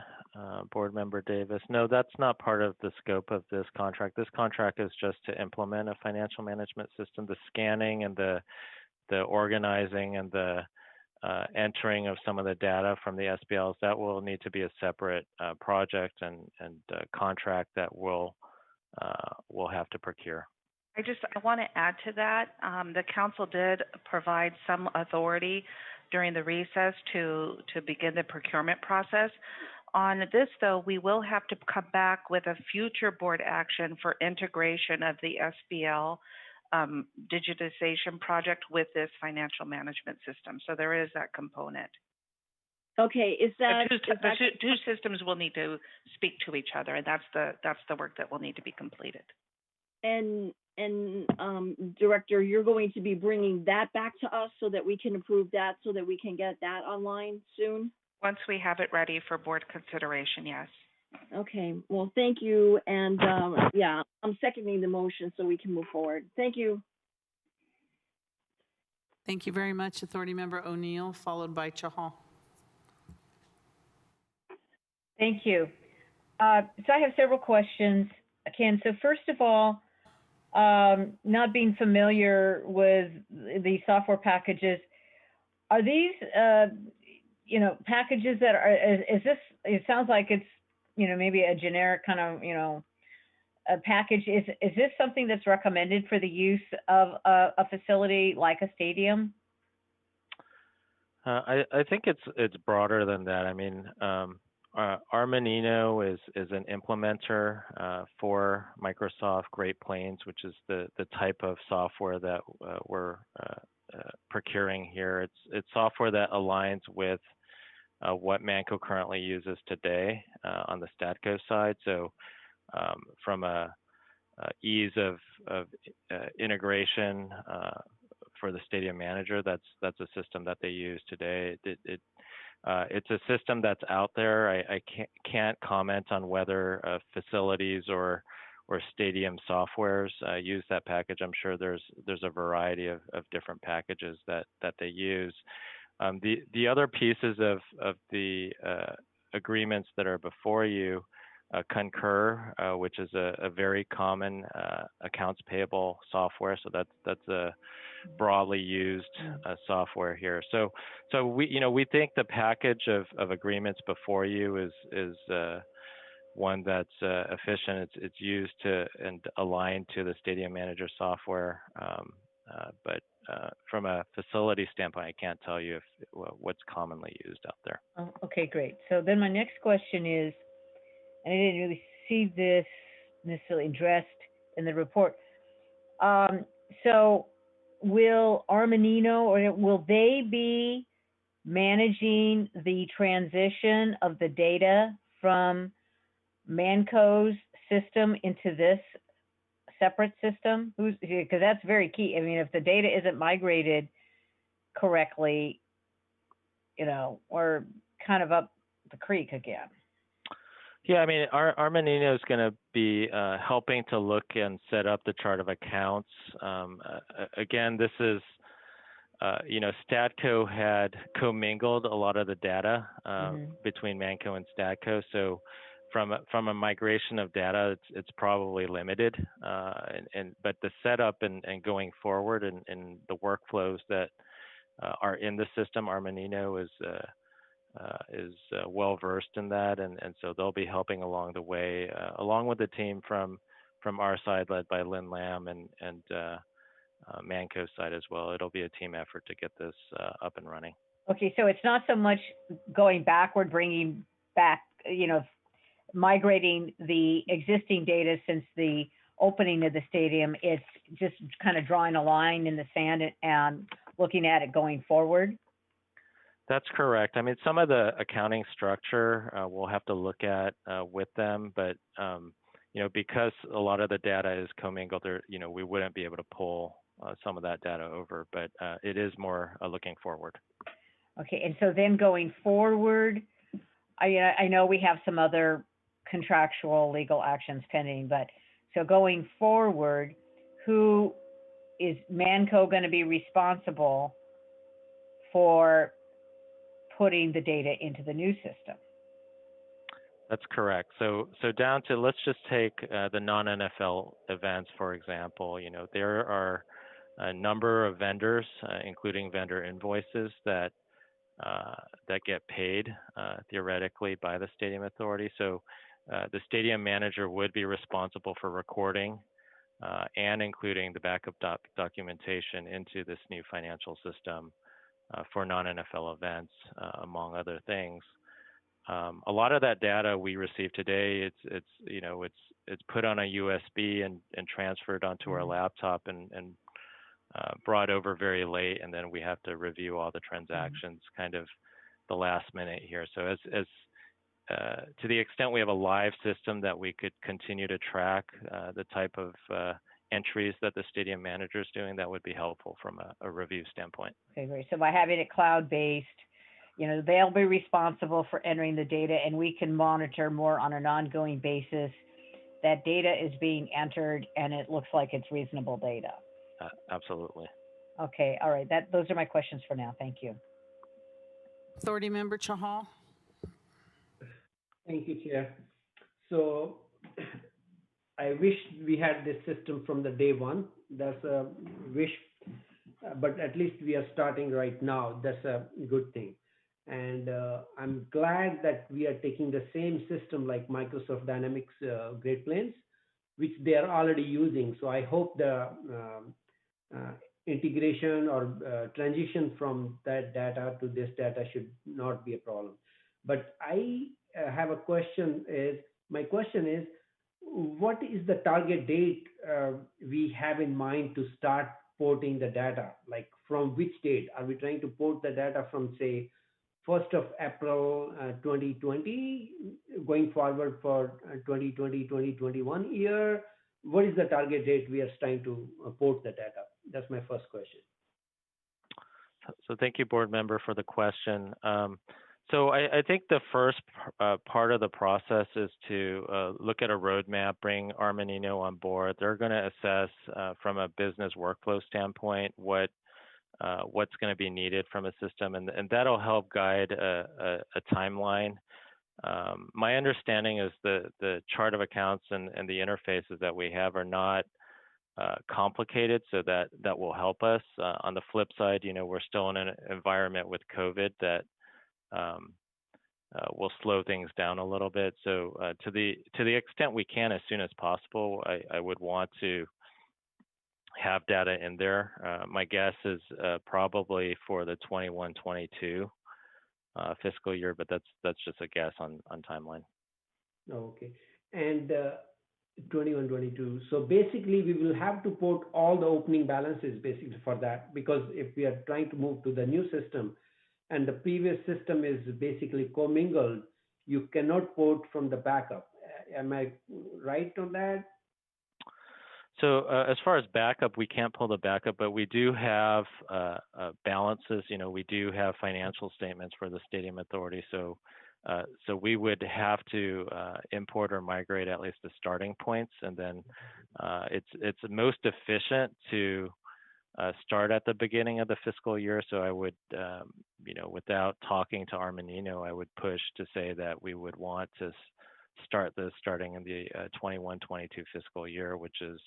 Board Member Davis. No, that's not part of the scope of this contract. This contract is just to implement a financial management system. The scanning and the organizing and the entering of some of the data from the SBLs, that will need to be a separate project and contract that we'll have to procure. I want to add to that. The council did provide some authority during the recess to begin the procurement process. On this, though, we will have to come back with a future board action for integration of the SBL digitization project with this financial management system. So there is that component. Okay, is that The two systems will need to speak to each other, and that's the work that will need to be completed. And Director, you're going to be bringing that back to us so that we can approve that, so that we can get that online soon? Once we have it ready for board consideration, yes. Okay, well, thank you. And yeah, I'm seconding the motion so we can move forward. Thank you. Thank you very much, Authority Member O'Neill, followed by Chahal. Thank you. So I have several questions, Ken. So first of all, not being familiar with the software packages, are these, packages that are, is this, it sounds like it's, maybe a generic kind of, a package. Is this something that's recommended for the use of a facility like a stadium? I think it's broader than that. I mean, Armanino is an implementer for Microsoft Great Plains, which is the type of software that we're procuring here. It's software that aligns with what Manco currently uses today on the Statco side. So from a ease of integration for the stadium manager, that's a system that they use today. It's a system that's out there. I can't comment on whether facilities or stadium softwares use that package. I'm sure there's a variety of different packages that they use. The other pieces of the agreements that are before you, Concur, which is a very common accounts payable software. So that's a broadly used software here. So we think the package of agreements before you is one that's efficient. It's used to and aligned to the stadium manager software. But from a facility standpoint, I can't tell you what's commonly used out there. Oh, okay, great. So then my next question is, and I didn't really see this necessarily addressed in the report. So will Armanino, or will they be managing the transition of the data from Manco's system into this separate system? Because that's very key. I mean, if the data isn't migrated correctly, we're kind of up the creek again. Yeah, I mean, Armanino is going to be helping to look and set up the chart of accounts. Again, this is, Statco had commingled a lot of the data between Manco and Statco. So from a migration of data, it's probably limited. But the setup and going forward and the workflows that are in the system, Armanino is well versed in that, and so they'll be helping along the way, along with the team from our side, led by Lynn Lamb and Manco's side as well. It'll be a team effort to get this up and running. Okay, so it's not so much going backward, bringing back, migrating the existing data since the opening of the stadium. It's just kind of drawing a line in the sand and looking at it going forward. That's correct. I mean, some of the accounting structure we'll have to look at with them, but because a lot of the data is commingled, we wouldn't be able to pull some of that data over, but it is more looking forward. Okay, and so then going forward, I know we have some other contractual legal actions pending, but so going forward, who is Manco going to be responsible for putting the data into the new system? That's correct. So down to, let's just take the non-NFL events, for example. There are a number of vendors, including vendor invoices that get paid theoretically by the stadium authority. So the stadium manager would be responsible for recording and including the backup documentation into this new financial system for non-NFL events, among other things. A lot of that data we receive today, it's put on a USB and transferred onto our laptop and brought over very late, and then we have to review all the transactions kind of the last minute here. So as to the extent we have a live system that we could continue to track the type of entries that the stadium manager is doing, that would be helpful from a review standpoint. Okay, great. So by having it cloud-based, they'll be responsible for entering the data, and we can monitor more on an ongoing basis. That data is being entered, and it looks like it's reasonable data. Absolutely. Okay, all right. Those are my questions for now. Thank you. Authority Member Chahal. Thank you, Chair. So I wish we had this system from the day one. That's a wish, but at least we are starting right now. That's a good thing. And I'm glad that we are taking the same system like Microsoft Dynamics Great Plains, which they are already using. So I hope the integration or transition from that data to this data should not be a problem. But I have a question. My question is, what is the target date we have in mind to start porting the data? Like from which date? Are we trying to port the data from, say, 1st of April 2020, going forward for 2020-2021 year? What is the target date we are trying to port the data? That's my first question. So thank you, board member, for the question. So I think the first part of the process is to look at a roadmap, bring Armanino on board. They're going to assess from a business workflow standpoint what's going to be needed from a system, and that'll help guide a timeline. My understanding is the chart of accounts and the interfaces that we have are not complicated, so that will help us. On the flip side, we're still in an environment with COVID that will slow things down a little bit. So to the extent we can, as soon as possible, I would want to have data in there. My guess is probably for the 21-22 fiscal year, but that's just a guess on timeline. Okay, and 21-22. So basically, we will have to port all the opening balances basically for that, because if we are trying to move to the new system, and the previous system is basically commingled, you cannot port from the backup. Am I right on that? So as far as backup, we can't pull the backup, but we do have balances. We do have financial statements for the stadium authority. So we would have to import or migrate at least the starting points, and then it's most efficient to start at the beginning of the fiscal year. So I would, without talking to Armanino, I would push to say that we would want to start this starting in the 21-22 fiscal year, which is,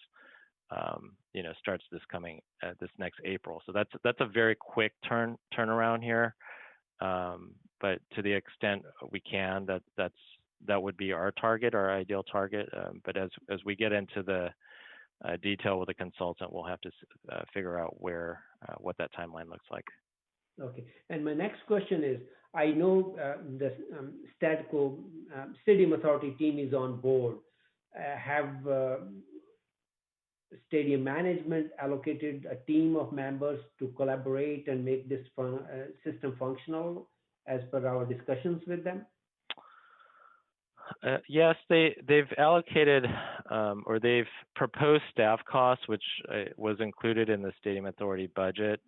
starts this next April. So that's a very quick turnaround here. But to the extent we can, that would be our target, our ideal target. But as we get into the detail with the consultant, we'll have to figure out what that timeline looks like. Okay. And my next question is, I know the Stadco Stadium Authority team is on board. Have stadium management allocated a team of members to collaborate and make this system functional? as per our discussions with them? Yes, they've allocated or they've proposed staff costs, which was included in the Stadium Authority budget.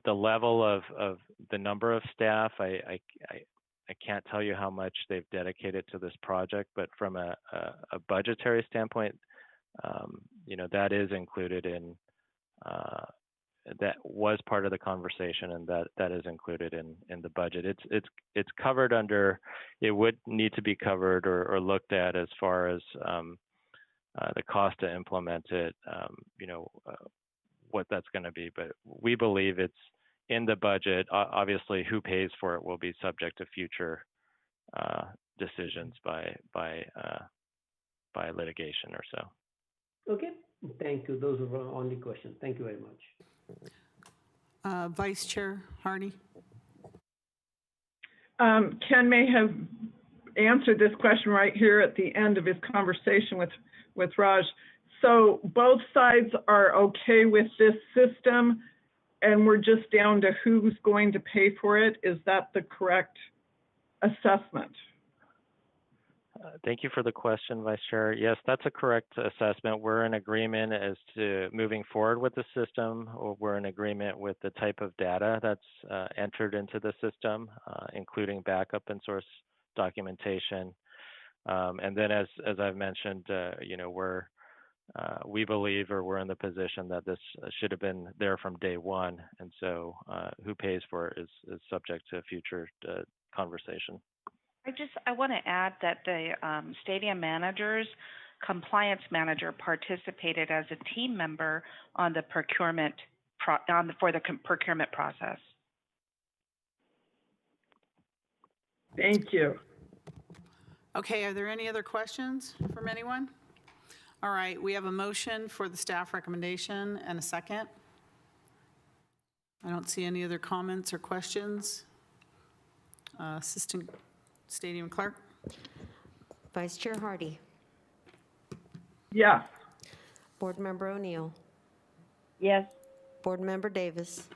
The level of the number of staff, I can't tell you how much they've dedicated to this project, but from a budgetary standpoint, that is included in that was part of the conversation, and that is included in the budget. It's covered under. It would need to be covered or looked at as far as the cost to implement it. What that's going to be, but we believe it's in the budget. Obviously, who pays for it will be subject to future decisions by litigation or so. Okay, thank you. Those were our only questions. Thank you very much. Vice Chair Hardy. Ken may have answered this question right here at the end of his conversation with Raj. So both sides are okay with this system, and we're just down to who's going to pay for it. Is that the correct assessment? Thank you for the question, Vice Chair. Yes, that's a correct assessment. We're in agreement as to moving forward with the system, or we're in agreement with the type of data that's entered into the system, including backup and source documentation. And then as I've mentioned, we believe, or we're in the position that this should have been there from day one. And so who pays for it is subject to future conversation. I want to add that the stadium manager's compliance manager participated as a team member on the procurement procurement process. Thank you. Okay, are there any other questions from anyone? All right, we have a motion for the staff recommendation and a second. I don't see any other comments or questions. Assistant Stadium Clerk. Vice Chair Hardy. Yes. Board Member O'Neill. Yes. Board Member Davis.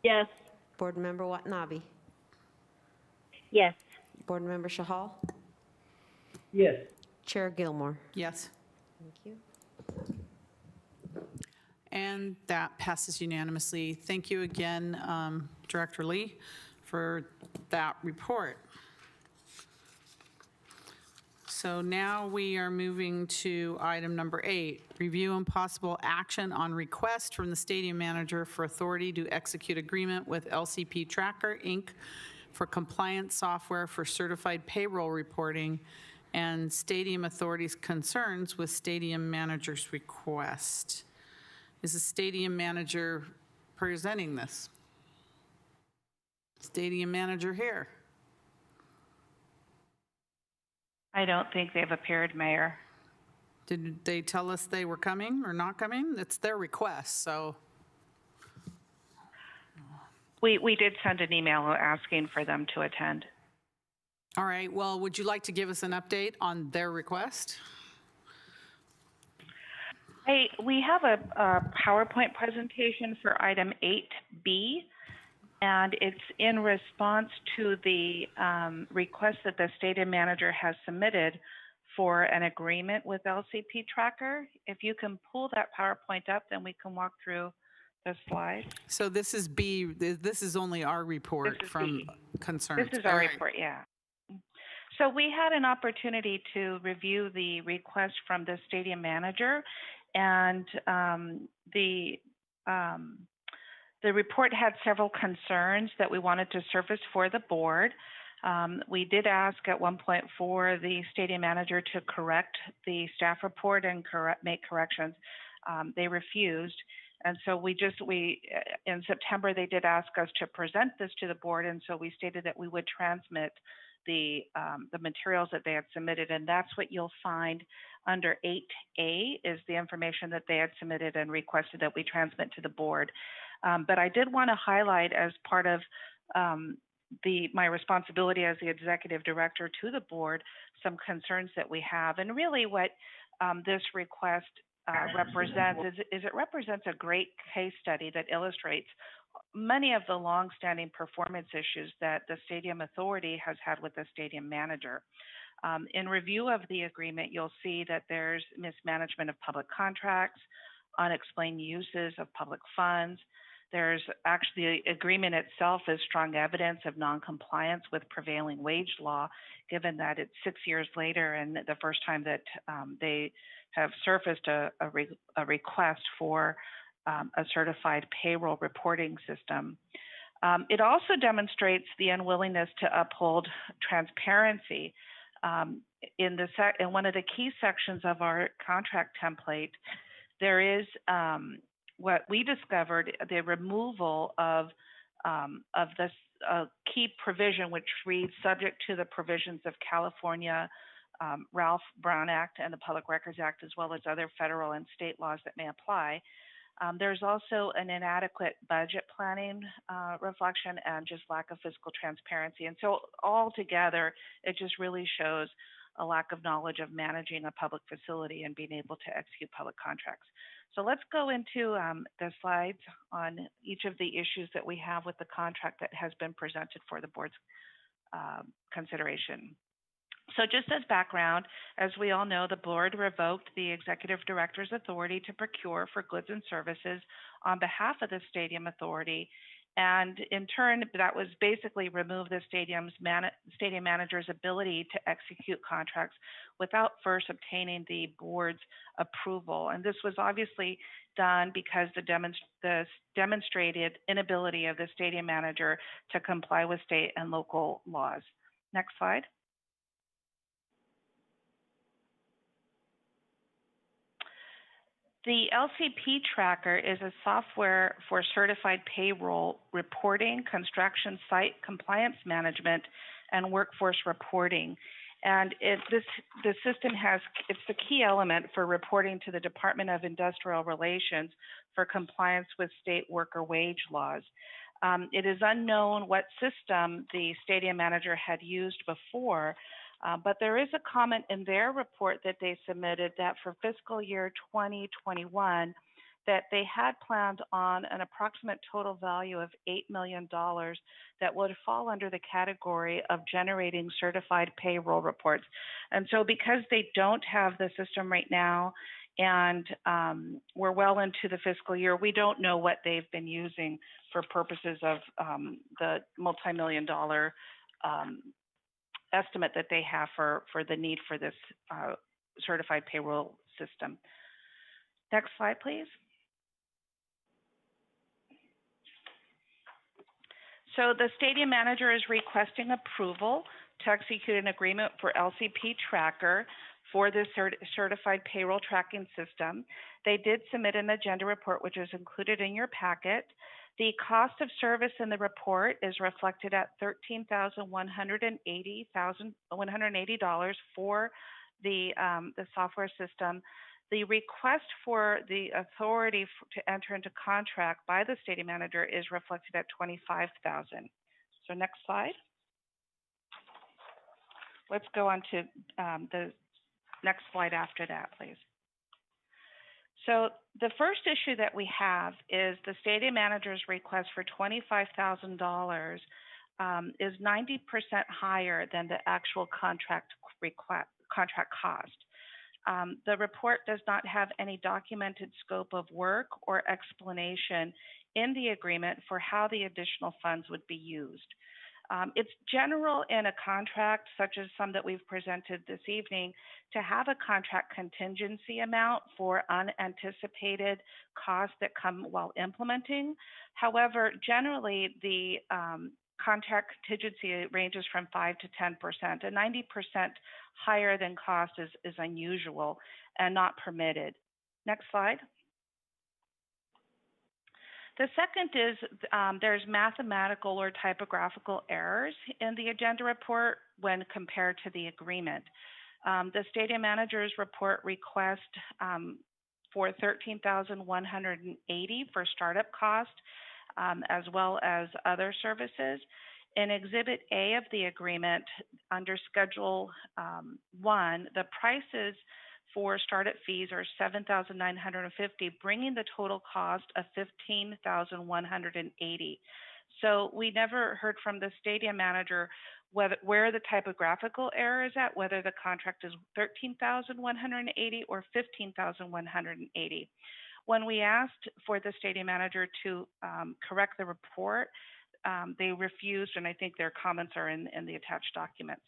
Yes. Board Member Watanabe. Yes. Board Member Chahal. Yes. Chair Gilmore. Yes. Thank you. And that passes unanimously. Thank you again, Director Lee, for that report. So now we are moving to item number 8, review and possible action on request from the stadium manager for authority to execute agreement with LCP Tracker, Inc. for compliance software for certified payroll reporting and stadium authority's concerns with stadium manager's request. Is the stadium manager presenting this? Stadium manager here. I don't think they've appeared, Mayor. Did they tell us they were coming or not coming? It's their request, so. We did send an email asking for them to attend. All right, well, would you like to give us an update on their request? We have a PowerPoint presentation for item 8B, and it's in response to the request that the stadium manager has submitted for an agreement with LCP Tracker. If you can pull that PowerPoint up, then we can walk through the slides. So this is B, this is only our report from Concurrent. This is our report, yeah. So we had an opportunity to review the request from the stadium manager, and the report had several concerns that we wanted to surface for the board. We did ask at one point for the stadium manager to correct the staff report and make corrections. They refused. And so in September, they did ask us to present this to the board. And so we stated that we would transmit the materials that they had submitted. And that's what you'll find under 8A is the information that they had submitted and requested that we transmit to the board. But I did want to highlight, as part of my responsibility as the executive director to the board, some concerns that we have. And really what this request represents is it represents a great case study that illustrates many of the longstanding performance issues that the Stadium Authority has had with the stadium manager. In review of the agreement, you'll see that there's mismanagement of public contracts, unexplained uses of public funds. There's actually, the agreement itself is strong evidence of noncompliance with prevailing wage law, given that it's 6 years later and the first time that they have surfaced a request for a certified payroll reporting system. It also demonstrates the unwillingness to uphold transparency. In one of the key sections of our contract template, there is what we discovered, the removal of this key provision, which reads, subject to the provisions of California Ralph Brown Act and the Public Records Act, as well as other federal and state laws that may apply. There's also an inadequate budget planning reflection and just lack of fiscal transparency. And so altogether, it just really shows a lack of knowledge of managing a public facility and being able to execute public contracts. So let's go into the slides on each of the issues that we have with the contract that has been presented for the board's consideration. So just as background, as we all know, the board revoked the executive director's authority to procure for goods and services on behalf of the stadium authority. And in turn, that was basically remove the stadium manager's ability to execute contracts without first obtaining the board's approval. And this was obviously done because the demonstrated inability of the stadium manager to comply with state and local laws. Next slide. The LCP Tracker is a software for certified payroll reporting, construction site compliance management, and workforce reporting. And the system it's the key element for reporting to the Department of Industrial Relations for compliance with state worker wage laws. It is unknown what system the stadium manager had used before, but there is a comment in their report that they submitted that for fiscal year 2021, that they had planned on an approximate total value of $8 million that would fall under the category of generating certified payroll reports. And so because they don't have the system right now, and we're well into the fiscal year, we don't know what they've been using for purposes of the multi-million-dollar estimate that they have for the need for this certified payroll system. Next slide, please. So the stadium manager is requesting approval to execute an agreement for LCP Tracker for this certified payroll tracking system. They did submit an agenda report, which is included in your packet. The cost of service in the report is reflected at $13,180 for the software system. The request for the authority to enter into contract by the stadium manager is reflected at $25,000. So next slide. Let's go on to the next slide after that, please. So the first issue that we have is the stadium manager's request for $25,000 is 90% higher than the actual contract cost. The report does not have any documented scope of work or explanation in the agreement for how the additional funds would be used. It's general in a contract, such as some that we've presented this evening, to have a contract contingency amount for unanticipated costs that come while implementing. However, generally, the contract contingency ranges from 5 to 10%. And 90% higher than cost is unusual and not permitted. Next slide. The second is there's mathematical or typographical errors in the agenda report when compared to the agreement. The stadium manager's report request for $13,180 for startup cost, as well as other services. In Exhibit A of the agreement, under Schedule 1, the prices for startup fees are $7,950, bringing the total cost of $15,180. So we never heard from the stadium manager where the typographical error is at, whether the contract is $13,180 or $15,180. When we asked for the stadium manager to correct the report, they refused, and I think their comments are in the attached documents.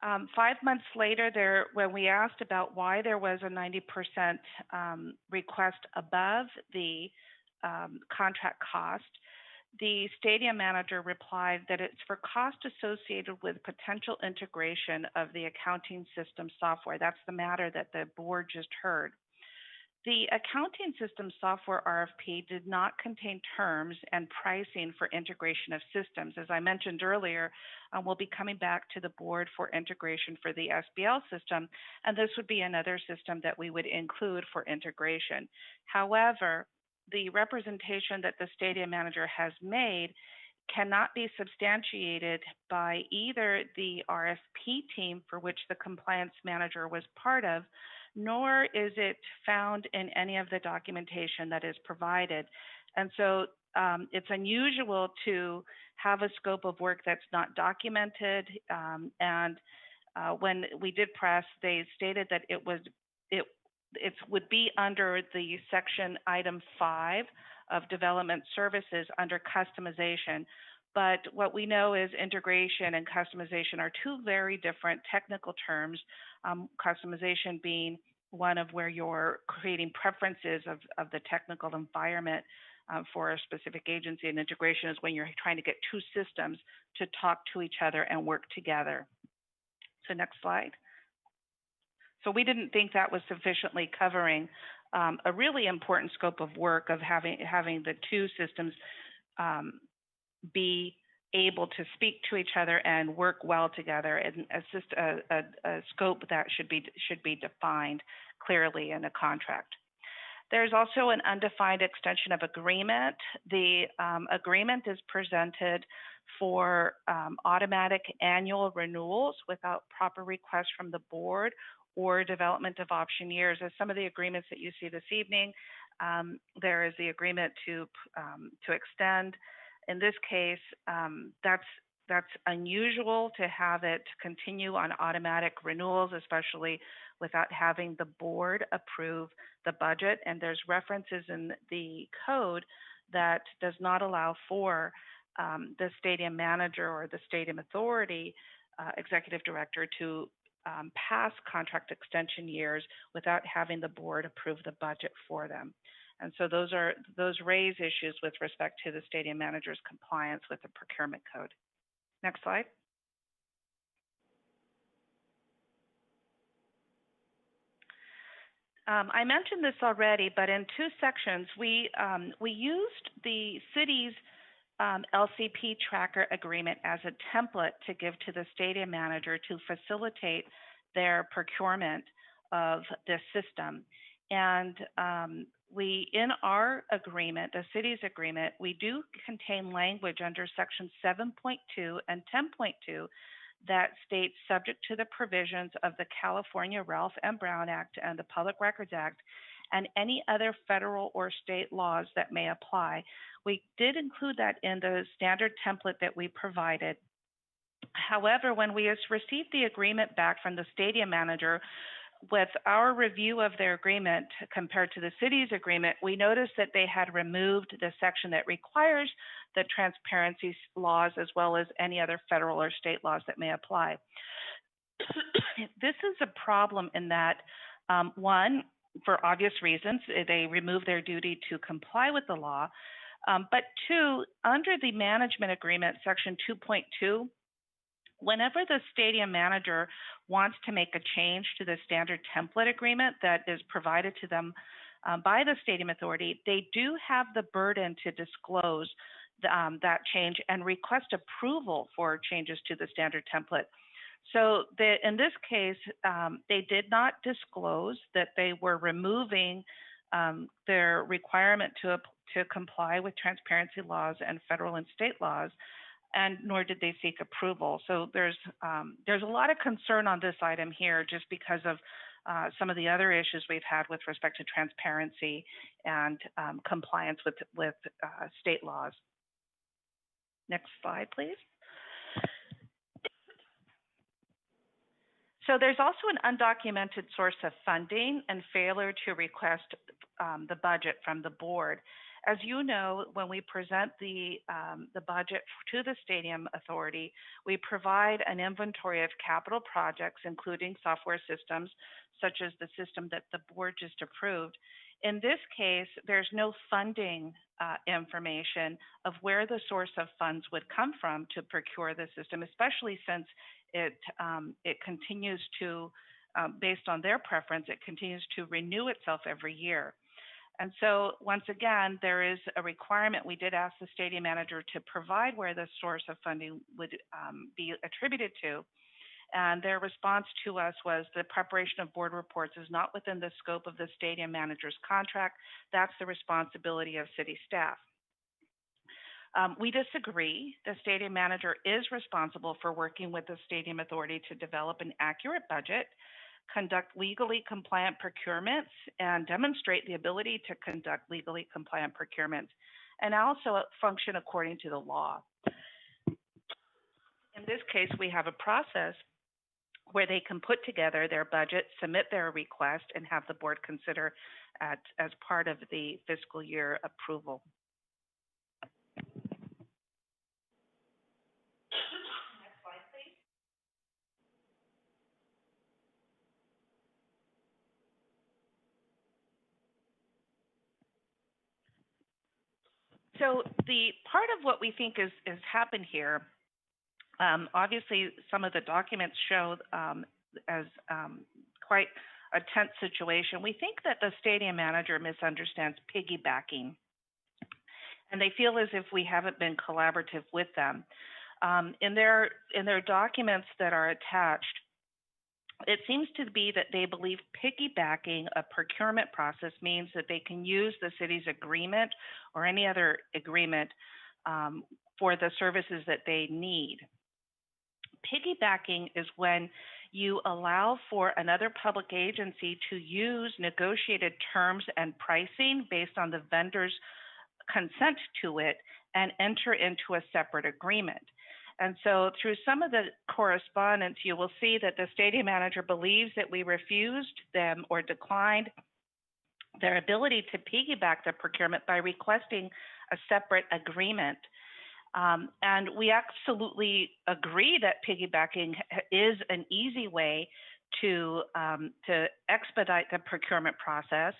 5 months later, when we asked about why there was a 90% request above the contract cost, the stadium manager replied that it's for cost associated with potential integration of the accounting system software. That's the matter that the board just heard. The accounting system software RFP did not contain terms and pricing for integration of systems. As I mentioned earlier, we'll be coming back to the board for integration for the SBL system, and this would be another system that we would include for integration. However, the representation that the stadium manager has made cannot be substantiated by either the RFP team for which the compliance manager was part of, nor is it found in any of the documentation that is provided. And so it's unusual to have a scope of work that's not documented. When we did press, they stated that it would be under the section item 5 of development services under customization. But what we know is integration and customization are two very different technical terms, customization being one of where you're creating preferences of the technical environment for a specific agency, and integration is when you're trying to get two systems to talk to each other and work together. So next slide. So we didn't think that was sufficiently covering a really important scope of work of having the two systems be able to speak to each other and work well together, and assist a scope that should be defined clearly in a contract. There's also an undefined extension of agreement. The agreement is presented for automatic annual renewals without proper request from the board or development of option years. As some of the agreements that you see this evening, there is the agreement to extend. In this case, that's unusual to have it continue on automatic renewals, especially without having the board approve the budget. And there's references in the code that does not allow for the stadium manager or the stadium authority executive director to pass contract extension years without having the board approve the budget for them. And so those raise issues with respect to the stadium manager's compliance with the procurement code. Next slide. I mentioned this already, but in two sections, we used the city's LCP tracker agreement as a template to give to the stadium manager to facilitate their procurement of this system. And in our agreement, the city's agreement, we do contain language under section 7.2 and 10.2 that states, subject to the provisions of the California Ralph M. Brown Act and the Public Records Act and any other federal or state laws that may apply. We did include that in the standard template that we provided. However, when we received the agreement back from the stadium manager, with our review of their agreement compared to the city's agreement, we noticed that they had removed the section that requires the transparency laws as well as any other federal or state laws that may apply. This is a problem in that, one, for obvious reasons, they removed their duty to comply with the law, but two, under the management agreement, section 2.2, whenever the stadium manager wants to make a change to the standard template agreement that is provided to them by the stadium authority, they do have the burden to disclose that change and request approval for changes to the standard template. So in this case, they did not disclose that they were removing their requirement to comply with transparency laws and federal and state laws, and nor did they seek approval. So there's a lot of concern on this item here just because of some of the other issues we've had with respect to transparency and compliance with state laws. Next slide, please. So there's also an undocumented source of funding and failure to request the budget from the board. As you know, when we present the budget to the Stadium Authority, we provide an inventory of capital projects, including software systems, such as the system that the board just approved. In this case, there's no funding information of where the source of funds would come from to procure the system, especially since it continues to, based on their preference, it continues to renew itself every year. And so once again, there is a requirement. We did ask the stadium manager to provide where the source of funding would be attributed to. And their response to us was the preparation of board reports is not within the scope of the stadium manager's contract. That's the responsibility of city staff. We disagree. The stadium manager is responsible for working with the stadium authority to develop an accurate budget, conduct legally compliant procurements, and demonstrate the ability to conduct legally compliant procurements, and also function according to the law. In this case, we have a process where they can put together their budget, submit their request, and have the board consider as part of the fiscal year approval. Next slide, please. So the part of what we think is happened here, obviously some of the documents show as quite a tense situation. We think that the stadium manager misunderstands piggybacking, and they feel as if we haven't been collaborative with them. In their documents that are attached, it seems to be that they believe piggybacking a procurement process means that they can use the city's agreement or any other agreement for the services that they need. Piggybacking is when you allow for another public agency to use negotiated terms and pricing based on the vendor's consent to it and enter into a separate agreement. And so through some of the correspondence, you will see that the stadium manager believes that we refused them or declined their ability to piggyback the procurement by requesting a separate agreement. And we absolutely agree that piggybacking is an easy way to expedite the procurement process,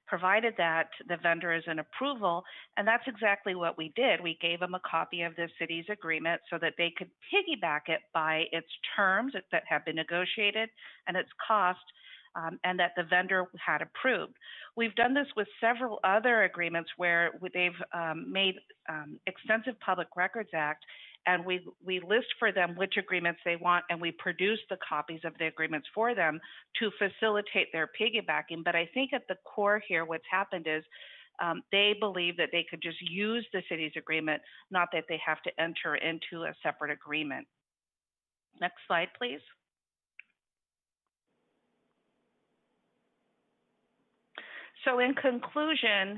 provided that the vendor is in approval. And that's exactly what we did. We gave them a copy of the city's agreement so that they could piggyback it by its terms that have been negotiated and its cost, and that the vendor had approved. We've done this with several other agreements where they've made extensive Public Records Act, and we list for them which agreements they want, and we produce the copies of the agreements for them to facilitate their piggybacking. But I think at the core here, what's happened is they believe that they could just use the city's agreement, not that they have to enter into a separate agreement. Next slide, please. So in conclusion,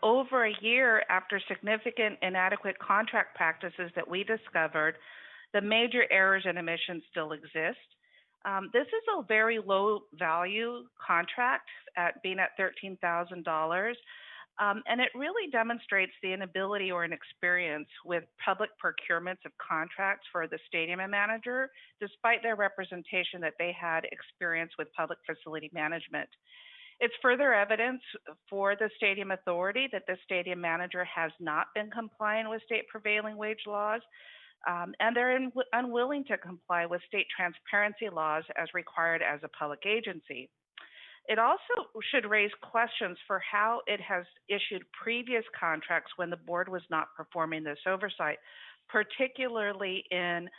over a year after significant inadequate contract practices that we discovered, the major errors and omissions still exist. This is a very low value contract at being at $13,000. And it really demonstrates the inability or inexperience with public procurements of contracts for the stadium manager, despite their representation that they had experience with public facility management. It's further evidence for the stadium authority that the stadium manager has not been complying with state prevailing wage laws, and they're unwilling to comply with state transparency laws as required as a public agency. It also should raise questions for how it has issued previous contracts when the board was not performing this oversight, particularly in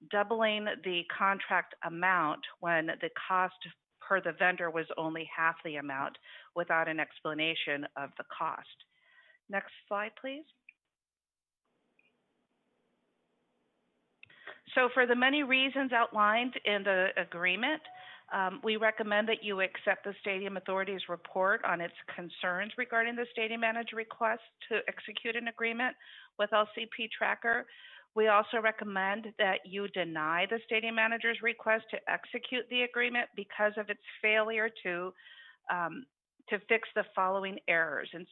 doubling the contract amount when the cost per the vendor was only half the amount without an explanation of the cost. Next slide, please. So for the many reasons outlined in the agreement, we recommend that you accept the Stadium Authority's report on its concerns regarding the stadium manager request to execute an agreement with LCP Tracker. We also recommend that you deny the stadium manager's request to execute the agreement because of its failure to fix the following errors. And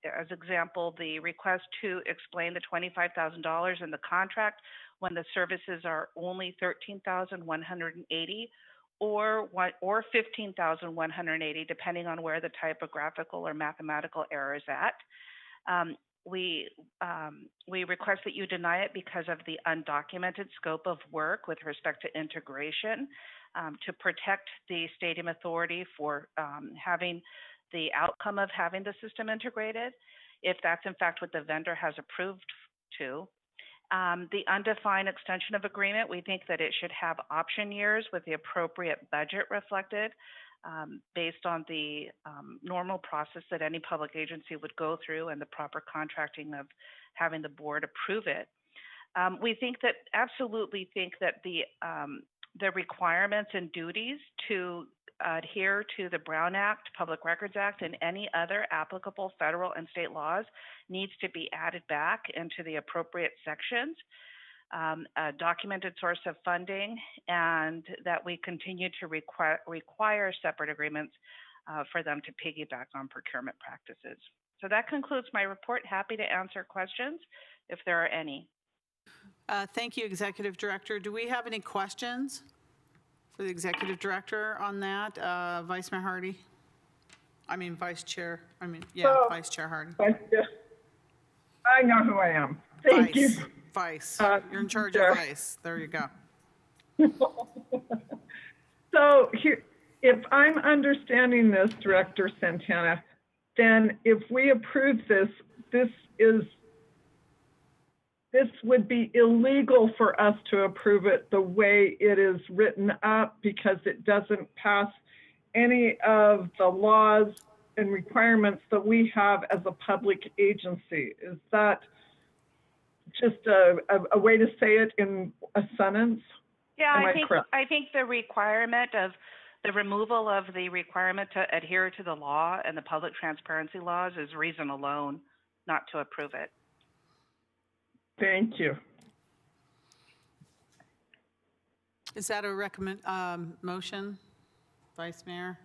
as example, the request to explain the $25,000 in the contract when the services are only $13,180 or $15,180, depending on where the typographical or mathematical error is at. We request that you deny it because of the undocumented scope of work with respect to integration to protect the Stadium Authority for having the outcome of having the system integrated, if that's in fact what the vendor has approved to. The undefined extension of agreement, we think that it should have option years with the appropriate budget reflected based on the normal process that any public agency would go through and the proper contracting of having the board approve it. We think that, absolutely think that the requirements and duties to adhere to the Brown Act, Public Records Act, and any other applicable federal and state laws needs to be added back into the appropriate sections, a documented source of funding, and that we continue to require separate agreements for them to piggyback on procurement practices. So that concludes my report. Happy to answer questions if there are any. Thank you, Executive Director. Do we have any questions for the Executive Director on that? Vice Mayor Hardy? Vice Chair. Vice Chair Hardy. I know who I am. Thank you. Vice. You're in charge of Vice. There you go. So here, if I'm understanding this, Director Santana, then if we approve this, this would be illegal for us to approve it the way it is written up because it doesn't pass any of the laws and requirements that we have as a public agency. Is that just a way to say it in a sentence? Yeah, Am I think the requirement of the removal of the requirement to adhere to the law and the public transparency laws is reason alone not to approve it. Thank you. Is that a motion, Vice Mayor?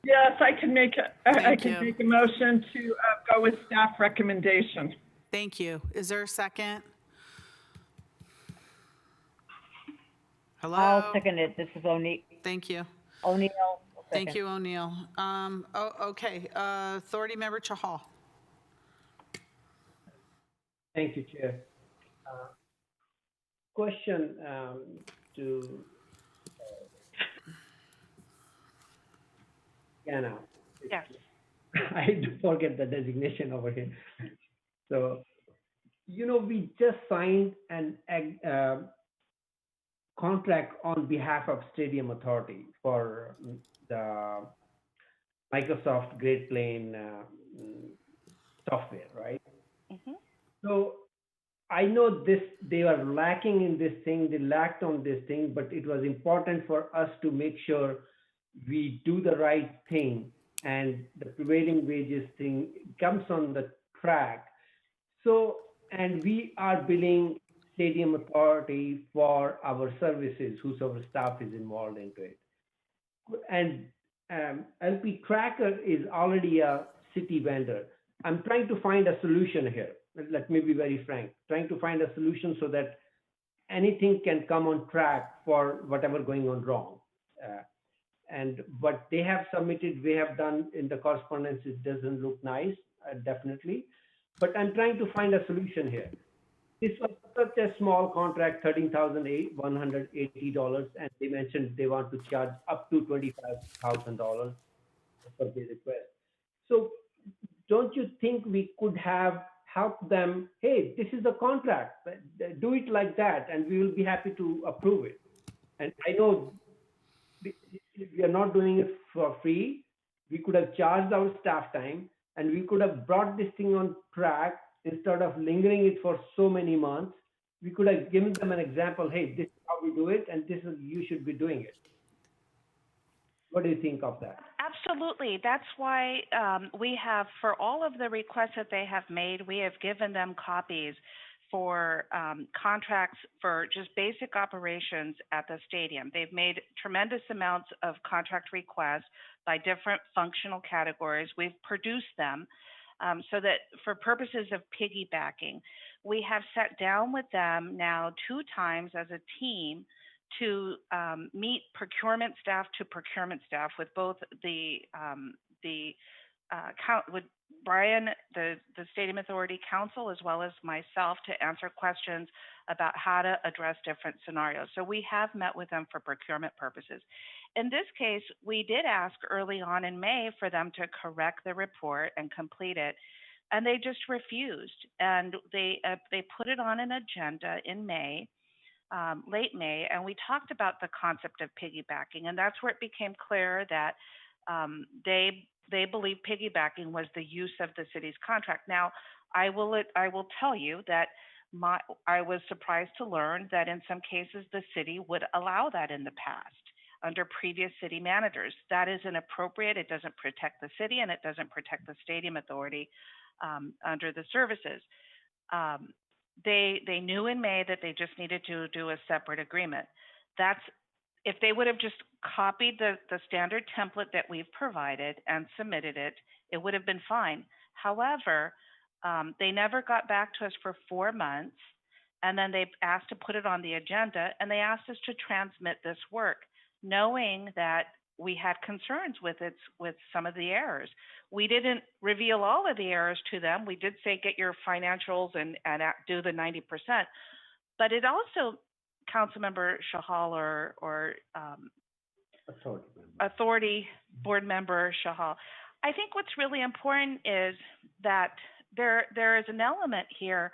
Yes, I can make a motion to go with staff recommendation. Thank you. Is there a second? Hello? I'll second it. This is O'Neill. Thank you. O'Neill. Thank you, O'Neill. Okay. Authority Member Chahal. Thank you, Chair. Question to Deanna. Yes. I do forget the designation over here. So, we just signed an contract on behalf of Stadium Authority for the Microsoft Great Plain software, right? Mm-hmm. So I know they are lacking in this thing, they lacked on this thing, but it was important for us to make sure we do the right thing and the prevailing wages thing comes on the track. So, and we are billing Stadium Authority for our services, whose our staff is involved into it. And LP Tracker is already a city vendor. I'm trying to find a solution here. Let me be very frank, trying to find a solution so that anything can come on track for whatever going on wrong. And what they have submitted, we have done in the correspondence, it doesn't look nice, definitely. But I'm trying to find a solution here. This was such a small contract, $13,180, and they mentioned they want to charge up to $25,000 for the request. So don't you think we could have helped them, hey, this is the contract, do it like that, and we will be happy to approve it. And I know we are not doing it for free. We could have charged our staff time, and we could have brought this thing on track instead of lingering it for so many months. we could have given them an example. Hey, this is how we do it, and this is you should be doing it. What do you think of that? Absolutely. That's why we have, for all of the requests that they have made, we have given them copies for contracts for just basic operations at the stadium. They've made tremendous amounts of contract requests by different functional categories. We've produced them so that for purposes of piggybacking, we have sat down with them now 2 times as a team to meet procurement staff to procurement staff with both with Brian, the Stadium Authority Council, as well as myself to answer questions about how to address different scenarios. So we have met with them for procurement purposes. In this case, we did ask early on in May for them to correct the report and complete it, and they just refused. And they put it on an agenda in May, late May, and we talked about the concept of piggybacking, and that's where it became clear that they believe piggybacking was the use of the city's contract. Now, I will tell you that I was surprised to learn that in some cases the city would allow that in the past under previous city managers. That is inappropriate. It doesn't protect the city, and it doesn't protect the Stadium Authority under the services. They knew in May that they just needed to do a separate agreement. If they would have just copied the standard template that we've provided and submitted it, it would have been fine. However, they never got back to us for 4 months, and then they asked to put it on the agenda, and they asked us to transmit this work, knowing that we had concerns with some of the errors. We didn't reveal all of the errors to them. We did say, get your financials and do the 90%. But it also, Councilmember Chahal or Authority Board Member Chahal, I think what's really important is that there is an element here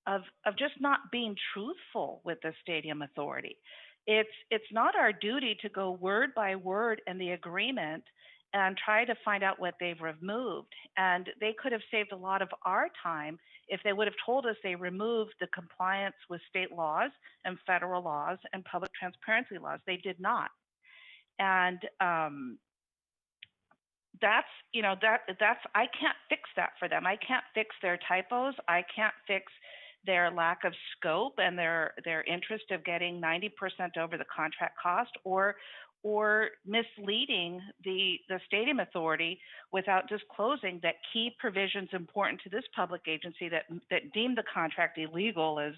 of just not being truthful with the Stadium Authority. It's not our duty to go word by word in the agreement and try to find out what they've removed. And they could have saved a lot of our time if they would have told us they removed the compliance with state laws and federal laws and public transparency laws. They did not. And that's I can't fix that for them. I can't fix their typos. I can't fix their lack of scope and their interest of getting 90% over the contract cost, or misleading the Stadium Authority without disclosing that key provisions important to this public agency that deemed the contract illegal, as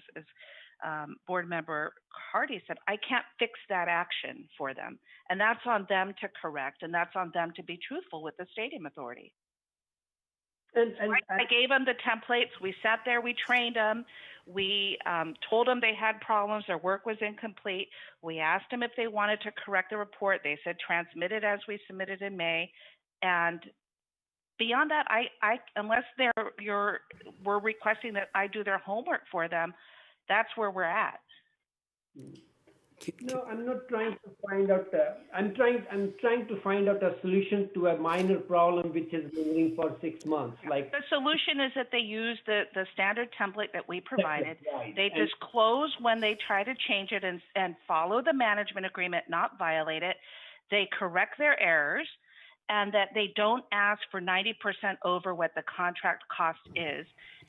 Board Member Hardy said. I can't fix that action for them, and that's on them to correct, and that's on them to be truthful with the Stadium Authority. I gave them the templates. We sat there, we trained them. We told them they had problems, their work was incomplete. We asked them if they wanted to correct the report. They said transmit it as we submitted in May. And beyond that, unless we're requesting that I do their homework for them, that's where we're at. No, I'm not trying to find out. I'm trying to find out a solution to a minor problem which has been living for 6 months. Like the solution is that they use the standard template that we provided. Right. They disclose when they try to change it and follow the management agreement, not violate it. They correct their errors, and that they don't ask for 90% over what the contract cost is.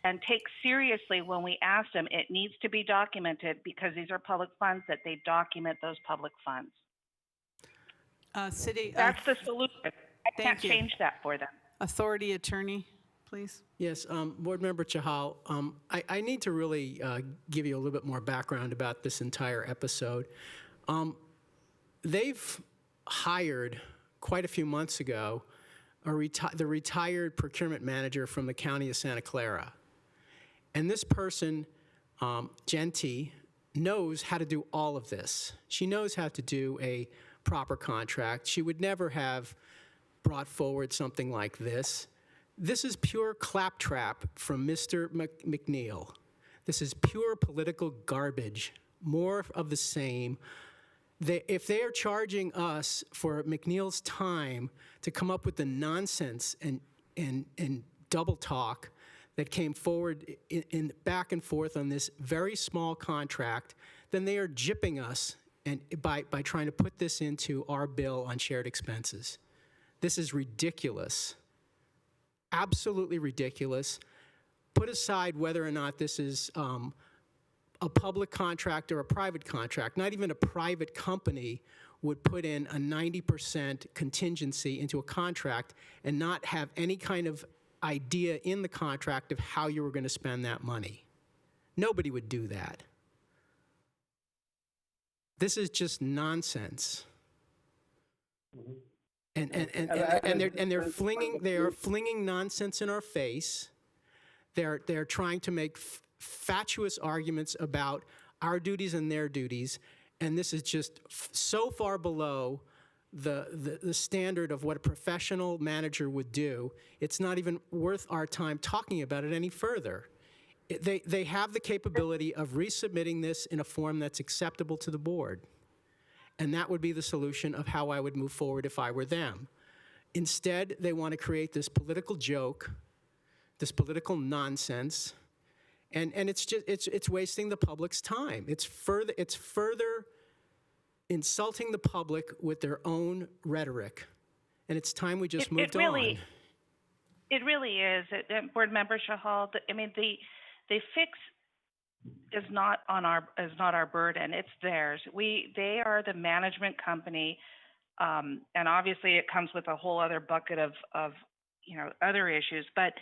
And take seriously when we ask them, it needs to be documented because these are public funds, that they document those public funds. That's the solution. I can't change that for them. Authority Attorney, please. Yes, Board Member Chahal, I need to really give you a little bit more background about this entire episode. They've hired quite a few months ago the retired procurement manager from the county of Santa Clara. And this person, Genti, knows how to do all of this. She knows how to do a proper contract. She would never have brought forward something like this. This is pure claptrap from Mr. McNeil. This is pure political garbage, more of the same. If they are charging us for McNeil's time to come up with the nonsense and double talk that came forward in back and forth on this very small contract, then they are gypping us and by trying to put this into our bill on shared expenses. This is ridiculous. Absolutely ridiculous. Put aside whether or not this is a public contract or a private contract. Not even a private company would put in a 90% contingency into a contract and not have any kind of idea in the contract of how you were going to spend that money. Nobody would do that. This is just nonsense. And they're flinging nonsense in our face. They're trying to make fatuous arguments about our duties and their duties, and this is just so far below the standard of what a professional manager would do. It's not even worth our time talking about it any further. They have the capability of resubmitting this in a form that's acceptable to the board, and that would be the solution of how I would move forward if I were them. Instead, they want to create this political joke, this political nonsense, and it's wasting the public's time. It's further insulting the public with their own rhetoric, and it's time we just moved on. It really is. Board Member Chahal, I mean, the fix is not our burden. It's theirs. They are the management company, and obviously it comes with a whole other bucket of other issues. But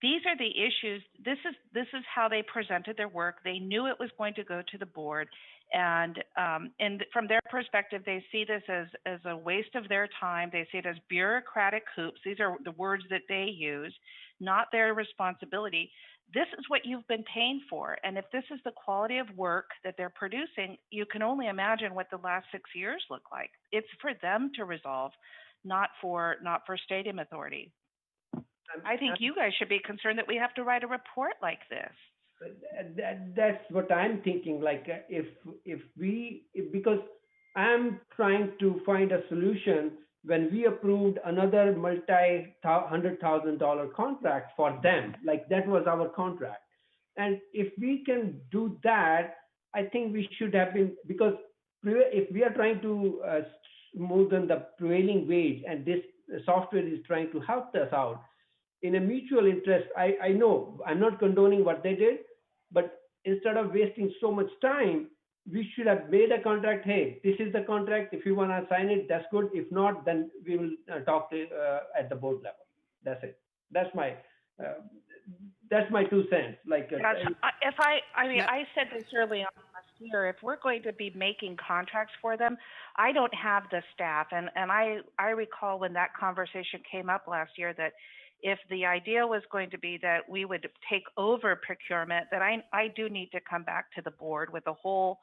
these are the issues. This is how they presented their work. They knew it was going to go to the board, and from their perspective, they see this as a waste of their time. They see it as bureaucratic hoops. These are the words that they use, not their responsibility. This is what you've been paying for, and if this is the quality of work that they're producing, you can only imagine what the last 6 years look like. It's for them to resolve, not for Stadium Authority. I think you guys should be concerned that we have to write a report like this. That's what I'm thinking. Like because I'm trying to find a solution. When we approved another $100,000 contract for them, like that was our contract. And if we can do that, I think we should have been, because if we are trying to smoothen the prevailing wage and this software is trying to help us out, in a mutual interest, I know I'm not condoning what they did, but instead of wasting so much time, we should have made a contract. Hey, this is the contract. If you want to sign it, that's good. If not, then we will talk to at the board level. That's it. That's my 2 cents. Like, I said this early on last year. If we're going to be making contracts for them, I don't have the staff, and I recall when that conversation came up last year that if the idea was going to be that we would take over procurement, that I do need to come back to the board with a whole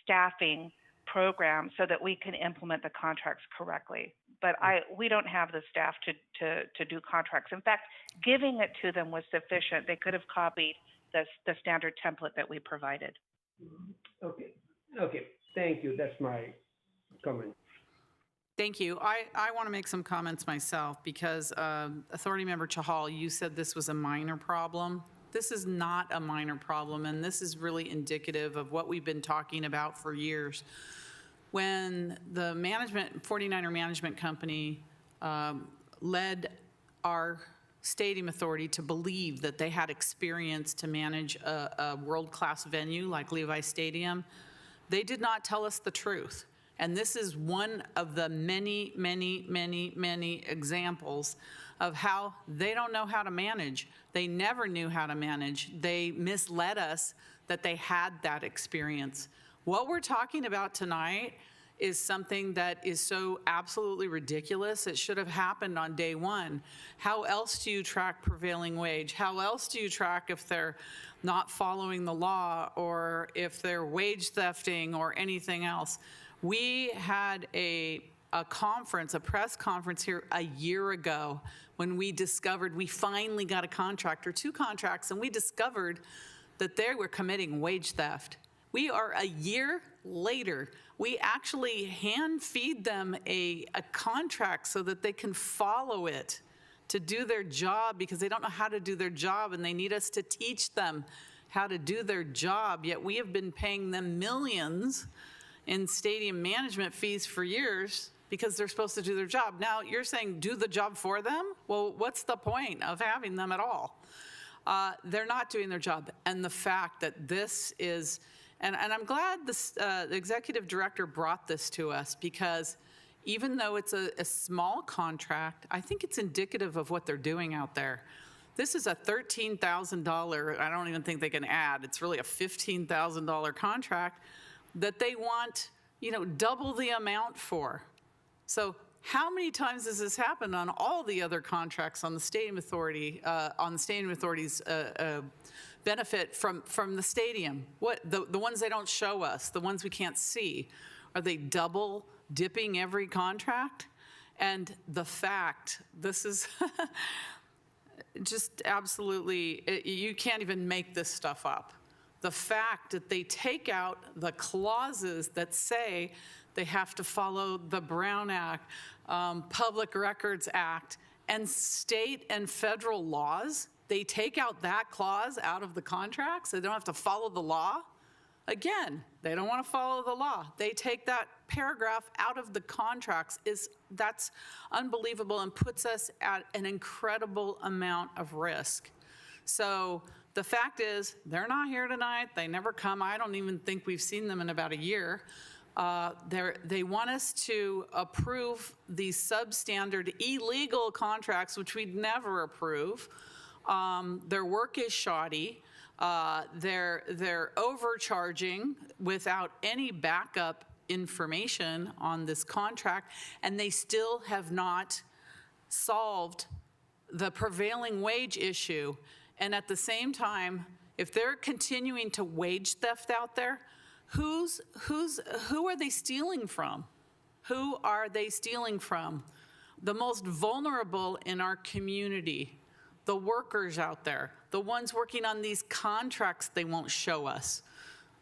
staffing program so that we can implement the contracts correctly. But we don't have the staff to do contracts. In fact, giving it to them was sufficient. They could have copied the standard template that we provided. Okay. Thank you. That's my comment. Thank you. I want to make some comments myself because Authority Member Chahal, you said this was a minor problem. This is not a minor problem, and this is really indicative of what we've been talking about for years. When the 49er management company led our Stadium Authority to believe that they had experience to manage a world-class venue like Levi Stadium, they did not tell us the truth. And this is one of the many, many, many, many examples of how they don't know how to manage. They never knew how to manage. They misled us that they had that experience. What we're talking about tonight is something that is so absolutely ridiculous. It should have happened on day one. How else do you track prevailing wage? How else do you track if they're not following the law or if they're wage thefting or anything else? We had a press conference here a year ago when we finally got a contract or 2 contracts, and we discovered that they were committing wage theft. We are a year later. We actually hand feed them a contract so that they can follow it. to do their job because they don't know how to do their job, and they need us to teach them how to do their job, yet we have been paying them millions in stadium management fees for years because they're supposed to do their job. Now, you're saying do the job for them? Well, what's the point of having them at all? They're not doing their job. And the fact that this is, and I'm glad this, the executive director brought this to us, because even though it's a small contract, I think it's indicative of what they're doing out there. This is a $13,000, I don't even think they can add, it's really a $15,000 contract that they want, you know, double the amount for. So how many times has this happened on all the other contracts on the stadium authority, on the stadium authority's benefit from the stadium? What, the ones they don't show us, the ones we can't see, are they double dipping every contract? And the fact, this is just absolutely, you can't even make this stuff up. The fact that they take out the clauses that say they have to follow the Brown Act, Public Records Act, and state and federal laws, they take out that clause out of the contract so they don't have to follow the law. Again, they don't want to follow the law. They take that paragraph out of the contracts. That's unbelievable and puts us at an incredible amount of risk. So the fact is, they're not here tonight. They never come. I don't even think we've seen them in about a year. They want us to approve these substandard illegal contracts, which we'd never approve. Their work is shoddy. They're overcharging without any backup information on this contract, and they still have not solved the prevailing wage issue. And at the same time, if they're continuing to wage theft out there, who are they stealing from? Who are they stealing from? The most vulnerable in our community, the workers out there, the ones working on these contracts they won't show us.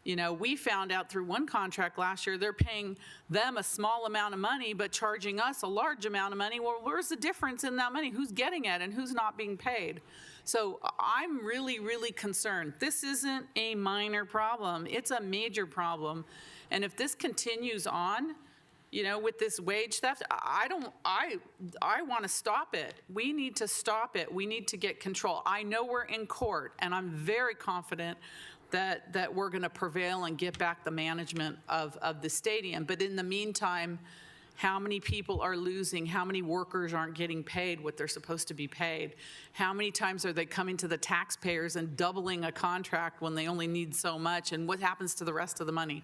You know, we found out through one contract last year, they're paying them a small amount of money, but charging us a large amount of money. Well, where's the difference in that money? Who's getting it and who's not being paid? So I'm really, really concerned. This isn't a minor problem. It's a major problem. And if this continues on, you know, with this wage theft, I want to stop it. We need to stop it. We need to get control. I know we're in court, and I'm very confident that we're going to prevail and get back the management of the stadium. But in the meantime, how many people are losing? How many workers aren't getting paid what they're supposed to be paid? How many times are they coming to the taxpayers and doubling a contract when they only need so much? And what happens to the rest of the money?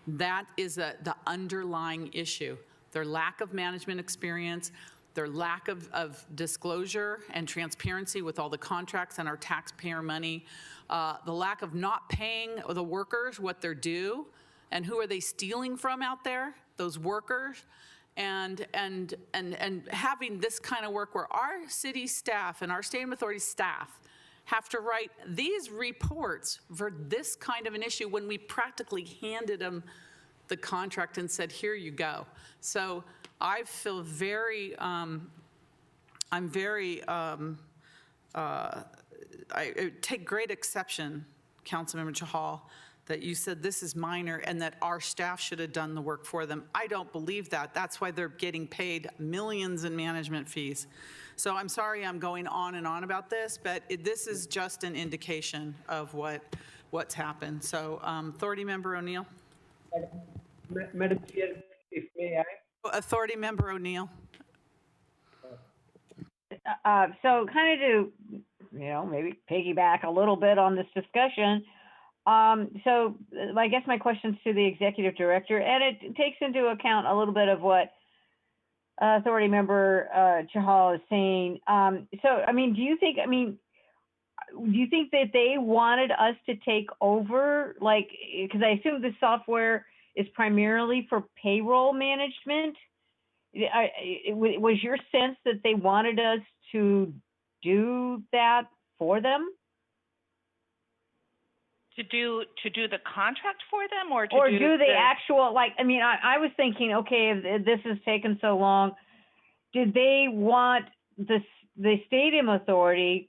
That is the underlying issue. Their lack of management experience, their lack of disclosure and transparency with all the contracts and our taxpayer money, the lack of not paying the workers what they're due, and who are they stealing from out there? Those workers, and having this kind of work where our city staff and our stadium authority staff have to write these reports for this kind of an issue when we practically handed them the contract and said, here you go. So I feel very, I take great exception, Councilmember Chahal, that you said this is minor and that our staff should have done the work for them. I don't believe that. That's why they're getting paid millions in management fees. So I'm sorry I'm going on and on about this, but this is just an indication of what's happened. So Authority Member O'Neill. Madam Chair, if may I? Authority Member O'Neill. So kind of to, you know, maybe piggyback a little bit on this discussion. So I guess my question's to the executive director, and it takes into account a little bit of what Authority Member Chahal is saying. So, I mean, do you think that they wanted us to take over, like, because I assume the software is primarily for payroll management? Was your sense that they wanted us to do that for them? To do the contract for them, or to do the actual, like, I mean, I was thinking, okay, if this has taken so long, did they want this the stadium authority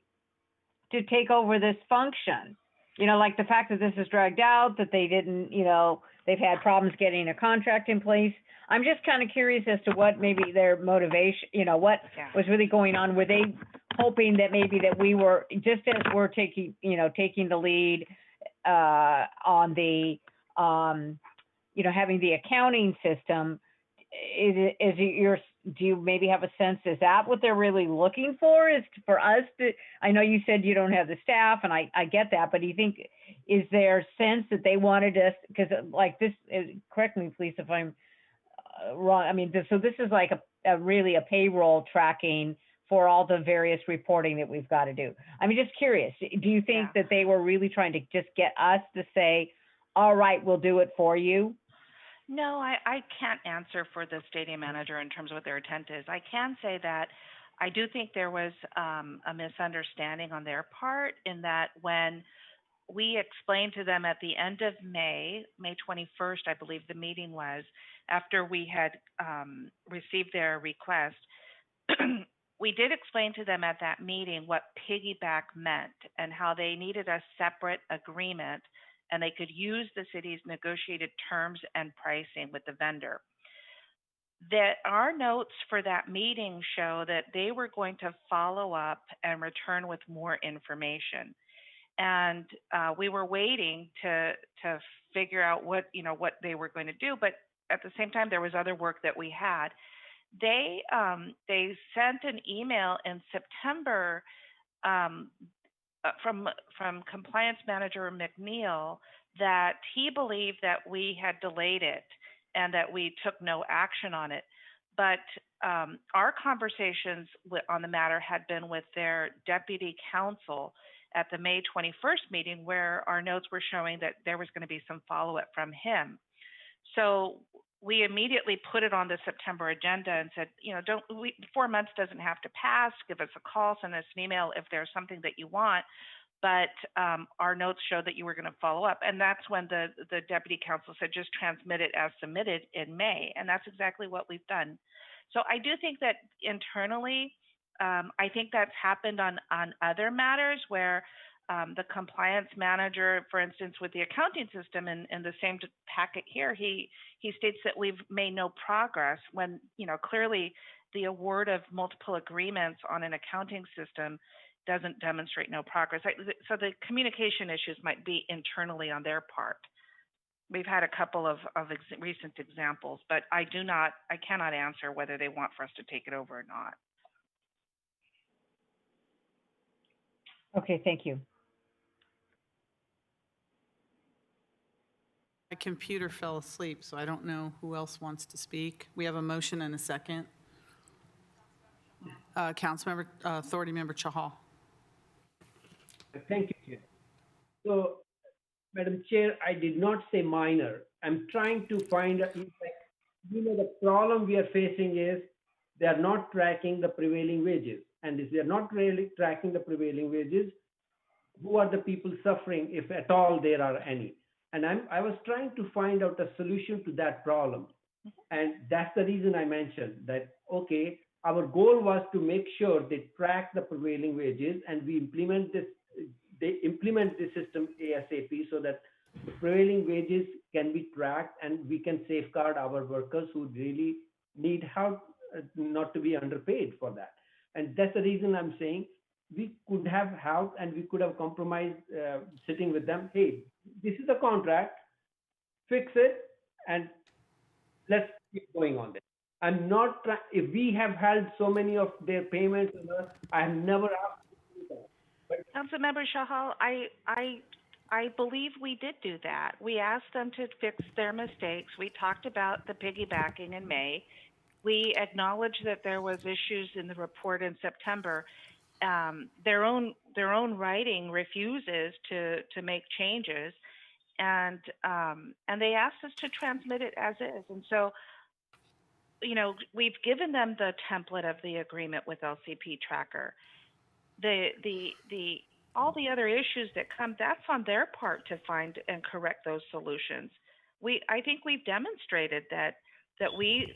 to take over this function. You know, like the fact that this is dragged out, that they didn't, you know, they've had problems getting a contract in place. I'm just kind of curious as to what maybe their motivation, you know, what was really going on. Were they hoping that maybe that we were, just as we're taking, you know, taking the lead on the, you know, having the accounting system, do you maybe have a sense, is that what they're really looking for? Is for us to, I know you said you don't have the staff, and I get that, but do you think, is there a sense that they wanted us, because like this, correct me please if I'm wrong, I mean, so this is like a really a payroll tracking for all the various reporting that we've got to do. I'm just curious, do you think that they were really trying to just get us to say, all right, we'll do it for you? No, I can't answer for the stadium manager in terms of what their intent is. I can say that I do think there was a misunderstanding on their part, in that when we explained to them at the end of May 21st, I believe the meeting was, after we had received their request, we did explain to them at that meeting what piggyback meant and how they needed a separate agreement, and they could use the city's negotiated terms and pricing with the vendor. That our notes for that meeting show that they were going to follow up and return with more information. And we were waiting to figure out what they were going to do, but at the same time there was other work that we had. They sent an email in September from compliance manager McNeil that he believed that we had delayed it and that we took no action on it. But our conversations on the matter had been with their deputy counsel at the May 21st meeting, where our notes were showing that there was going to be some follow-up from him. So we immediately put it on the September agenda and said, 4 months doesn't have to pass. Give us a call, send us an email if there's something that you want. But our notes show that you were going to follow up. And that's when the deputy counsel said, just transmit it as submitted in May. And that's exactly what we've done. So I do think that internally, I think that's happened on other matters where the compliance manager, for instance, with the accounting system in the same packet here, he states that we've made no progress when, clearly the award of multiple agreements on an accounting system doesn't demonstrate no progress. So the communication issues might be internally on their part. We've had a couple of recent examples, but I cannot answer whether they want for us to take it over or not. Okay, thank you. My computer fell asleep, so I don't know who else wants to speak. We have a motion and a second. Councilmember, Authority Member Chahal. Thank you, Chair. So, Madam Chair, I did not say minor. I'm trying to find, the problem we are facing is they are not tracking the prevailing wages. And if they are not really tracking the prevailing wages, who are the people suffering, if at all there are any? And I was trying to find out a solution to that problem. And that's the reason I mentioned that, okay, our goal was to make sure they track the prevailing wages and we implement this, they implement the system ASAP so that the prevailing wages can be tracked and we can safeguard our workers who really need help not to be underpaid for that. And that's the reason I'm saying we could have helped and we could have compromised sitting with them. Hey, this is a contract, fix it, and let's keep going on this. I'm not trying, if we have held so many of their payments, I have never asked to do that. But Councilmember Chahal, I believe we did do that. We asked them to fix their mistakes. We talked about the piggybacking in May. We acknowledged that there was issues in the report in September. Their own writing refuses to make changes, and they asked us to transmit it as is. And so, we've given them the template of the agreement with LCP Tracker. All the other issues that come, that's on their part to find and correct those solutions. I think we've demonstrated that we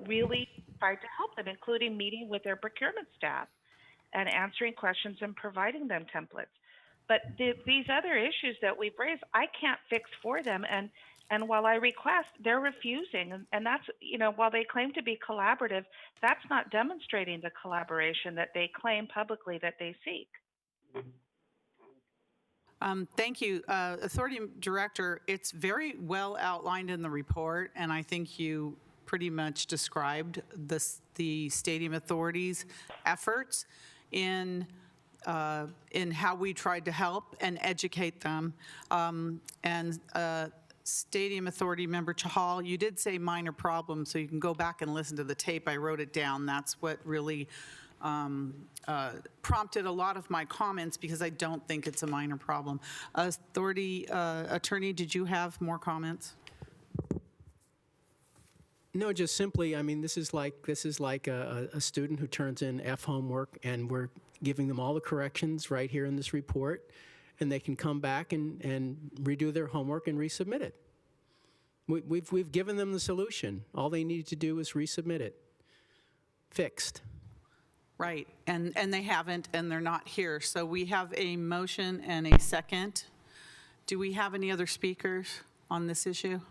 really tried to help them, including meeting with their procurement staff. and answering questions and providing them templates. But these other issues that we've raised, I can't fix for them. And while I request, they're refusing. And that's, while they claim to be collaborative, that's not demonstrating the collaboration that they claim publicly that they seek. Thank you. Authority Director, it's very well outlined in the report, and I think you pretty much described the Stadium Authority's efforts in how we tried to help and educate them. Stadium Authority Member Chahal, you did say minor problem, so you can go back and listen to the tape. I wrote it down. That's what really prompted a lot of my comments, because I don't think it's a minor problem. Authority Attorney, did you have more comments? No, just simply, I mean, this is like a student who turns in F homework, and we're giving them all the corrections right here in this report, and they can come back and redo their homework and resubmit it. We've given them the solution. All they need to do is resubmit it. Fixed. Right, and they haven't, and they're not here. So we have a motion and a second. Do we have any other speakers on this issue?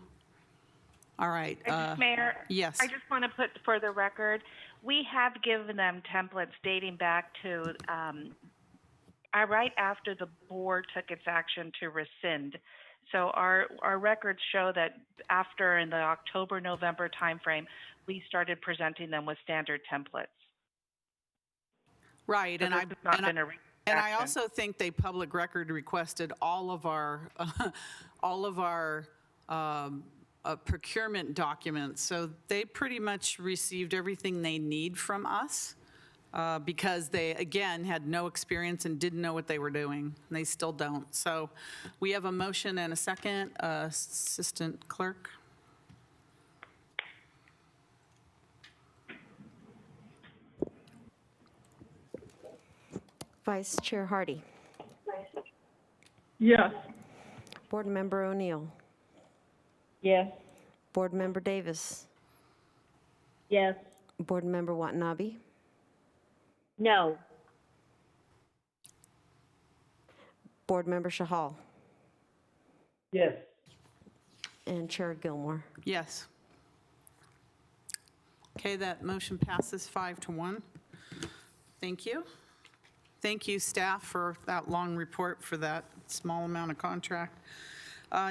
All right. Mayor, yes. I just want to put for the record, we have given them templates dating back to right after the board took its action to rescind. So our records show that after, in the October-November timeframe, we started presenting them with standard templates. Right, So and I also think they public record requested all of our procurement documents. So they pretty much received everything they need from us because they, again, had no experience and didn't know what they were doing. And they still don't. So we have a motion and a second. Assistant Clerk. Vice Chair Hardy. Yes. Board Member O'Neill. Yes. Board Member Davis. Yes. Board Member Watanabe. No. Board Member Chahal. Yes. And Chair Gilmore. Yes. Okay, that motion passes 5-1. Thank you. Thank you, staff, for that long report for that small amount of contract.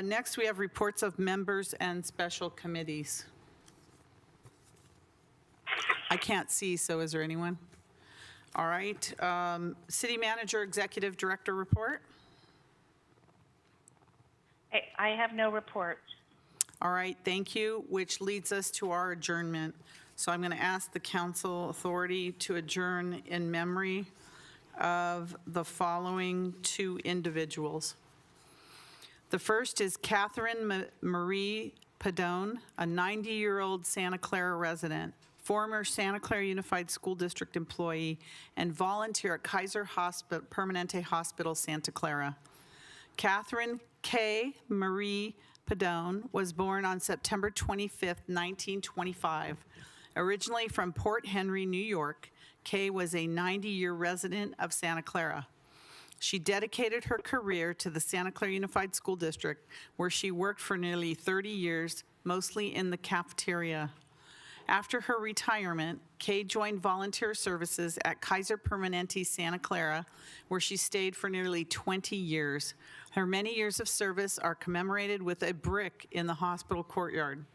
Next, we have reports of members and special committees. I can't see, so is there anyone? All right. City Manager, Executive Director report. I have no report. All right, thank you, which leads us to our adjournment. So I'm going to ask the council authority to adjourn in memory of the following two individuals. The first is Catherine Marie Padone, a 90-year-old Santa Clara resident, former Santa Clara Unified School District employee, and volunteer at Kaiser Permanente Hospital, Santa Clara. Catherine K. Marie Padone was born on September 25th, 1925. Originally from Port Henry, New York, Kay was a 90-year resident of Santa Clara. She dedicated her career to the Santa Clara Unified School District, where she worked for nearly 30 years, mostly in the cafeteria. After her retirement, Kay joined volunteer services at Kaiser Permanente Santa Clara, where she stayed for nearly 20 years. Her many years of service are commemorated with a brick in the hospital courtyard.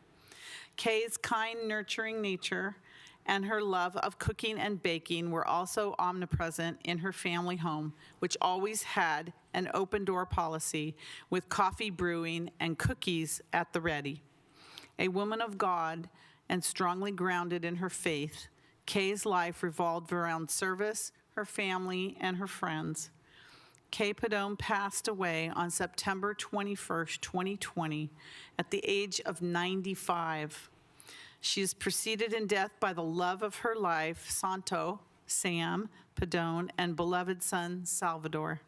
Kay's kind, nurturing nature and her love of cooking and baking were also omnipresent in her family home, which always had an open-door policy with coffee brewing and cookies at the ready. A woman of God and strongly grounded in her faith, Kay's life revolved around service, her family, and her friends. Kay Padone passed away on September 21st, 2020, at the age of 95. She is preceded in death by the love of her life, Santo, Sam Padone, and beloved son, Salvador.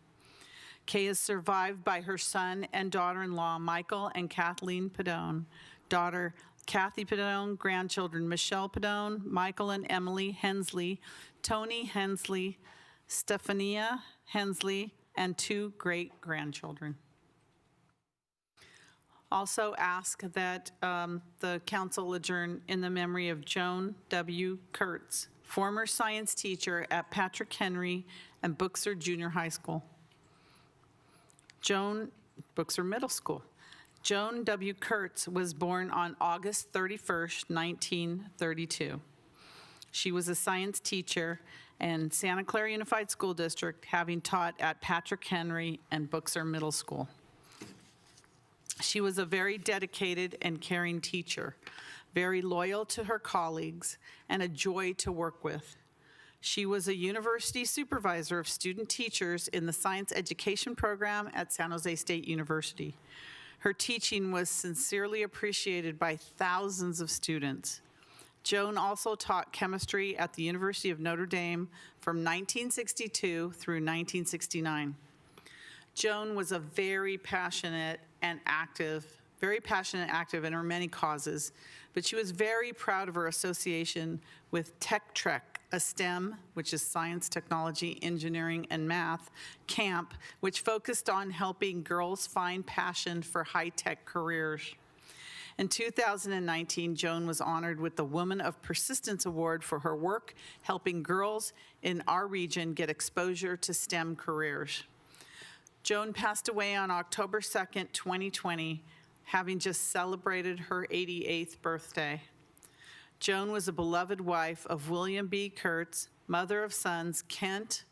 Kay is survived by her son and daughter-in-law, Michael and Kathleen Padone, daughter Kathy Padone, grandchildren Michelle Padone, Michael and Emily Hensley, Tony Hensley, Stephania Hensley, and 2 great-grandchildren. Also ask that the council adjourn in the memory of Joan W. Kurtz, former science teacher at Patrick Henry and Buchser Junior High School. Buchser Middle School. Joan W. Kurtz was born on August 31st, 1932. She was a science teacher in Santa Clara Unified School District, having taught at Patrick Henry and Buchser Middle School. She was a very dedicated and caring teacher, very loyal to her colleagues, and a joy to work with. She was a university supervisor of student teachers in the science education program at San Jose State University. Her teaching was sincerely appreciated by thousands of students. Joan also taught chemistry at the University of Notre Dame from 1962 through 1969. Joan was a very passionate and active in her many causes, but she was very proud of her association with Tech Trek, a STEM, which is science, technology, engineering, and math, camp, which focused on helping girls find passion for high-tech careers. In 2019, Joan was honored with the Woman of Persistence Award for her work helping girls in our region get exposure to STEM careers. Joan passed away on October 2nd, 2020, having just celebrated her 88th birthday. Joan was a beloved wife of William B. Kurtz, mother of sons Kent,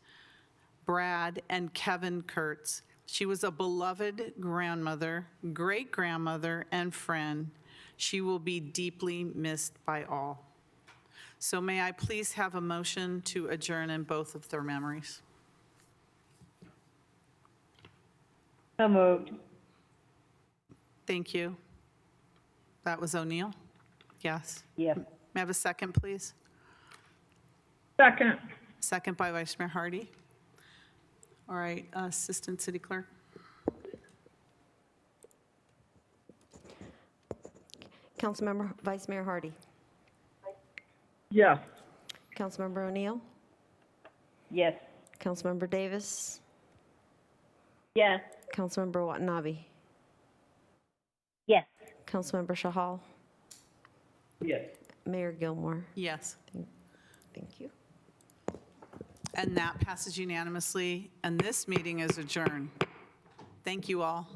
Brad, and Kevin Kurtz. She was a beloved grandmother, great-grandmother, and friend. She will be deeply missed by all. So may I please have a motion to adjourn in both of their memories? So moved. Thank you. That was O'Neill? Yes. Yes. May I have a second, please? Second. Second by Vice Mayor Hardy. All right, Assistant City Clerk. Councilmember Vice Mayor Hardy. Yes. Councilmember O'Neill. Yes. Councilmember Davis. Yes. Councilmember Watanabe. Yes. Councilmember Chahal. Yes. Mayor Gilmore. Yes. Thank you. And that passes unanimously, and this meeting is adjourned. Thank you all.